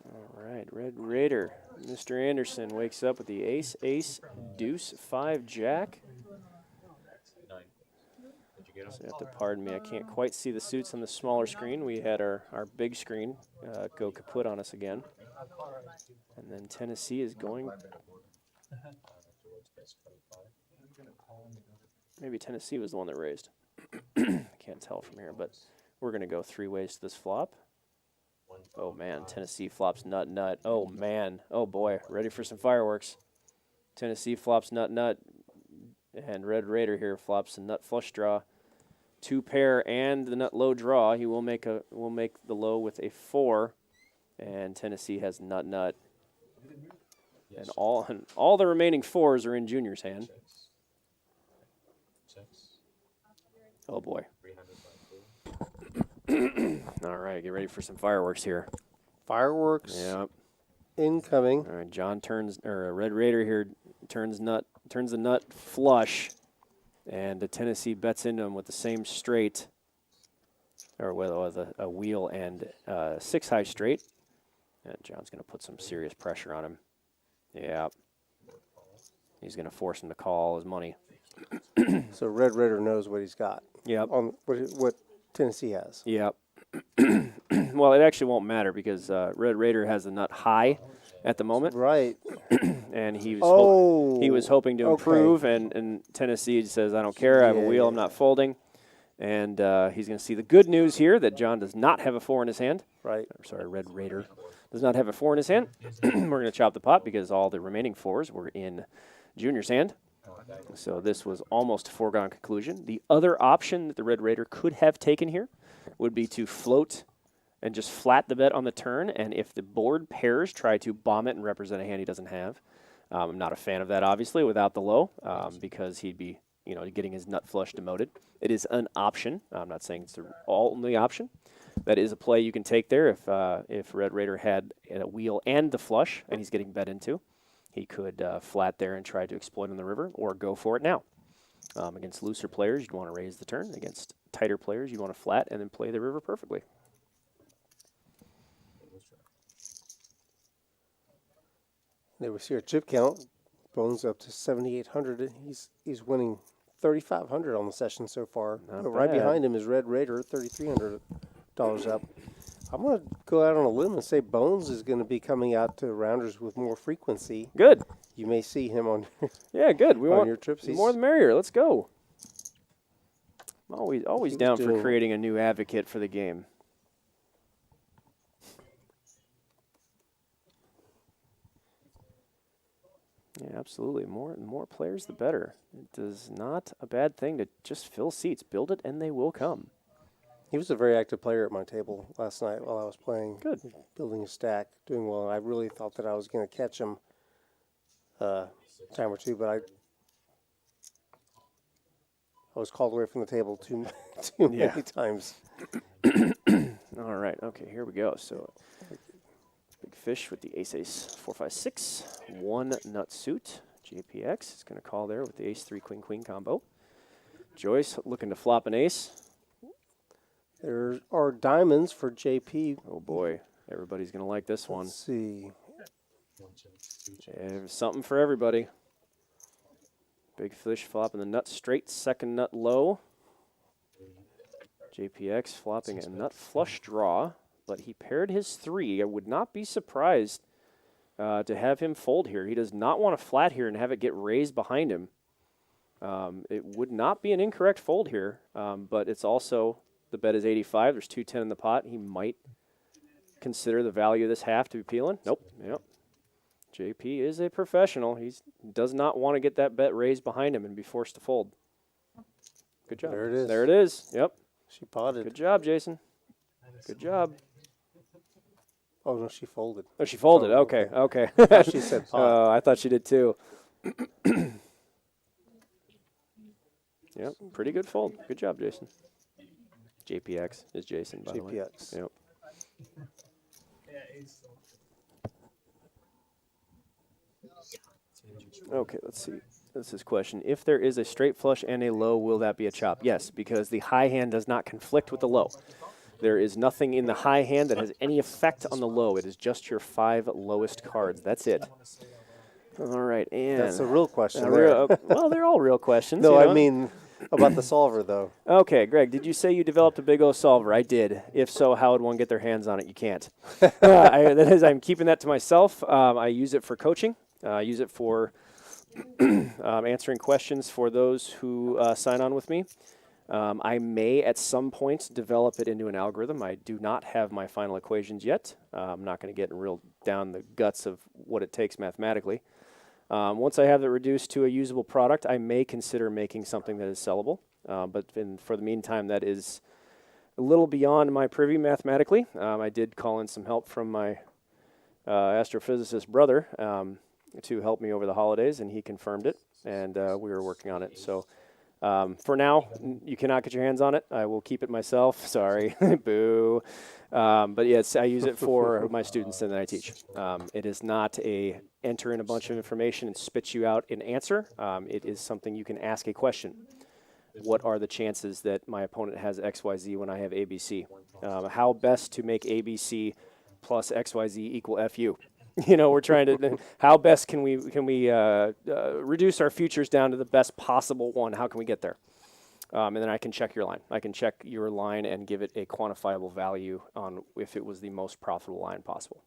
All right. Red Raider. Mr. Anderson wakes up with the ace, ace, deuce, 5, jack. 9. Did you get him? So you have to pardon me. I can't quite see the suits on the smaller screen. We had our big screen go kaput on us again. And then Tennessee is going. Maybe Tennessee was the one that raised. Can't tell from here, but we're going to go 3 ways to this flop. Oh, man. Tennessee flops nut, nut. Oh, man. Oh, boy. Ready for some fireworks. Tennessee flops nut, nut. And Red Raider here flops a nut flush draw. 2 pair and the nut low draw. He will make the low with a 4. And Tennessee has nut, nut. And all the remaining 4s are in Junior's hand. Oh, boy. All right, get ready for some fireworks here. Fireworks. Yep. Incoming. All right, John Red Raider here turns the nut flush, and the Tennessee bets into him with the same straight, or with a wheel and 6 high straight. And John's going to put some serious pressure on him. Yeah. He's going to force him to call his money. So Red Raider knows what he's got. Yep. On what Tennessee has. Yep. Well, it actually won't matter because Red Raider has the nut high at the moment. Right. And he was hoping to improve, and Tennessee says, I don't care, I have a wheel, I'm not folding. And he's going to see the good news here that John does not have a 4 in his hand. Right. Sorry, Red Raider does not have a 4 in his hand. We're going to chop the pot because all the remaining 4s were in Junior's hand. So this was almost a foregone conclusion. The other option that the Red Raider could have taken here would be to float and just flat the bet on the turn, and if the board pairs, try to bomb it and represent a hand he doesn't have. I'm not a fan of that, obviously, without the low, because he'd be, getting his nut flush demoted. It is an option. I'm not saying it's the only option. That is a play you can take there if Red Raider had a wheel and the flush, and he's getting bet into. He could flat there and try to exploit on the river, or go for it now. Against looser players, you'd want to raise the turn. Against tighter players, you want to flat and then play the river perfectly. There we see our chip count. Bones up to 7,800. He's winning 3,500 on the session so far. Right behind him is Red Raider, $3,300 up. I'm going to go out on a limb and say Bones is going to be coming out to rounders with more frequency. Good. You may see him on good. We want your trips. The more the merrier. Let's go. I'm always down for creating a new advocate for the game. Yeah, absolutely. The more players, the better. It is not a bad thing to just fill seats. Build it, and they will come. He was a very active player at my table last night while I was playing. Good. Building a stack, doing well. I really thought that I was going to catch him a time or two, but I was called away from the table too many times. All right. Okay, here we go. So big fish with the ace, 4, 5, 6. One nut suit. JPX is going to call there with the ace, 3, queen, queen combo. Joyce looking to flop an ace. There are diamonds for JP. Oh, boy. Everybody's going to like this one. Let's see. There's something for everybody. Big fish flopping the nut straight, second nut low. JPX flopping a nut flush draw, but he paired his 3. I would not be surprised to have him fold here. He does not want to flat here and have it get raised behind him. It would not be an incorrect fold here, but it's also... The bet is 85. There's 210 in the pot. He might consider the value of this half to be peeling. Nope. Yep. JP is a professional. He does not want to get that bet raised behind him and be forced to fold. Good job. There it is. There it is. Yep. She potted. Good job, Jason. Good job. Oh, no, she folded. Oh, she folded. Okay. Okay. She said pot. Oh, I thought she did too. Yep. Pretty good fold. Good job, Jason. JPX is Jason, by the way. JPX. Yep. Okay, let's see. This is his question. If there is a straight flush and a low, will that be a chop? Yes, because the high hand does not conflict with the low. There is nothing in the high hand that has any effect on the low. It is just your 5 lowest cards. That's it. All right, and... That's a real question. Well, they're all real questions. No, I mean... About the solver, though. Okay, Greg, did you say you developed a big O solver? I did. If so, how would one get their hands on it? You can't. I'm keeping that to myself. I use it for coaching. I use it for answering questions for those who sign on with me. I may, at some point, develop it into an algorithm. I do not have my final equations yet. I'm not going to get real down the guts of what it takes mathematically. Once I have it reduced to a usable product, I may consider making something that is sellable. But for the meantime, that is a little beyond my privy mathematically. I did call in some help from my astrophysicist brother to help me over the holidays, and he confirmed it, and we were working on it. So for now, you cannot get your hands on it. I will keep it myself. Sorry. Boo. But yes, I use it for my students and that I teach. It is not a enter in a bunch of information and spit you out an answer. It is something you can ask a question. What are the chances that my opponent has XYZ when I have ABC? How best to make ABC plus XYZ equal FU? We're trying to. How best can we reduce our futures down to the best possible one? How can we get there? And then I can check your line. I can check your line and give it a quantifiable value on if it was the most profitable line possible.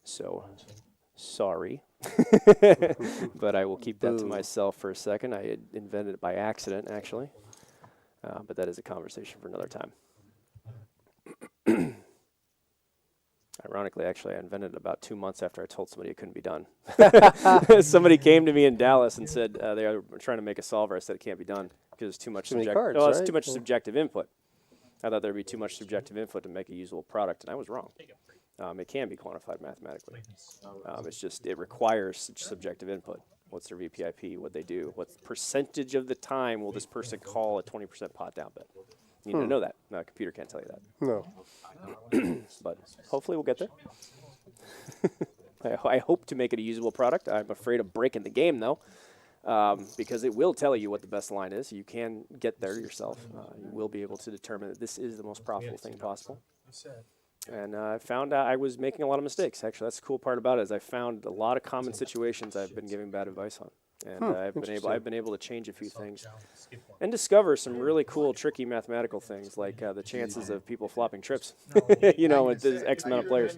So, sorry, but I will keep that to myself for a second. I had invented it by accident, actually, but that is a conversation for another time. Ironically, actually, I invented it about 2 months after I told somebody it couldn't be done. Somebody came to me in Dallas and said they were trying to make a solver. I said it can't be done because it's too much Too many cards, it's right? too much subjective input. I thought there'd be too much subjective input to make a usable product, and I was wrong. It can be quantified mathematically. It's just it requires such subjective input. What's their VPIP? What they do? What percentage of the time will this person call a 20% pot down bet? You need to know that. No, a computer can't tell you that. No. But hopefully we'll get there. I hope to make it a usable product. I'm afraid of breaking the game, though, because it will tell you what the best line is. You can get there yourself. You will be able to determine that this is the most profitable thing possible. And I found out I was making a lot of mistakes. Actually, that's the cool part about it is I found a lot of common situations I've been giving bad advice on. And I've been able to change a few things and discover some really cool, tricky mathematical things like the chances of people flopping trips. You know, with this X amount of players,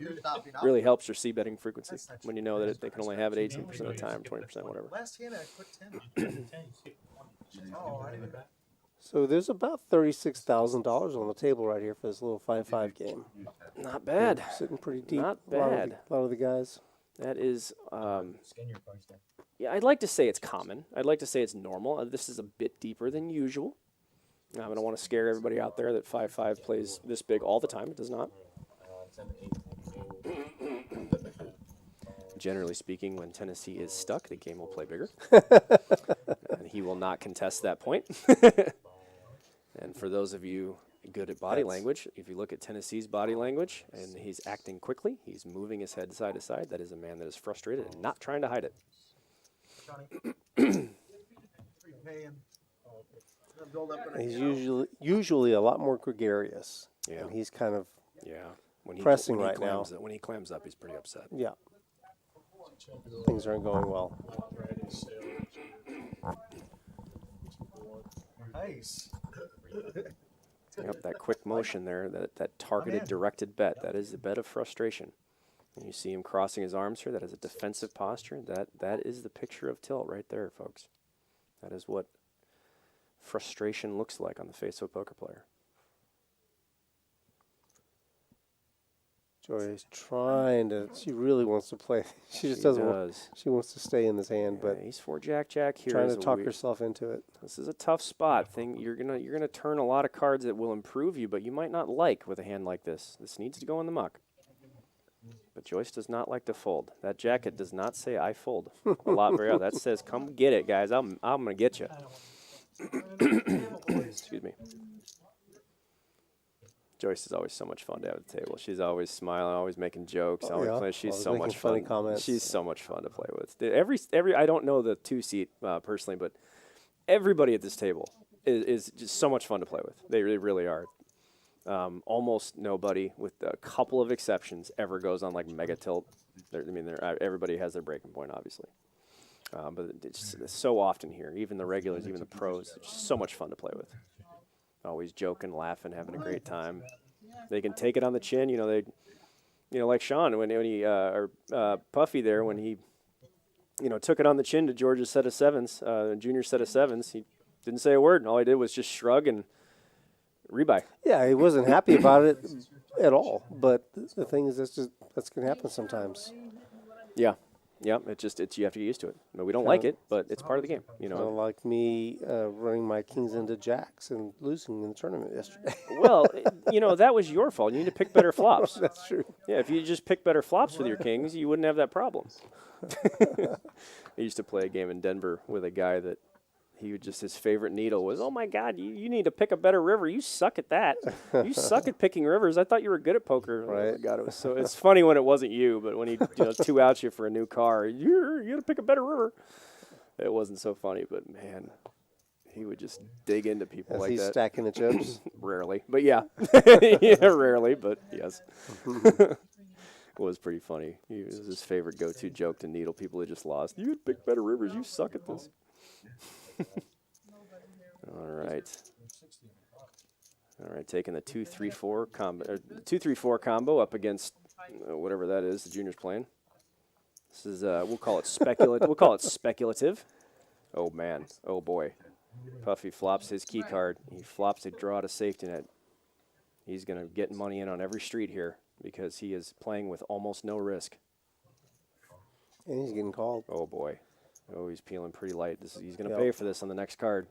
really helps your C betting frequency when you know that they can only have it 18% of the time, 20%, whatever. Last hand I put 10. So there's about $36,000 on the table right here for this little 5-5 game. Not bad. Sitting pretty deep. Not bad. A lot of the guys. That is. Yeah, I'd like to say it's common. I'd like to say it's normal. This is a bit deeper than usual. I don't want to scare everybody out there that 5-5 plays this big all the time. It does not. Generally speaking, when Tennessee is stuck, the game will play bigger. And he will not contest that point. And for those of you good at body language, if you look at Tennessee's body language and he's acting quickly, he's moving his head side to side, that is a man that is frustrated and not trying to hide it. He's usually a lot more gregarious. Yeah. And he's kind of when pressing right now. When he clams up, he's pretty upset. Yeah. Things aren't going well. Nice. Yep, that quick motion there, that targeted, directed bet, that is the bet of frustration. And you see him crossing his arms here. That is a defensive posture. That is the picture of tilt right there, folks. That is what frustration looks like on the face of a poker player. Joy is trying to. She really wants to play. She just doesn't want. She wants to stay in this hand, but Ace 4 Jack Jack here. Trying to talk herself into it. This is a tough spot. You're gonna turn a lot of cards that will improve you, but you might not like with a hand like this. This needs to go in the muck. But Joyce does not like to fold. That jacket does not say I fold a lot very often. That says come get it, guys. I'm gonna get you. Excuse me. Joyce is always so much fun to have at the table. She's always smiling, always making jokes, always playing. She's so much fun. Comments. She's so much fun to play with. Every I don't know the 2-seat personally, but everybody at this table is just so much fun to play with. They really are. Almost nobody, with a couple of exceptions, ever goes on like mega tilt. Everybody has their breaking point, obviously. But it's so often here, even the regulars, even the pros, it's just so much fun to play with. Always joking, laughing, having a great time. They can take it on the chin. Like Sean when he or Puffy there when he, took it on the chin to George's set of sevens, junior set of sevens. He didn't say a word. All he did was just shrug and rebuy. Yeah, he wasn't happy about it at all. But the thing is, that's going to happen sometimes. Yeah. Yeah, you have to get used to it. No, we don't like it, but it's part of the game. Like me running my kings into jacks and losing in the tournament yesterday. Well, that was your fault. You need to pick better flops. That's true. Yeah, if you just pick better flops with your kings, you wouldn't have that problem. I used to play a game in Denver with a guy that his favorite needle was, oh my God, you need to pick a better river. You suck at that. You suck at picking rivers. I thought you were good at poker. Right. Oh God, it's funny when it wasn't you, but when he two outs you for a new car, you got to pick a better river. It wasn't so funny, but man, he would just dig into people like that. He's stacking the chips? Rarely, but yeah. Yeah, rarely, but yes. It was pretty funny. It was his favorite go-to joke to needle people who just lost. You would pick better rivers. You suck at this. All right, taking the 2-3-4 combo, 2-3-4 combo up against whatever that is the junior's playing. This is we'll call it speculative. We'll call it speculative. Oh man, oh boy, Puffy flops his key card. He flops a draw to safety net. He's gonna get money in on every street here. because he is playing with almost no risk. And he's getting called. Oh, boy. Oh, he's peeling pretty light. He's going to pay for this on the next card.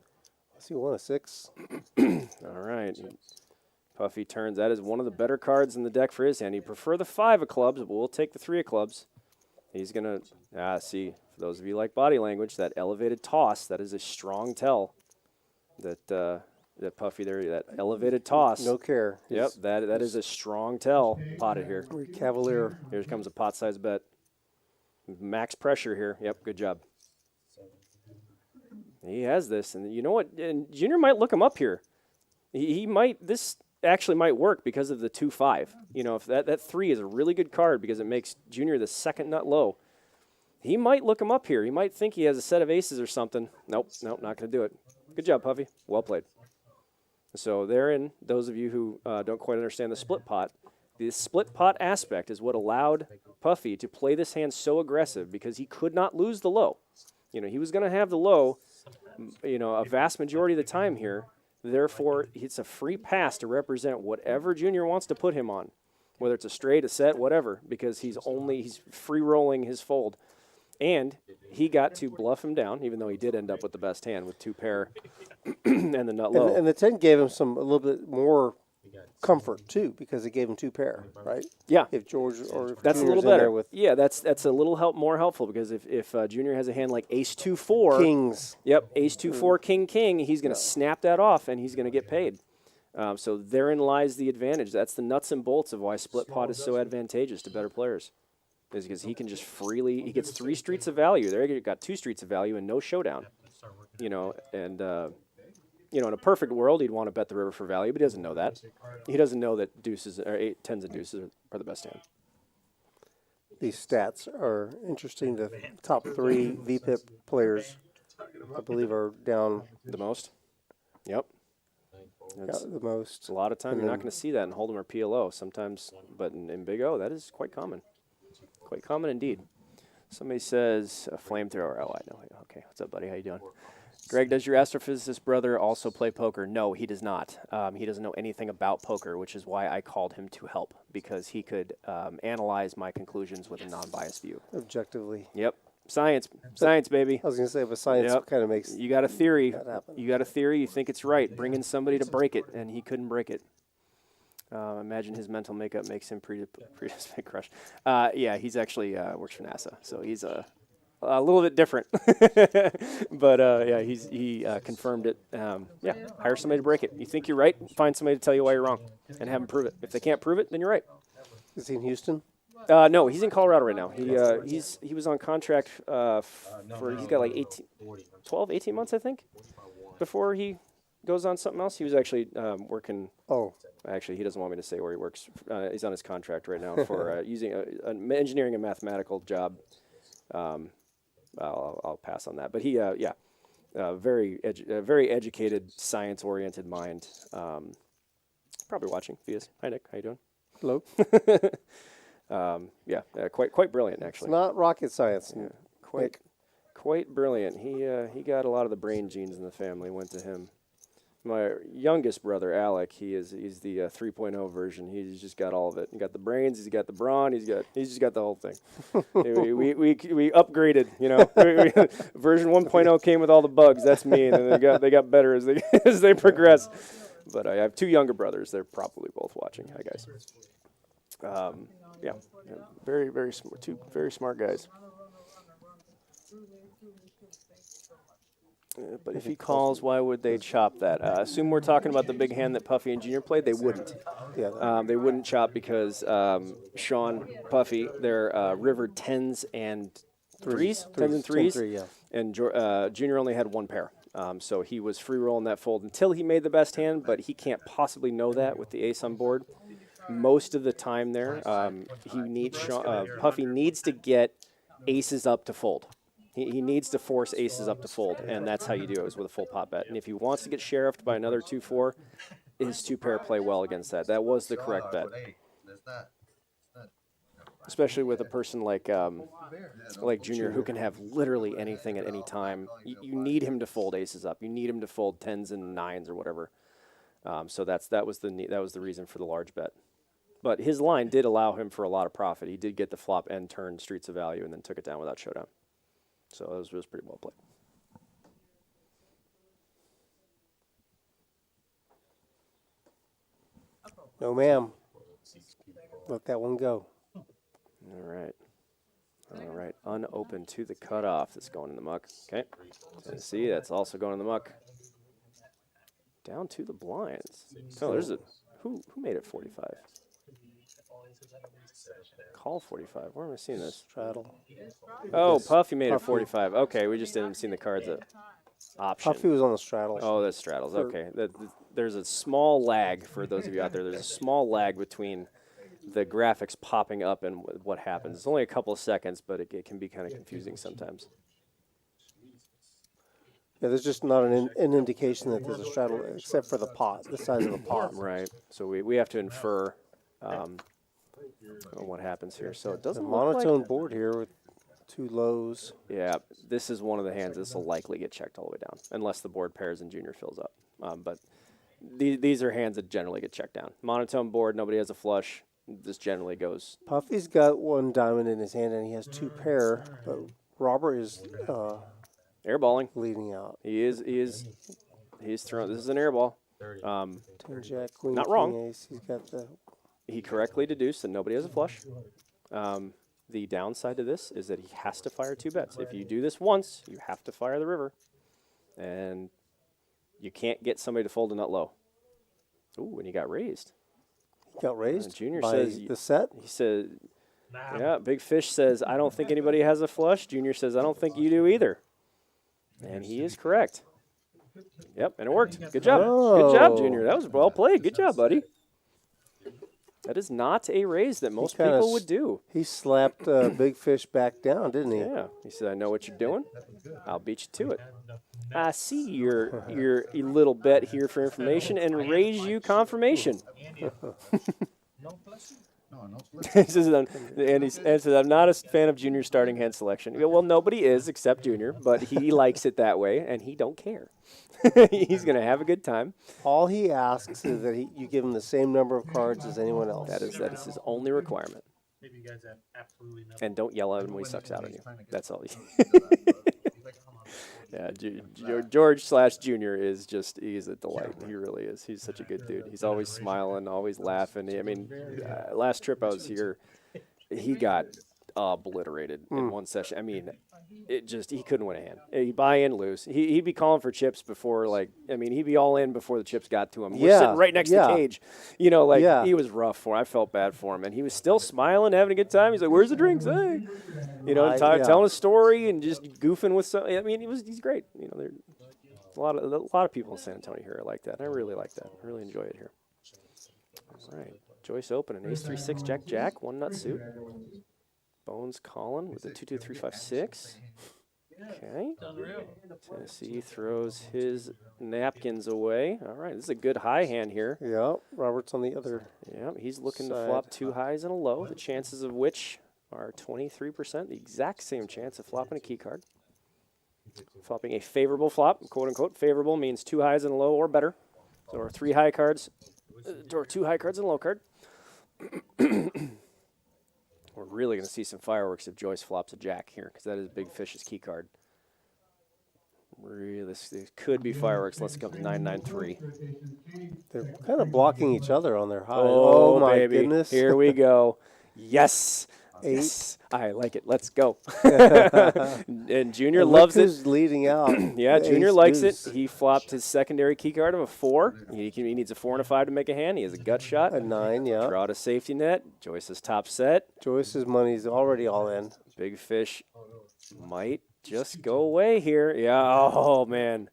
Let's see, 1 of 6. All right. Puffy turns. That is one of the better cards in the deck for his hand. He'd prefer the 5 of clubs, but we'll take the 3 of clubs. He's going to, see, for those of you like body language, that elevated toss, that is a strong tell that that Puffy there, that elevated toss. No care. Yep, that is a strong tell. Potted here. Cavalier. Here comes a pot-sized bet. Max pressure here. Yep, good job. He has this, and you know what? And Junior might look him up here. He might. This actually might work because of the 2-5. You know, if that 3 is a really good card because it makes Junior the second nut low. He might look him up here. He might think he has a set of aces or something. Nope, not going to do it. Good job, Puffy. Well played. So therein, those of you who don't quite understand the split pot, the split pot aspect is what allowed Puffy to play this hand so aggressive because he could not lose the low. You know, he was going to have the low, you know, a vast majority of the time here. Therefore, it's a free pass to represent whatever Junior wants to put him on, whether it's a straight, a set, whatever, because he's free rolling his fold. And he got to bluff him down, even though he did end up with the best hand with 2 pair and the nut low. And the 10 gave him a little bit more comfort too, because it gave him 2 pair, right? Yeah. If George or if that's Junior's a little in there better. with That's a little more helpful because if Junior has a hand like Ace 2-4, kings. Yep, Ace 2-4, King, he's going to snap that off and he's going to get paid. So therein lies the advantage. That's the nuts and bolts of why split pot is so advantageous to better players. Is because he can just he gets 3 streets of value. There you got 2 streets of value and no showdown. You know, and you know, in a perfect world, he'd want to bet the river for value, but he doesn't know that. He doesn't know that deuces or 10s and deuces are the best hand. These stats are interesting. The top 3 VPIP players, I believe, are down the most. Yep. That's the most. A lot of time you're not going to see that in Hold'em or PLO sometimes, but in Big O, that is quite common. Quite common indeed. Somebody says a flamethrower. Oh, I know. Okay, what's up, buddy? How you doing? Greg, does your astrophysicist brother also play poker? No, he does not. He doesn't know anything about poker, which is why I called him to help, because he could analyze my conclusions with a non-biased view. Objectively. Yep. Science, baby. I was going to say, but science kind of makes you got a theory. that happen. You got a theory. You think it's right. Bring in somebody to break it, and he couldn't break it. Imagine his mental makeup makes him predisposed crush. Yeah, he's actually works for NASA, so he's a little bit different. But yeah, he confirmed it. Yeah, hire somebody to break it. You think you're right? Find somebody to tell you why you're wrong, and have them prove it. If they can't prove it, then you're right. Is he in Houston? No, he's in Colorado right now. He was on contract he's got like 18 months, I think, before he goes on something else. He was actually working. Oh. Actually, he doesn't want me to say where he works. He's on his contract right now for using an engineering and mathematical job. I'll pass on that. But he, very educated, science-oriented mind. Probably watching. He is. Hi, Nick. How you doing? Hello. Quite brilliant, actually. It's not rocket science. Yeah, quite brilliant. He got a lot of the brain genes in the family. Went to him. My youngest brother, Alec, he's the 3.0 version. He's just got all of it. He got the brains, he's got the brawn, he's just got the whole thing. we upgraded, you know. Version 1.0 came with all the bugs. That's me, and then they got better as they progress. But I have 2 younger brothers. They're probably both watching. Hi guys. Very smart. 2 very smart guys. But if he calls, why would they chop that? Assume we're talking about the big hand that Puffy and Junior played. They wouldn't. Yeah. They wouldn't chop because Sean, Puffy, they're river 10s and 3s. 10s and 3s. 10-3, yeah. And Junior only had 1 pair. So he was free rolling that fold until he made the best hand, but he can't possibly know that with the ace on board. Most of the time there, Puffy needs to get aces up to fold. He needs to force aces up to fold, and that's how you do it, is with a full pot bet. And if he wants to get sheriffed by another 2-4, his 2-pair play well against that. That was the correct bet. Especially with a person like Junior, who can have literally anything at any time. You need him to fold aces up. You need him to fold 10s and 9s or whatever. So that was the reason for the large bet. But his line did allow him for a lot of profit. He did get the flop and turn Streets of Value and then took it down without showdown. So it was pretty well played. No, ma'am. Let that one go. All right. All right. Unopened to the cutoff. That's going in the muck. Okay. Tennessee, that's also going in the muck. Down to the blinds. Oh, there's a... Who made it 45? Call 45. Where am I seeing this? Straddle. Oh, Puffy made it Puffy. 45. Okay, we just didn't see the cards. Option. Puffy was on the straddle. Oh, that's straddles. Okay. There's a small lag for those of you out there. There's a small lag between the graphics popping up and what happens. It's only a couple of seconds, but it can be kind of confusing sometimes. Yeah, there's just not an indication that there's a straddle, except for the pot, the size of the pot. Right. So we have to infer what happens here. So it doesn't A look monotone like... board here with 2 lows. Yeah, this is one of the hands. This will likely get checked all the way down, unless the board pairs and Junior fills up. But these are hands that generally get checked down. Monotone board, nobody has a flush. This generally goes... Puffy's got 1 diamond in his hand, and he has 2 pair, but Robert is... airballing. Leading out. He's throwing... This is an airball. 10 Jack, Queen, not King, wrong. Ace. He's got the... He correctly deduced that nobody has a flush. The downside to this is that he has to fire 2 bets. If you do this once, you have to fire the river. And you can't get somebody to fold a nut low. Ooh, and he got raised. Got raised Junior by says the set? He said, yeah, Big Fish says, I don't think anybody has a flush. Junior says, I don't think you do either. And he is correct. Yep, and it worked. Good job. Oh. Good job, Junior. That was well played. Good job, buddy. That is not a raise that most people would do. He slapped Big Fish back down, didn't he? Yeah. He said, I know what you're doing. I'll beat you to it. I see your little bet here for information and raise you confirmation. He says, and he says, I'm not a fan of Junior starting hand selection. You go, well, nobody is except Junior, but he likes it that way, and he don't care. He's going to have a good time. All he asks is that you give him the same number of cards as anyone else. That is his only requirement. Maybe you guys have absolutely nothing. And don't yell at him when he sucks out on you. That's all. Yeah, George/Junior is he's a delight. He really is. He's such a good dude. He's always smiling, always laughing. I mean, last trip I was here, he got obliterated in one session. I mean, he couldn't win a hand. He'd buy in, lose. He'd be calling for chips before, he'd be all in before the chips got to him. We're sitting right next to Cage. He was rough for him. I felt bad for him. And he was still smiling, having a good time. He's like, where's the drinks? Hey. Telling a story and just goofing with some. I mean, he's great. There's a lot of people in San Antonio here are like that. And I really like that. I really enjoy it here. All right. Joyce open, an ace-3-6, jack-jack, 1 nut suit. Bones calling with a 2-2-3-5-6. Okay. Tennessee throws his napkins away. All right, this is a good high hand here. Yeah, Robert's on the other. Yeah, he's looking to flop 2 highs and a low, the chances of which are 23%, the exact same chance of flopping a key card. Flopping a favorable flop, quote unquote. Favorable means 2 highs and a low or better. So or 3 high cards, or 2 high cards and a low card. We're really going to see some fireworks if Joyce flops a jack here, because that is Big Fish's key card. Really, this could be fireworks. Let's go to 993. They're kind of blocking each other on their high. Oh my baby. goodness. Here we go. Yes. 8. Yes. I like it. Let's go. And Junior loves it. Who's leading out? Yeah, Junior likes deuce. it. He flopped his secondary key card of a 4. He needs a 4 and a 5 to make a hand. He has a gut shot. A 9, yeah. Draw to safety net. Joyce's top set. Joyce's money's already all in. Big Fish might just go away here. Yeah. Oh, man.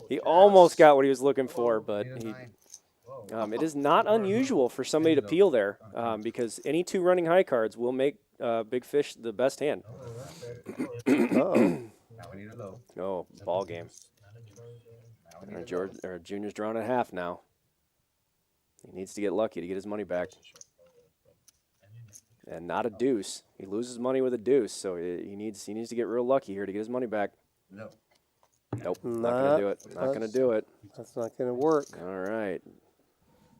He almost got what he was looking for, but it is not unusual for somebody to peel there because any 2 running high cards will make Big Fish the best hand. Oh, ball game. Junior's drawn a half now. He needs to get lucky to get his money back. And not a deuce. He loses money with a deuce, so he needs to get real lucky here to get his money back. Nope, not going to do it. Not going to do it. That's not going to work. All right.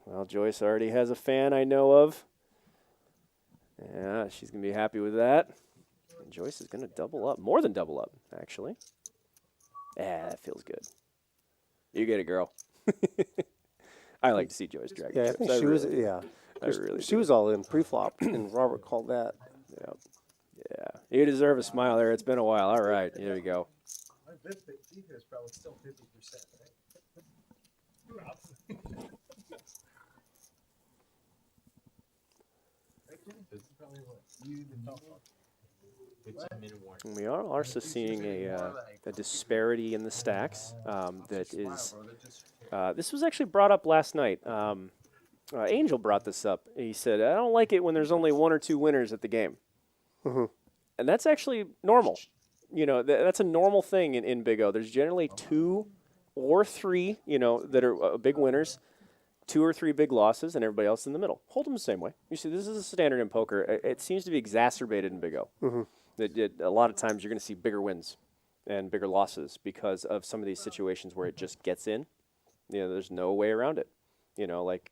Well, Joyce already has a fan I know of. Yeah, she's going to be happy with that. And Joyce is going to double up. More than double up, actually. Yeah, that feels good. You get it, girl. I like to see Joyce drag. Yeah, I chips. think she was. Yeah, I really she do. was all in pre-flop, and Robert called that. Yeah. Yeah. You deserve a smile there. It's been a while. All right. Here we go. My defense is probably still 50%, right? We are also seeing a disparity in the stacks that is. This was actually brought up last night. Angel brought this up. He said, "I don't like it when there's only one or two winners at the game," and that's actually normal. You know, that's a normal thing in Big O. There's generally 2 or 3, you know, that are big winners, 2 or 3 big losses, and everybody else in the middle. Hold them the same way. You see, this is a standard in poker. It seems to be exacerbated in Big O. A lot of times you're going to see bigger wins and bigger losses because of some of these situations where it just gets in. You know, there's no way around it. You know, like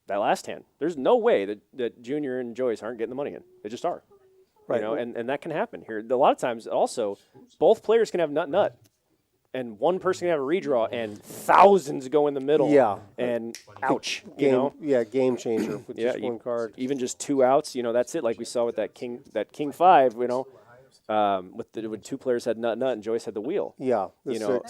that last hand. There's no way that Junior and Joyce aren't getting the money in. They just are. Right. You know, and that can happen here. A lot of times also, both players can have nut. And one person can have a redraw, and thousands go in the middle. Yeah. And ouch. Game, you know? Yeah, game changer with just one card. Even just 2 outs, you know, that's it. Like we saw with that king 5, you know, when 2 players had nut, and Joyce had the wheel. Yeah. You know,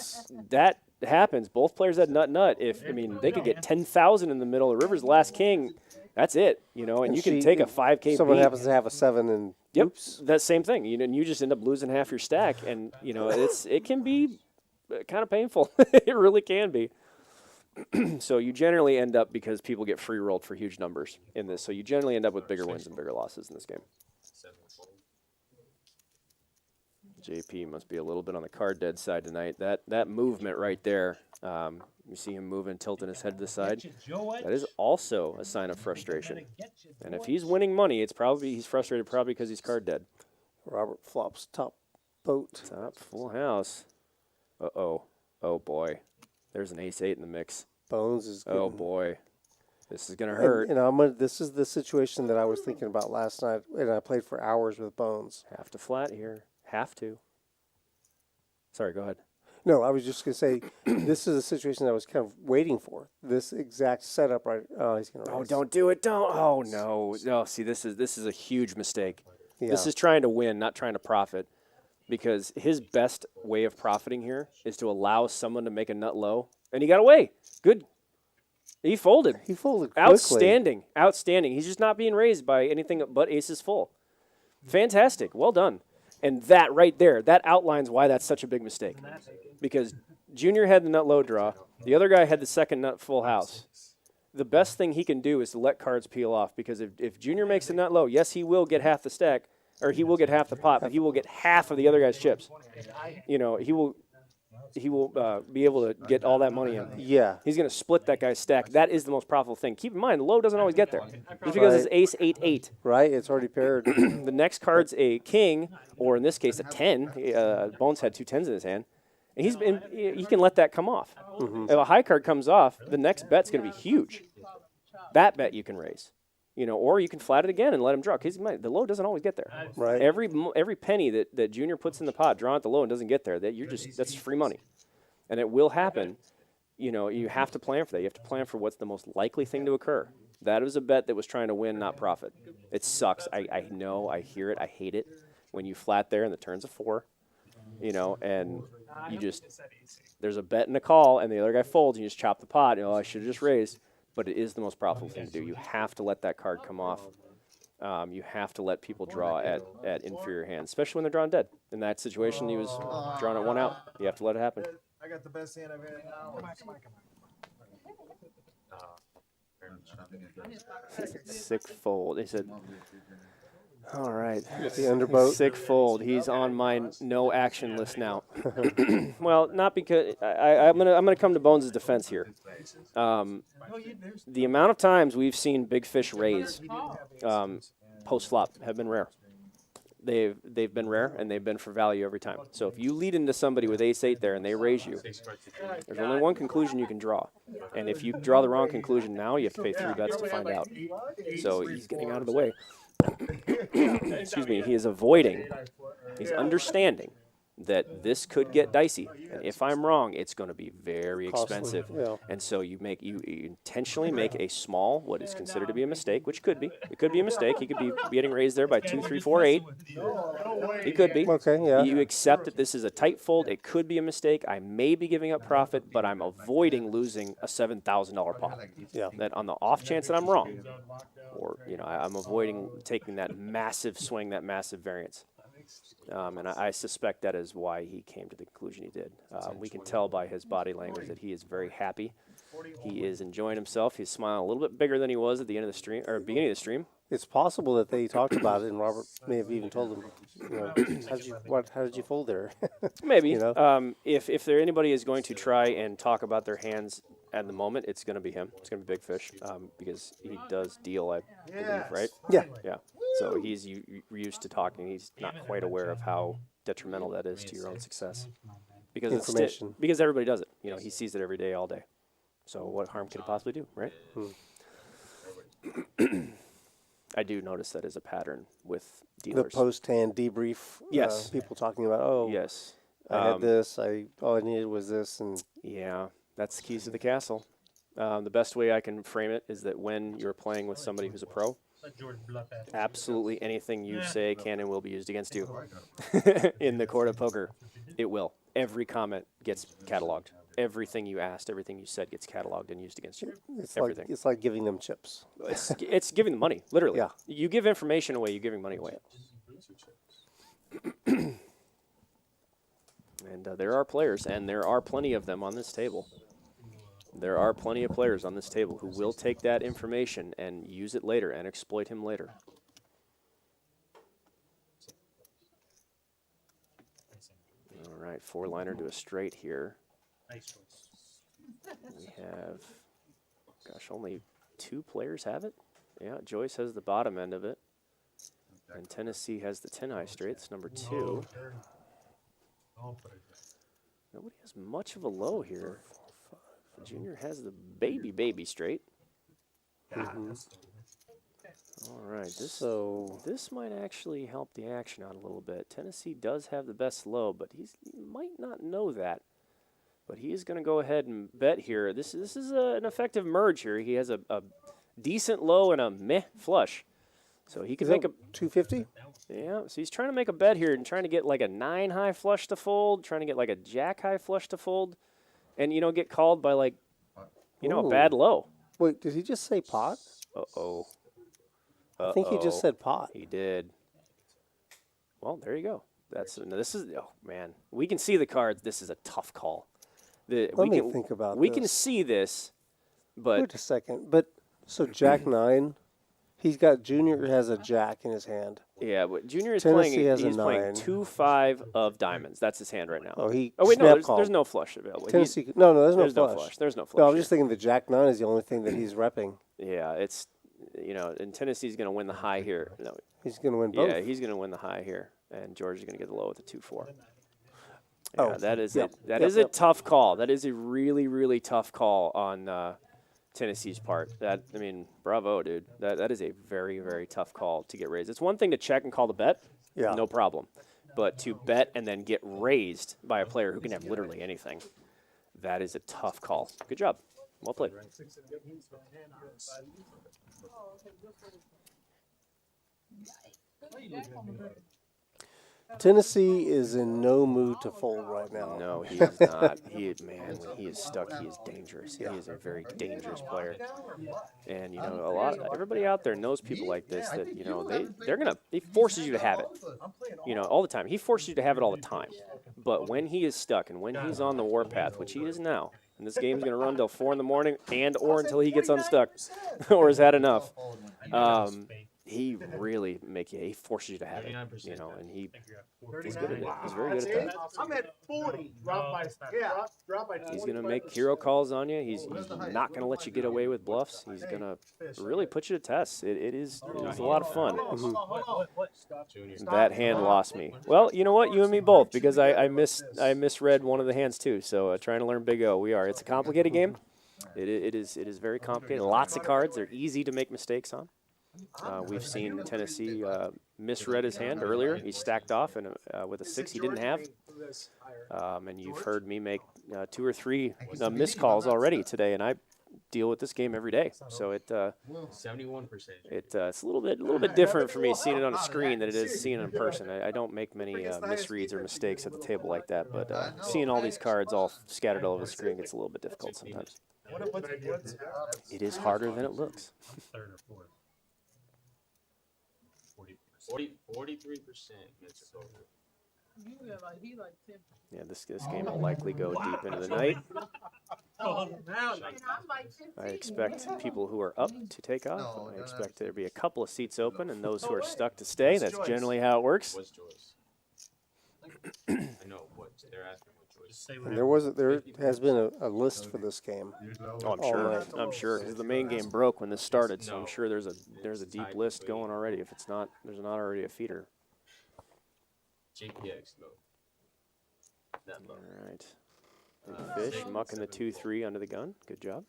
that happens. Both players had nut. They could get 10,000 in the middle. The River's the last king. That's it. You know, and you can take a 5K. Someone happens to have a 7 and. Yep. Oops. That same thing. You know, and you just end up losing half your stack, and you know, it can be kind of painful. It really can be. So you generally end up, because people get free rolled for huge numbers in this, so you generally end up with bigger wins and bigger losses in this game. JP must be a little bit on the card dead side tonight. That movement right there, you see him moving, tilting his head to the side. That is also a sign of frustration. And if he's winning money, he's frustrated probably because he's card dead. Robert flops top boat. Top full house. Uh-oh. Oh, boy. There's an ace-8 in the mix. Bones is good. Oh, boy. This is going to hurt. And this is the situation that I was thinking about last night, and I played for hours with Bones. Have to flat here. Have to. Sorry, go ahead. No, I was just going to say, this is a situation that I was kind of waiting for. This exact setup right. Oh, he's going to raise. Oh, don't do it. Don't. Oh, no. No, see, this is a huge mistake. Yeah. This is trying to win, not trying to profit. Because his best way of profiting here is to allow someone to make a nut low. And he got away. Good. He folded. He folded quickly. Outstanding. Outstanding. He's just not being raised by anything but aces full. Fantastic. Well done. And that right there, that outlines why that's such a big mistake. Because Junior had the nut low draw. The other guy had the second nut full house. The best thing he can do is to let cards peel off. Because if Junior makes a nut low, yes, he will get half the stack. Or he will get half the pot, but he will get half of the other guy's chips. You know, he will be able to get all that money in. Yeah. He's going to split that guy's stack. That is the most profitable thing. Keep in mind, the low doesn't always get there. Just because it's ace, 8, 8. Right, it's already paired. The next card's a king, or in this case, a 10. Bones had 2 10s in his hand. And he can let that come off. If a high card comes off, the next bet's going to be huge. That bet you can raise. You know, or you can flat it again and let him draw. Because the low doesn't always get there. Right. Every penny that Junior puts in the pot, drawing at the low and doesn't get there, that's free money, and it will happen. You know, you have to plan for that. You have to plan for what's the most likely thing to occur. That was a bet that was trying to win, not profit. It sucks. I know. I hear it. I hate it when you flat there and the turn's a 4. You know, and there's a bet and a call, and the other guy folds, and you just chop the pot. You know, I should have just raised. But it is the most profitable thing to do. You have to let that card come off. You have to let people draw at inferior hands, especially when they're drawn dead. In that situation, he was drawn at 1 out. You have to let it happen. I got the best hand I've had now. Sick fold. They said, all right. The underboat. Sick fold. He's on my no action list now. Well, not because I'm gonna come to Bones' defense here. The amount of times we've seen big fish raise post flop have been rare. They've been rare, and they've been for value every time. So if you lead into somebody with ace 8 there and they raise you, there's only one conclusion you can draw. And if you draw the wrong conclusion now, you have to pay 3 bets to find out. So he's getting out of the way. excuse me, he is avoiding, he's understanding that this could get dicey, and if I'm wrong, it's going to be very Costly, expensive. yeah. And so you intentionally make a small, what is considered to be a mistake, which could be. It could be a mistake. He could be getting raised there by 2, 3, 4, 8. He could be. Okay, yeah. You accept that this is a tight fold. It could be a mistake. I may be giving up profit, but I'm avoiding losing a $7,000 pot. Yeah. That on the off chance that I'm wrong, or I'm avoiding taking that massive swing, that massive variance. And I suspect that is why he came to the conclusion he did. We can tell by his body language that he is very happy. He is enjoying himself. He's smiling a little bit bigger than he was at the end of the stream, or beginning of the stream. It's possible that they talked about it, and Robert may have even told him, how did you fold there? Maybe. If there anybody is going to try and talk about their hands at the moment, it's going to be him. It's going to be Big Fish because he does deal, I believe, right? Yeah. Yeah. So he's used to talking. He's not quite aware of how detrimental that is to your own success. Because Information. Because everybody does it. He sees it every day, all day. So what harm could it possibly do, right? I do notice that as a pattern with dealers. The post-hand debrief. Yes. People talking about, yes. I had this. All I needed was this, and yeah, that's the keys to the castle. The best way I can frame it is that when you're playing with somebody who's a pro, absolutely anything you say can and will be used against you in the court of poker. It will. Every comment gets cataloged. Everything you asked, everything you said gets cataloged and used against you. Everything. It's like giving them chips. It's giving them money, literally. Yeah. You give information away, you're giving money away. And there are players, and there are plenty of them on this table. There are plenty of players on this table who will take that information and use it later and exploit him later. All right, 4-liner to a straight here. We have, gosh, only 2 players have it. Yeah, Joyce has the bottom end of it. And Tennessee has the 10-high straights, number 2. Nobody has much of a low here. Junior has the baby straight. All right, this might actually help the action out a little bit. Tennessee does have the best low, but he might not know that. But he is going to go ahead and bet here. This is an effective merge here. He has a decent low and a meh flush. So he could make a 250. Yeah, so he's trying to make a bet here and trying to get like a 9-high flush to fold, trying to get like a jack-high flush to fold, and get called by like, a bad low. Wait, did he just say pot? Uh-oh. I think he just said pot. He did. Well, there you go. Oh man, we can see the cards. This is a tough call. Let me think about We this. can see this, but Wait a second. But so Jack 9, he's got Junior has a jack in his hand. yeah, but Junior is Tennessee playing. has a He's playing 9. 2-5 of diamonds. That's his hand right now. Oh, wait, snap no, called. there's no flush available. Tennessee. No, there's no no flush. flush. There's no flush. No, I'm here. just thinking the Jack 9 is the only thing that he's repping. Yeah, it's and Tennessee's going to win the high here. No, He's going to win both. yeah, he's going to win the high here, and George is going to get the low with the 2-4. Oh, Yeah, that is yep, That yep, is yep. a tough call. That is a really, really tough call on Tennessee's part. Bravo, dude. That is a very, very tough call to get raised. It's one thing to check and call the bet, Yeah. no problem, but to bet and then get raised by a player who can have literally anything, that is a tough call. Good job. Well played. Tennessee is in no mood to fold right now. No, he is not. When he is stuck, he is dangerous. He is a very dangerous player. And everybody out there knows people like this that he forces you to have it. All the time. He forces you to have it all the time. But when he is stuck and when he's on the warpath, which he is now, and this game's going to run till 4 in the morning or until he gets unstuck or has had enough. He really he forces you to have it, and he's good at it. He's very good at that. I'm at 40. He's going to make hero calls on you. He's not going to let you get away with bluffs. He's going to really put you to test. It is a lot of fun. That hand lost me. Well, you know what? You and me both, because I misread one of the hands too. So trying to learn Big O, we are. It's a complicated game. It is very complicated. Lots of cards. They're easy to make mistakes on. We've seen Tennessee misread his hand earlier. He stacked off and with a 6 he didn't have. And you've heard me make 2 or 3 missed calls already today, and I deal with this game every day. So 71%. it's a little bit different for me seeing it on a screen than it is seeing it in person. I don't make many misreads or mistakes at the table like that, but seeing all these cards all scattered all over the screen gets a little bit difficult sometimes. It is harder than it looks. Third or fourth. 43% missed over. He like 10. Yeah, this game will likely go deep into the night. I expect people who are up to take off. I expect there to be a couple of seats open, and those who are stuck to stay. That's generally how it works. What's Joyce? I know what they're asking. What Joyce? And there has been a list for this game. Oh, I'm sure, because the main game broke when this started, so I'm sure there's a deep list going already. If it's not, there's not already a feeder. JPX low. That low. All right. Big fish, mucking the 2-3 under the gun. Good job.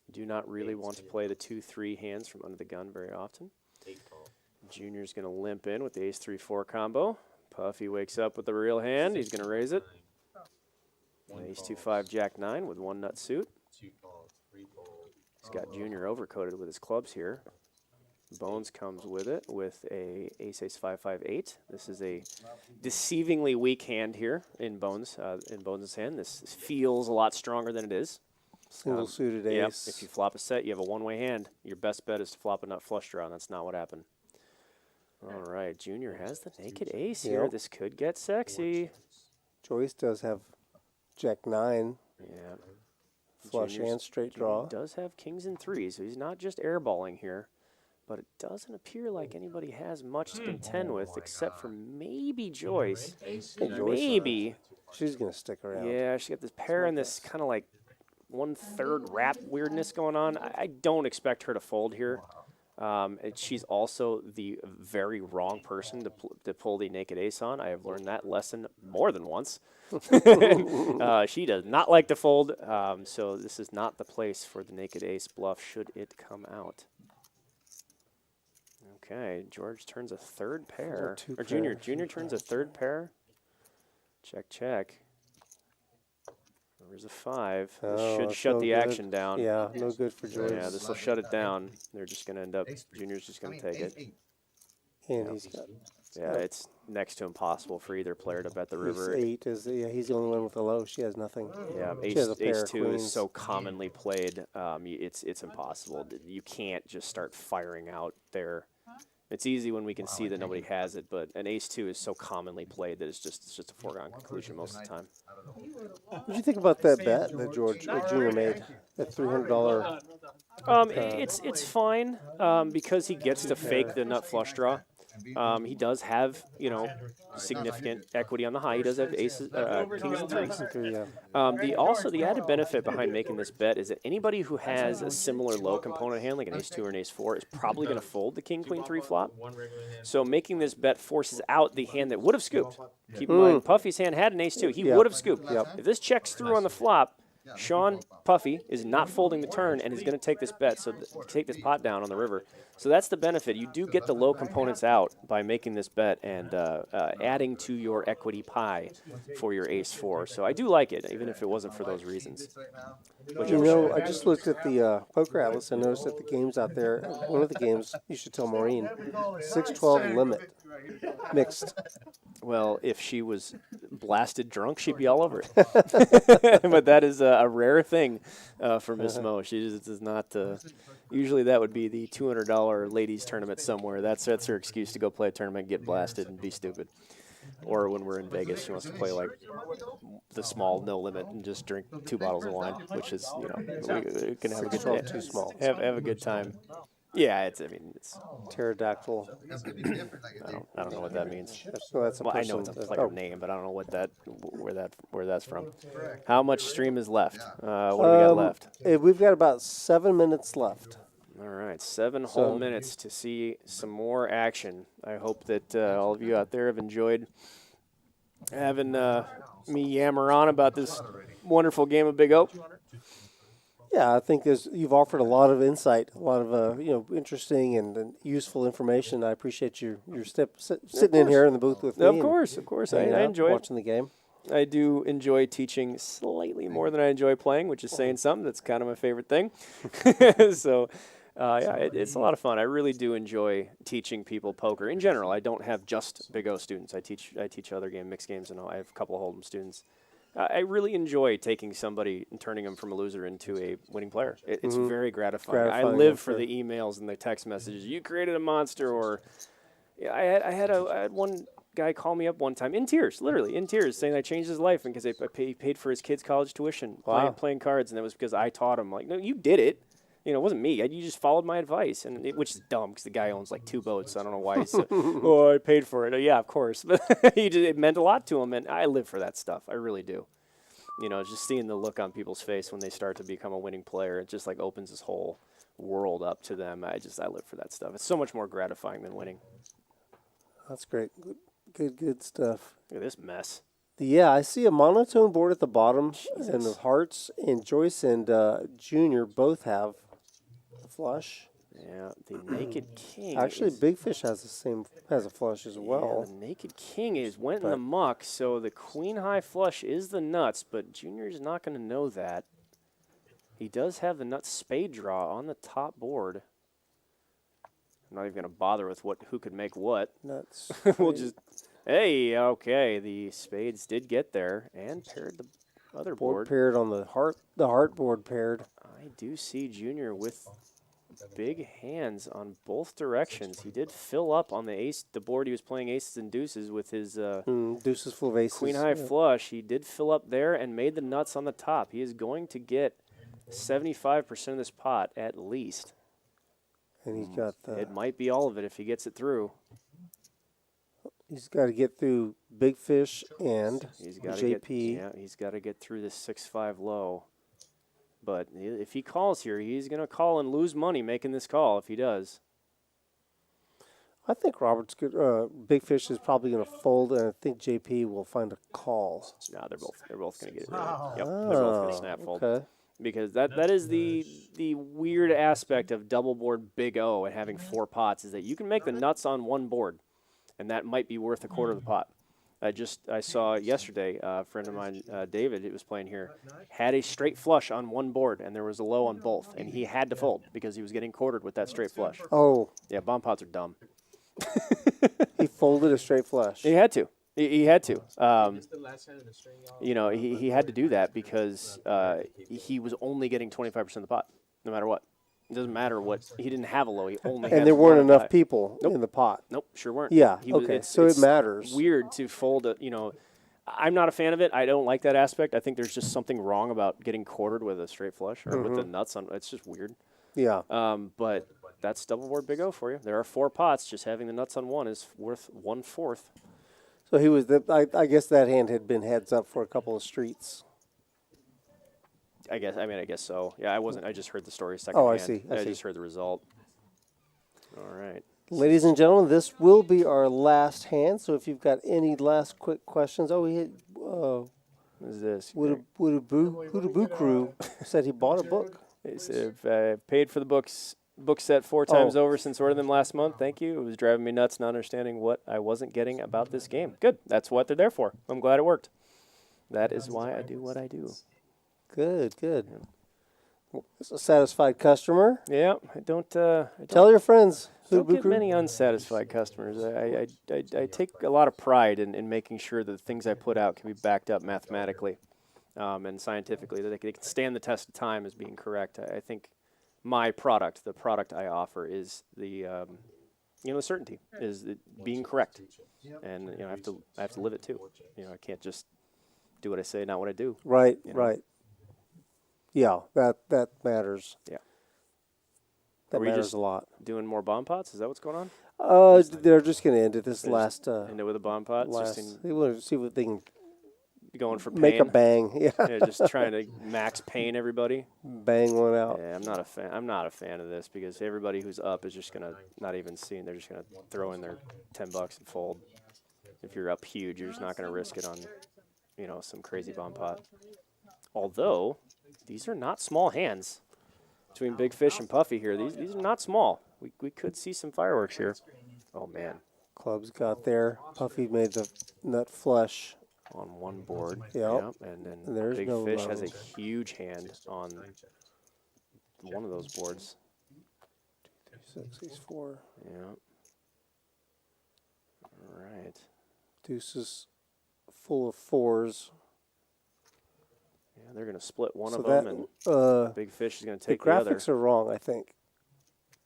You do not really want to play the 2-3 hands from under the gun very often. Junior's going to limp in with the ace-3-4 combo. Puffy wakes up with the real hand. He's going to raise it. Ace-2-5, Jack-9 with 1 nut suit. He's got Junior overcoated with his clubs here. Bones comes with it with a ace-5-5-8. This is a deceivingly weak hand here in Bones' hand. This feels a lot stronger than it is. Single suited ace. Yep. If you flop a set, you have a one-way hand. Your best bet is to flop a nut flush draw, and that's not what happened. All right, Junior has the naked ace here. This could get sexy. Joyce does have Jack-9. Yeah. Flush and straight draw. He does have kings and 3s, so he's not just airballing here. But it doesn't appear like anybody has much to contend with except for maybe Joyce. Maybe. She's going to stick around. Yeah, she's got this pair and this kind of like 1/3 wrap weirdness going on. I don't expect her to fold here. She's also the very wrong person to pull the naked ace on. I have learned that lesson more than once. She does not like to fold, so this is not the place for the naked ace bluff should it come out. Okay, George turns a 3rd pair. Or Junior turns a 3rd pair. Check, check. There's a 5. This should shut the action down. Yeah, no good for George. Yeah, this will shut it down. They're just going to end up, Junior's just going to take it. And he's got... Yeah, it's next to impossible for either player to bet the river. Ace 8 is, he's the only one with a low. She has nothing. Yeah, ace-2 is so commonly played. It's impossible. You can't just start firing out there. It's easy when we can see that nobody has it, but an ace-2 is so commonly played that it's just a foregone conclusion most of the time. What do you think about that bet that Junior made? That $300. It's fine because he gets to fake the nut flush draw. He does have, significant equity on the high. He does have aces, kings and 3s. The added benefit behind making this bet is that anybody who has a similar low component hand, like an ace-2 or an ace-4, is probably going to fold the king-queen-3 flop. So making this bet forces out the hand that would have scooped. Keep in mind, Puffy's hand had an ace-2. He would have scooped. If this checks through on the flop, Sean Puffy is not folding the turn and is going to take this bet, so take this pot down on the river. So that's the benefit. You do get the low components out by making this bet and adding to your equity pie for your ace-4. So I do like it, even if it wasn't for those reasons. I just looked at the poker atlas and noticed that the games out there, one of the games, you should tell Maureen, 6-12 limit, mixed. Well, if she was blasted drunk, she'd be all over it. But that is a rare thing for Miss Mo. She just does not. Usually that would be the $200 ladies tournament somewhere. That's her excuse to go play a tournament, get blasted, and be stupid. Or when we're in Vegas, she wants to play like the small no limit and just drink 2 bottles of wine, which is, we can have a good time. Too small. Have a good time. Yeah, it's pterodactyl. I don't know what that means. That's a person. I know it's a player name, but I don't know where that's from. How much stream is left? What do we got left? We've got about 7 minutes left. All right, 7 whole minutes to see some more action. I hope that all of you out there have enjoyed having me yammer on about this wonderful game of Big O. Yeah, I think you've offered a lot of insight, a lot of interesting and useful information. I appreciate your sitting in here in the booth with me. Of course. I enjoy watching the game. I do enjoy teaching slightly more than I enjoy playing, which is saying something. That's kind of my favorite thing. So, it's a lot of fun. I really do enjoy teaching people poker in general. I don't have just Big O students. I teach other mixed games, and I have a couple of Hold'em students. I really enjoy taking somebody and turning them from a loser into a winning player. It's very gratifying. I live for the emails and the text messages. You created a monster, or I had one guy call me up one time in tears, literally in tears, saying I changed his life because I paid for his kid's college tuition playing cards, and it was because I taught him. Like, no, you did it. It wasn't me. You just followed my advice, which is dumb because the guy owns like 2 boats. So I don't know why he said, I paid for it. Yeah, of course. But it meant a lot to him, and I live for that stuff. I really do. Just seeing the look on people's face when they start to become a winning player, it just like opens this whole world up to them. I live for that stuff. It's so much more gratifying than winning. That's great. Good stuff. Look at this mess. Yeah, I see a monotone board at the bottom, and the Hearts and Joyce and Junior both have a flush. Yeah, the Naked King. Actually, Big Fish has a flush as well. Yeah, the Naked King went in the muck, so the Queen High flush is the nuts, but Junior's not going to know that. He does have the nuts spade draw on the top board. I'm not even going to bother with who could make what. Nuts. We'll just, okay, the spades did get there and paired the other board. Paired on the heart board paired. I do see Junior with big hands on both directions. He did fill up on the board he was playing aces and deuces with his deuces full of aces. Queen High flush. He did fill up there and made the nuts on the top. He is going to get 75% of this pot at least. And he's got it might be all of it if he gets it through. He's got to get through Big Fish and JP. He's got to get through this 6-5 low. But if he calls here, he's going to call and lose money making this call if he does. I think Robert's good. Big Fish is probably going to fold, and I think JP will find a call. No, they're both going to get it right. Yep, they're both going to snap fold. Okay. Because that is the weird aspect of double board Big O and having 4 pots is that you can make the nuts on one board, and that might be worth a quarter of the pot. I saw yesterday a friend of mine, David, who was playing here, had a straight flush on one board, and there was a low on both, and he had to fold because he was getting quartered with that straight flush. Oh. Yeah, bomb pots are dumb. He folded a straight flush. He had to. He had to. He had to do that because he was only getting 25% of the pot, no matter what. It doesn't matter what. He didn't have a low. He only had and there weren't enough people in the pot. Nope, sure weren't. Yeah, so it matters. Weird to fold I'm not a fan of it. I don't like that aspect. I think there's just something wrong about getting quartered with a straight flush or with the nuts on. It's just weird. Yeah. But that's double board Big O for you. There are 4 pots. Just having the nuts on one is worth 1/4. So he was. I guess that hand had been heads up for a couple of streets. I guess so. Yeah, I wasn't. I just heard the story secondhand. Oh, I see. I just heard the result. All right. Ladies and gentlemen, this will be our last hand. So if you've got any last quick questions, we had. What is this? Hoodaboo Crew said he bought a book. He said, paid for the book set 4 times over since ordering them last month. Thank you. It was driving me nuts not understanding what I wasn't getting about this game. Good. That's what they're there for. I'm glad it worked. That is why I do what I do. Good. It's a satisfied customer. Yeah, I don't tell your friends. Don't get many unsatisfied customers. I take a lot of pride in making sure that the things I put out can be backed up mathematically and scientifically, that they can stand the test of time as being correct. I think my product, the product I offer, is the the certainty, is being correct, and I have to live it too. I can't just do what I say, not what I do. Right. Yeah, that matters. Yeah. That matters a lot. Doing more bomb pots? Is that what's going on? They're just going to end it this last. End it with a bomb pot. They want to see what they can. Going for pain. Make a bang. Yeah. Just trying to max pain everybody. Bang one out. Yeah, I'm not a fan of this because everybody who's up is just gonna not even see, and they're just gonna throw in their $10 and fold. If you're up huge, you're just not gonna risk it on, some crazy bomb pot. Although these are not small hands between Big Fish and Puffy here. These are not small. We could see some fireworks here. Oh, man. Clubs got there. Puffy made the nut flush. On one board. Yep. And then And there's Big no Fish has a load. huge hand on one of those boards. 6, Ace 4. Yeah. All right. Deuces full of 4s. Yeah, they're going to split one So of them, and that, Big Fish is going to the take the other. graphics are wrong, I think.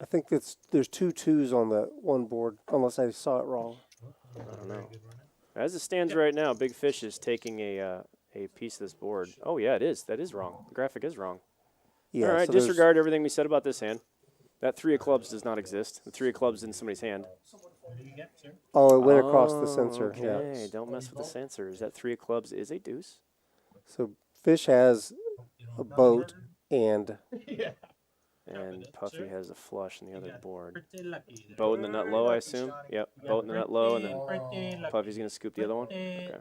I think there's 2 2s on the one board, unless I saw it wrong. I don't know. As it stands right now, Big Fish is taking a piece of this board. Oh, yeah, it is. That is wrong. The graphic is wrong. Yeah, All right, so there's- disregard everything we said about this hand. That 3 of clubs does not exist. The 3 of clubs is in somebody's hand. Oh, it went across the sensor. Okay, Yeah. don't mess with the sensors. That 3 of clubs is a deuce. So Fish has a boat and And Puffy has a flush on the other board. Boat in the nut low, I assume? Yep, boat in the nut low, and then Puffy's going to scoop the other one? Okay.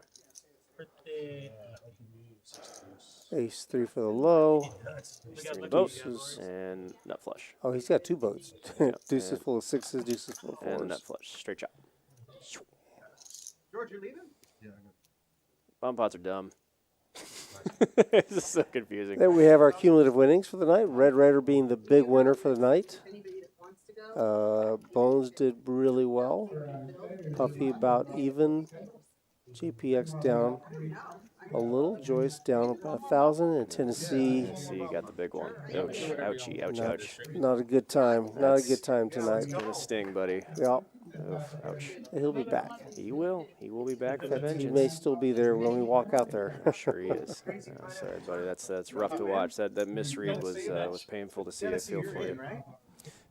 Ace 3 for the low. Ace 3 in the boat, and nut flush. Oh, he's got 2 boats. Yep, Deuces and- full of 6s, deuces full of 4s. And nut flush, straight shot. George, you leaving? Yeah. Bomb pots are dumb. This is so confusing. Then we have our cumulative winnings for the night. Red Raider being the big winner for the night. Bones did really well. Puffy about even. GPX down a little. Joyce down about 1,000. And Tennessee. See, you got the big one. Ouch, ouchie, ouch, ouch. Not a good time. Not a good time tonight. It's going to sting, buddy. Yep. Oof, ouch. He'll be back. He will. He will be back with a He vengeance. may still be there when we walk out there. I'm sure he is. Oh, sorry, buddy. That's rough to watch. That misread was painful to see. I feel for you.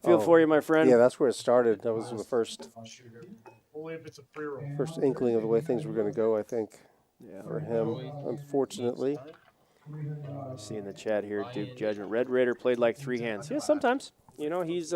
Feel for you, my friend. Yeah, that's where it started. That was the first Only if it's a pre-roll. first inkling of the way things were going to go, I think, Yeah. for him, unfortunately. I see in the chat here, Duke Judgment. Red Raider played like 3 hands. Yeah, sometimes. You know, he's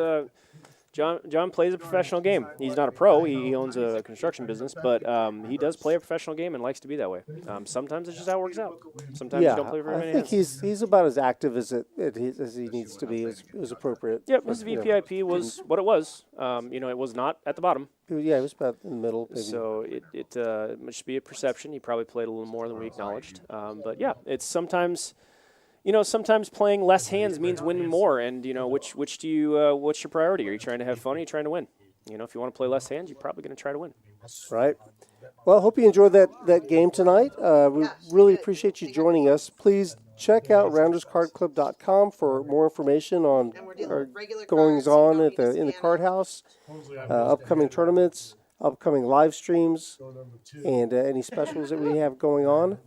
John plays a professional game. He's not a pro. He owns a construction business, but he does play a professional game and likes to be that way. Sometimes it's just how it works out. Sometimes you don't play very many I think hands. he's about as active as he needs to be. It was appropriate. Yep, his But, you know, VPIP was what it was. You know, it was not at the bottom. Yeah, it was about in the middle. Maybe. So it must be a perception. He probably played a little more than we acknowledged. But yeah, it's sometimes, you know, sometimes playing less hands means winning more. And you know, which do you? What's your priority? Are you trying to have fun? Or are you trying to win? You know, if you want to play less hands, you're probably going to try to win. Right. Well, hope you enjoyed that game tonight. We really appreciate you joining us. Please check out rounderscardclub.com for more information on our goings on in the card house, upcoming tournaments, upcoming live streams, and any specials that we have going on.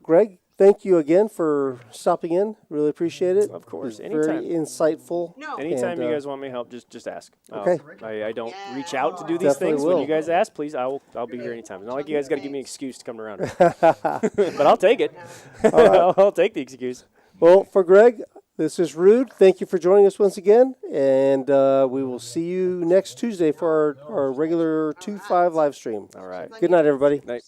Greg, thank you again for stopping in. Really appreciate it. Of course, It was very anytime. insightful. Anytime and, you guys want me help, just ask. Okay. I don't reach out to do these Definitely things. will. When you guys ask, please, I'll be here anytime. It's not like you guys got to give me an excuse to come around. But I'll take it. I'll take the excuse. Well, for Greg, this is Rude. Thank you for joining us once again, and we will see you next Tuesday for our regular 2-5 live stream. All right. Good night, everybody. Night.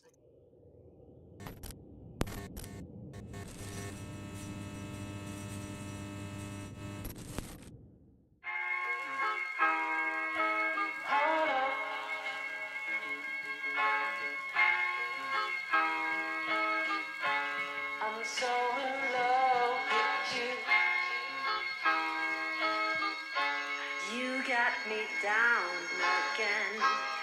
I'm so in love with you. You got me down again.